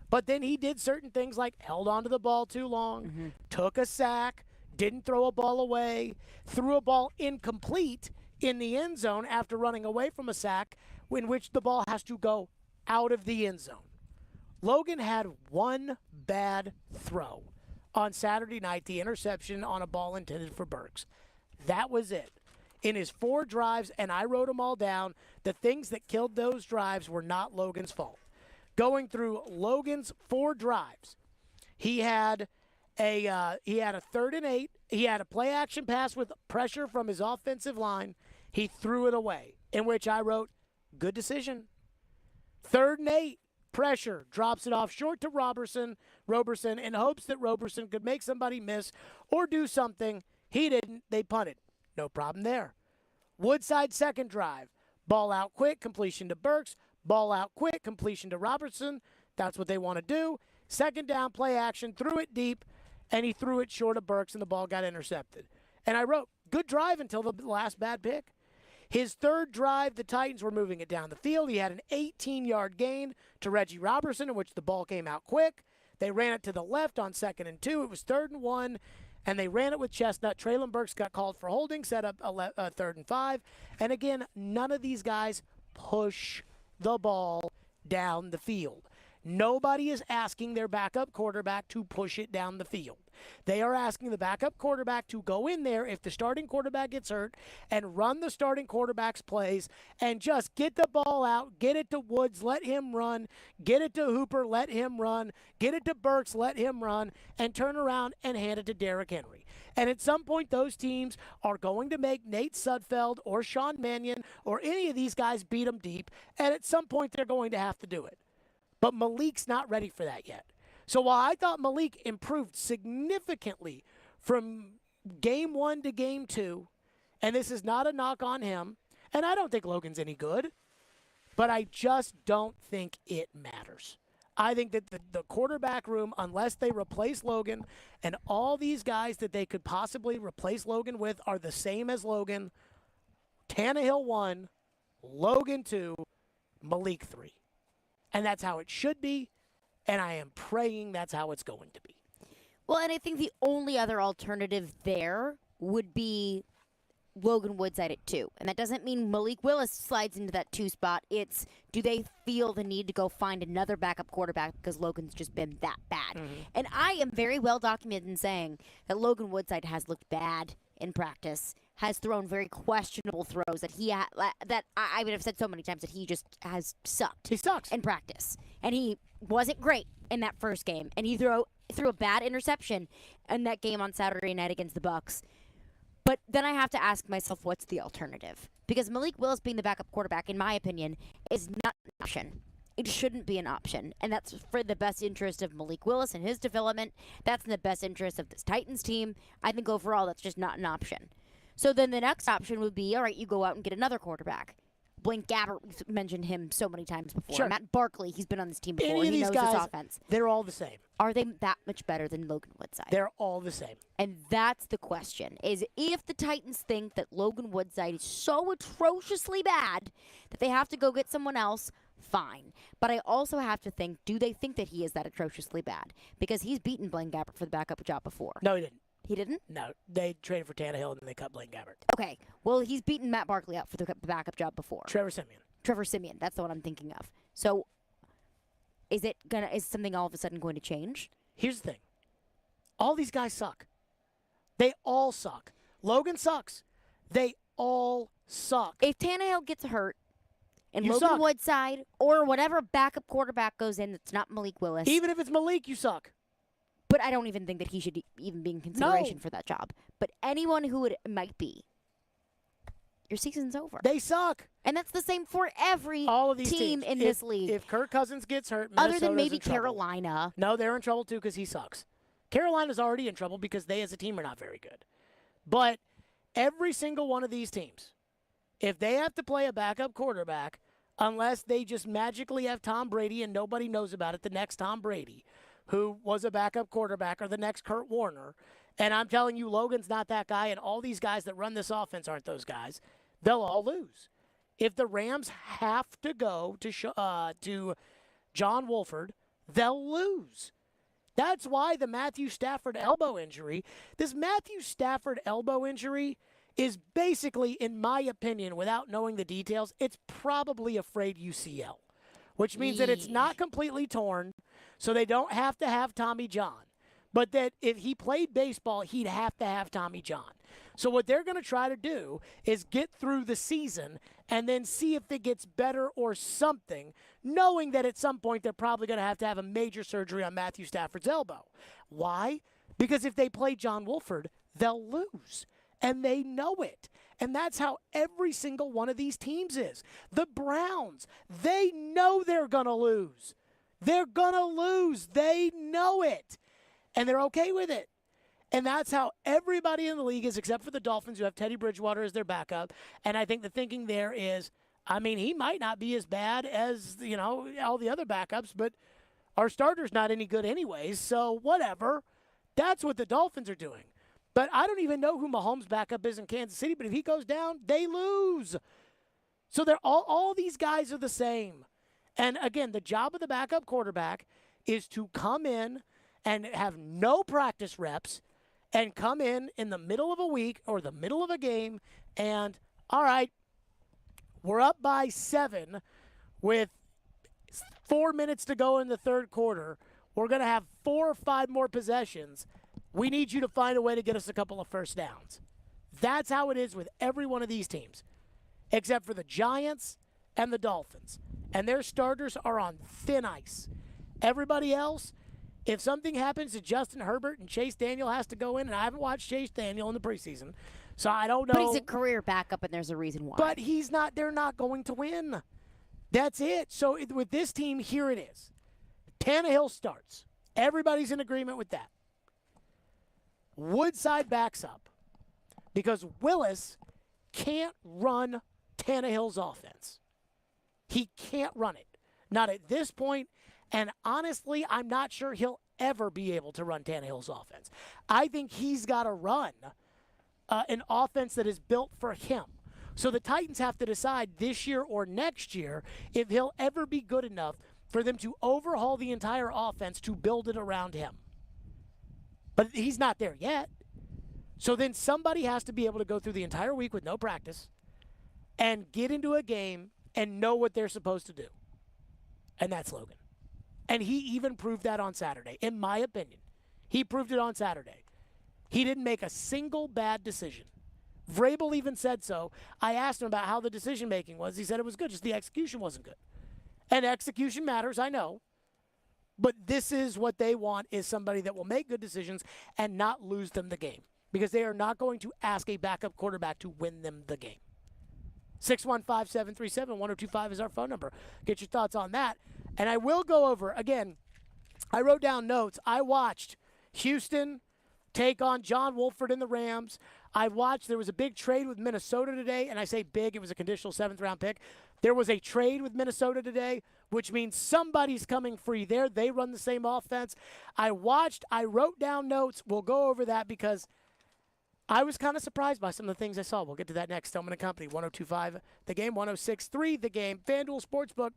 But then he did certain things like held onto the ball too long, took a sack, didn't throw a ball away, threw a ball incomplete in the end zone after running away from a sack, in which the ball has to go out of the end zone. Logan had one bad throw on Saturday night, the interception on a ball intended for Burks. That was it. In his 4 drives, and I wrote them all down, the things that killed those drives were not Logan's fault. Going through Logan's 4 drives, he had a 3rd and 8. He had a play action pass with pressure from his offensive line. He threw it away, in which I wrote, good decision. 3rd and 8, pressure, drops it off short to Roberson in hopes that Roberson could make somebody miss or do something. He didn't. They punted. No problem there. Woodside 2nd drive, ball out quick, completion to Burks. Ball out quick, completion to Robertson. That's what they want to do. 2nd down, play action, threw it deep, and he threw it short of Burks, and the ball got intercepted. And I wrote, good drive until the last bad pick. His 3rd drive, the Titans were moving it down the field. He had an 18-yard gain to Reggie Robertson, in which the ball came out quick. They ran it to the left on 2nd and 2. It was 3rd and 1, and they ran it with Chestnut. Traylon Burks got called for holding, set up a 3rd and 5. And again, none of these guys push the ball down the field. Nobody is asking their backup quarterback to push it down the field. They are asking the backup quarterback to go in there if the starting quarterback gets hurt and run the starting quarterback's plays and just get the ball out, get it to Woods, let him run, get it to Hooper, let him run, get it to Burks, let him run, and turn around and hand it to Derrick Henry. And at some point, those teams are going to make Nate Sudfeld or Sean Mannion or any of these guys beat them deep, and at some point, they're going to have to do it. But Malik's not ready for that yet. So while I thought Malik improved significantly from game 1 to game 2, and this is not a knock on him, and I don't think Logan's any good, but I just don't think it matters. I think that the quarterback room, unless they replace Logan, and all these guys that they could possibly replace Logan with are the same as Logan, Tannehill 1, Logan 2, Malik 3. And that's how it should be, and I am praying that's how it's going to be. Well, and I think the only other alternative there would be Logan Woodside at 2. And that doesn't mean Malik Willis slides into that 2 spot. It's, do they feel the need to go find another backup quarterback because Logan's just been that bad? And I am very well documented in saying that Logan Woodside has looked bad in practice, has thrown very questionable throws that I would have said so many times that he just has sucked. He sucks in practice, and he wasn't great in that first game, and he threw a bad interception in that game on Saturday night against the Bucs. But then I have to ask myself, what's the alternative? Because Malik Willis being the backup quarterback, in my opinion, is not an option. It shouldn't be an option. And that's for the best interest of Malik Willis and his development. That's in the best interest of this Titans team. I think overall that's just not an option. So then the next option would be, all right, you go out and get another quarterback. Blaine Gabbert, we've mentioned him so many times before. Sure. Matt Barkley, he's been on this team before. Any of he these knows guys, this offense. They're all the same. Are they that much better than Logan Woodside? They're all the same. And that's the question, is if the Titans think that Logan Woodside is so atrociously bad that they have to go get someone else, fine. But I also have to think, do they think that he is that atrociously bad? Because he's beaten Blaine Gabbert for the backup job before. No, he didn't. He didn't? No, they traded for Tannehill and then they cut Blaine Gabbert. Okay, well, he's beaten Matt Barkley out for the backup job before. Trevor Siemian, that's the one I'm thinking of. So, is something all of a sudden going to change? Here's the thing. All these guys suck. They all suck. Logan sucks. They all suck. If Tannehill gets hurt and You Logan suck. Woodside or whatever backup quarterback goes in that's not Malik Willis. Even if it's Malik, you suck. But I don't even think that he should even be in consideration for that job. But anyone who it might be, your season's over. They suck. And that's the same for every All of these team teams. in this league. If Kirk Cousins gets hurt, Other Minnesota's than maybe in trouble. Carolina. No, they're in trouble too because he sucks. Carolina's already in trouble because they as a team are not very good. But every single one of these teams, if they have to play a backup quarterback, unless they just magically have Tom Brady and nobody knows about it, the next Tom Brady, who was a backup quarterback, or the next Kurt Warner, and I'm telling you, Logan's not that guy, and all these guys that run this offense aren't those guys, they'll all lose. If the Rams have to go to John Wolford, they'll lose. That's why the Matthew Stafford elbow injury, this Matthew Stafford elbow injury is basically, in my opinion, without knowing the details, it's probably a frayed UCL, which means that it's not completely torn, so they don't have to have Tommy John. But that if he played baseball, he'd have to have Tommy John. So what they're going to try to do is get through the season and then see if it gets better or something, knowing that at some point they're probably going to have a major surgery on Matthew Stafford's elbow. Why? Because if they play John Wolford, they'll lose. And they know it. And that's how every single one of these teams is. The Browns, they know they're going to lose. They're going to lose. They know it. And they're okay with it. And that's how everybody in the league is, except for the Dolphins, who have Teddy Bridgewater as their backup. And I think the thinking there is, I mean, he might not be as bad as, all the other backups, but our starter's not any good anyways, so whatever. That's what the Dolphins are doing. But I don't even know who Mahomes' backup is in Kansas City, but if he goes down, they lose. So they're all these guys are the same. And again, the job of the backup quarterback is to come in and have no practice reps and come in the middle of a week or the middle of a game and, all right, we're up by 7 with 4 minutes to go in the third quarter. We're going to have 4 or 5 more possessions. We need you to find a way to get us a couple of first downs. That's how it is with every one of these teams, except for the Giants and the Dolphins. And their starters are on thin ice. Everybody else, if something happens to Justin Herbert and Chase Daniel has to go in, and I haven't watched Chase Daniel in the preseason, so I don't know. But he's a career backup, and there's a reason why. But he's not. They're not going to win. That's it. So with this team, here it is. Tannehill starts. Everybody's in agreement with that. Woodside backs up because Willis can't run Tannehill's offense. He can't run it. Not at this point. And honestly, I'm not sure he'll ever be able to run Tannehill's offense. I think he's got to run an offense that is built for him. So the Titans have to decide this year or next year if he'll ever be good enough for them to overhaul the entire offense to build it around him. But he's not there yet. So then somebody has to be able to go through the entire week with no practice and get into a game and know what they're supposed to do. And that's Logan. And he even proved that on Saturday, in my opinion. He proved it on Saturday. He didn't make a single bad decision. Vrabel even said so. I asked him about how the decision-making was. He said it was good, just the execution wasn't good. And execution matters, I know. But this is what they want, is somebody that will make good decisions and not lose them the game. Because they are not going to ask a backup quarterback to win them the game. 615-737-1025 is our phone number. Get your thoughts on that. And I will go over, again, I wrote down notes. I watched Houston take on John Wolford and the Rams. I watched, there was a big trade with Minnesota today, and I say big, it was a conditional 7th-round pick. There was a trade with Minnesota today, which means somebody's coming free there. They run the same offense. I watched, I wrote down notes. We'll go over that because I was kind of surprised by some of the things I saw. We'll get to that next. Stillman & Company, 102.5 The Game, 106.3 The Game. FanDuel Sportsbook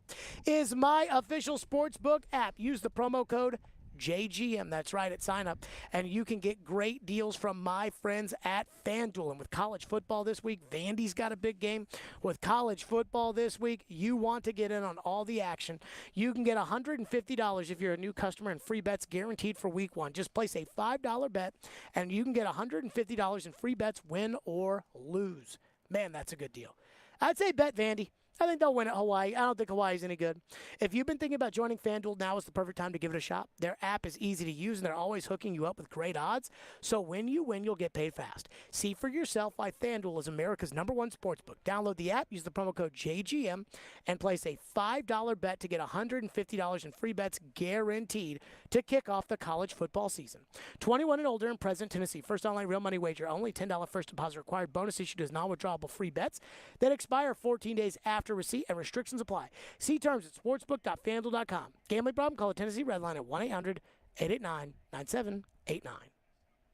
is my official sportsbook app. Use the promo code JGM. That's right, at sign up. And you can get great deals from my friends at FanDuel. And with college football this week, Vandy's got a big game. With college football this week, you want to get in on all the action. You can get $150 if you're a new customer and free bets guaranteed for week 1. Just place a $5 bet, and you can get $150 in free bets, win or lose. Man, that's a good deal. I'd say bet Vandy. I think they'll win at Hawaii. I don't think Hawaii's any good. If you've been thinking about joining FanDuel, now is the perfect time to give it a shot. Their app is easy to use, and they're always hooking you up with great odds. So when you win, you'll get paid fast. See for yourself why FanDuel is America's #1 sportsbook. Download the app, use the promo code JGM, and place a $5 bet to get $150 in free bets guaranteed to kick off the college football season. 21 and older and present Tennessee. First online real money wager only. $10 first deposit required. Bonus issued as non-withdrawable free bets that expire 14 days after receipt, and restrictions apply. See terms at sportsbook.fanduel.com. Gambling problem? Call the Tennessee Red Line at 1-800-889-9789.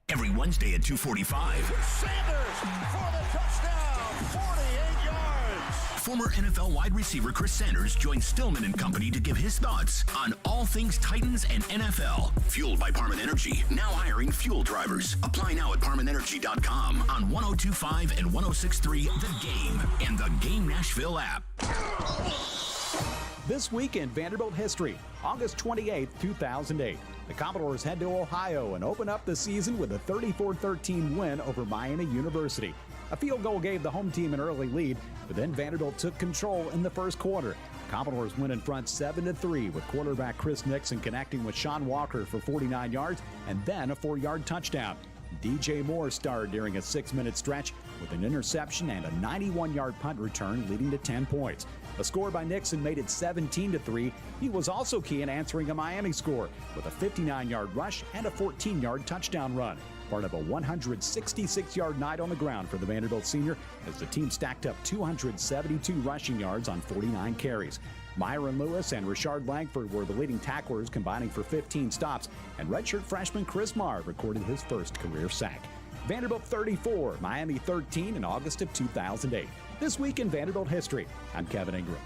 Every Wednesday at 2:45. Sanders for the touchdown, 48 yards. Former NFL wide receiver Chris Sanders joins Stillman and Company to give his thoughts on all things Titans and NFL. Fueled by Parman Energy, now hiring fuel drivers. Apply now at ParmanEnergy.com on 102.5 and 106.3 The Game and the Game Nashville app. This week in Vanderbilt history, August 28, 2008. The Commodores head to Ohio and open up the season with a 34-13 win over Miami University. A field goal gave the home team an early lead, but then Vanderbilt took control in the first quarter. Commodores went in front 7-3 with quarterback Chris Nixon connecting with Sean Walker for 49 yards and then a 4-yard touchdown. DJ Moore starred during a 6-minute stretch with an interception and a 91-yard punt return leading to 10 points. A score by Nixon made it 17-3. He was also key in answering a Miami score with a 59-yard rush and a 14-yard touchdown run. Part of a 166-yard night on the ground for the Vanderbilt senior as the team stacked up 272 rushing yards on 49 carries. Myron Lewis and Richard Langford were the leading tacklers, combining for 15 stops, and redshirt freshman Chris Marr recorded his first career sack. Vanderbilt 34, Miami 13 in August of 2008. This week in Vanderbilt history, I'm Kevin Ingram.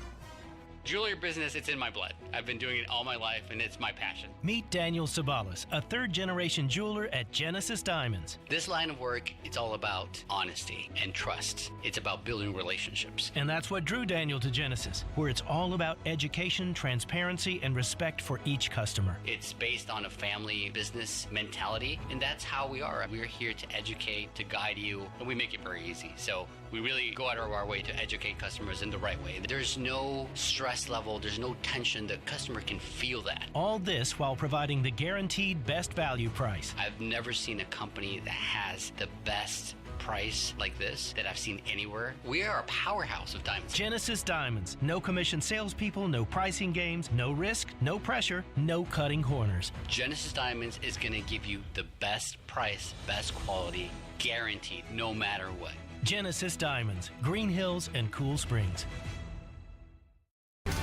Jewelry business, it's in my blood. I've been doing it all my life, and it's my passion. Meet Daniel Sabalas, a third-generation jeweler at Genesis Diamonds. This line of work, it's all about honesty and trust. It's about building relationships. And that's what drew Daniel to Genesis, where it's all about education, transparency, and respect for each customer. It's based on a family business mentality, and that's how we are. We're here to educate, to guide you, and we make it very easy. So we really go out of our way to educate customers in the right way. There's no stress level, there's no tension. The customer can feel that. All this while providing the guaranteed best value price. I've never seen a company that has the best price like this that I've seen anywhere. We are a powerhouse of diamonds. Genesis Diamonds. No commission salespeople, no pricing games, no risk, no pressure, no cutting corners. Genesis Diamonds is going to give you the best price, best quality, guaranteed, no matter what. Genesis Diamonds, Green Hills and Cool Springs.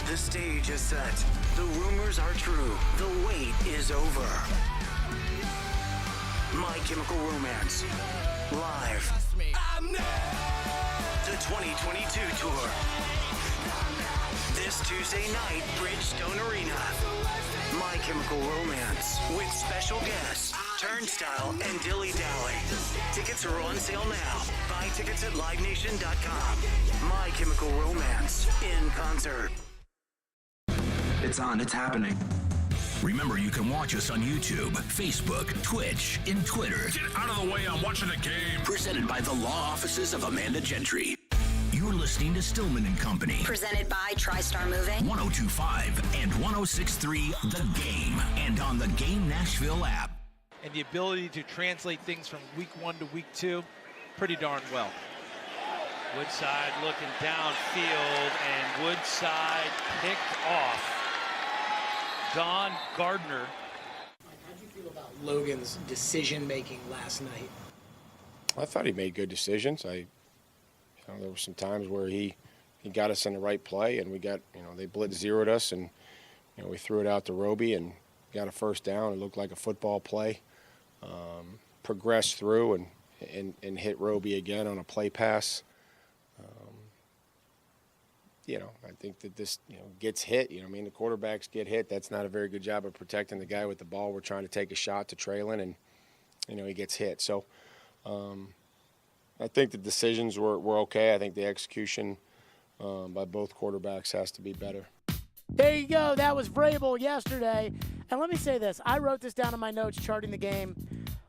The stage is set. The rumors are true. The wait is over. My Chemical Romance. Live. The 2022 tour. This Tuesday night, Bridgestone Arena. My Chemical Romance. With special guests, Turnstile and Dilly Dally. Tickets are on sale now. Buy tickets at LiveNation.com. My Chemical Romance. In concert. It's on. It's happening. Remember, you can watch us on YouTube, Facebook, Twitch, and Twitter. Get out of the way. I'm watching the game. Presented by the law offices of Amanda Gentry. You're listening to Stillman and Company. Presented by TriStar Moving. 102.5 and 106.3 The Game. And on the Game Nashville app. And the ability to translate things from week 1 to week 2, pretty darn well. Woodside looking downfield, and Woodside picked off Don Gardner. How did you feel about Logan's decision-making last night? I thought he made good decisions. There were some times where he got us in the right play, and we got, they blitz zeroed us, and, we threw it out to Roby and got a first down. It looked like a football play. Progressed through and hit Roby again on a play pass. I think that this, gets hit. The quarterbacks get hit. That's not a very good job of protecting the guy with the ball. We're trying to take a shot to Traylon, and, he gets hit. So I think the decisions were okay. I think the execution by both quarterbacks has to be better. There you go. That was Vrabel yesterday. And let me say this. I wrote this down in my notes charting the game.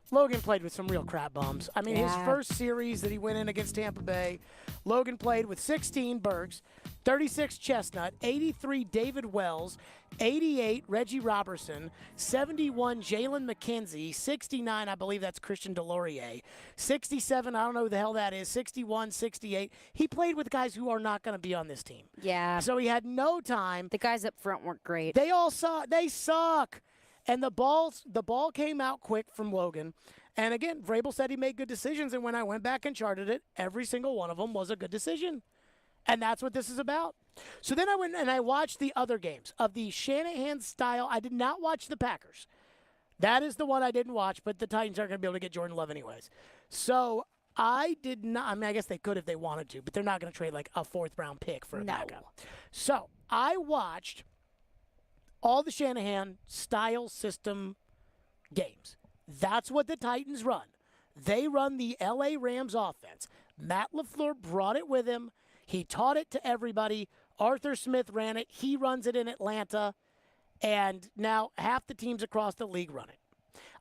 Logan played with some real crap bums. I mean, his first series that he went in against Tampa Bay, Logan played with 16 Burks, 36 Chestnut, 83 David Wells, 88 Reggie Robertson, 71 Jalen McKenzie, 69, I believe that's Christian Delorier, 67, I don't know who the hell that is, 61, 68. He played with guys who are not going to be on this team. Yeah. So he had no time. The guys up front weren't great. They all suck. They suck. And the ball came out quick from Logan. And again, Vrabel said he made good decisions. And when I went back and charted it, every single one of them was a good decision. And that's what this is about. So then I went and I watched the other games of the Shanahan style. I did not watch the Packers. That is the one I didn't watch, but the Titans aren't going to be able to get Jordan Love anyways. So I did not. I mean, I guess they could if they wanted to, but they're not going to trade like a 4th-round pick for a backup. So I watched all the Shanahan style system games. That's what the Titans run. They run the LA Rams offense. Matt LaFleur brought it with him. He taught it to everybody. Arthur Smith ran it. He runs it in Atlanta. And now half the teams across the league run it.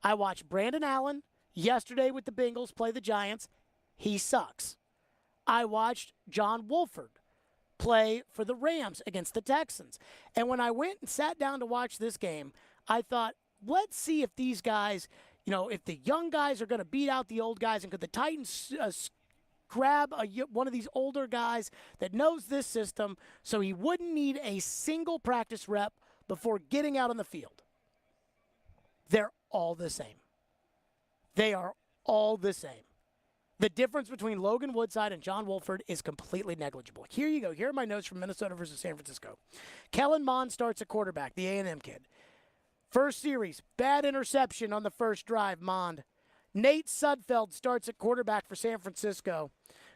I watched Brandon Allen yesterday with the Bengals play the Giants. He sucks. I watched John Wolford play for the Rams against the Texans. And when I went and sat down to watch this game, I thought, let's see if these guys, if the young guys are going to beat out the old guys, and could the Titans grab one of these older guys that knows this system so he wouldn't need a single practice rep before getting out on the field. They're all the same. They are all the same. The difference between Logan Woodside and John Wolford is completely negligible. Here you go. Here are my notes from Minnesota versus San Francisco. Kellen Mond starts at quarterback, the A&M kid. First series, bad interception on the first drive, Mond. Nate Sudfeld starts at quarterback for San Francisco.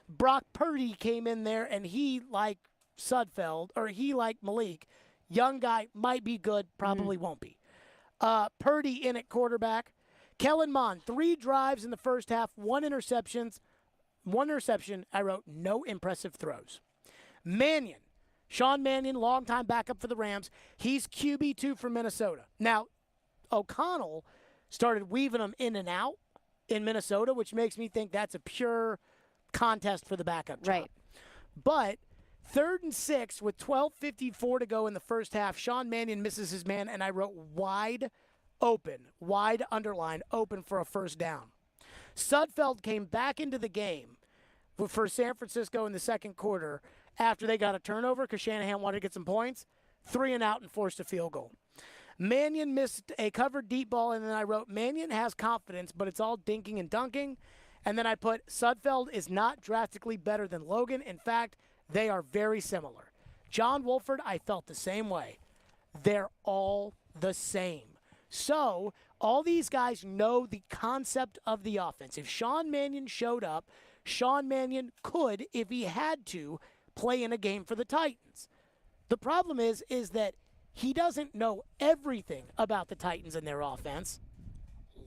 Brock Purdy came in there, and he, like Sudfeld, or he, like Malik, young guy, might be good, probably won't be. Purdy in at quarterback. Kellen Mond, 3 drives in the first half, 1 interception. I wrote no impressive throws. Mannion, Sean Mannion, longtime backup for the Rams. He's QB2 for Minnesota. Now, O'Connell started weaving them in and out in Minnesota, which makes me think that's a pure contest for the backup job. Right. But 3rd and 6 with 12:54 to go in the first half, Sean Mannion misses his man, and I wrote wide open, wide underline, open for a first down. Sudfeld came back into the game for San Francisco in the second quarter after they got a turnover because Shanahan wanted to get some points, 3 and out, and forced a field goal. Mannion missed a covered deep ball, and then I wrote, Mannion has confidence, but it's all dinking and dunking. And then I put, Sudfeld is not drastically better than Logan. In fact, they are very similar. John Wolford, I felt the same way. They're all the same. So all these guys know the concept of the offense. If Sean Mannion showed up, Sean Mannion could, if he had to, play in a game for the Titans. The problem is that he doesn't know everything about the Titans and their offense.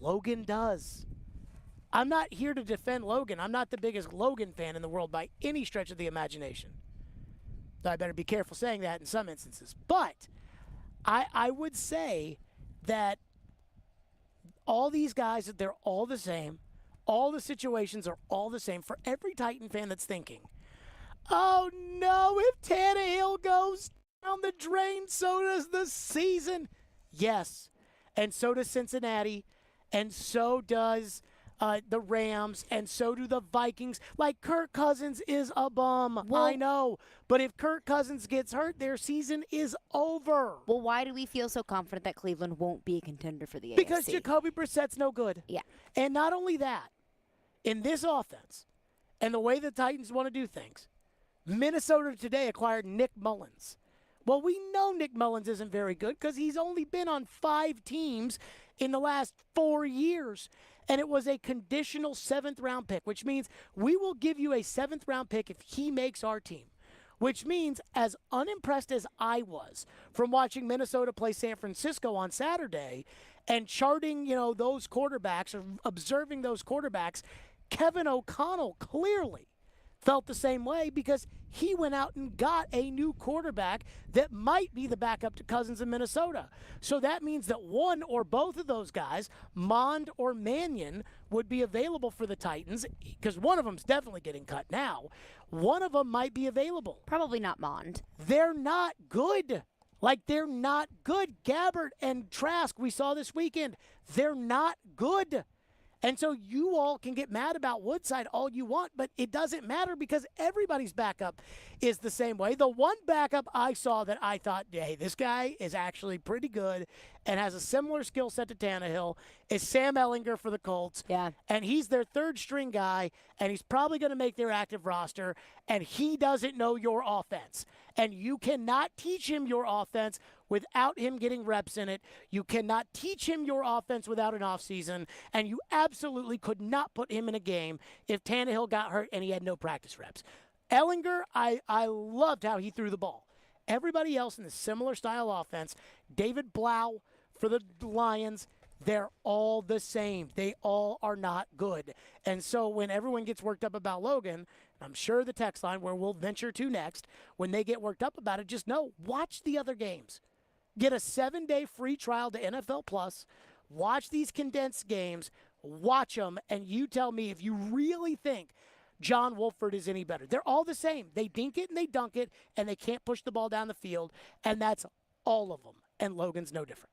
Logan does. I'm not here to defend Logan. I'm not the biggest Logan fan in the world by any stretch of the imagination. I better be careful saying that in some instances. But I would say that all these guys, they're all the same. All the situations are all the same. For every Titan fan that's thinking, oh no, if Tannehill goes down the drain, so does the season. Yes, and so does Cincinnati, and so does the Rams, and so do the Vikings. Like, Kirk Cousins is a bum. Well, I know. But if Kirk Cousins gets hurt, their season is over. Well, why do we feel so confident that Cleveland won't be a contender for the AFC? Because Jacoby Brissett's no good. Yeah. And not only that, in this offense and the way the Titans want to do things, Minnesota today acquired Nick Mullins. Well, we know Nick Mullins isn't very good because he's only been on 5 teams in the last 4 years. And it was a conditional 7th-round pick, which means we will give you a 7th-round pick if he makes our team. which means as unimpressed as I was from watching Minnesota play San Francisco on Saturday and charting, those quarterbacks or observing those quarterbacks, Kevin O'Connell clearly felt the same way because he went out and got a new quarterback that might be the backup to Cousins in Minnesota. So that means that one or both of those guys, Mond or Mannion, would be available for the Titans because one of them's definitely getting cut now. One of them might be available. Probably not Mond. They're not good. They're not good. Gabbert and Trask, we saw this weekend, they're not good. And so you all can get mad about Woodside all you want, but it doesn't matter because everybody's backup is the same way. The one backup I saw that I thought, hey, this guy is actually pretty good and has a similar skill set to Tannehill is Sam Ehlinger for the Colts. Yeah. And he's their third string guy, and he's probably going to make their active roster, and he doesn't know your offense. And you cannot teach him your offense without him getting reps in it. You cannot teach him your offense without an offseason, and you absolutely could not put him in a game if Tannehill got hurt and he had no practice reps. Ehlinger, I loved how he threw the ball. Everybody else in the similar style offense, David Blau for the Lions, they're all the same. They all are not good. And so when everyone gets worked up about Logan, I'm sure the text line where we'll venture to next, when they get worked up about it, just know, watch the other games. Get a 7-day free trial to NFL Plus. Watch these condensed games. Watch them, and you tell me if you really think John Wolford is any better. They're all the same. They dink it and they dunk it, and they can't push the ball down the field, and that's all of them. And Logan's no different.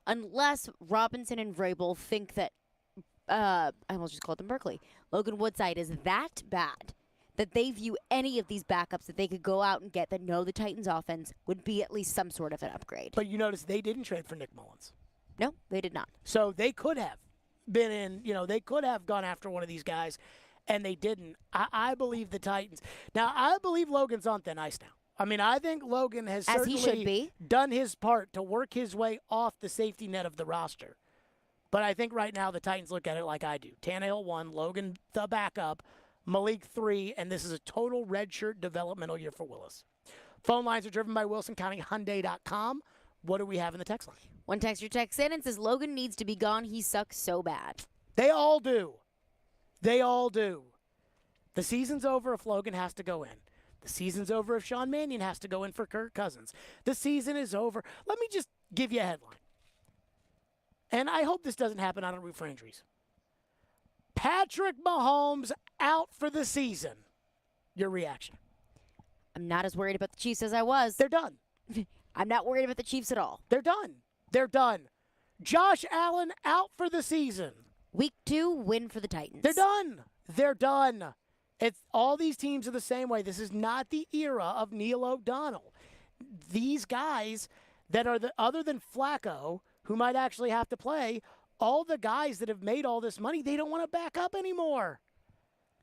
Unless Robinson and Vrabel think that, I almost just called them Berkeley, Logan Woodside is that bad that they view any of these backups that they could go out and get that know the Titans offense would be at least some sort of an upgrade. But you notice they didn't trade for Nick Mullins. No, they did not. So they could have been in, they could have gone after one of these guys, and they didn't. I believe the Titans. Now, I believe Logan's on thin ice now. I mean, I think Logan has As he should certainly be. done his part to work his way off the safety net of the roster. But I think right now the Titans look at it like I do. Tannehill 1, Logan the backup, Malik 3, and this is a total redshirt developmental year for Willis. Phone lines are driven by WilsonCountyHyundai.com. What do we have in the text line? One texter texts in and says, Logan needs to be gone. He sucks so bad. They all do. They all do. The season's over if Logan has to go in. The season's over if Sean Mannion has to go in for Kirk Cousins. The season is over. Let me just give you a headline. And I hope this doesn't happen. I don't root for injuries. Patrick Mahomes out for the season. Your reaction? I'm not as worried about the Chiefs as I was. They're done. I'm not worried about the Chiefs at all. They're done. They're done. Josh Allen out for the season. Week 2, win for the Titans. They're done. They're done. It's all these teams are the same way. This is not the era of Neil O'Donnell. These guys that are other than Flacco, who might actually have to play, all the guys that have made all this money, they don't want to back up anymore.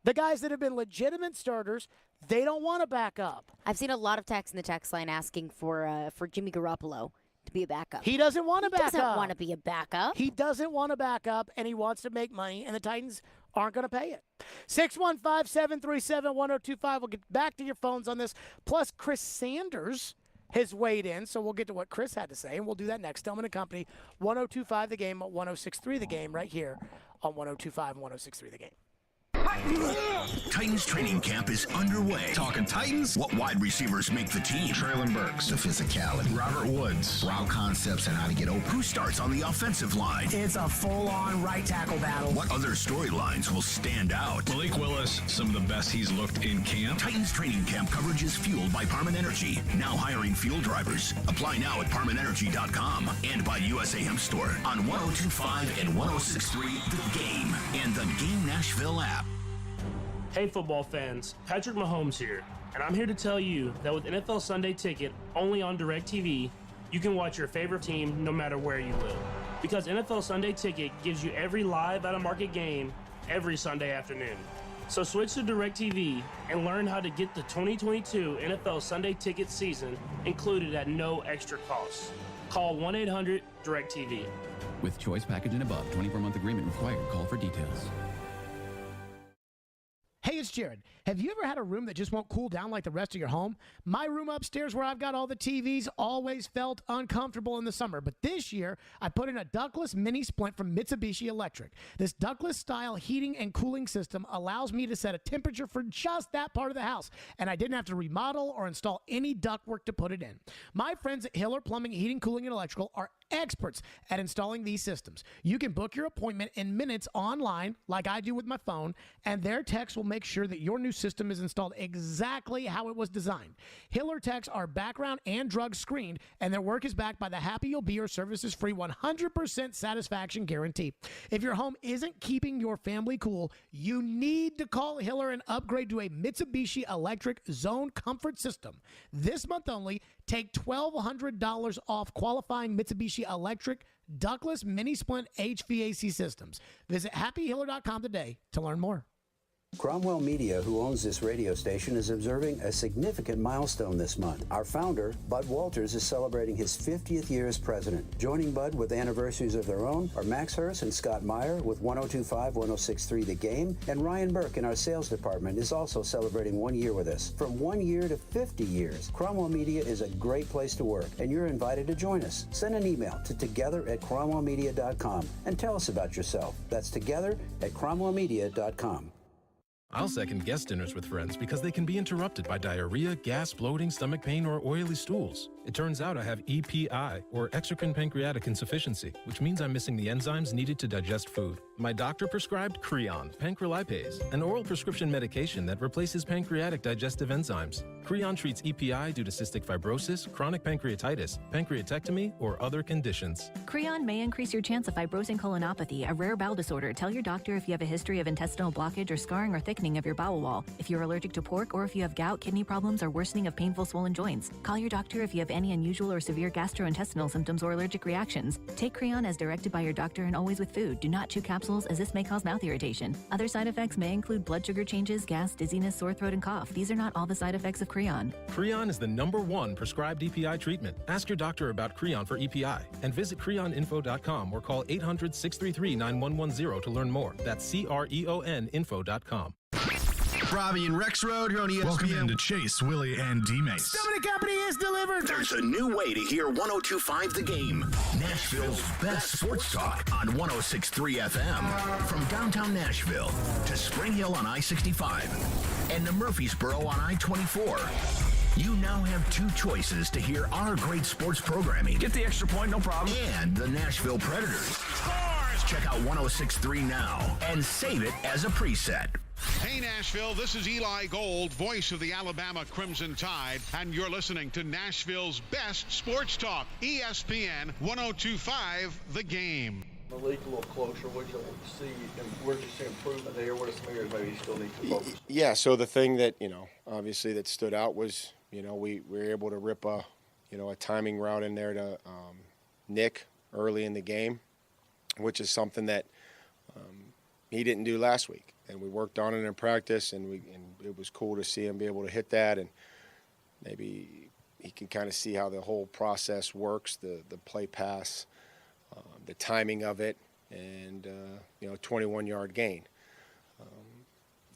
The guys that have been legitimate starters, they don't want to back up. I've seen a lot of texts in the text line asking for Jimmy Garoppolo to be a backup. He doesn't want to back up. He doesn't want to be a backup. He doesn't want to back up, and he wants to make money, and the Titans aren't going to pay it. 615-737-1025. We'll get back to your phones on this. Plus, Chris Sanders has weighed in, so we'll get to what Chris had to say, and we'll do that next. Stillman and Company, 102.5 The Game, 106.3 The Game, right here on 102.5 and 106.3 The Game. Titans training camp is underway. Talking Titans? What wide receivers make the team? Traylon Burks. The physicality. Robert Woods. Route concepts and how to get open. Who starts on the offensive line? It's a full-on right tackle battle. What other storylines will stand out? Malik Willis, some of the best he's looked in camp. Titans training camp coverage is fueled by Parman Energy. Now hiring fuel drivers. Apply now at ParmanEnergy.com and by USA Hemp Store on 102.5 and 106.3 The Game and the Game Nashville app. Hey football fans, Patrick Mahomes here, and I'm here to tell you that with NFL Sunday Ticket only on DirecTV, you can watch your favorite team no matter where you live. Because NFL Sunday Ticket gives you every live out-of-market game every Sunday afternoon. So switch to DirecTV and learn how to get the 2022 NFL Sunday Ticket season included at no extra cost. Call 1-800-DirecTV. With choice package and above, 24-month agreement required. Call for details. Hey, it's Jared. Have you ever had a room that just won't cool down like the rest of your home? My room upstairs where I've got all the TVs always felt uncomfortable in the summer, but this year I put in a ductless mini splint from Mitsubishi Electric. This ductless style heating and cooling system allows me to set a temperature for just that part of the house, and I didn't have to remodel or install any ductwork to put it in. My friends at Hiller Plumbing, Heating, Cooling, and Electrical are experts at installing these systems. You can book your appointment in minutes online, like I do with my phone, and their techs will make sure that your new system is installed exactly how it was designed. Hiller techs are background and drug screened, and their work is backed by the Happy You'll Be Your Services Free 100% satisfaction guarantee. If your home isn't keeping your family cool, you need to call Hiller and upgrade to a Mitsubishi Electric Zone Comfort System. This month only, take $1,200 off qualifying Mitsubishi Electric ductless mini splint HVAC systems. Visit happyhiller.com today to learn more. Cromwell Media, who owns this radio station, is observing a significant milestone this month. Our founder, Bud Walters, is celebrating his 50th year as president. Joining Bud with anniversaries of their own are Max Hurst and Scott Meyer with 102.5, 106.3 The Game, and Ryan Burke in our sales department is also celebrating 1 year with us. From 1 year to 50 years, Cromwell Media is a great place to work, and you're invited to join us. Send an email to together@cromwellmedia.com and tell us about yourself. That's together@cromwellmedia.com. I'll second guest dinners with friends because they can be interrupted by diarrhea, gas, bloating, stomach pain, or oily stools. It turns out I have EPI, or exocrine pancreatic insufficiency, which means I'm missing the enzymes needed to digest food. My doctor prescribed Creon, pancrelipase, an oral prescription medication that replaces pancreatic digestive enzymes. Creon treats EPI due to cystic fibrosis, chronic pancreatitis, pancreatectomy, or other conditions. Creon may increase your chance of fibrosing colonopathy, a rare bowel disorder. Tell your doctor if you have a history of intestinal blockage or scarring or thickening of your bowel wall, if you're allergic to pork, or if you have gout, kidney problems, or worsening of painful swollen joints. Call your doctor if you have any unusual or severe gastrointestinal symptoms or allergic reactions. Take Creon as directed by your doctor and always with food. Do not chew capsules, as this may cause mouth irritation. Other side effects may include blood sugar changes, gas, dizziness, sore throat, and cough. These are not all the side effects of Creon. Creon is the #1 prescribed EPI treatment. Ask your doctor about Creon for EPI and visit creoninfo.com or call 800-633-9110 to learn more. That's CREONinfo.com. Robbie and Rex Road here on ESPN. Welcome into Chase, Willie, and D-Mace. Stillman Company is delivered. There's a new way to hear 102.5 The Game. Nashville's best sports talk on 106.3 FM. From downtown Nashville to Spring Hill on I-65 and to Murfreesboro on I-24. You now have two choices to hear our great sports programming. Get the extra point, no problem. And the Nashville Predators. Scores! Check out 106.3 now and save it as a preset. Hey, Nashville, this is Eli Gold, voice of the Alabama Crimson Tide, and you're listening to Nashville's best sports talk, ESPN 102.5 The Game. Malik a little closer, where'd you see improvement there? What are some areas maybe you still need to focus? Yeah, so the thing that, obviously that stood out was, we were able to rip a timing route in there to Nick early in the game, which is something that he didn't do last week. And we worked on it in practice, and it was cool to see him be able to hit that, and maybe he can kind of see how the whole process works, the play pass, the timing of it, and 21-yard gain.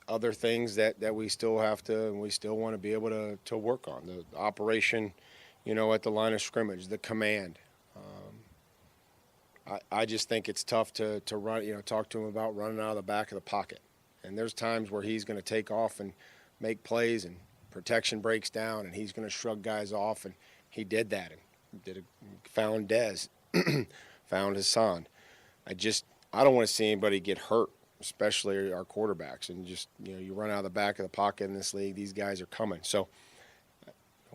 Other things that we still have to, and we still want to be able to work on, the operation, at the line of scrimmage, the command. I just think it's tough to run, talk to him about running out of the back of the pocket. And there's times where he's going to take off and make plays, and protection breaks down, and he's going to shrug guys off, and he did that and found Dez, found Hassan. I don't want to see anybody get hurt, especially our quarterbacks. And just you run out of the back of the pocket in this league, these guys are coming. So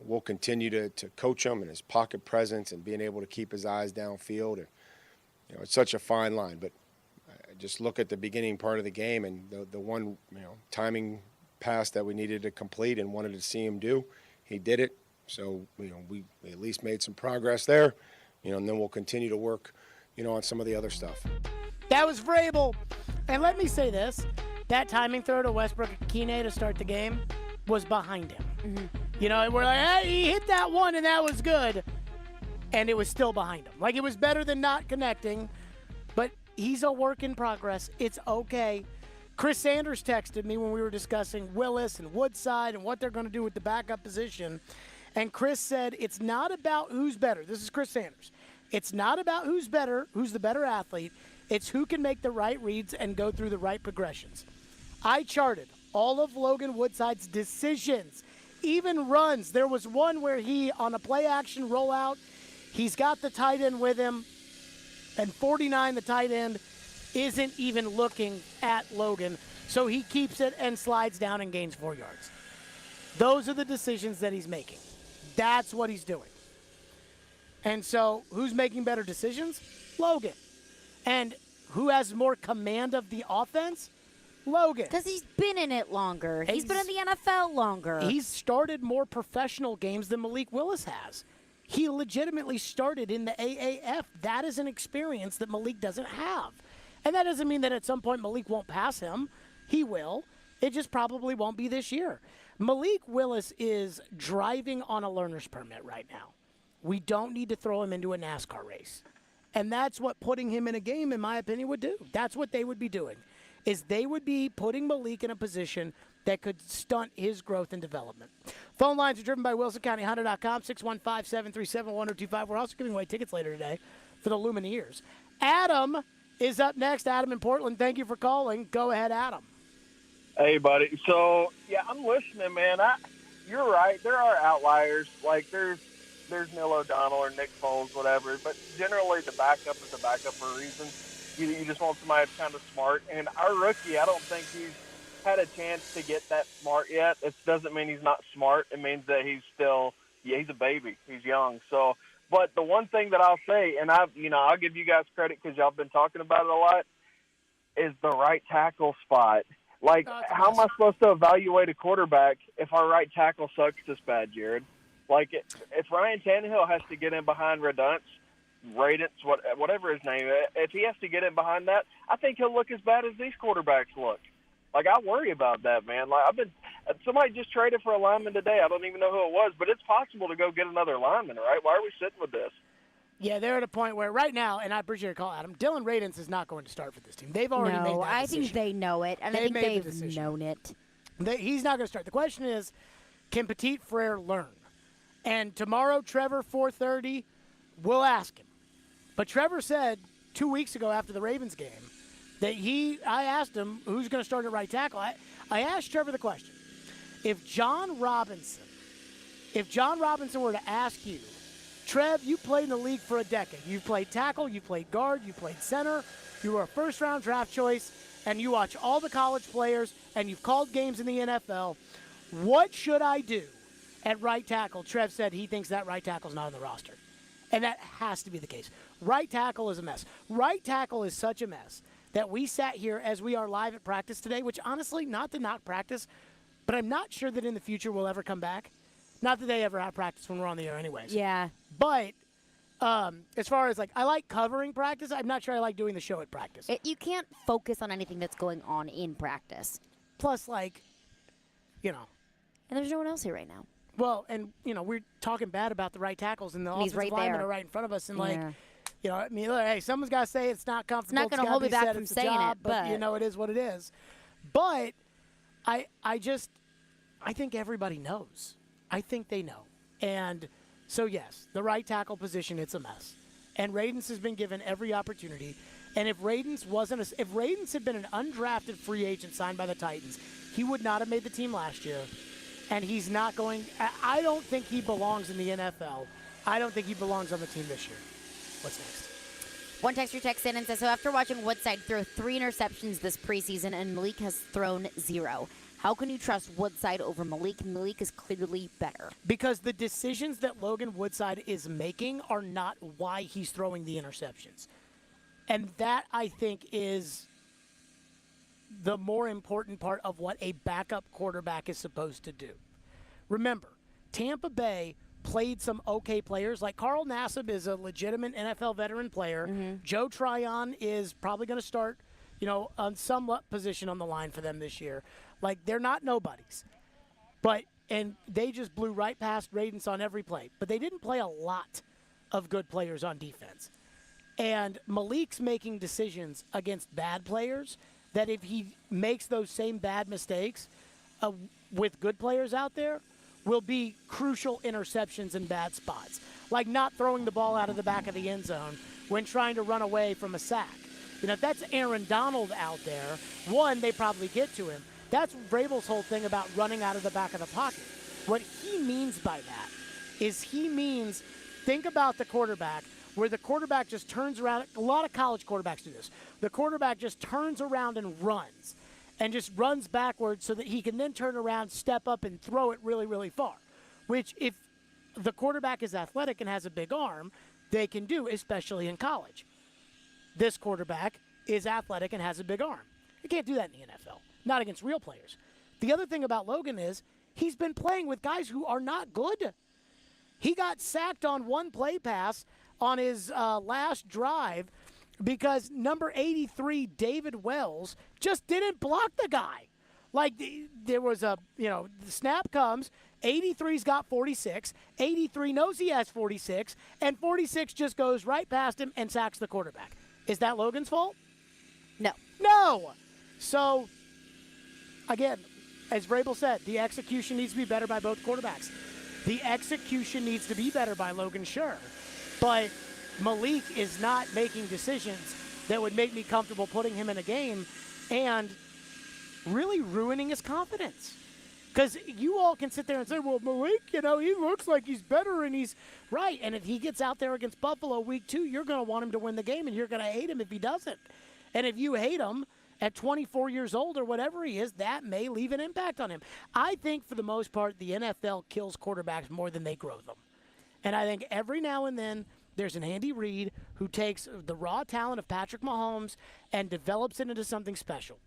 we'll continue to coach him and his pocket presence and being able to keep his eyes downfield. And it's such a fine line, but. Just look at the beginning part of the game and the one timing pass that we needed to complete and wanted to see him do. He did it. So we at least made some progress there. And then we'll continue to work on some of the other stuff. That was Vrabel. And let me say this. That timing throw to Westbrook Kine to start the game was behind him. Mm-hmm. We're like, hey, he hit that one and that was good. And it was still behind him. Like, it was better than not connecting. But he's a work in progress. It's okay. Chris Sanders texted me when we were discussing Willis and Woodside and what they're going to do with the backup position. And Chris said, it's not about who's better. This is Chris Sanders. It's not about who's better, who's the better athlete. It's who can make the right reads and go through the right progressions. I charted all of Logan Woodside's decisions, even runs. There was one where he, on a play-action rollout, he's got the tight end with him, and 49, the tight end, isn't even looking at Logan, so he keeps it and slides down and gains 4 yards. Those are the decisions that he's making. That's what he's doing. And so who's making better decisions? Logan. And who has more command of the offense? Logan. Because he's been in it longer. He's been in the NFL longer. He's started more professional games than Malik Willis has. He legitimately started in the AAF. That is an experience that Malik doesn't have. And that doesn't mean that at some point Malik won't pass him. He will. It just probably won't be this year. Malik Willis is driving on a learner's permit right now. We don't need to throw him into a NASCAR race. And that's what putting him in a game, in my opinion, would do. That's what they would be doing, is they would be putting Malik in a position that could stunt his growth and development. Phone lines are driven by WilsonCountyHonda.com, 615-737-1025. We're also giving away tickets later today for the Lumineers. Adam is up next. Adam in Portland, thank you for calling. Go ahead, Adam. Hey, buddy. So, yeah, I'm listening, man. You're right. There are outliers. Like, there's Neil O'Donnell or Nick Foles, whatever. But generally, the backup is the backup for a reason. You just want somebody that's kind of smart. And our rookie, I don't think he's had a chance to get that smart yet. It doesn't mean he's not smart. It means that he's still, he's a baby. He's young. So, but the one thing that I'll say, and I'll give you guys credit because y'all been talking about it a lot, is the right tackle spot. Like, how am I supposed to evaluate a quarterback if our right tackle sucks this bad, Jared? Like, if Ryan Tannehill has to get in behind Radunz, whatever his name is, if he has to get in behind that, I think he'll look as bad as these quarterbacks look. Like, I worry about that, man. Like, somebody just traded for a lineman today. I don't even know who it was, but it's possible to go get another lineman, right? Why are we sitting with this? Yeah, they're at a point where right now, and I appreciate your call, Adam, Dylan Radins is not going to start for this team. They've already made that decision. I think they know it, and I think they've known it. He's not going to start. The question is, can Petit Frere learn? And tomorrow, Trevor, 4:30, we'll ask him. But Trevor said 2 weeks ago after the Ravens game that I asked him who's going to start at right tackle. I asked Trevor the question, if John Robinson were to ask you, Trev, you played in the league for a decade. You've played tackle, you played guard, you played center. You were a first-round draft choice, and you watch all the college players, and you've called games in the NFL. What should I do at right tackle? Trev said he thinks that right tackle's not on the roster. And that has to be the case. Right tackle is a mess. Right tackle is such a mess that we sat here as we are live at practice today, which honestly, not to knock practice, but I'm not sure that in the future we'll ever come back. Not that they ever have practice when we're on the air anyways. Yeah. But as far as, like, I like covering practice, I'm not sure I like doing the show at practice. You can't focus on anything that's going on in practice. Plus, like, And there's no one else here right now. Well, and, we're talking bad about the right tackles, and the offensive linemen are right in front of us. And, look, hey, someone's got to say it's not comfortable. It's not going to hold me back from saying it. But, it is what it is. But I think everybody knows. I think they know. And so, yes, the right tackle position, it's a mess. And Radins has been given every opportunity. And if Radins had been an undrafted free agent signed by the Titans, he would not have made the team last year. And he's not going – I don't think he belongs in the NFL. I don't think he belongs on the team this year. What's next? One texter texts in and says, so after watching Woodside throw 3 interceptions this preseason and Malik has thrown 0, how can you trust Woodside over Malik? Malik is clearly better. Because the decisions that Logan Woodside is making are not why he's throwing the interceptions. And that, I think, is the more important part of what a backup quarterback is supposed to do. Remember, Tampa Bay played some okay players. Like Carl Nassib is a legitimate NFL veteran player. Mm-hmm. Joe Tryon is probably going to start, on some position on the line for them this year. Like, they're not nobodies. And they just blew right past Radins on every play. But they didn't play a lot of good players on defense. And Malik's making decisions against bad players that if he makes those same bad mistakes with good players out there, will be crucial interceptions in bad spots, like not throwing the ball out of the back of the end zone when trying to run away from a sack. If that's Aaron Donald out there, one, they probably get to him. That's Vrabel's whole thing about running out of the back of the pocket. What he means by that is think about the quarterback, where the quarterback just turns around. A lot of college quarterbacks do this. The quarterback just turns around and just runs backwards so that he can then turn around, step up, and throw it really, really far, which if the quarterback is athletic and has a big arm, they can do, especially in college. This quarterback is athletic and has a big arm. You can't do that in the NFL, not against real players. The other thing about Logan is he's been playing with guys who are not good. He got sacked on one play pass on his last drive because number 83, David Wells, just didn't block the guy. Like, there was the snap comes, 83's got 46, 83 knows he has 46, and 46 just goes right past him and sacks the quarterback. Is that Logan's fault? No. No! So, again, as Vrabel said, the execution needs to be better by both quarterbacks. The execution needs to be better by Logan, sure. But Malik is not making decisions that would make me comfortable putting him in a game and really ruining his confidence. Because you all can sit there and say, well, Malik, he looks like he's better and he's right. And if he gets out there against Buffalo week 2, you're going to want him to win the game and you're going to hate him if he doesn't. And if you hate him at 24 years old or whatever he is, that may leave an impact on him. I think for the most part, the NFL kills quarterbacks more than they grow them. And I think every now and then there's an Andy Reid who takes the raw talent of Patrick Mahomes and develops it into something special.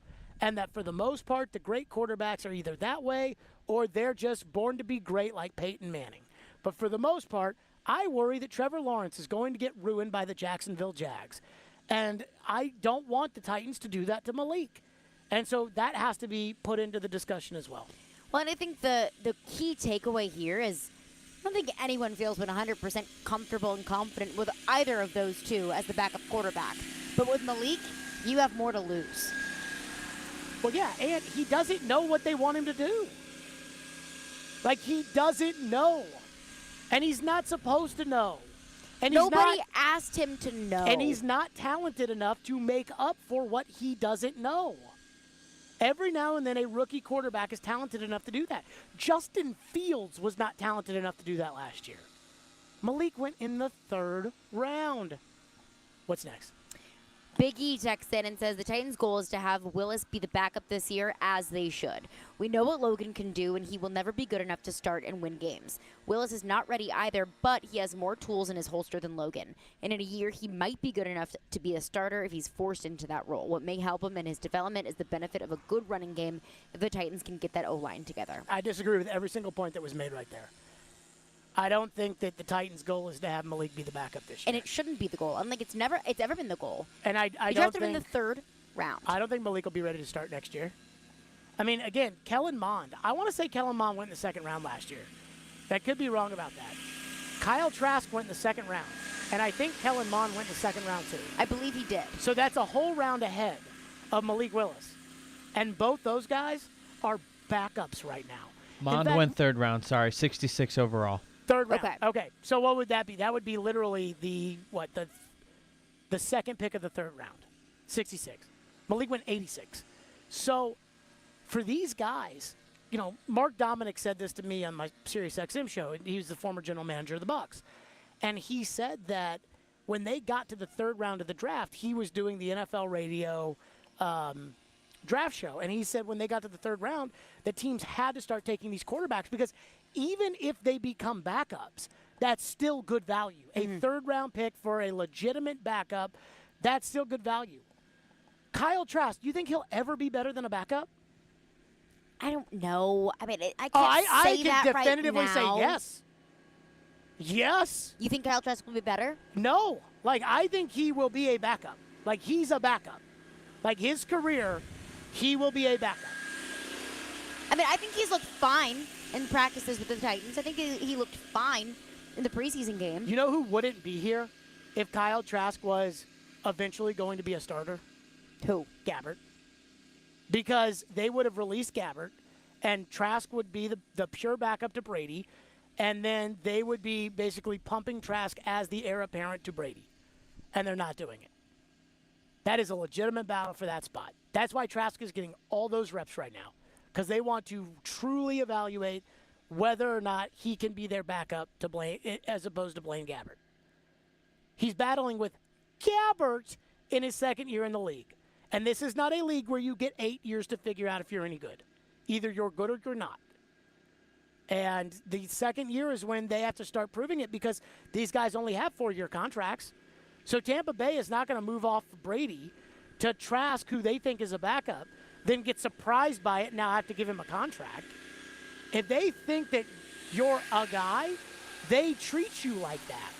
And that for the most part, the great quarterbacks are either that way or they're just born to be great like Peyton Manning. But for the most part, I worry that Trevor Lawrence is going to get ruined by the Jacksonville Jags. And I don't want the Titans to do that to Malik. And so that has to be put into the discussion as well. Well, and I think the key takeaway here is I don't think anyone feels 100% comfortable and confident with either of those two as the backup quarterback. But with Malik, you have more to lose. Well, yeah, and he doesn't know what they want him to do. Like, he doesn't know. And he's not supposed to know. And nobody asked him to know. And he's not talented enough to make up for what he doesn't know. Every now and then a rookie quarterback is talented enough to do that. Justin Fields was not talented enough to do that last year. Malik went in the 3rd round. What's next? Big E texts in and says the Titans' goal is to have Willis be the backup this year, as they should. We know what Logan can do, and he will never be good enough to start and win games. Willis is not ready either, but he has more tools in his holster than Logan. And in a year, he might be good enough to be a starter if he's forced into that role. What may help him in his development is the benefit of a good running game if the Titans can get that O-line together. I disagree with every single point that was made right there. I don't think that the Titans' goal is to have Malik be the backup this year. And it shouldn't be the goal. I'm like, it's ever been the goal. And I you don't drafted him in the 3rd round. I don't think Malik will be ready to start next year. I mean, again, Kellen Mond. I want to say Kellen Mond went in the 2nd round last year. That could be wrong about that. Kyle Trask went in the 2nd round. And I think Kellen Mond went in the 2nd round too. I believe he did. So that's a whole round ahead of Malik Willis. And both those guys are backups right now. Mond went 3rd round, 66 overall. 3rd round. Okay. So what would that be? That would be literally the 2nd pick of the 3rd round. 66. Malik went 86. So for these guys, Mark Dominic said this to me on my SiriusXM show. He was the former general manager of the Bucs. And he said that when they got to the 3rd round of the draft, he was doing the NFL radio draft show. And he said when they got to the 3rd round, the teams had to start taking these quarterbacks because even if they become backups, that's still good value. A 3rd round pick for a legitimate backup, that's still good value. Kyle Trask, do you think he'll ever be better than a backup? I don't know. I mean, I can't say that right now. I can definitively say yes. Yes. You think Kyle Trask will be better? No. I think he will be a backup. He's a backup. His career, he will be a backup. I mean, I think he's looked fine in practices with the Titans. I think he looked fine in the preseason game. You know who wouldn't be here if Kyle Trask was eventually going to be a starter? Who? Gabbert. because they would have released Gabbert, and Trask would be the pure backup to Brady, and then they would be basically pumping Trask as the heir apparent to Brady, and they're not doing it. That is a legitimate battle for that spot. That's why Trask is getting all those reps right now, because they want to truly evaluate whether or not he can be their backup to Blaine, as opposed to Blaine Gabbert. He's battling with Gabbert in his second year in the league. And this is not a league where you get 8 years to figure out if you're any good. Either you're good or you're not. And the second year is when they have to start proving it, because these guys only have 4-year contracts. So Tampa Bay is not going to move off Brady to Trask, who they think is a backup, then get surprised by it and now have to give him a contract. If they think that you're a guy, they treat you like that.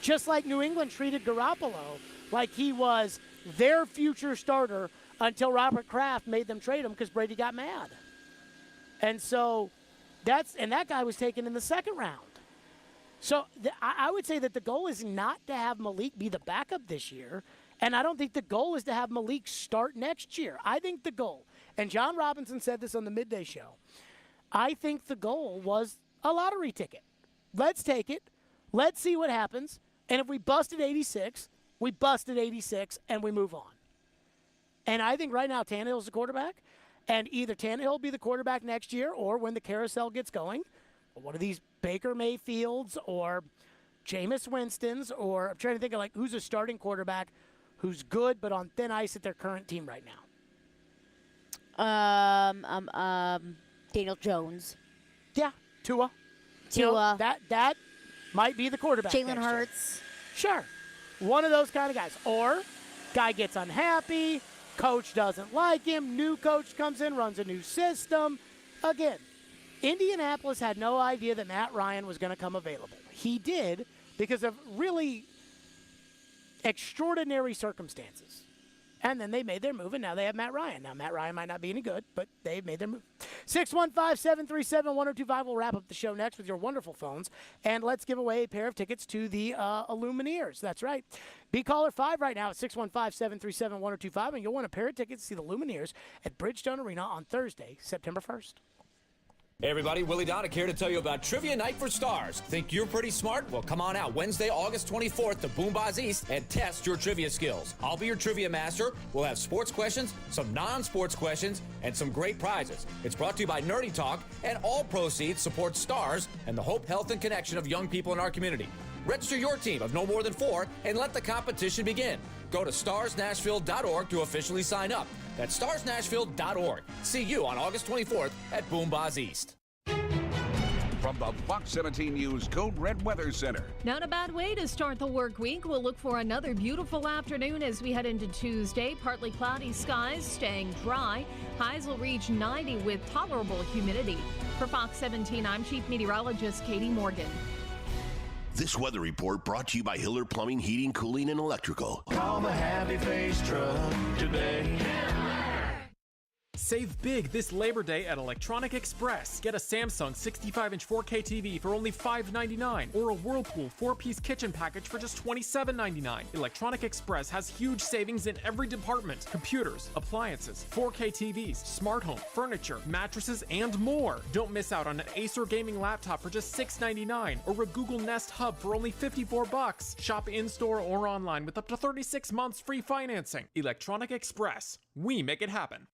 Just like New England treated Garoppolo like he was their future starter until Robert Kraft made them trade him because Brady got mad. And so that guy was taken in the second round. So I would say that the goal is not to have Malik be the backup this year, and I don't think the goal is to have Malik start next year. I think the goal, and John Robinson said this on the midday show, I think the goal was a lottery ticket. Let's take it. Let's see what happens. And if we busted 86, we busted 86, and we move on. And I think right now Tannehill's the quarterback, and either Tannehill will be the quarterback next year, or when the carousel gets going, one of these Baker Mayfields or Jameis Winstons, or I'm trying to think of who's a starting quarterback who's good but on thin ice at their current team right now. Daniel Jones. Yeah, Tua. That might be the quarterback. Jalen Hurts. Sure. One of those kind of guys. Or guy gets unhappy, coach doesn't like him, new coach comes in, runs a new system. Again, Indianapolis had no idea that Matt Ryan was going to come available. He did because of really extraordinary circumstances. And then they made their move, and now they have Matt Ryan. Now, Matt Ryan might not be any good, but they've made their move. 615-737-1025. We'll wrap up the show next with your wonderful phones. And let's give away a pair of tickets to the Lumineers. That's right. Be caller 5 right now at 615-737-1025, and you'll win a pair of tickets to see the Lumineers at Bridgestone Arena on Thursday, September 1st. Hey everybody, Willie Donick here to tell you about Trivia Night for Stars. Think you're pretty smart? Well, come on out Wednesday, August 24th to Boomboz East and test your trivia skills. I'll be your trivia master. We'll have sports questions, some non-sports questions, and some great prizes. It's brought to you by Nerdy Talk, and all proceeds support Stars and the hope, health, and connection of young people in our community. Register your team of no more than 4 and let the competition begin. Go to starsnashville.org to officially sign up. That's starsnashville.org. See you on August 24th at Boomboz East. From the Fox 17 News Code Red Weather Center. Not a bad way to start the work week. We'll look for another beautiful afternoon as we head into Tuesday. Partly cloudy skies, staying dry. Highs will reach 90 with tolerable humidity. For Fox 17, I'm Chief Meteorologist Katie Morgan. This weather report brought to you by Hiller Plumbing, Heating, Cooling, and Electrical. Call the Happy Face Truck today. Save big this Labor Day at Electronic Express. Get a Samsung 65-inch 4K TV for only $5.99 or a Whirlpool 4-piece kitchen package for just $27.99. Electronic Express has huge savings in every department: computers, appliances, 4K TVs, smart home, furniture, mattresses, and more. Don't miss out on an Acer gaming laptop for just $6.99 or a Google Nest Hub for only $54. Shop in-store or online with up to 36 months free financing. Electronic Express. We make it happen.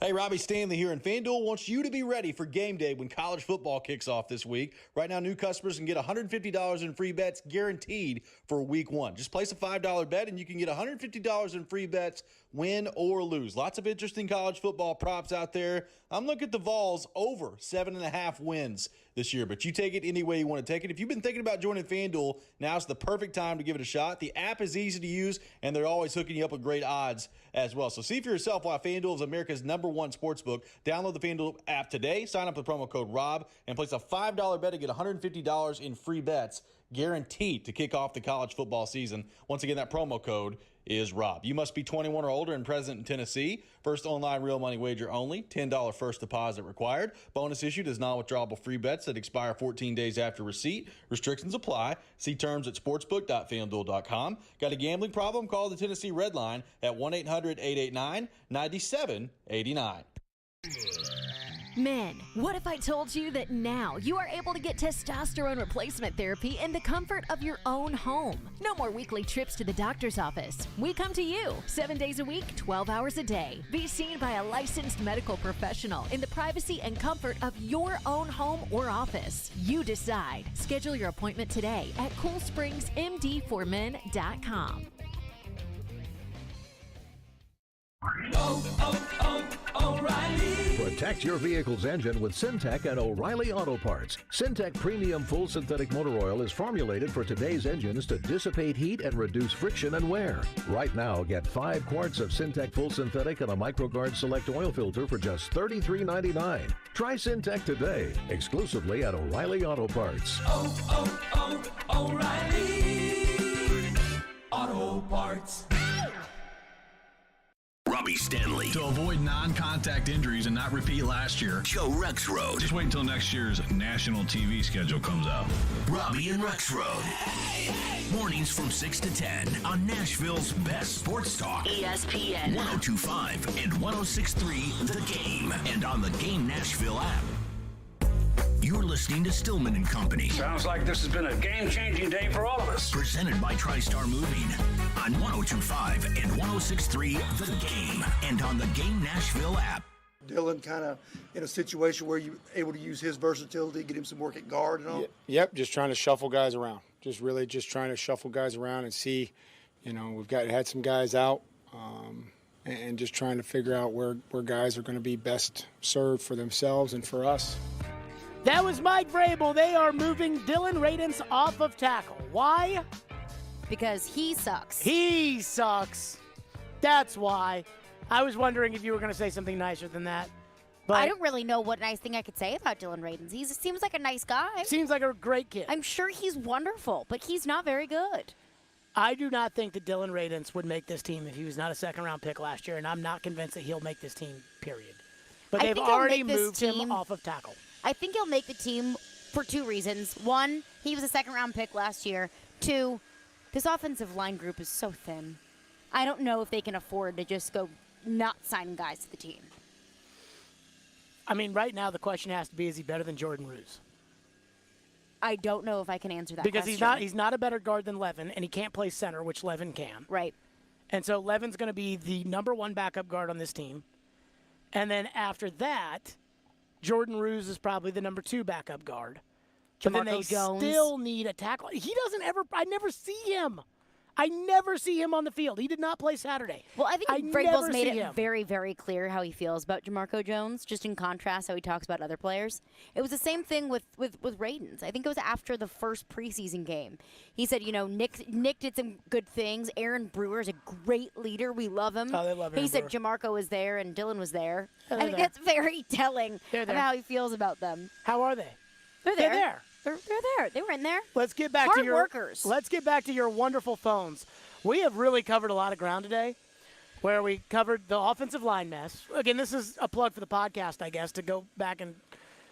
Hey, Robbie Stanley here, and FanDuel wants you to be ready for game day when college football kicks off this week. Right now, new customers can get $150 in free bets guaranteed for week 1. Just place a $5 bet, and you can get $150 in free bets, win or lose. Lots of interesting college football props out there. I'm looking at the Vols over 7.5 wins this year, but you take it any way you want to take it. If you've been thinking about joining FanDuel, now's the perfect time to give it a shot. The app is easy to use, and they're always hooking you up with great odds as well. So see for yourself why FanDuel is America's #1 sportsbook. Download the FanDuel app today, sign up with promo code ROB, and place a $5 bet to get $150 in free bets guaranteed to kick off the college football season. Once again, that promo code is Rob. You must be 21 or older and present in Tennessee. First online real money wager only. $10 first deposit required. Bonus issued as non-withdrawable free bets that expire 14 days after receipt. Restrictions apply. See terms at sportsbook.fanduel.com. Got a gambling problem? Call the Tennessee Red Line at 1-800-889-9789. Men, what if I told you that now you are able to get testosterone replacement therapy in the comfort of your own home? No more weekly trips to the doctor's office. We come to you 7 days a week, 12 hours a day. Be seen by a licensed medical professional in the privacy and comfort of your own home or office. You decide. Schedule your appointment today at CoolSpringsMD4Men.com. O'Reilly. Protect your vehicle's engine with Syntec and O'Reilly Auto Parts. Syntec Premium Full Synthetic Motor Oil is formulated for today's engines to dissipate heat and reduce friction and wear. Right now, get 5 quarts of Syntec Full Synthetic and a MicroGuard Select oil filter for just $33.99. Try Syntec today, exclusively at O'Reilly Auto Parts. O'Reilly Auto Parts. Robbie Stanley. To avoid non-contact injuries and not repeat last year. Joe Rexroad. Just wait until next year's national TV schedule comes out. Robbie and Rexroad. Mornings from 6 to 10 on Nashville's best sports talk. ESPN 102.5 and 106.3 The Game. And on the Game Nashville app. You're listening to Stillman and Company. Sounds like this has been a game-changing day for all of us. Presented by TriStar Moving on 102.5 and 106.3 The Game. And on the Game Nashville app. Dylan kind of in a situation where you're able to use his versatility, get him some work at guard and all? Yep, just trying to shuffle guys around. Just trying to shuffle guys around and see, we've had some guys out and just trying to figure out where guys are going to be best served for themselves and for us. That was Mike Vrabel. They are moving Dylan Radins off of tackle. Why? Because he sucks. He sucks. That's why. I was wondering if you were going to say something nicer than that. But I don't really know what nice thing I could say about Dylan Radins. He seems like a nice guy. Seems like a great kid. I'm sure he's wonderful, but he's not very good. I do not think that Dylan Radins would make this team if he was not a second-round pick last year, and I'm not convinced that he'll make this team, period. But they've already moved him off of tackle. I think he'll make the team for 2 reasons. 1, he was a second-round pick last year. 2, this offensive line group is so thin. I don't know if they can afford to just go not signing guys to the team. I mean, right now the question has to be, is he better than Jordan Ruse? I don't know if I can answer that because question. he's not a better guard than Levin, and he can't play center, which Levin can. Right. And so Levin's going to be the number 1 backup guard on this team. And then after that, Jordan Ruse is probably the number 2 backup guard. But then they still need a tackle. I never see him. I never see him on the field. He did not play Saturday. Well, I think Vrabel's made it very, very clear how he feels about Jamarco Jones, just in contrast how he talks about other players. It was the same thing with Radins. I think it was after the first preseason game. He said, Nick did some good things. Aaron Brewer's a great leader. We love him. Oh, they love Aaron He said Brewer. Jamarco was there and Dylan was there. Yeah, I think that's very telling of how he feels about them. How are they? They're there. They're there. They're there. They were in there. Let's get back to your workers. Let's get back to your wonderful phones. We have really covered a lot of ground today, where we covered the offensive line mess. Again, this is a plug for the podcast, I guess, to go back and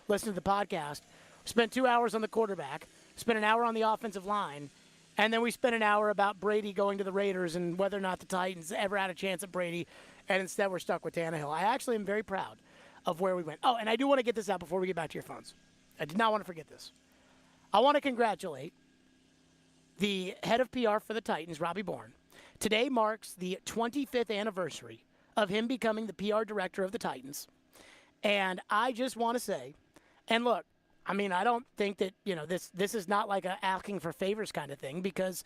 listen to the podcast. We spent 2 hours on the quarterback, spent an hour on the offensive line, and then we spent an hour about Brady going to the Raiders and whether or not the Titans ever had a chance at Brady, and instead we're stuck with Tannehill. I actually am very proud of where we went. Oh, and I do want to get this out before we get back to your phones. I did not want to forget this. I want to congratulate the head of PR for the Titans, Robbie Bourne. Today marks the 25th anniversary of him becoming the PR director of the Titans. And I just want to say, and look, I mean, I don't think that, this is not like a asking for favors kind of thing, because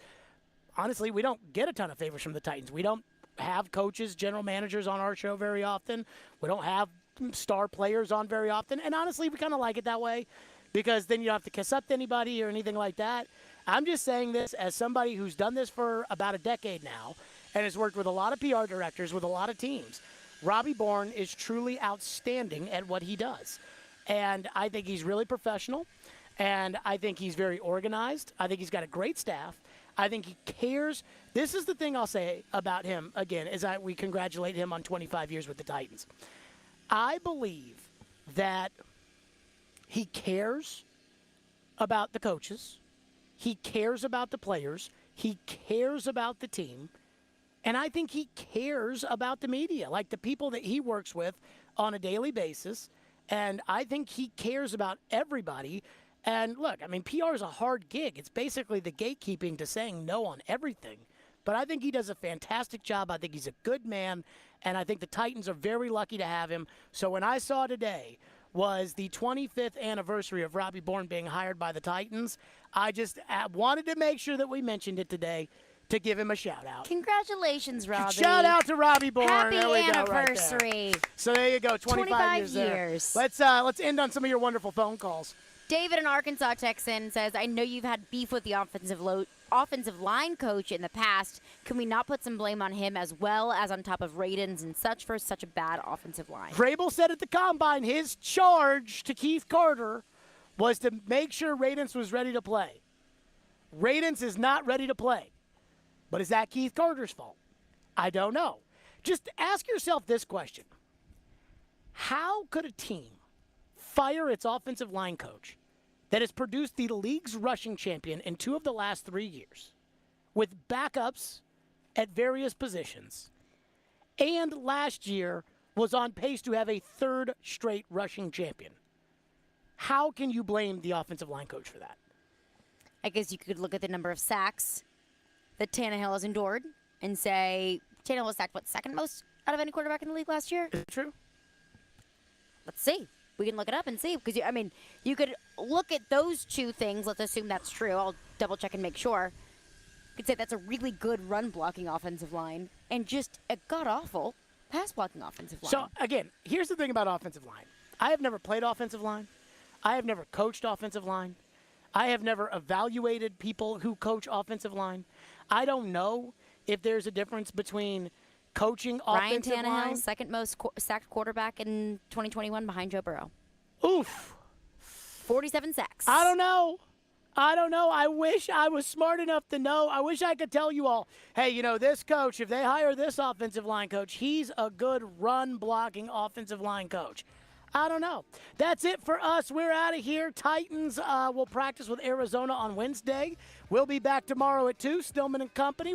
honestly, we don't get a ton of favors from the Titans. We don't have coaches, general managers on our show very often. We don't have star players on very often. And honestly, we kind of like it that way, because then you don't have to kiss up to anybody or anything like that. I'm just saying this as somebody who's done this for about a decade now and has worked with a lot of PR directors with a lot of teams. Robbie Bourne is truly outstanding at what he does. And I think he's really professional, and I think he's very organized. I think he's got a great staff. I think he cares. This is the thing I'll say about him, again, is we congratulate him on 25 years with the Titans. I believe that he cares about the coaches. He cares about the players. He cares about the team. And I think he cares about the media, like the people that he works with on a daily basis. And I think he cares about everybody. And look, I mean, PR is a hard gig. It's basically the gatekeeping to saying no on everything. But I think he does a fantastic job. I think he's a good man. And I think the Titans are very lucky to have him. So when I saw today was the 25th anniversary of Robbie Bourne being hired by the Titans, I just wanted to make sure that we mentioned it today to give him a shout-out. Congratulations, Robbie. Shout out to Robbie Bourne. Happy there we anniversary. Go, right there. So there you go, 25 years there. Let's end on some of your wonderful phone calls. David in Arkansas Texan says, I know you've had beef with the offensive line coach in the past. Can we not put some blame on him as well as on top of Radens and such for such a bad offensive line? Vrabel said at the Combine his charge to Keith Carter was to make sure Radens was ready to play. Radens is not ready to play. But is that Keith Carter's fault? I don't know. Just ask yourself this question. How could a team fire its offensive line coach that has produced the league's rushing champion in 2 of the last 3 years with backups at various positions and last year was on pace to have a 3rd straight rushing champion? How can you blame the offensive line coach for that? I guess you could look at the number of sacks that Tannehill has endured and say Tannehill was sacked, second most out of any quarterback in the league last year? Is it true? Let's see. We can look it up and see. Because, you could look at those 2 things. Let's assume that's true. I'll double-check and make sure. You could say that's a really good run-blocking offensive line and just a god-awful pass-blocking offensive line. So, again, here's the thing about offensive line. I have never played offensive line. I have never coached offensive line. I have never evaluated people who coach offensive line. I don't know if there's a difference between coaching offensive line. Ryan Tannehill, second most sacked quarterback in 2021 behind Joe Burrow. Oof. 47 sacks. I don't know. I wish I was smart enough to know. I wish I could tell you all, hey, this coach, if they hire this offensive line coach, he's a good run-blocking offensive line coach. I don't know. That's it for us. We're out of here. Titans will practice with Arizona on Wednesday. We'll be back tomorrow at 2, Stillman and Company.